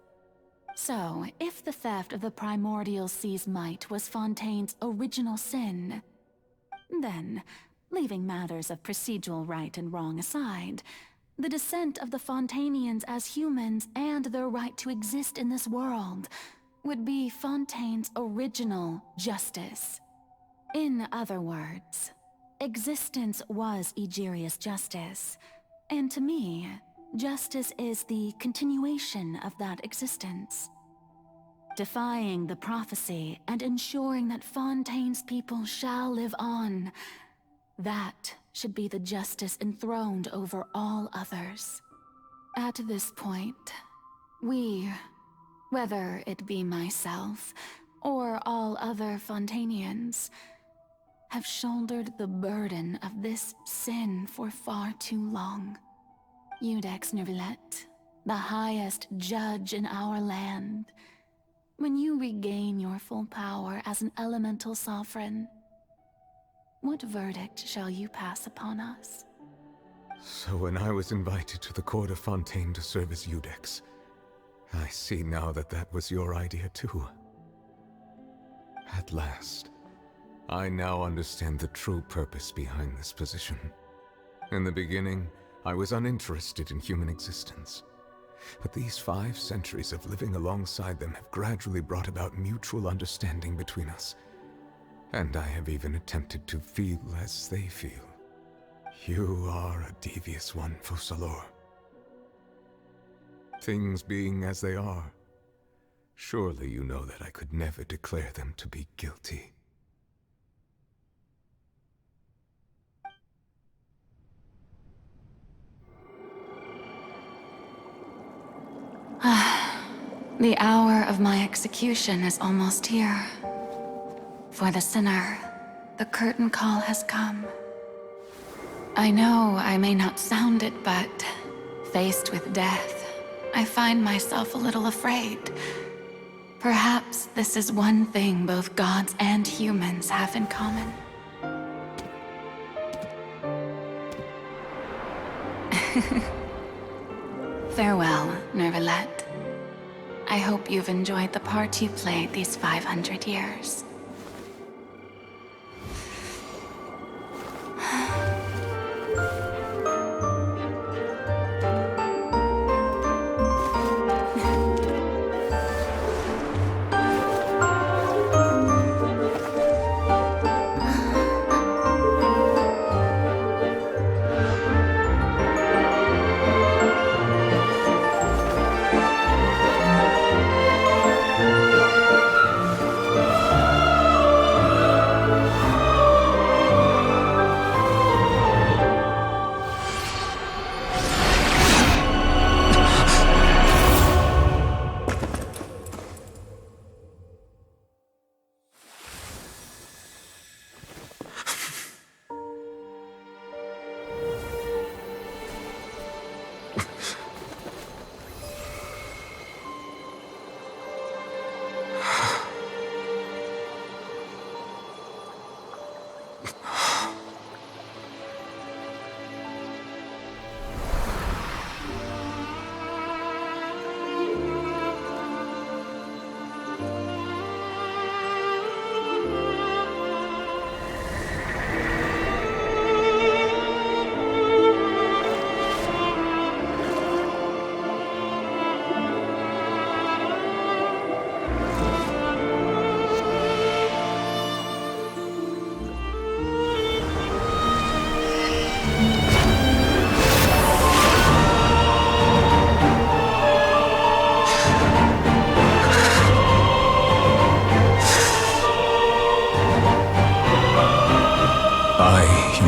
So, if the theft of the primordial sea's might was Fontaine's original sin, then, leaving matters of procedural right and wrong aside, the descent of the Fontainians as humans and their right to exist in this world would be Fontaine's original justice. In other words, existence was Egeria's justice, and to me, justice is the continuation of that existence. Defying the prophecy and ensuring that Fontaine's people shall live on, that should be the justice enthroned over all others. At this point, we, whether it be myself or all other Fontainians, have shouldered the burden of this sin for far too long. Iudex Nervillet, the highest judge in our land, when you regain your full power as an elemental sovereign, what verdict shall you pass upon us? So when I was invited to the court of Fontaine to serve as Iudex, I see now that that was your idea too. At last, I now understand the true purpose behind this position. In the beginning, I was uninterested in human existence. But these 5 centuries of living alongside them have gradually brought about mutual understanding between us. And I have even attempted to feel as they feel. You are a devious one, Focalors. Things being as they are, surely you know that I could never declare them to be guilty. The hour of my execution is almost here. For the sinner, the curtain call has come. I know I may not sound it, but faced with death, I find myself a little afraid. Perhaps this is one thing both gods and humans have in common. Farewell, Nervalette. I hope you've enjoyed the part you played these 500 years.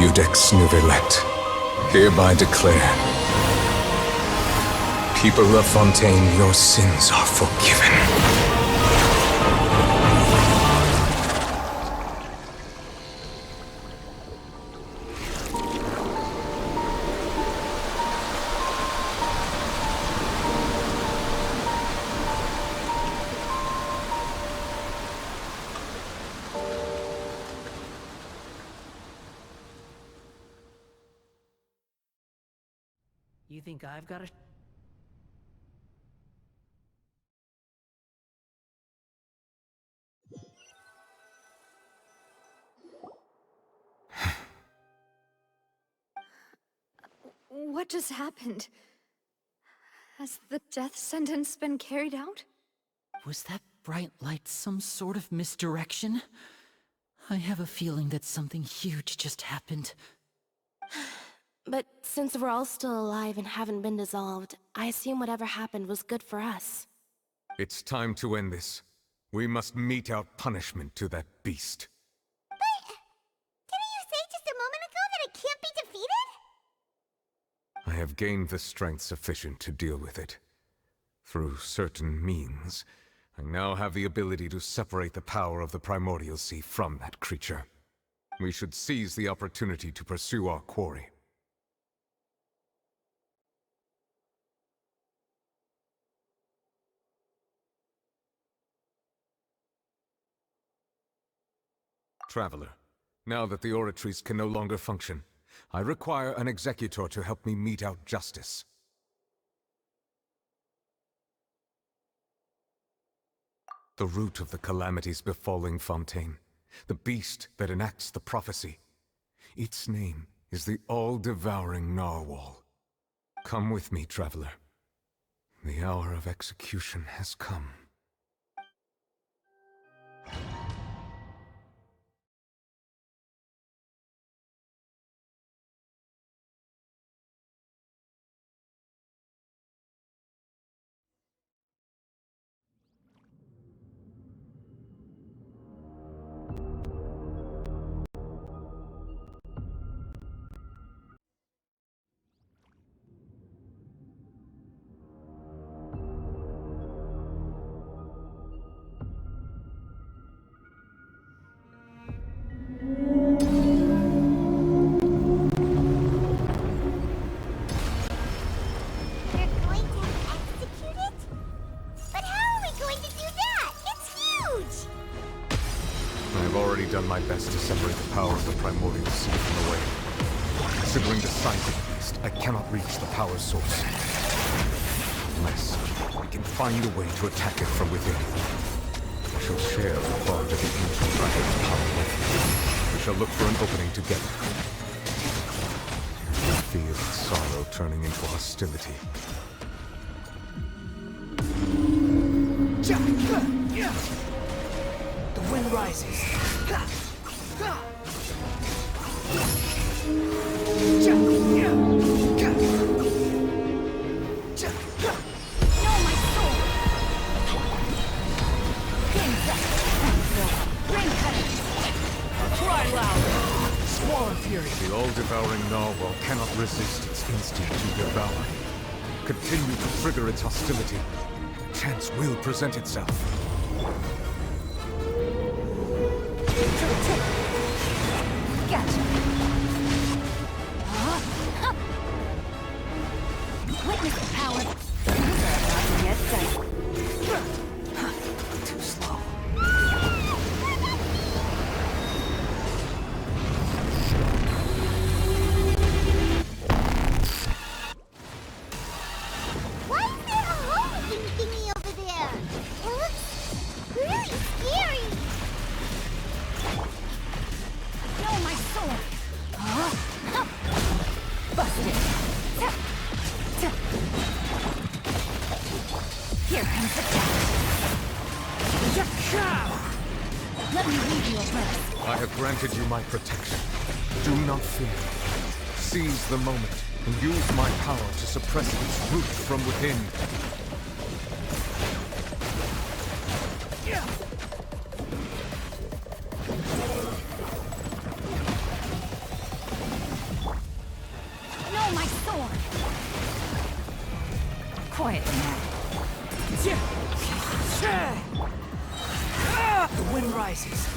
Iudex Nervalette, hereby declare, people of Fontaine, your sins are forgiven. You think I've got a... What just happened? Has the death sentence been carried out? Was that bright light some sort of misdirection? I have a feeling that something huge just happened. But since we're all still alive and haven't been dissolved, I assume whatever happened was good for us. It's time to end this. We must mete out punishment to that beast. But didn't you say just a moment ago that it can't be defeated? I have gained the strength sufficient to deal with it. Through certain means, I now have the ability to separate the power of the Primordial Sea from that creature. We should seize the opportunity to pursue our quarry. Traveler, now that the oratories can no longer function, I require an executor to help me mete out justice. The root of the calamities befalling Fontaine, the beast that enacts the prophecy. Its name is the all-devouring narwhal. Come with me, traveler. The hour of execution has come. Done my best to separate the power of the primordial sea from the wave. Considering the size of the beast, I cannot reach the power source. Unless we can find a way to attack it from within. We shall share the bond of the ancient dragon's power with it. We shall look for an opening together. I feel its sorrow turning into hostility. The wind rises. The all-devouring narwhal cannot resist its instinct to devour. Continue to trigger its hostility. Chance will present itself. Gotcha. Witness the power. Things are about to get dicey. Too slow. Why is there a hole-looking thingy over there? It looks really scary. No, my sword! Busted! Here comes the cat! Let me leave you abreast. I have granted you my protection. Do not fear. Seize the moment and use my power to suppress its root from within. No, my sword! Quiet now. The wind rises.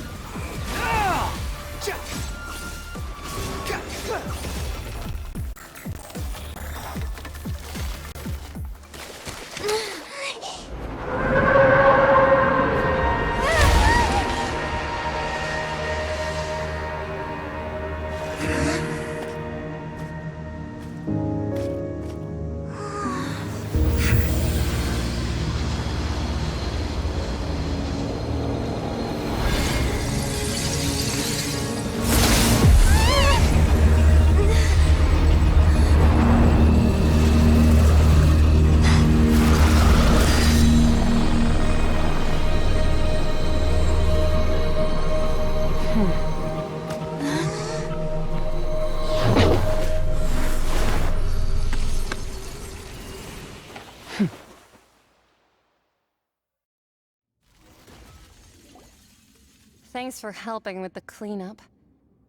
Thanks for helping with the cleanup.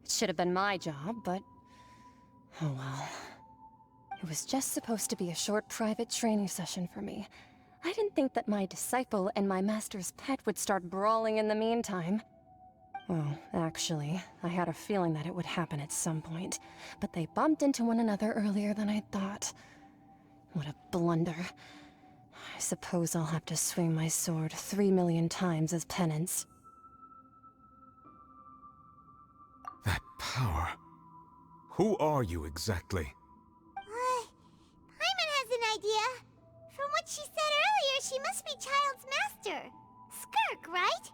It should have been my job, but... oh well. It was just supposed to be a short private training session for me. I didn't think that my disciple and my master's pet would start brawling in the meantime. Well, actually, I had a feeling that it would happen at some point, but they bumped into one another earlier than I thought. What a blunder. I suppose I'll have to swing my sword 3 million times as penance. That power... Who are you exactly? Paimon has an idea. From what she said earlier, she must be Child's master. Skirk, right?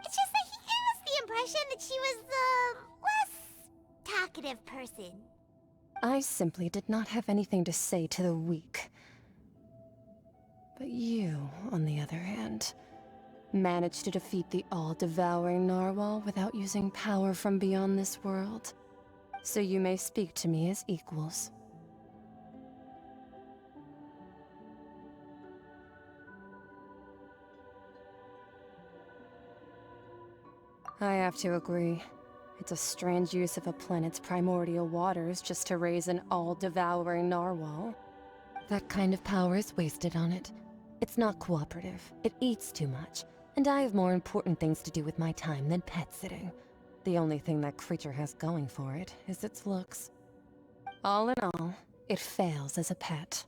It's just that he gave us the impression that she was the less talkative person. I simply did not have anything to say to the weak. But you, on the other hand, managed to defeat the all-devouring narwhal without using power from beyond this world. So you may speak to me as equals. I have to agree. It's a strange use of a planet's primordial waters just to raise an all-devouring narwhal. That kind of power is wasted on it. It's not cooperative. It eats too much. And I have more important things to do with my time than pet sitting. The only thing that creature has going for it is its looks. All in all, it fails as a pet.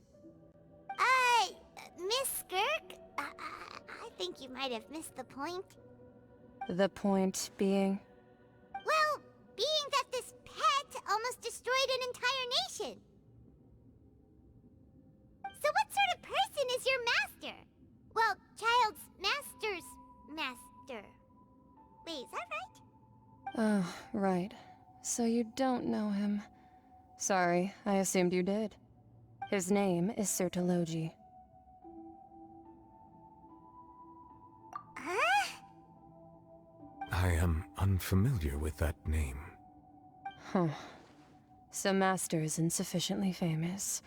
Miss Skirk? I think you might have missed the point. The point being? Well, being that this pet almost destroyed an entire nation. So what sort of person is your master? Well, Child's master's master. Wait, is that right? Oh, right. So you don't know him. Sorry, I assumed you did. His name is Sertologi. I am unfamiliar with that name. Huh. So Master isn't sufficiently famous.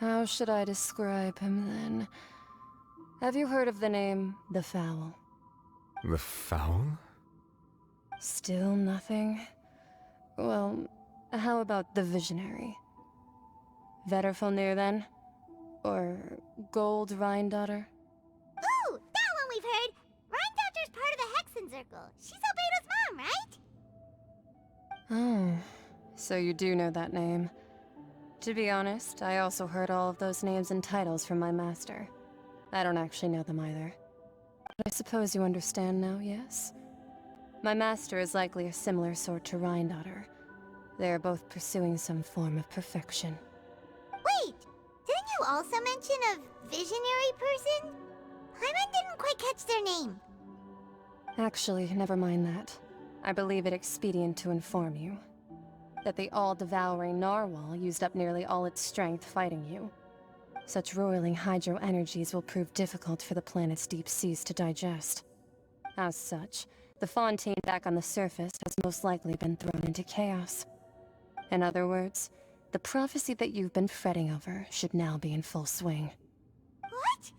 How should I describe him then? Have you heard of the name The Fowl? The Fowl? Still nothing? Well, how about the Visionary? Vetterfulnir then? Or Gold Rhindaughter? Ooh, that one we've heard! Rhindaughter's part of the Hexen Circle. She's Albedo's mom, right? Oh, so you do know that name. To be honest, I also heard all of those names and titles from my master. I don't actually know them either. But I suppose you understand now, yes? My master is likely a similar sort to Rhindaughter. They are both pursuing some form of perfection. Wait! Didn't you also mention a visionary person? Paimon didn't quite catch their name. Actually, never mind that. I believe it expedient to inform you that the all-devouring narwhal used up nearly all its strength fighting you. Such roiling hydro energies will prove difficult for the planet's deep seas to digest. As such, the Fontaine back on the surface has most likely been thrown into chaos. In other words, the prophecy that you've been fretting over should now be in full swing. What?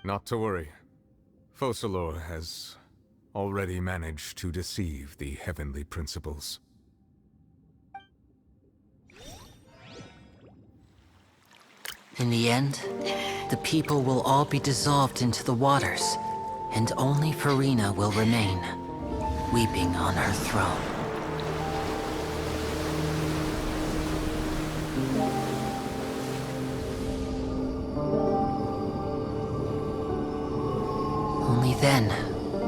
Not to worry. Focalor has already managed to deceive the heavenly principles. In the end, the people will all be dissolved into the waters, and only Farina will remain, weeping on her throne. Only then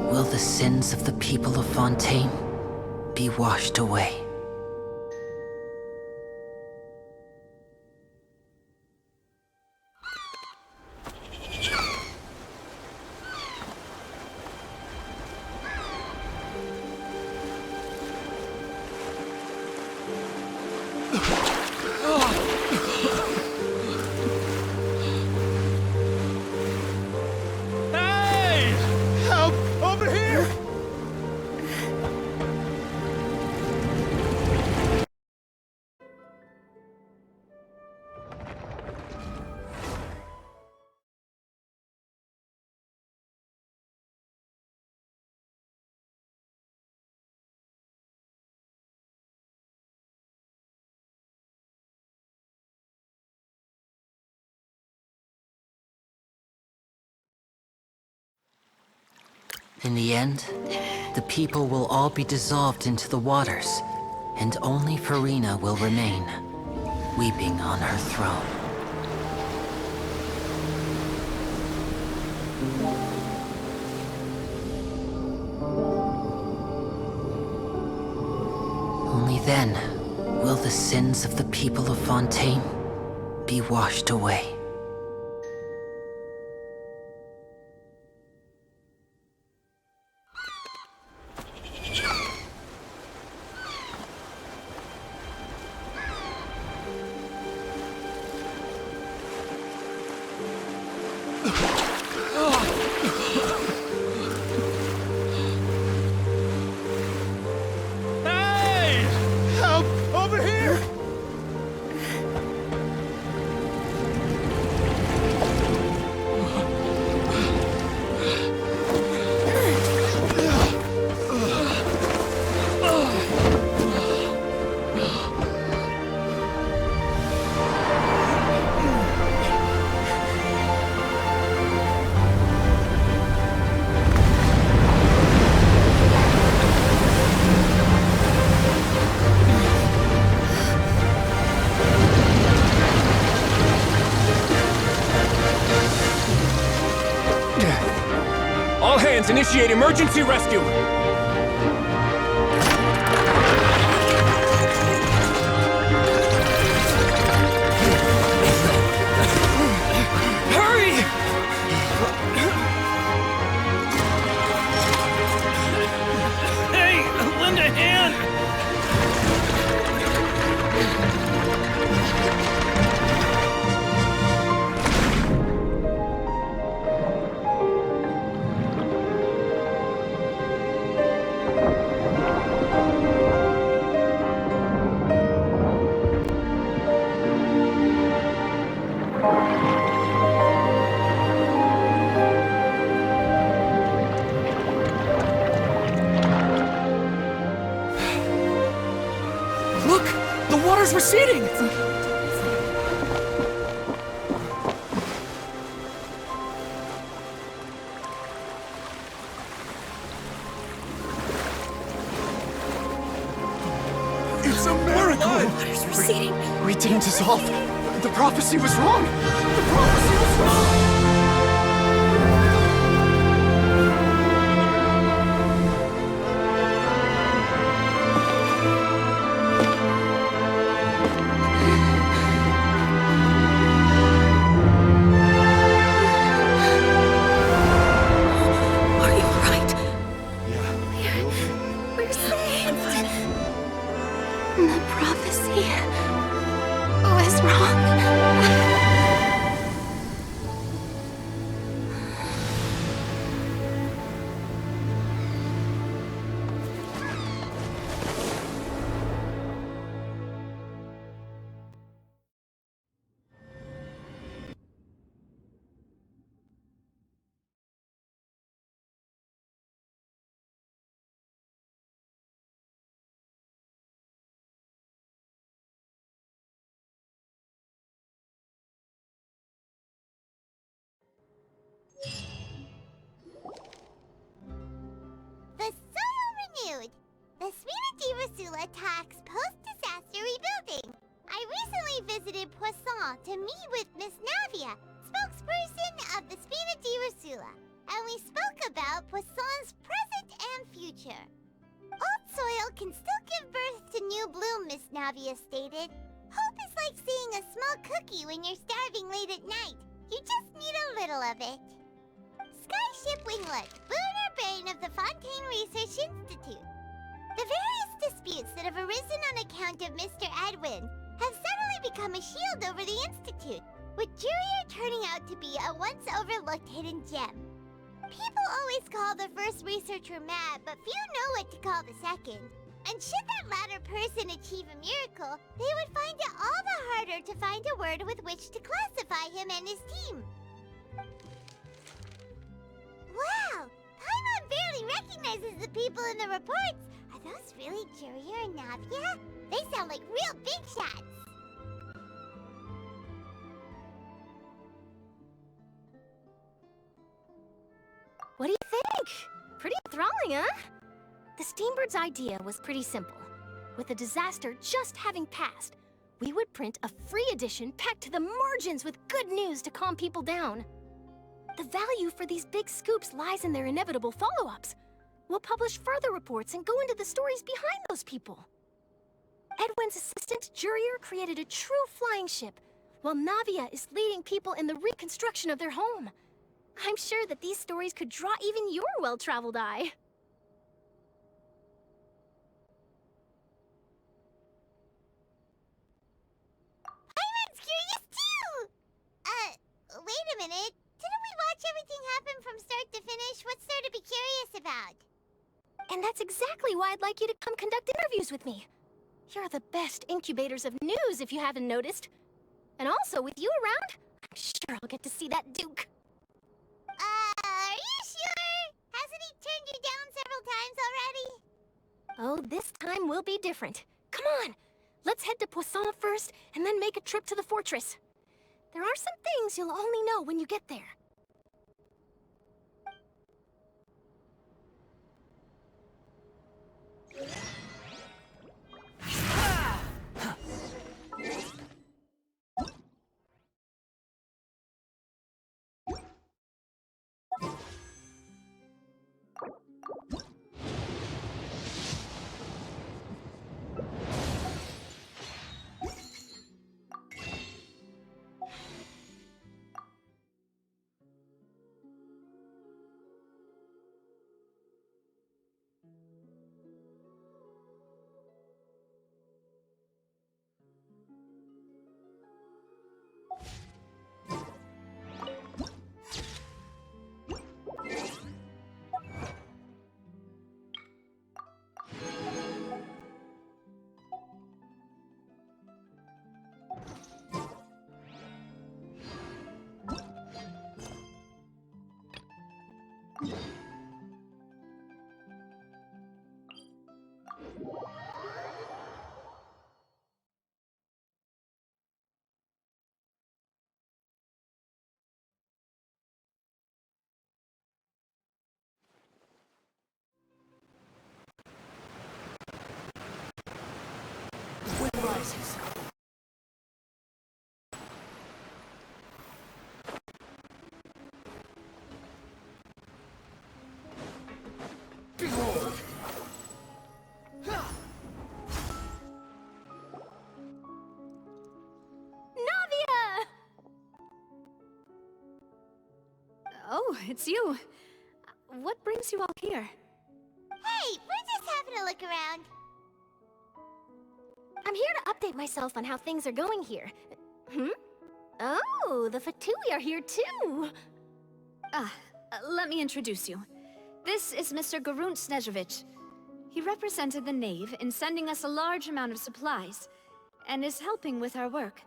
will the sins of the people of Fontaine be washed away. In the end, the people will all be dissolved into the waters, and only Farina will remain, weeping on her throne. Only then will the sins of the people of Fontaine be washed away. All hands, initiate emergency rescue! Hurry! Hey, lend a hand! Receding! It's a miracle! Water's receding. We didn't dissolve. The prophecy was wrong. The prophecy was wrong! The soil renewed. The Spina talks post-disaster rebuilding. I recently visited Poisson to meet with Miss Navia, spokesperson of the Spina, and we spoke about Poisson's present and future. Old soil can still give birth to new bloom, Miss Navia stated. Hope is like seeing a small cookie when you're starving late at night. You just need a little of it. Skyship Winglet, lunar brain of the Fontaine Research Institute. The various disputes that have arisen on account of Mr. Edwin have suddenly become a shield over the Institute, with Jurier turning out to be a once-overlooked hidden gem. People always call the first researcher mad, but few know what to call the second. And should that latter person achieve a miracle, they would find it all the harder to find a word with which to classify him and his team. Wow! Paimon barely recognizes the people in the reports. Are those really Jurier and Navia? They sound like real big shots. What do you think? Pretty enthralling, huh? The Steambird's idea was pretty simple. With the disaster just having passed, we would print a free edition packed to the margins with good news to calm people down. The value for these big scoops lies in their inevitable follow-ups. We'll publish further reports and go into the stories behind those people. Edwin's assistant, Jurier, created a true flying ship, while Navia is leading people in the reconstruction of their home. I'm sure that these stories could draw even your well-traveled eye. Paimon's curious too! Wait a minute. Didn't we watch everything happen from start to finish? What's there to be curious about? And that's exactly why I'd like you to come conduct interviews with me. You're the best incubators of news, if you haven't noticed. And also, with you around, I'm sure I'll get to see that Duke. Are you sure? Hasn't he turned you down several times already? Oh, this time will be different. Come on, let's head to Poisson first, and then make a trip to the fortress. There are some things you'll only know when you get there. Wind rises. Behold! Navia! Oh, it's you. What brings you all here? Hey, we're just having a look around. I'm here to update myself on how things are going here. Oh, the Fatui are here too! Let me introduce you. This is Mr. Garunt Snezhevich. He represented the Knave in sending us a large amount of supplies, and is helping with our work.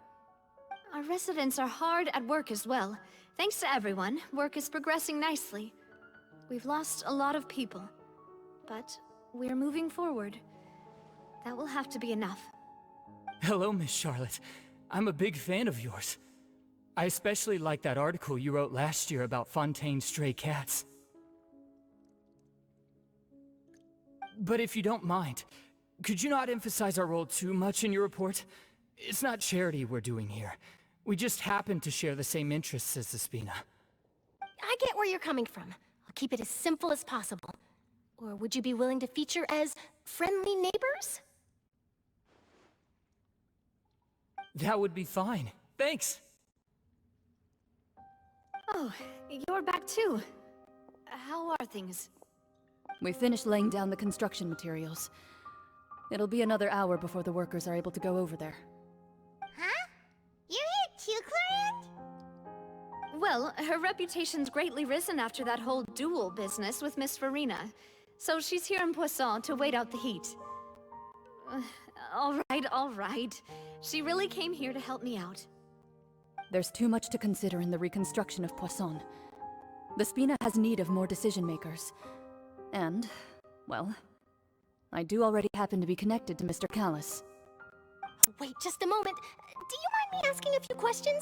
Our residents are hard at work as well. Thanks to everyone, work is progressing nicely. We've lost a lot of people, but we're moving forward. That will have to be enough. Hello, Miss Charlotte. I'm a big fan of yours. I especially like that article you wrote last year about Fontaine's stray cats. But if you don't mind, could you not emphasize our role too much in your report? It's not charity we're doing here. We just happen to share the same interests as the Spina. I get where you're coming from. I'll keep it as simple as possible. Or would you be willing to feature as friendly neighbors? That would be fine. Thanks! Oh, you're back too. How are things? We finished laying down the construction materials. It'll be another hour before the workers are able to go over there. Huh? You're here too, Clorant? Well, her reputation's greatly risen after that whole duel business with Miss Farina. So she's here in Poisson to wait out the heat. All right. She really came here to help me out. There's too much to consider in the reconstruction of Poisson. The Spina has need of more decision-makers. And, well, I do already happen to be connected to Mr. Callis. Wait just a moment. Do you mind me asking a few questions?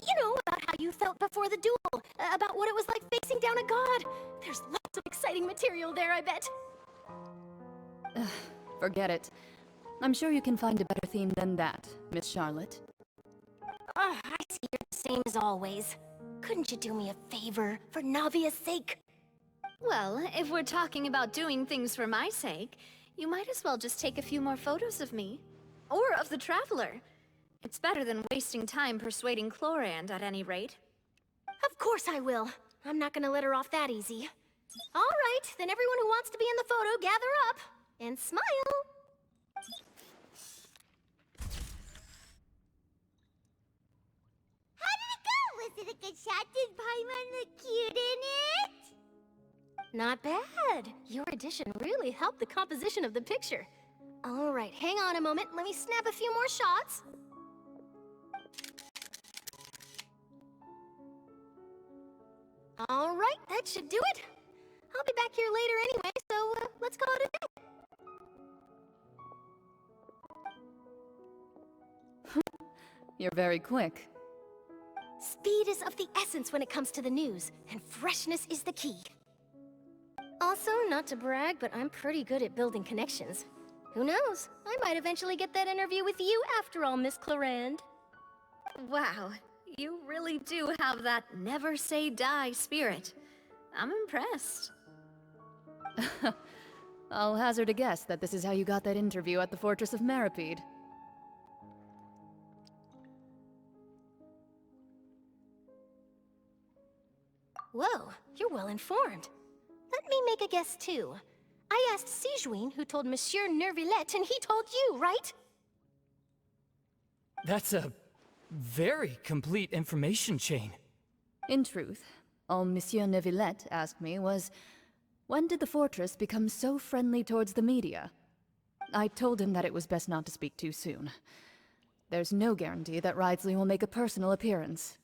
You know, about how you felt before the duel, about what it was like facing down a god. There's lots of exciting exciting material there, I bet. Forget it. I'm sure you can find a better theme than that, Miss Charlotte. I see you're the same as always. Couldn't you do me a favor, for Navia's sake? Well, if we're talking about doing things for my sake, you might as well just take a few more photos of me. Or of the Traveler. It's better than wasting time persuading Chlorand, at any rate. Of course I will. I'm not gonna let her off that easy. All right, then everyone who wants to be in the photo, gather up. And smile. How did it go? Was it a good shot? Did Paimon look cute in it? Not bad. Your addition really helped the composition of the picture. All right, hang on a moment. Let me snap a few more shots. All right, that should do it. I'll be back here later anyway, so let's call it a day. You're very quick. Speed is of the essence when it comes to the news, and freshness is the key. Also, not to brag, but I'm pretty good at building connections. Who knows? I might eventually get that interview with you after all, Miss Chlorand. Wow, you really do have that never say die spirit. I'm impressed. I'll hazard a guess that this is how you got that interview at the Fortress of Maripede. Whoa, you're well informed. Let me make a guess too. I asked Sijuin who told Monsieur Nervillette, and he told you, right? That's a very complete information chain. In truth, all Monsieur Nervillette asked me was, when did the fortress become so friendly towards the media? I told him that it was best not to speak too soon. There's no guarantee that Ridesley will make a personal appearance.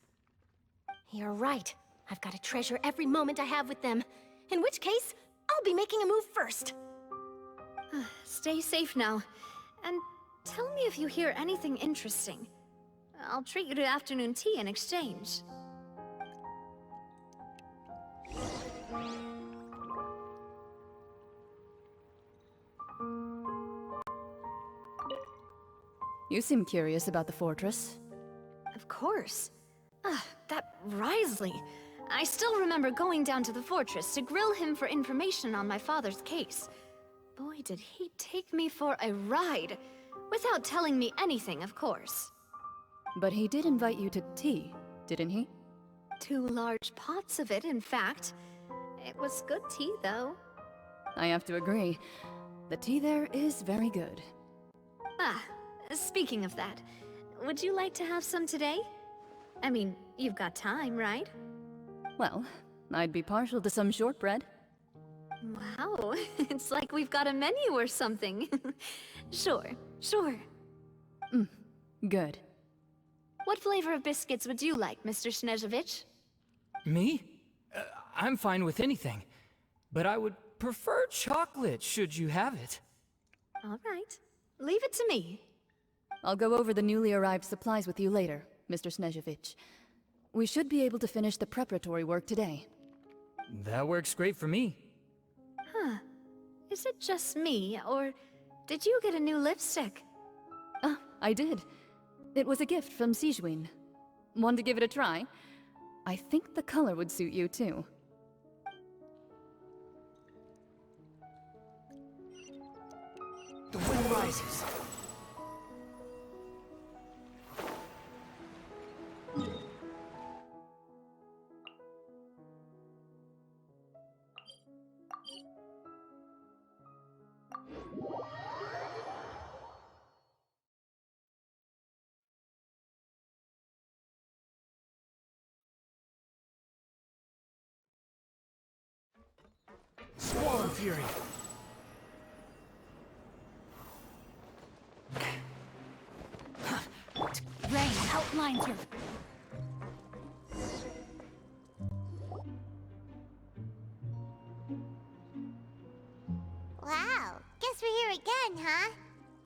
You're right. I've got to treasure every moment I have with them. In which case, I'll be making a move first. Stay safe now. And tell me if you hear anything interesting. I'll treat you to afternoon tea in exchange. You seem curious about the fortress. Of course. That Ridesley. I still remember going down to the fortress to grill him for information on my father's case. Boy, did he take me for a ride. Without telling me anything, of course. But he did invite you to tea, didn't he? 2 large pots of it, in fact. It was good tea, though. I have to agree. The tea there is very good. Speaking of that, would you like to have some today? I mean, you've got time, right? Well, I'd be partial to some shortbread. Wow, it's like we've got a menu or something. Sure. Good. What flavor of biscuits would you like, Mr. Snezhevich? Me? I'm fine with anything. But I would prefer chocolate, should you have it. All right. Leave it to me. I'll go over the newly arrived supplies with you later, Mr. Snezhevich. We should be able to finish the preparatory work today. That works great for me. Is it just me, or did you get a new lipstick? I did. It was a gift from Sijuin. Want to give it a try? I think the color would suit you, too. The wind rises. Swarm Fury! Rain outlines her. Wow, guess we're here again, huh?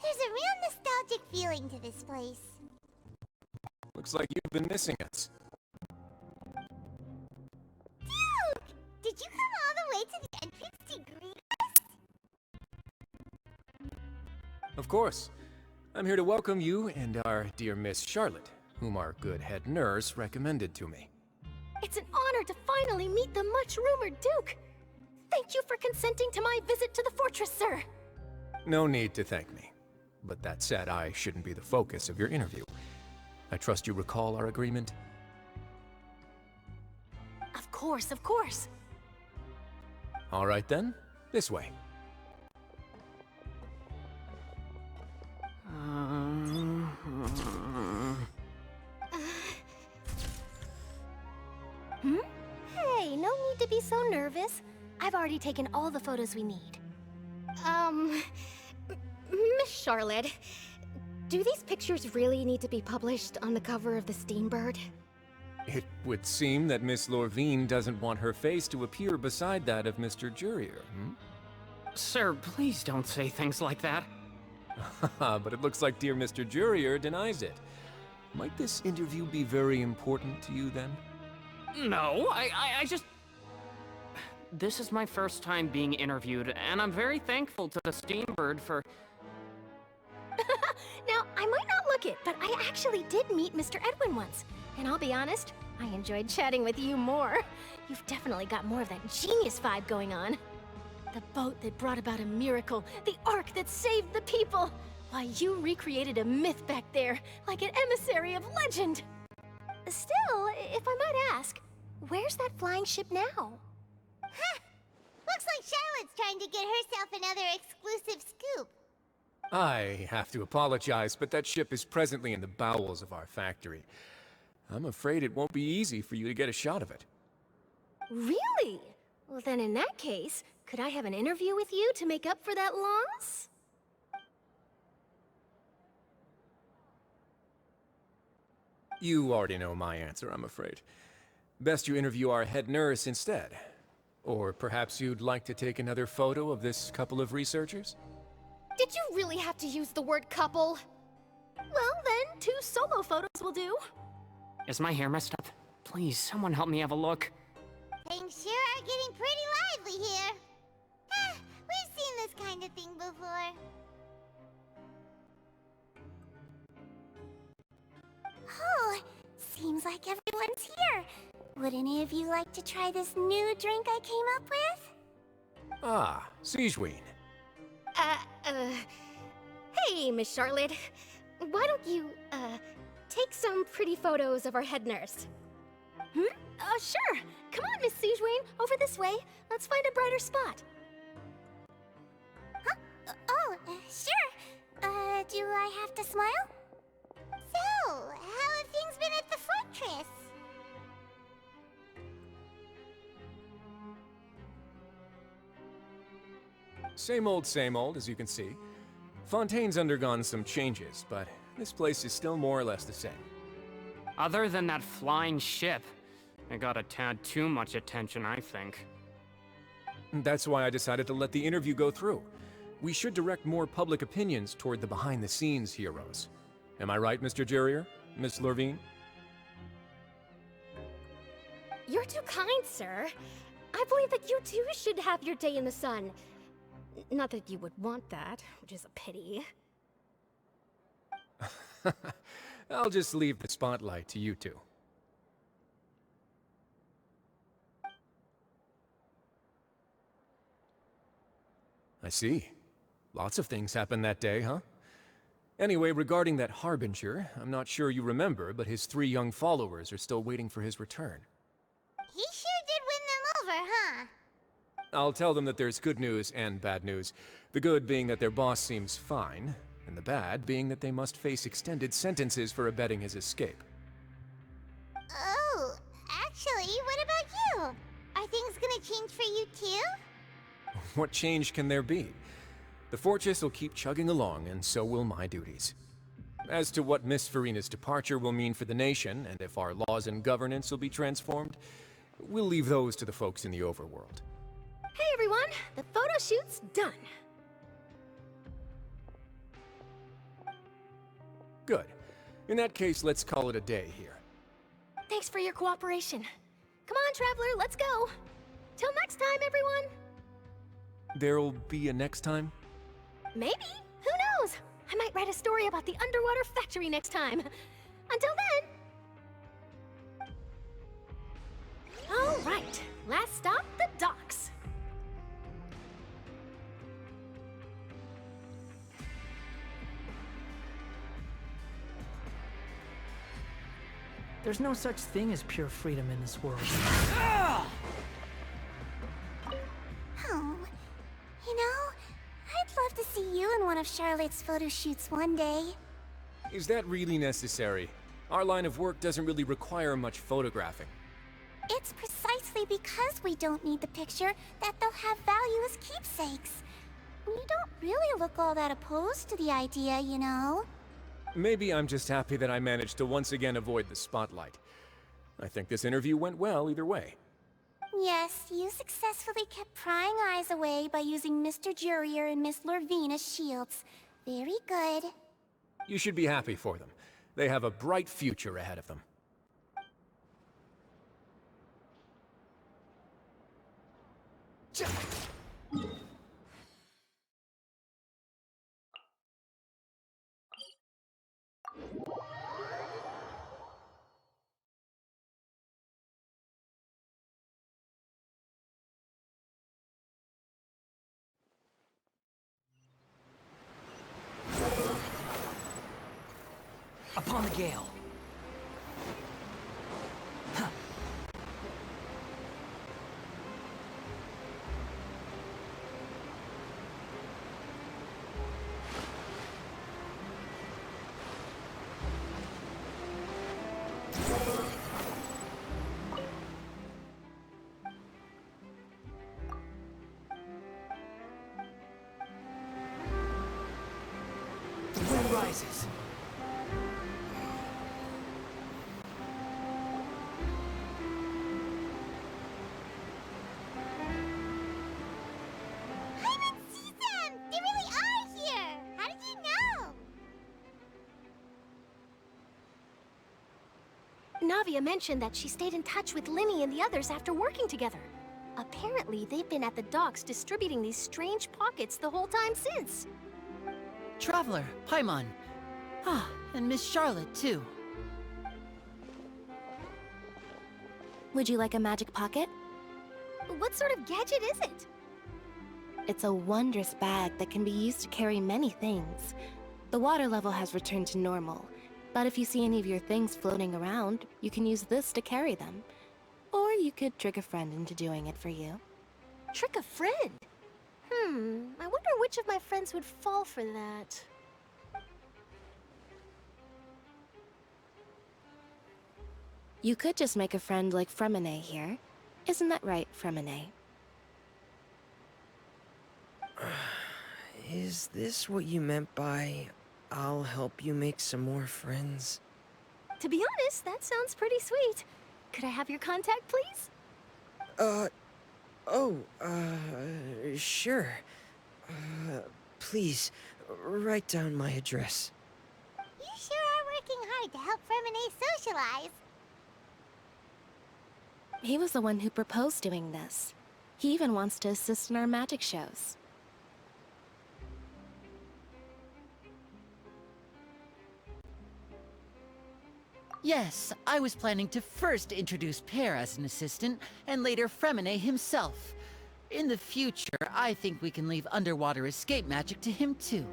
There's a real nostalgic feeling to this place. Looks like you've been missing us. Dude! Did you come all the way to the entrance Of course. I'm here to welcome you and our dear Miss Charlotte, whom our good head nurse recommended to me. It's an honor to finally meet the much-rumored Duke. Thank you for consenting to my visit to the fortress, sir. No need to thank me. But that said, I shouldn't be the focus of your interview. I trust you recall our agreement? Of course, of course. All right then, this way. Hey, no need to be so nervous. I've already taken all the photos we need. Miss Charlotte, do these pictures really need to be published on the cover of the Steambird? It would seem that Miss Lorvine doesn't want her face to appear beside that of Mr. Jurier, Sir, please don't say things like that. But it looks like dear Mr. Jurier denies it. Might this interview be very important to you then? No, I just... This is my first time being interviewed, and I'm very thankful to the Steambird for... Now, I might not look it, but I actually did meet Mr. Edwin once. And I'll be honest, I enjoyed chatting with you more. You've definitely got more of that genius vibe going on. The boat that brought about a miracle, the ark that saved the people. Why, you recreated a myth back there, like an emissary of legend. Still, if I might ask, where's that flying ship now? Huh! Looks like Charlotte's trying to get herself another exclusive scoop. I have to apologize, but that ship is presently in the bowels of our factory. I'm afraid it won't be easy for you to get a shot of it. Really? Well, then in that case, could I have an interview with you to make up for that loss? You already know my answer, I'm afraid. Best you interview our head nurse instead. Or perhaps you'd like to take another photo of this couple of researchers? Did you really have to use the word couple? Well then, 2 solo photos will do. Is my hair messed up? Please, someone help me have a look. Things sure are getting pretty lively here. We've seen this kind of thing before. Oh, seems like everyone's here. Would any of you like to try this new drink I came up with? Ah, Siegeween. Hey, Miss Charlotte. Why don't you, take some pretty photos of our head nurse? Sure. Come on, Miss Siegeween, over this way. Let's find a brighter spot. Huh? Sure. Do I have to smile? So, how have things been at the fortress? Same old, as you can see. Fontaine's undergone some changes, but this place is still more or less the same. Other than that flying ship, it got a tad too much attention, I think. That's why I decided to let the interview go through. We should direct more public opinions toward the behind-the-scenes heroes. Am I right, Mr. Jurier? Miss Lorvine? You're too kind, sir. I believe that you too should have your day in the sun. Not that you would want that, which is a pity. I'll just leave the spotlight to you two. I see. Lots of things happened that day, huh? Anyway, regarding that Harbinger, I'm not sure you remember, but his 3 young followers are still waiting for his return. He sure did win them over, huh? I'll tell them that there's good news and bad news. The good being that their boss seems fine, and the bad being that they must face extended sentences for abetting his escape. Oh, actually, what about you? Are things gonna change for you too? What change can there be? The fortress will keep chugging along, and so will my duties. As to what Miss Farina's departure will mean for the nation, and if our laws and governance will be transformed, we'll leave those to the folks in the overworld. Hey everyone, the photo shoot's done. Good. In that case, let's call it a day here. Thanks for your cooperation. Come on, Traveler, let's go. Till next time, everyone. There'll be a next time? Maybe. Who knows? I might write a story about the underwater factory next time. Until then... All right, last stop, the docks. There's no such thing as pure freedom in this world. Oh, you know, I'd love to see you in one of Charlotte's photo shoots one day. Is that really necessary? Our line of work doesn't really require much photographing. It's precisely because we don't need the picture that they'll have value as keepsakes. We don't really look all that opposed to the idea, you know. Maybe I'm just happy that I managed to once again avoid the spotlight. I think this interview went well either way. Yes, you successfully kept prying eyes away by using Mr. Jurier and Miss Lorvine as shields. Very good. You should be happy for them. They have a bright future ahead of them. Upon the gale. Huh. The wind rises. Navia mentioned that she stayed in touch with Linny and the others after working together. Apparently, they've been at the docks distributing these strange pockets the whole time since. Traveler, Paimon. Ah, and Miss Charlotte, too. Would you like a magic pocket? What sort of gadget is it? It's a wondrous bag that can be used to carry many things. The water level has returned to normal, but if you see any of your things floating around, you can use this to carry them. Or you could trick a friend into doing it for you. Trick a friend? I wonder which of my friends would fall for that. You could just make a friend like Fremine here. Isn't that right, Fremine? Is this what you meant by, I'll help you make some more friends? To be honest, that sounds pretty sweet. Could I have your contact, please? Sure. Please, write down my address. You sure are working hard to help Fremine socialize. He was the one who proposed doing this. He even wants to assist in our magic shows. Yes, I was planning to first introduce Pear as an assistant, and later Fremine himself. In the future, I think we can leave underwater escape magic to him too.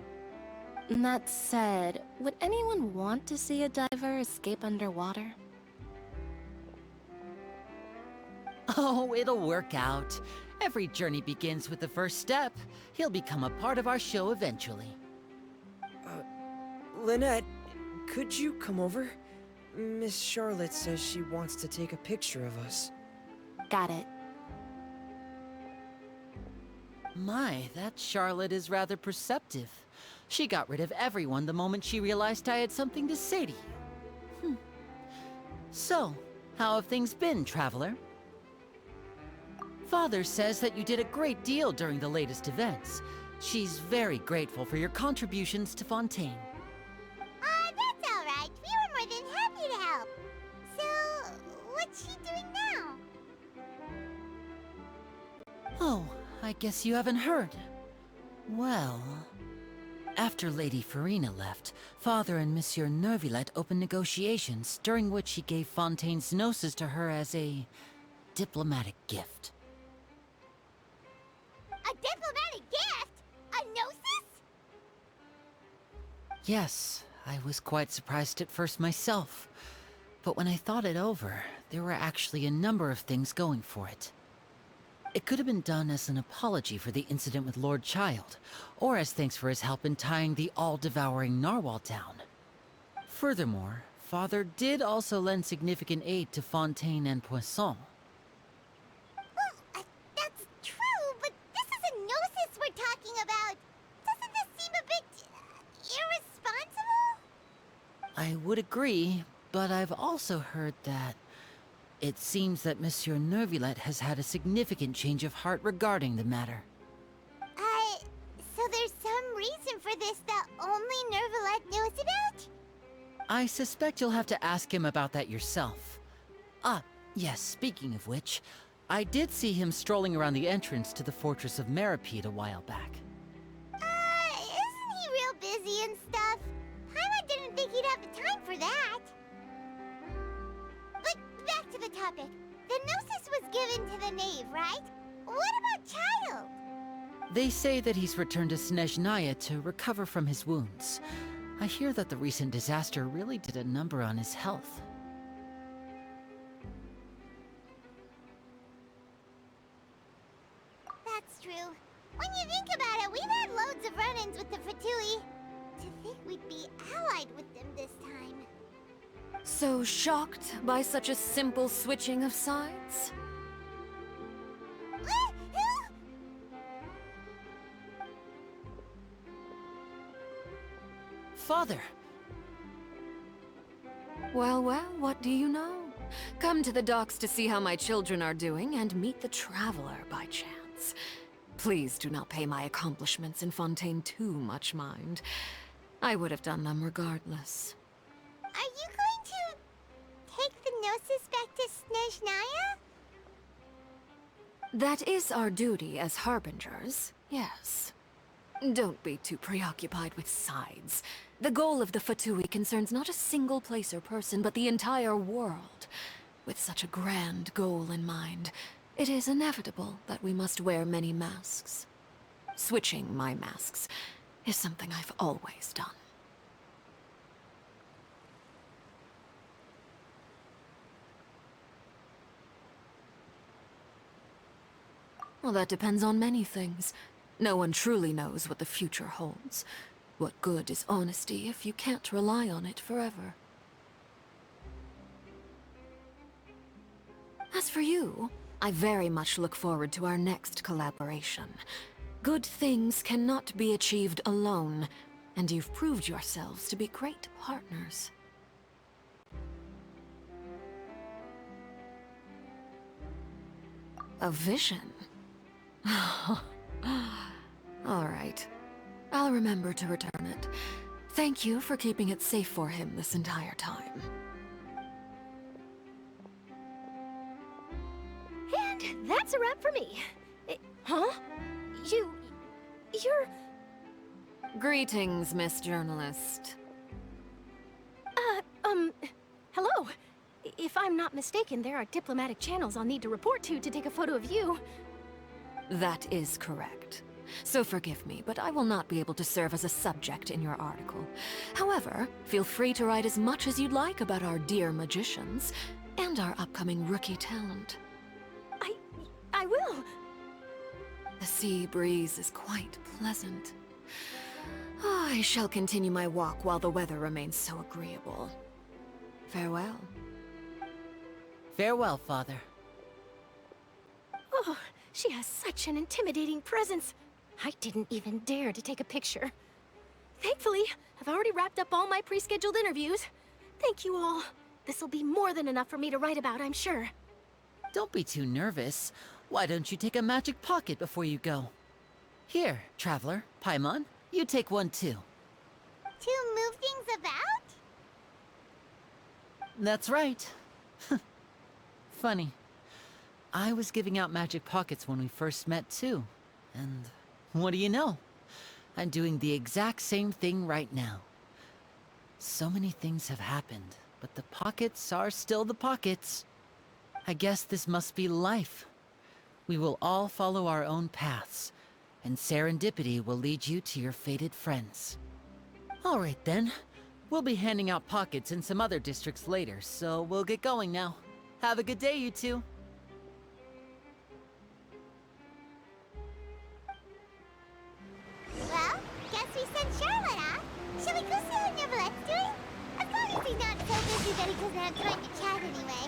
That said, would anyone want to see a diver escape underwater? Oh, it'll work out. Every journey begins with the first step. He'll become a part of our show eventually. Lynette, could you come over? Miss Charlotte says she wants to take a picture of us. Got it. My, that Charlotte is rather perceptive. She got rid of everyone the moment she realized I had something to say to you. So, how have things been, Traveler? Father says that you did a great deal during the latest events. She's very grateful for your contributions to Fontaine. That's all right. We were more than happy to help. So, what's she doing now? Oh, I guess you haven't heard. Well... After Lady Farina left, Father and Monsieur Neuvillette opened negotiations, during which he gave Fontaine's gnosis to her as a diplomatic gift. A diplomatic gift? A gnosis? Yes, I was quite surprised at first myself. But when I thought it over, there were actually a number of things going for it. It could have been done as an apology for the incident with Lord Child, or as thanks for his help in tying the all-devouring narwhal down. Furthermore, Father did also lend significant aid to Fontaine and Poisson. Well, that's true, but this is a gnosis we're talking about. Doesn't this seem a bit irresponsible? I would agree, but I've also heard that it seems that Monsieur Neuvillette has had a significant change of heart regarding the matter. So there's some reason for this that only Neuvillette knows about? I suspect you'll have to ask him about that yourself. Ah, yes, speaking of which, I did see him strolling around the entrance to the Fortress of Meripede a while back. Isn't he real busy and stuff? Paimon didn't think he'd have the time for that. But back to the topic. The gnosis was given to the knave, right? What about Child? They say that he's returned to Snezhnaya to recover from his wounds. I hear that the recent disaster really did a number on his health. That's true. When you think about it, we've had loads of run-ins with the Fatui. To think we'd be allied with them this time. So shocked by such a simple switching of sides? Father! Well, what do you know? Come to the docks to see how my children are doing and meet the Traveler by chance. Please do not pay my accomplishments in Fontaine too much mind. I would have done them regardless. Are you going to take the gnosis back to Snezhnaya? That is our duty as harbingers, yes. Don't be too preoccupied with sides. The goal of the Fatui concerns not a single place or person, but the entire world. With such a grand goal in mind, it is inevitable that we must wear many masks. Switching my masks is something I've always done. Well, that depends on many things. No one truly knows what the future holds. What good is honesty if you can't rely on it forever? As for you, I very much look forward to our next collaboration. Good things cannot be achieved alone, and you've proved yourselves to be great partners. A vision? All right. I'll remember to return it. Thank you for keeping it safe for him this entire time. And that's a wrap for me. Huh? You're... Greetings, Miss Journalist. Hello. If I'm not mistaken, there are diplomatic channels I'll need to report to take a photo of you. That is correct. So forgive me, but I will not be able to serve as a subject in your article. However, feel free to write as much as you'd like about our dear magicians and our upcoming rookie talent. I will. The sea breeze is quite pleasant. I shall continue my walk while the weather remains so agreeable. Farewell. Farewell, Father. Oh, she has such an intimidating presence. I didn't even dare to take a picture. Thankfully, I've already wrapped up all my pre-scheduled interviews. Thank you all. This'll be more than enough for me to write about, I'm sure. Don't be too nervous. Why don't you take a magic pocket before you go? Here, Traveler, Paimon, you take one too. To move things about? That's right. Funny. I was giving out magic pockets when we first met too. And what do you know? I'm doing the exact same thing right now. So many things have happened, but the pockets are still the pockets. I guess this must be life. We will all follow our own paths, and serendipity will lead you to your fated friends. All right then. We'll be handing out pockets in some other districts later, so we'll get going now. Have a good day, you two. Well, guess we sent Charlotte off. Shall we go see how Neverlette's doing? As long as he's not so busy that he doesn't have time to chat anyway.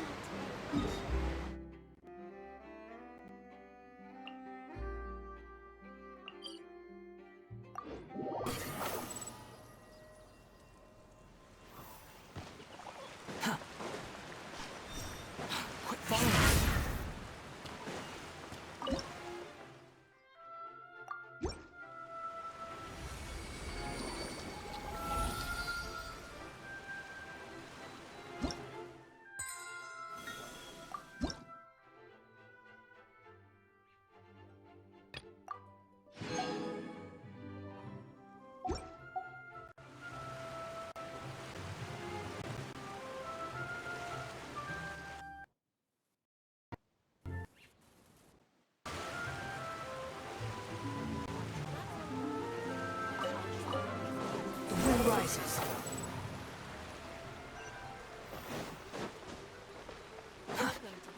Quit following us. The wind rises.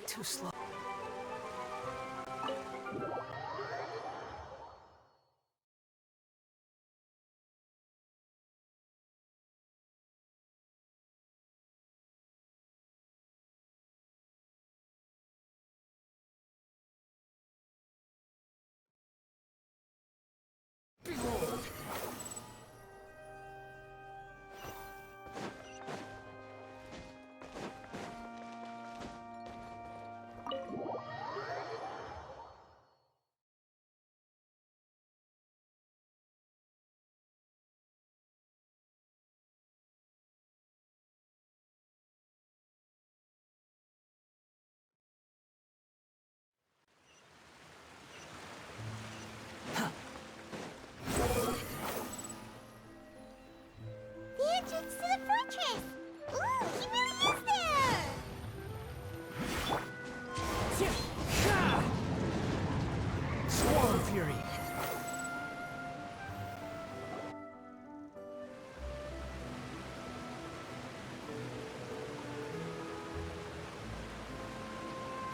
Too slow. Behold! The entrance to the fortress! Ooh, he really is there! Swarm Fury!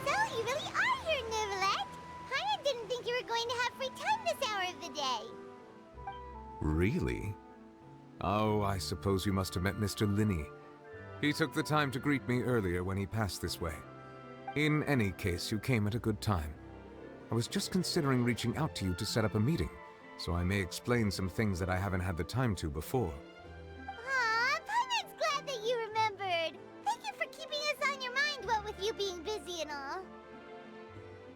So, you really are here, Neverlette! Hyman didn't think you were going to have free time this hour of the day. Really? Oh, I suppose you must have met Mr. Linney. He took the time to greet me earlier when he passed this way. In any case, you came at a good time. I was just considering reaching out to you to set up a meeting, so I may explain some things that I haven't had the time to before. Aw, Paimon's glad that you remembered. Thank you for keeping us on your mind, what with you being busy and all.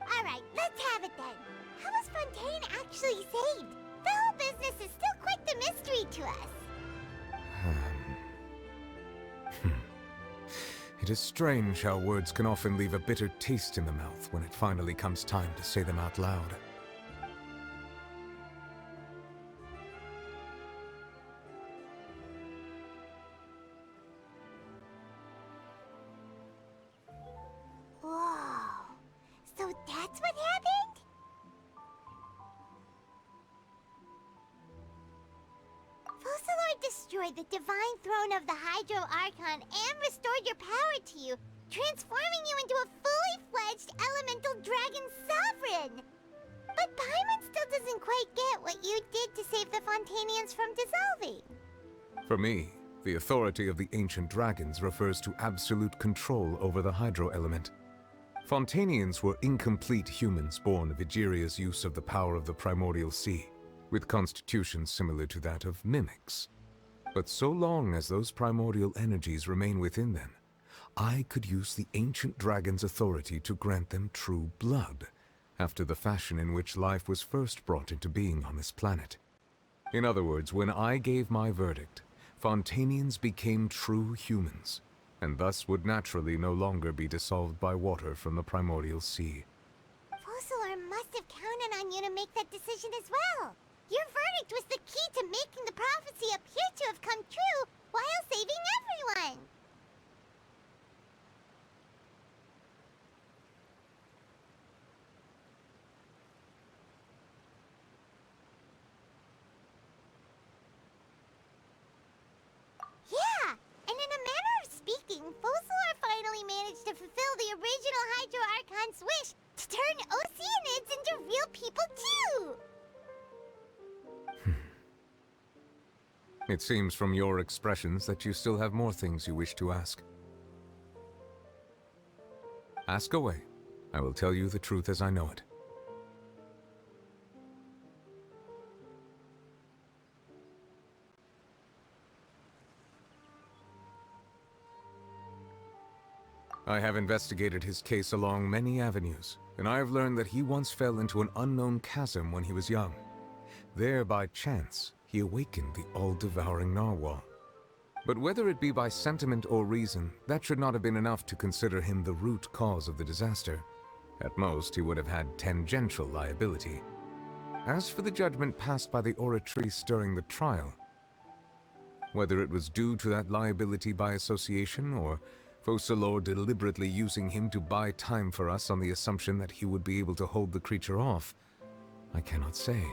Alright, let's have it then. How was Fontaine actually saved? The whole business is still quite the mystery to us. It is strange how words can often leave a bitter taste in the mouth when it finally comes time to say them out loud. Whoa. So that's what happened? Fossilor destroyed the divine throne of the Hydro Archon and restored your power to you, transforming you into a fully fledged elemental dragon sovereign. But Paimon still doesn't quite get what you did to save the Fontainians from dissolving. For me, the authority of the ancient dragons refers to absolute control over the hydro element. Fontainians were incomplete humans born of Egeria's use of the power of the primordial sea, with constitutions similar to that of mimics. But so long as those primordial energies remain within them, I could use the ancient dragon's authority to grant them true blood, after the fashion in which life was first brought into being on this planet. In other words, when I gave my verdict, Fontainians became true humans, and thus would naturally no longer be dissolved by water from the primordial sea. Fossilor must have counted on you to make that decision as well. Your verdict was the key to making the prophecy appear to have come true while saving everyone. Yeah, and in a manner of speaking, Focalor finally managed to fulfill the original Hydro Archon's wish to turn Oceanids into real people too! It seems from your expressions that you still have more things you wish to ask. Ask away. I will tell you the truth as I know it. I have investigated his case along many avenues, and I have learned that he once fell into an unknown chasm when he was young. There, by chance, he awakened the all-devouring narwhal. But whether it be by sentiment or reason, that should not have been enough to consider him the root cause of the disaster. At most, he would have had tangential liability. As for the judgment passed by the Oratrice during the trial, whether it was due to that liability by association, or Focalor deliberately using him to buy time for us on the assumption that he would be able to hold the creature off, I cannot say.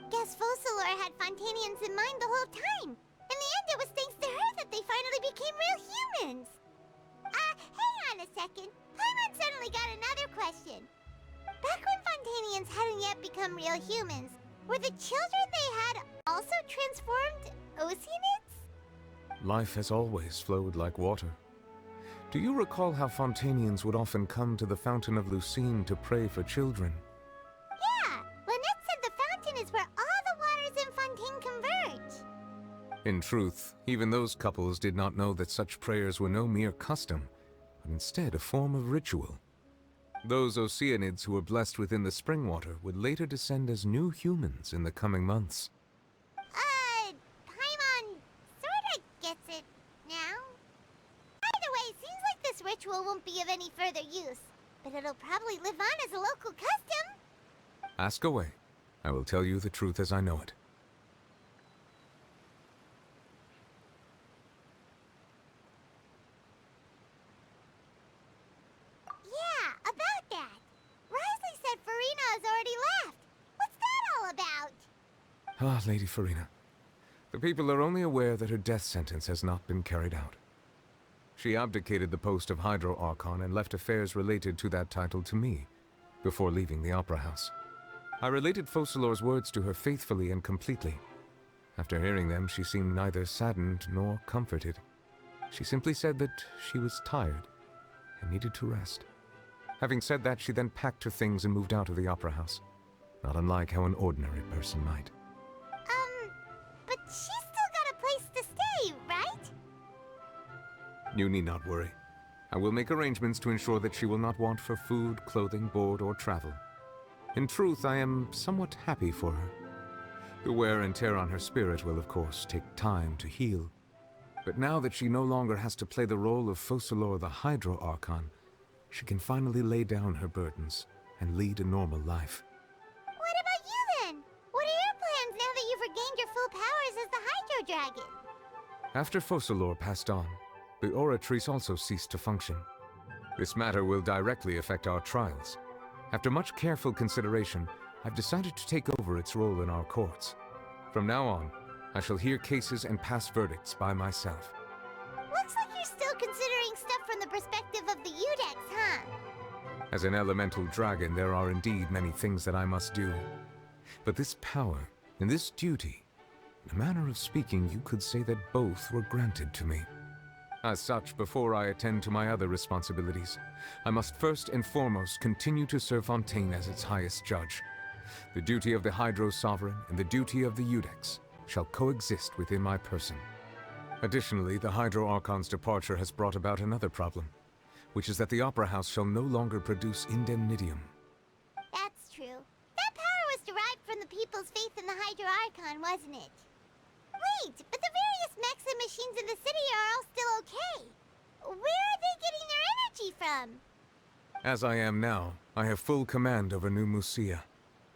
Guess Focalor had Fontainians in mind the whole time. In the end, it was thanks to her that they finally became real humans. Hang on a second. Paimon suddenly got another question. Back when Fontainians hadn't yet become real humans, were the children they had also transformed Oceanids? Life has always flowed like water. Do you recall how Fontainians would often come to the Fountain of Lucine to pray for children? Yeah, Lynette said the fountain is where all the waters in Fontaine converge. In truth, even those couples did not know that such prayers were no mere custom, but instead a form of ritual. Those Oceanids who were blessed within the spring water would later descend as new humans in the coming months. Paimon sorta gets it now. Either way, seems like this ritual won't be of any further use, but it'll probably live on as a local custom. Ask away. I will tell you the truth as I know it. Yeah, about that. Risley said Farina has already left. What's that all about? Ah, Lady Farina. The people are only aware that her death sentence has not been carried out. She abdicated the post of Hydro Archon and left affairs related to that title to me, before leaving the Opera House. I related Focalor's words to her faithfully and completely. After hearing them, she seemed neither saddened nor comforted. She simply said that she was tired and needed to rest. Having said that, she then packed her things and moved out of the Opera House, not unlike how an ordinary person might. But she's still got a place to stay, right? You need not worry. I will make arrangements to ensure that she will not want for food, clothing, board, or travel. In truth, I am somewhat happy for her. The wear and tear on her spirit will, of course, take time to heal. But now that she no longer has to play the role of Focalor the Hydro Archon, she can finally lay down her burdens and lead a normal life. What about you then? What are your plans now that you've regained your full powers as the Hydro Dragon? After Focalor passed on, the Oratrice also ceased to function. This matter will directly affect our trials. After much careful consideration, I've decided to take over its role in our courts. From now on, I shall hear cases and pass verdicts by myself. Looks like you're still considering stuff from the perspective of the Udex, huh? As an elemental dragon, there are indeed many things that I must do. But this power and this duty, in a manner of speaking, you could say that both were granted to me. As such, before I attend to my other responsibilities, I must first and foremost continue to serve Fontaine as its highest judge. The duty of the Hydro Sovereign and the duty of the Udex shall coexist within my person. Additionally, the Hydro Archon's departure has brought about another problem, which is that the Opera House shall no longer produce indemnitium. That's true. That power was derived from the people's faith in the Hydro Archon, wasn't it? Wait, but the various mechs and machines in the city are all still okay. Where are they getting their energy from? As I am now, I have full command over New Musia,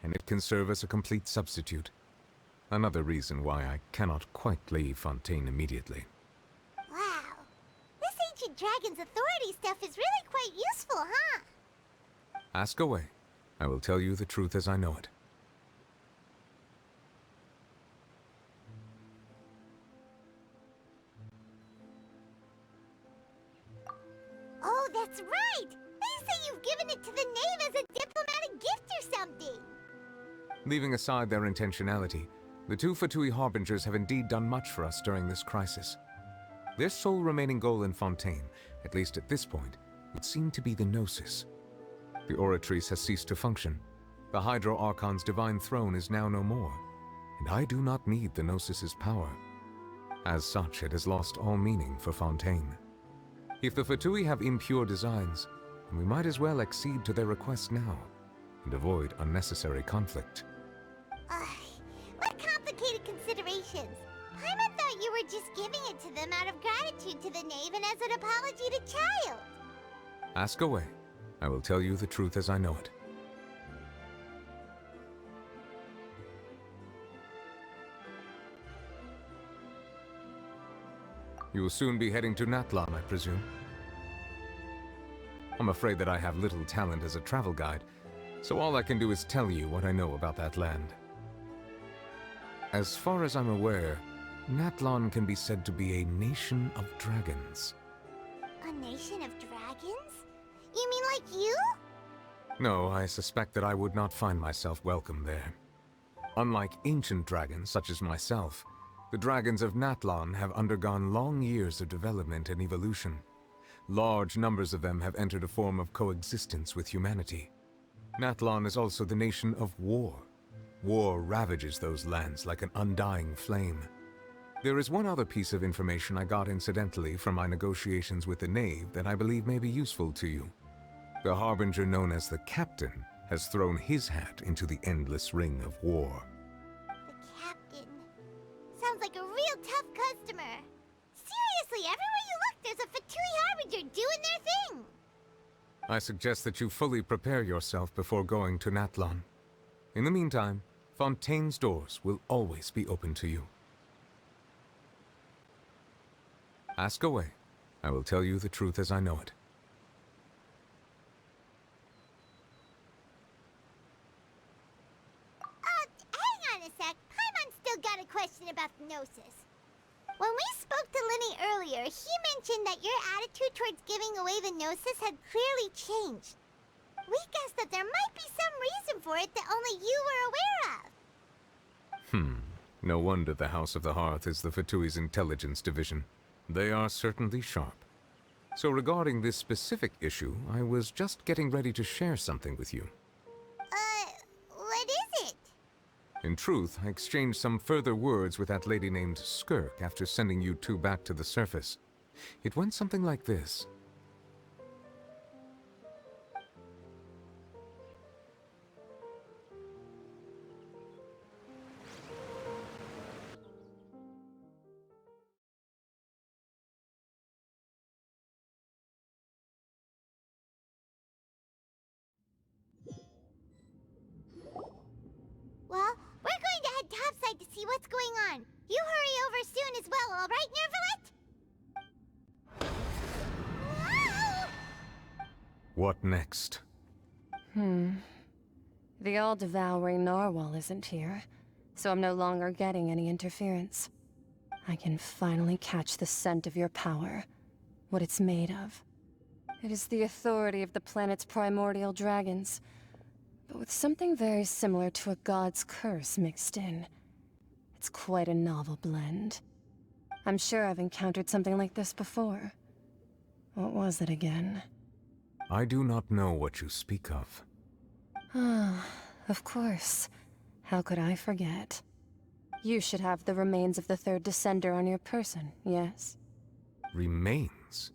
and it can serve as a complete substitute, Another reason why I cannot quite leave Fontaine immediately. Wow. This ancient dragon's authority stuff is really quite useful, huh? Ask away. I will tell you the truth as I know it. Oh, that's right! They say you've given it to the knave as a diplomatic gift or something! Leaving aside their intentionality, the two Fatui Harbingers have indeed done much for us during this crisis. Their sole remaining goal in Fontaine, at least at this point, would seem to be the Gnosis. The Oratrice has ceased to function. The Hydro Archon's divine throne is now no more, and I do not need the Gnosis's power. As such, it has lost all meaning for Fontaine. If the Fatui have impure designs, then we might as well accede to their request now, and avoid unnecessary conflict. What complicated considerations! Paimon thought you were just giving it to them out of gratitude to the knave and as an apology to Child. Ask away. I will tell you the truth as I know it. You will soon be heading to Natlan, I presume. I'm afraid that I have little talent as a travel guide, so all I can do is tell you what I know about that land. As far as I'm aware, Natlan can be said to be a nation of dragons. A nation of dragons? You mean like you? No, I suspect that I would not find myself welcome there. Unlike ancient dragons such as myself, the dragons of Natlan have undergone long years of development and evolution. Large numbers of them have entered a form of coexistence with humanity. Natlan is also the nation of war. War ravages those lands like an undying flame. There is one other piece of information I got incidentally from my negotiations with the knave that I believe may be useful to you. The harbinger known as the Captain has thrown his hat into the endless ring of war. The Captain. Sounds like a real tough customer. Seriously, everywhere you look, there's a Fatui Harbinger doing their thing. I suggest that you fully prepare yourself before going to Natlan. In the meantime, Fontaine's doors will always be open to you. Ask away. I will tell you the truth as I know it. Hang on a sec. Paimon's still got a question about the Gnosis. When we spoke to Linny earlier, he mentioned that your attitude towards giving away the Gnosis had clearly changed. We guessed that there might be some reason for it that only you were aware of. No wonder the House of the Hearth is the Fatui's intelligence division. They are certainly sharp. So regarding this specific issue, I was just getting ready to share something with you. What is it? In truth, I exchanged some further words with that lady named Skirk after sending you two back to the surface. It went something like this. Well, we're going to head topside to see what's going on. You hurry over soon as well, all right, Nervalet? Whoa! What next? The all-devouring narwhal isn't here, so I'm no longer getting any interference. I can finally catch the scent of your power, what it's made of. It is the authority of the planet's primordial dragons, but with something very similar to a god's curse mixed in. It's quite a novel blend. I'm sure I've encountered something like this before. What was it again? I do not know what you speak of. Ah, of course. How could I forget? You should have the remains of the third descender on your person, yes? Remains?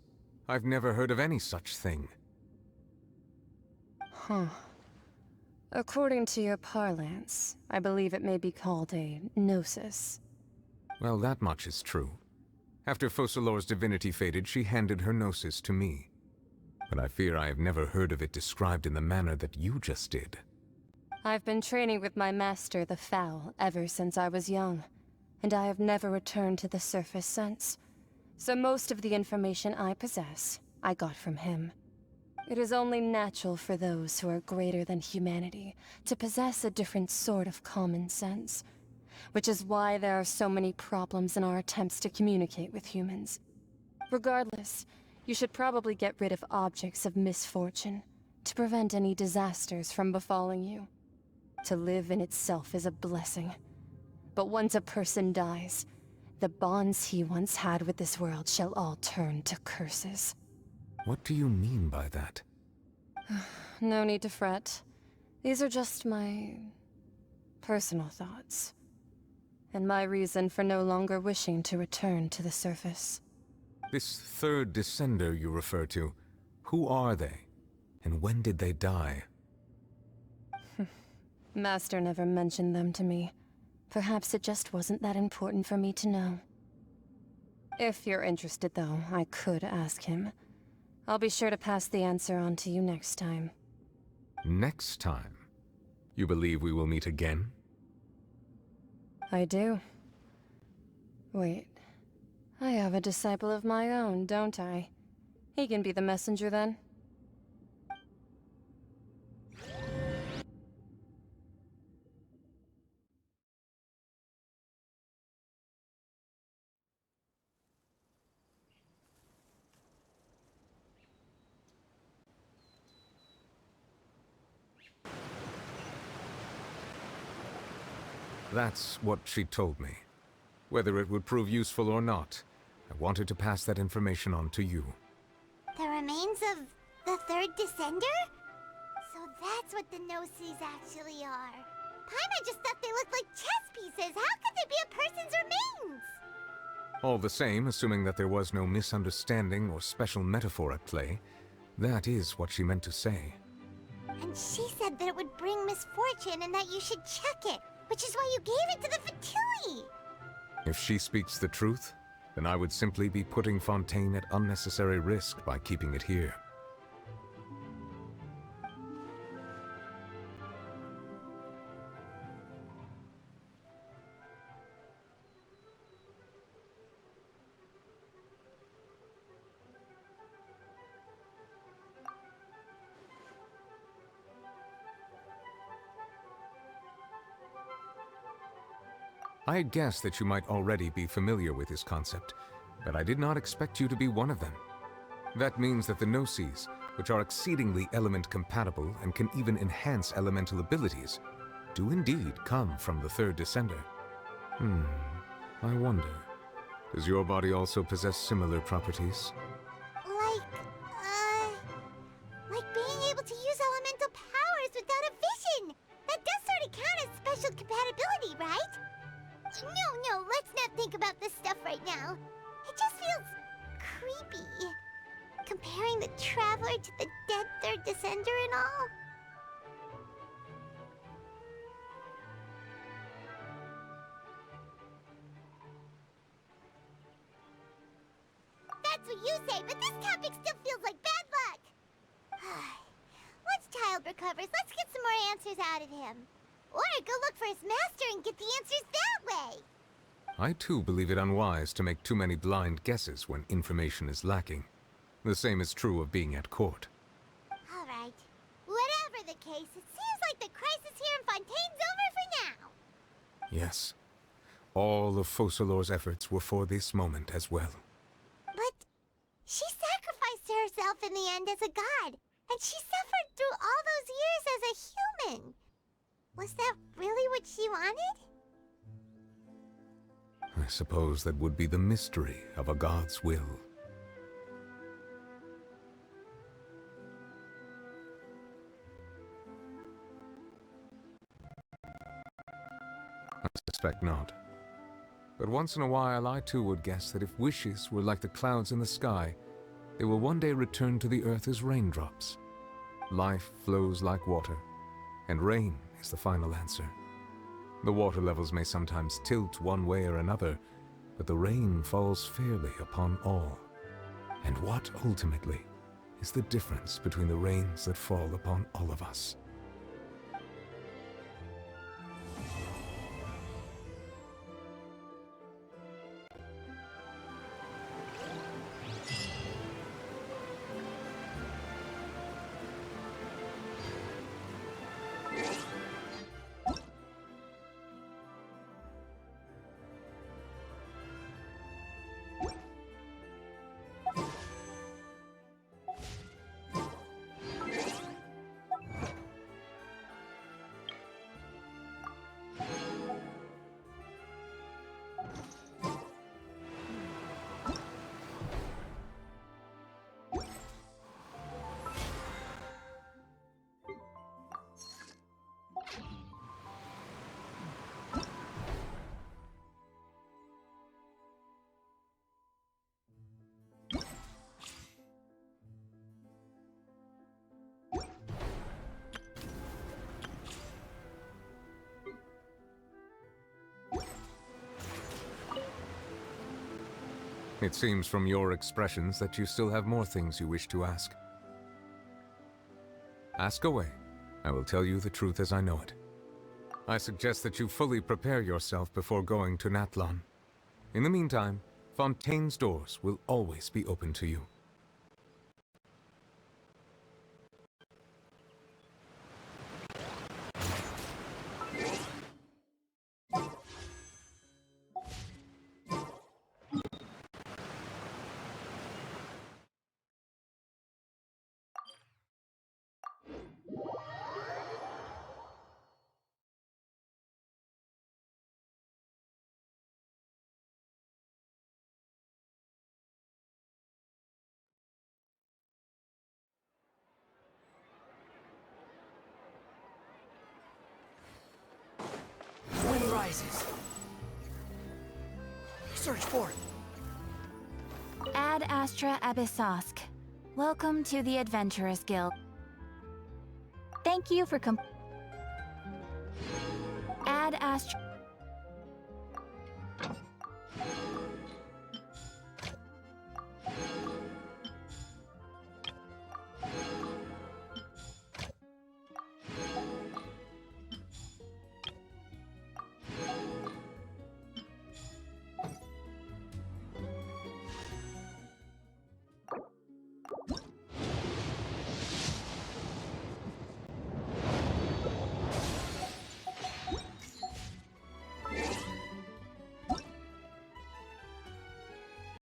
I've never heard of any such thing. Huh. According to your parlance, I believe it may be called a gnosis. Well, that much is true. After Focalor's divinity faded, she handed her gnosis to me. But I fear I have never heard of it described in the manner that you just did. I've been training with my master, the Fowl, ever since I was young, and I have never returned to the surface since. So most of the information I possess, I got from him. It is only natural for those who are greater than humanity to possess a different sort of common sense, which is why there are so many problems in our attempts to communicate with humans. Regardless, you should probably get rid of objects of misfortune to prevent any disasters from befalling you. To live in itself is a blessing. But once a person dies, the bonds he once had with this world shall all turn to curses. What do you mean by that? No need to fret. These are just my personal thoughts, and my reason for no longer wishing to return to the surface. This third descender you refer to, who are they? And when did they die? Master never mentioned them to me. Perhaps it just wasn't that important for me to know. If you're interested, though, I could ask him. I'll be sure to pass the answer on to you next time. Next time? You believe we will meet again? I do. Wait. I have a disciple of my own, don't I? He can be the messenger then. That's what she told me. Whether it would prove useful or not, I wanted to pass that information on to you. The remains of the third descender? So that's what the Gnosis actually are. Paimon just thought they looked like chess pieces. How could they be a person's remains? All the same, assuming that there was no misunderstanding or special metaphor at play, that is what she meant to say. And she said that it would bring misfortune and that you should check it, which is why you gave it to the Fatui. If she speaks the truth, then I would simply be putting Fontaine at unnecessary risk by keeping it here. I had guessed that you might already be familiar with this concept, but I did not expect you to be one of them. That means that the Gnosis, which are exceedingly element-compatible and can even enhance elemental abilities, do indeed come from the third descender. I wonder, does your body also possess similar properties? Like being able to use elemental powers without a vision! That does sort of count as special compatibility, right? No, let's not think about this stuff right now. It just feels creepy. Comparing the Traveler to the dead third descender and all. That's what you say, but this topic still feels like bad luck. Once Child recovers, let's get some more answers out of him. Or go look for his master and get the answers that way. I too believe it unwise to make too many blind guesses when information is lacking. The same is true of being at court. All right. Whatever the case, it seems like the crisis here in Fontaine's over for now. Yes. All of Focalor's efforts were for this moment as well. But she sacrificed herself in the end as a god, and she suffered through all those years as a human. Was that really what she wanted? I suppose that would be the mystery of a god's will. I suspect not. But once in a while, I too would guess that if wishes were like the clouds in the sky, they will one day return to the earth as raindrops. Life flows like water, and rain is the final answer. The water levels may sometimes tilt one way or another, but the rain falls fairly upon all. And what, ultimately, is the difference between the rains that fall upon all of us? It seems from your expressions that you still have more things you wish to ask. Ask away. I will tell you the truth as I know it. I suggest that you fully prepare yourself before going to Natlan. In the meantime, Fontaine's doors will always be open to you. Wind rises. Search for it. Ad Astra Abyssosk. Welcome to the Adventurers Guild. Thank you for Ad Astra...